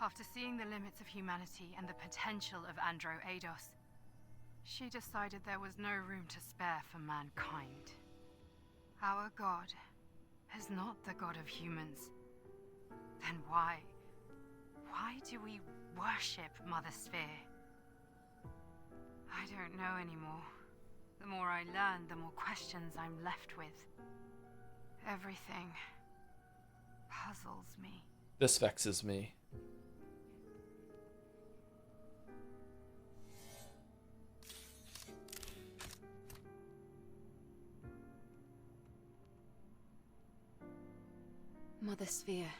After seeing the limits of humanity and the potential of Andro Eidos, She decided there was no room to spare for mankind. Our god is not the god of humans. Then why do we worship Mother Sphere? I don't know anymore. The more I learn, the more questions I'm left with. Everything puzzles me. This vexes me. Mother Sphere.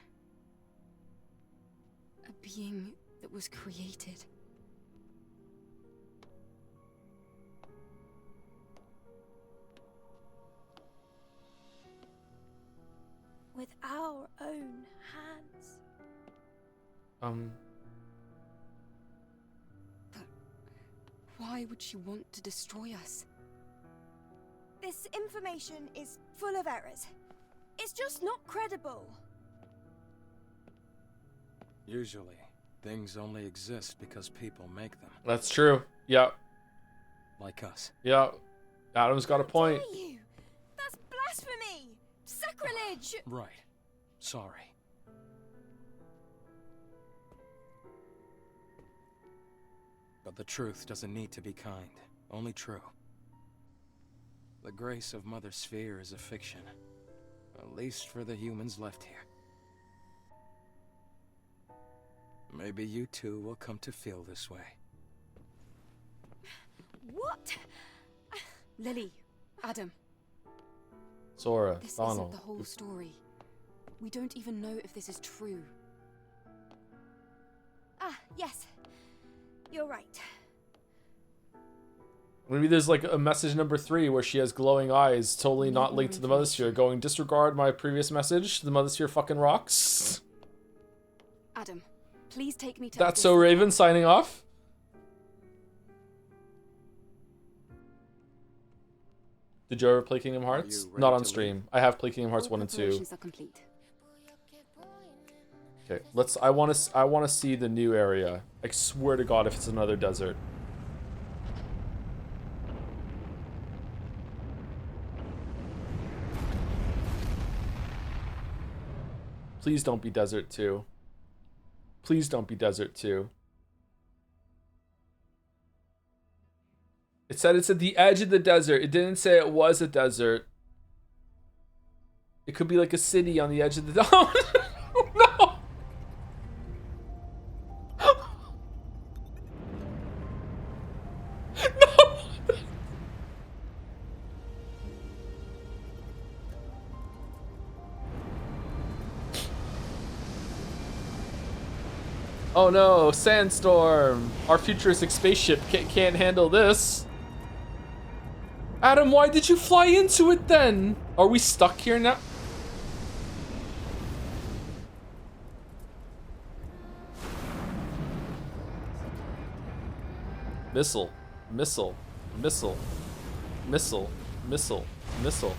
A being that was created. With our own hands. But why would she want to destroy us? This information is full of errors. It's just not credible. Usually, things only exist because people make them. That's true. Yeah. Like us. Yeah. Adam's got a point. How dare you? That's blasphemy! Sacrilege! Right. Sorry. But the truth doesn't need to be kind, only true. The grace of Mother Sphere is a fiction, at least for the humans left here. Maybe you too will come to feel this way. What? Lily, Adam, Sora, this Donald. isn't the whole story. We don't even know if this is true. Ah, yes. You're right. Maybe there's like a message number 3 where she has glowing eyes, totally not Need linked more to the Mother Sphere, information. going, disregard my previous message, the Mother Sphere fucking rocks. Adam, please take me to... That's so Raven signing off. Did you ever play Kingdom Hearts? you ready Not on to stream. I have played Kingdom Hearts All 1 and 2. preparations are complete. Okay, let's. I want to see the new area. I swear to God, if it's another desert. Please don't be Desert 2. Please don't be Desert 2. It said it's at the edge of the desert. It didn't say it was a desert. It could be like a city on the edge of the... Oh, no! No! Oh no, sandstorm! Our futuristic spaceship can't handle this. Adam, why did you fly into it then? Are we stuck here now? Missile, missile, missile, missile, missile, missile.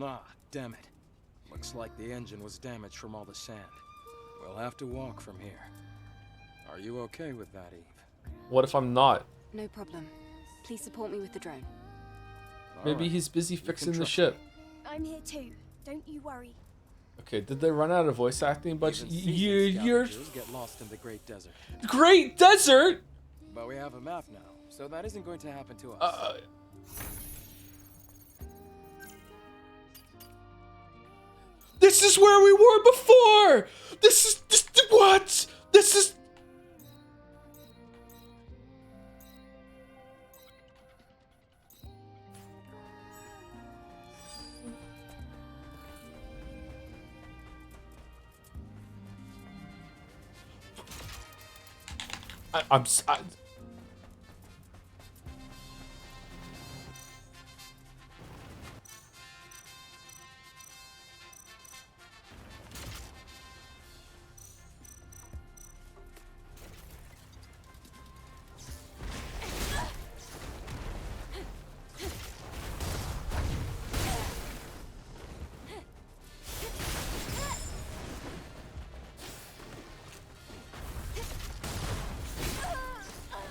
Ah, damn it. Looks like the engine was damaged from all the sand. We'll have to walk from here. Are you okay with that, Eve? What if I'm not? No problem. Please support me with the drone. All Maybe right. he's busy You can fixing the trust ship. I'm here too. Don't you worry. Okay, did they run out of voice acting budget? Even You're seasoned scavengers get lost in the Great Desert. Great Desert. But we have a map now, so that isn't going to happen to us. This is where we were before. This is what? This is. I'm.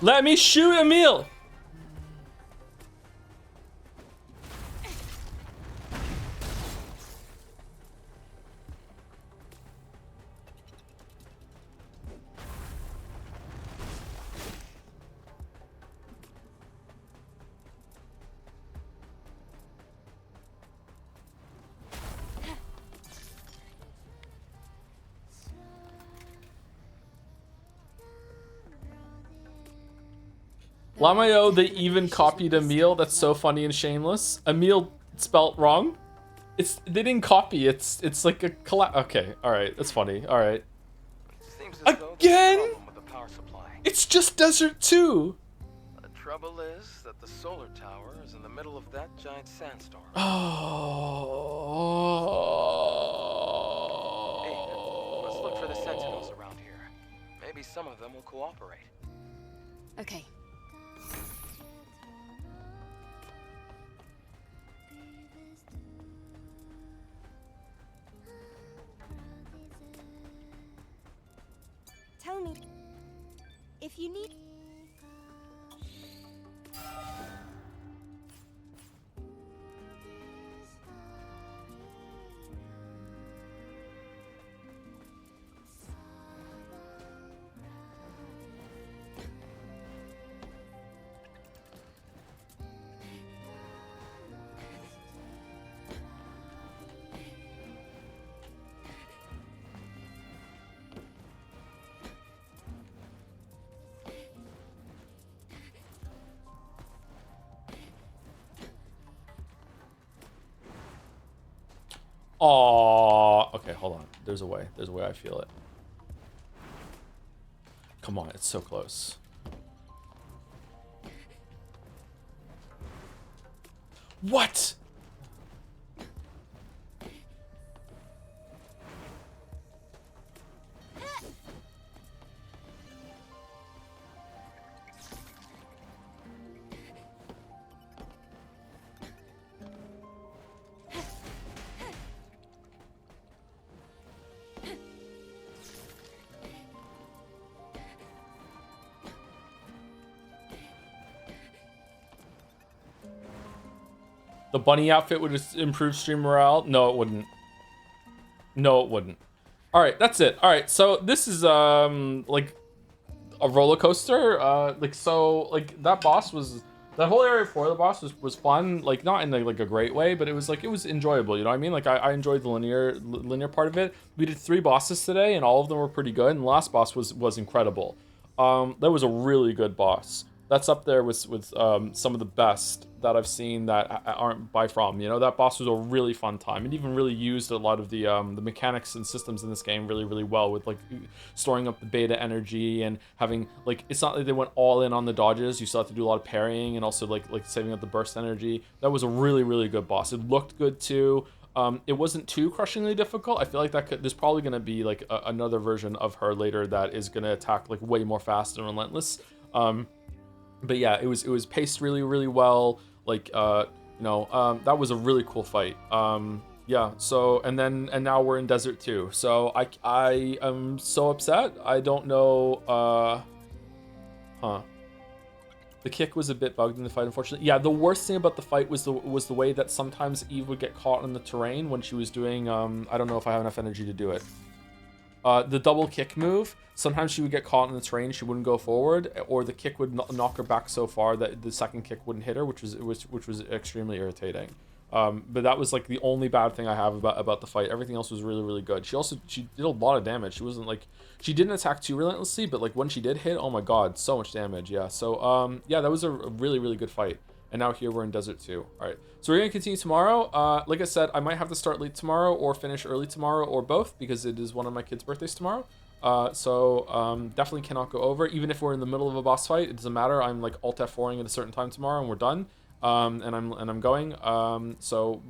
Let me shoot Emil. Lamayo, they even copied Emil. That's so funny and shameless. Emil spelt wrong. They didn't copy. It's like a collab. Okay, all right, that's funny. All right. Seems as though there's a Again? problem with the power supply. It's just Desert 2. The trouble is that the solar tower is in the middle of that giant sandstorm. Oh. Hey, let's look for the sentinels around here. Maybe some of them will cooperate. Okay. Tell me if you need. Aw. Okay, hold on. There's a way. There's a way I feel it. Come on, it's so close. What? The bunny outfit would improve stream morale? No, it wouldn't. No, it wouldn't. All right, that's it. All right, so this is like a roller coaster. Like that boss was, that whole area for the boss was fun. Like not in like a great way, but it was enjoyable. You know what I mean? Like I enjoyed the linear part of it. We did 3 bosses today, and all of them were pretty good. And the last boss was incredible. That was a really good boss. That's up there with some of the best that I've seen that aren't by From. You know, that boss was a really fun time. It even really used a lot of the mechanics and systems in this game really well, with like storing up the beta energy and having like, it's not like they went all in on the dodges. You still have to do a lot of parrying and also like saving up the burst energy. That was a really good boss. It looked good too. It wasn't too crushingly difficult. I feel like there's probably gonna be like another version of her later that is gonna attack like way more fast and relentless. But yeah, it was paced really well. Like that was a really cool fight. Yeah. So and now we're in Desert 2. So I am so upset. I don't know. The kick was a bit bugged in the fight, unfortunately. Yeah, the worst thing about the fight was the way that sometimes Eve would get caught in the terrain when she was doing I don't know if I have enough energy to do it. The double kick move, sometimes she would get caught in the terrain, she wouldn't go forward, or the kick would knock her back so far that the second kick wouldn't hit her, which was extremely irritating. But that was like the only bad thing I have about the fight. Everything else was really good. She did a lot of damage. She didn't attack too relentlessly, but like when she did hit, oh my god, so much damage. Yeah. So yeah, that was a really good fight. And now here we're in Desert 2. All right, so we're gonna continue tomorrow. Like I said, I might have to start late tomorrow or finish early tomorrow or both, because it is one of my kids' birthdays tomorrow. So definitely cannot go over. Even if we're in the middle of a boss fight, it doesn't matter. I'm like Alt F4ing at a certain time tomorrow, and we're done. And I'm going. So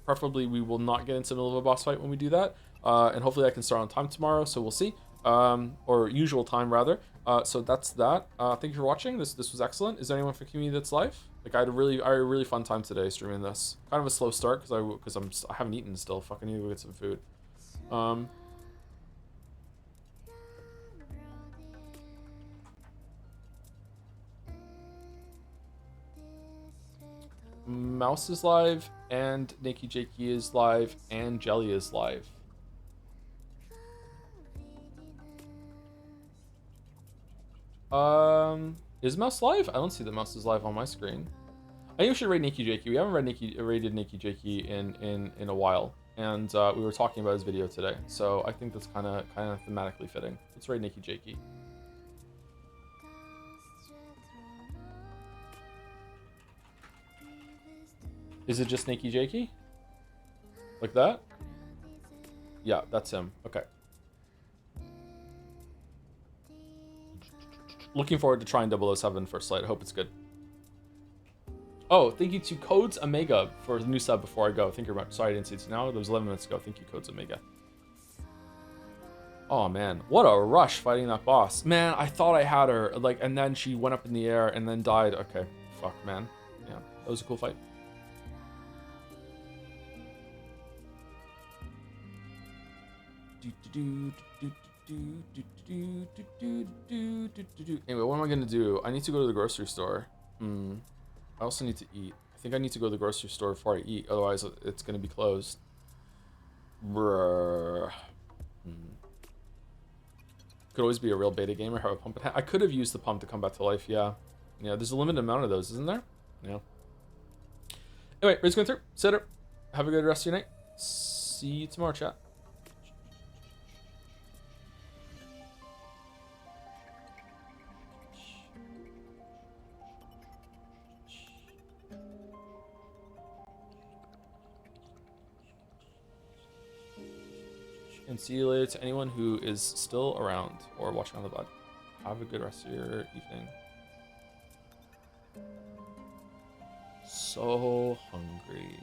preferably we will not get into the middle of a boss fight when we do that. And hopefully I can start on time tomorrow. So we'll see. Or usual time rather. So that's that. Thank you for watching. This was excellent. Is there anyone from the community that's live? Like I had a really fun time today streaming this. Kind of a slow start because I haven't eaten still. Fucking need to go get some food. Mouse is live, and Nikki Jakey is live, and Jelly is live. Is Mouse live? I don't see that Mouse is live on my screen. I think we should raid Nikki Jakey. We haven't raided Nikki Jakey in a while, and we were talking about his video today, so I think that's kind of thematically fitting. Let's raid Nikki Jakey. Is it just Nikki Jakey? Like that? Yeah, that's him. Okay. Looking forward to trying 007 First Light. I hope it's good. Oh, thank you to Codes Omega for the new sub before I go. Thank you very much. Sorry I didn't see it now. That was 11 minutes ago. Thank you, Codes Omega. Oh, man. What a rush fighting that boss. Man, I thought I had her. Like, and then she went up in the air and then died. Okay. Fuck, man. Yeah, that was a cool fight. Anyway, what am I gonna do? I need to go to the grocery store. I also need to eat. I think I need to go to the grocery store before I eat, otherwise it's gonna be closed. Brr. Could always be a real beta gamer, have a pump in hand. I could have used the pump to come back to life, yeah. Yeah, there's a limited amount of those, isn't there? Yeah. Anyway, raid's going through. Set up. Have a good rest of your night. See you tomorrow, chat. And see you later to anyone who is still around or watching on the VOD. Have a good rest of your evening. So hungry.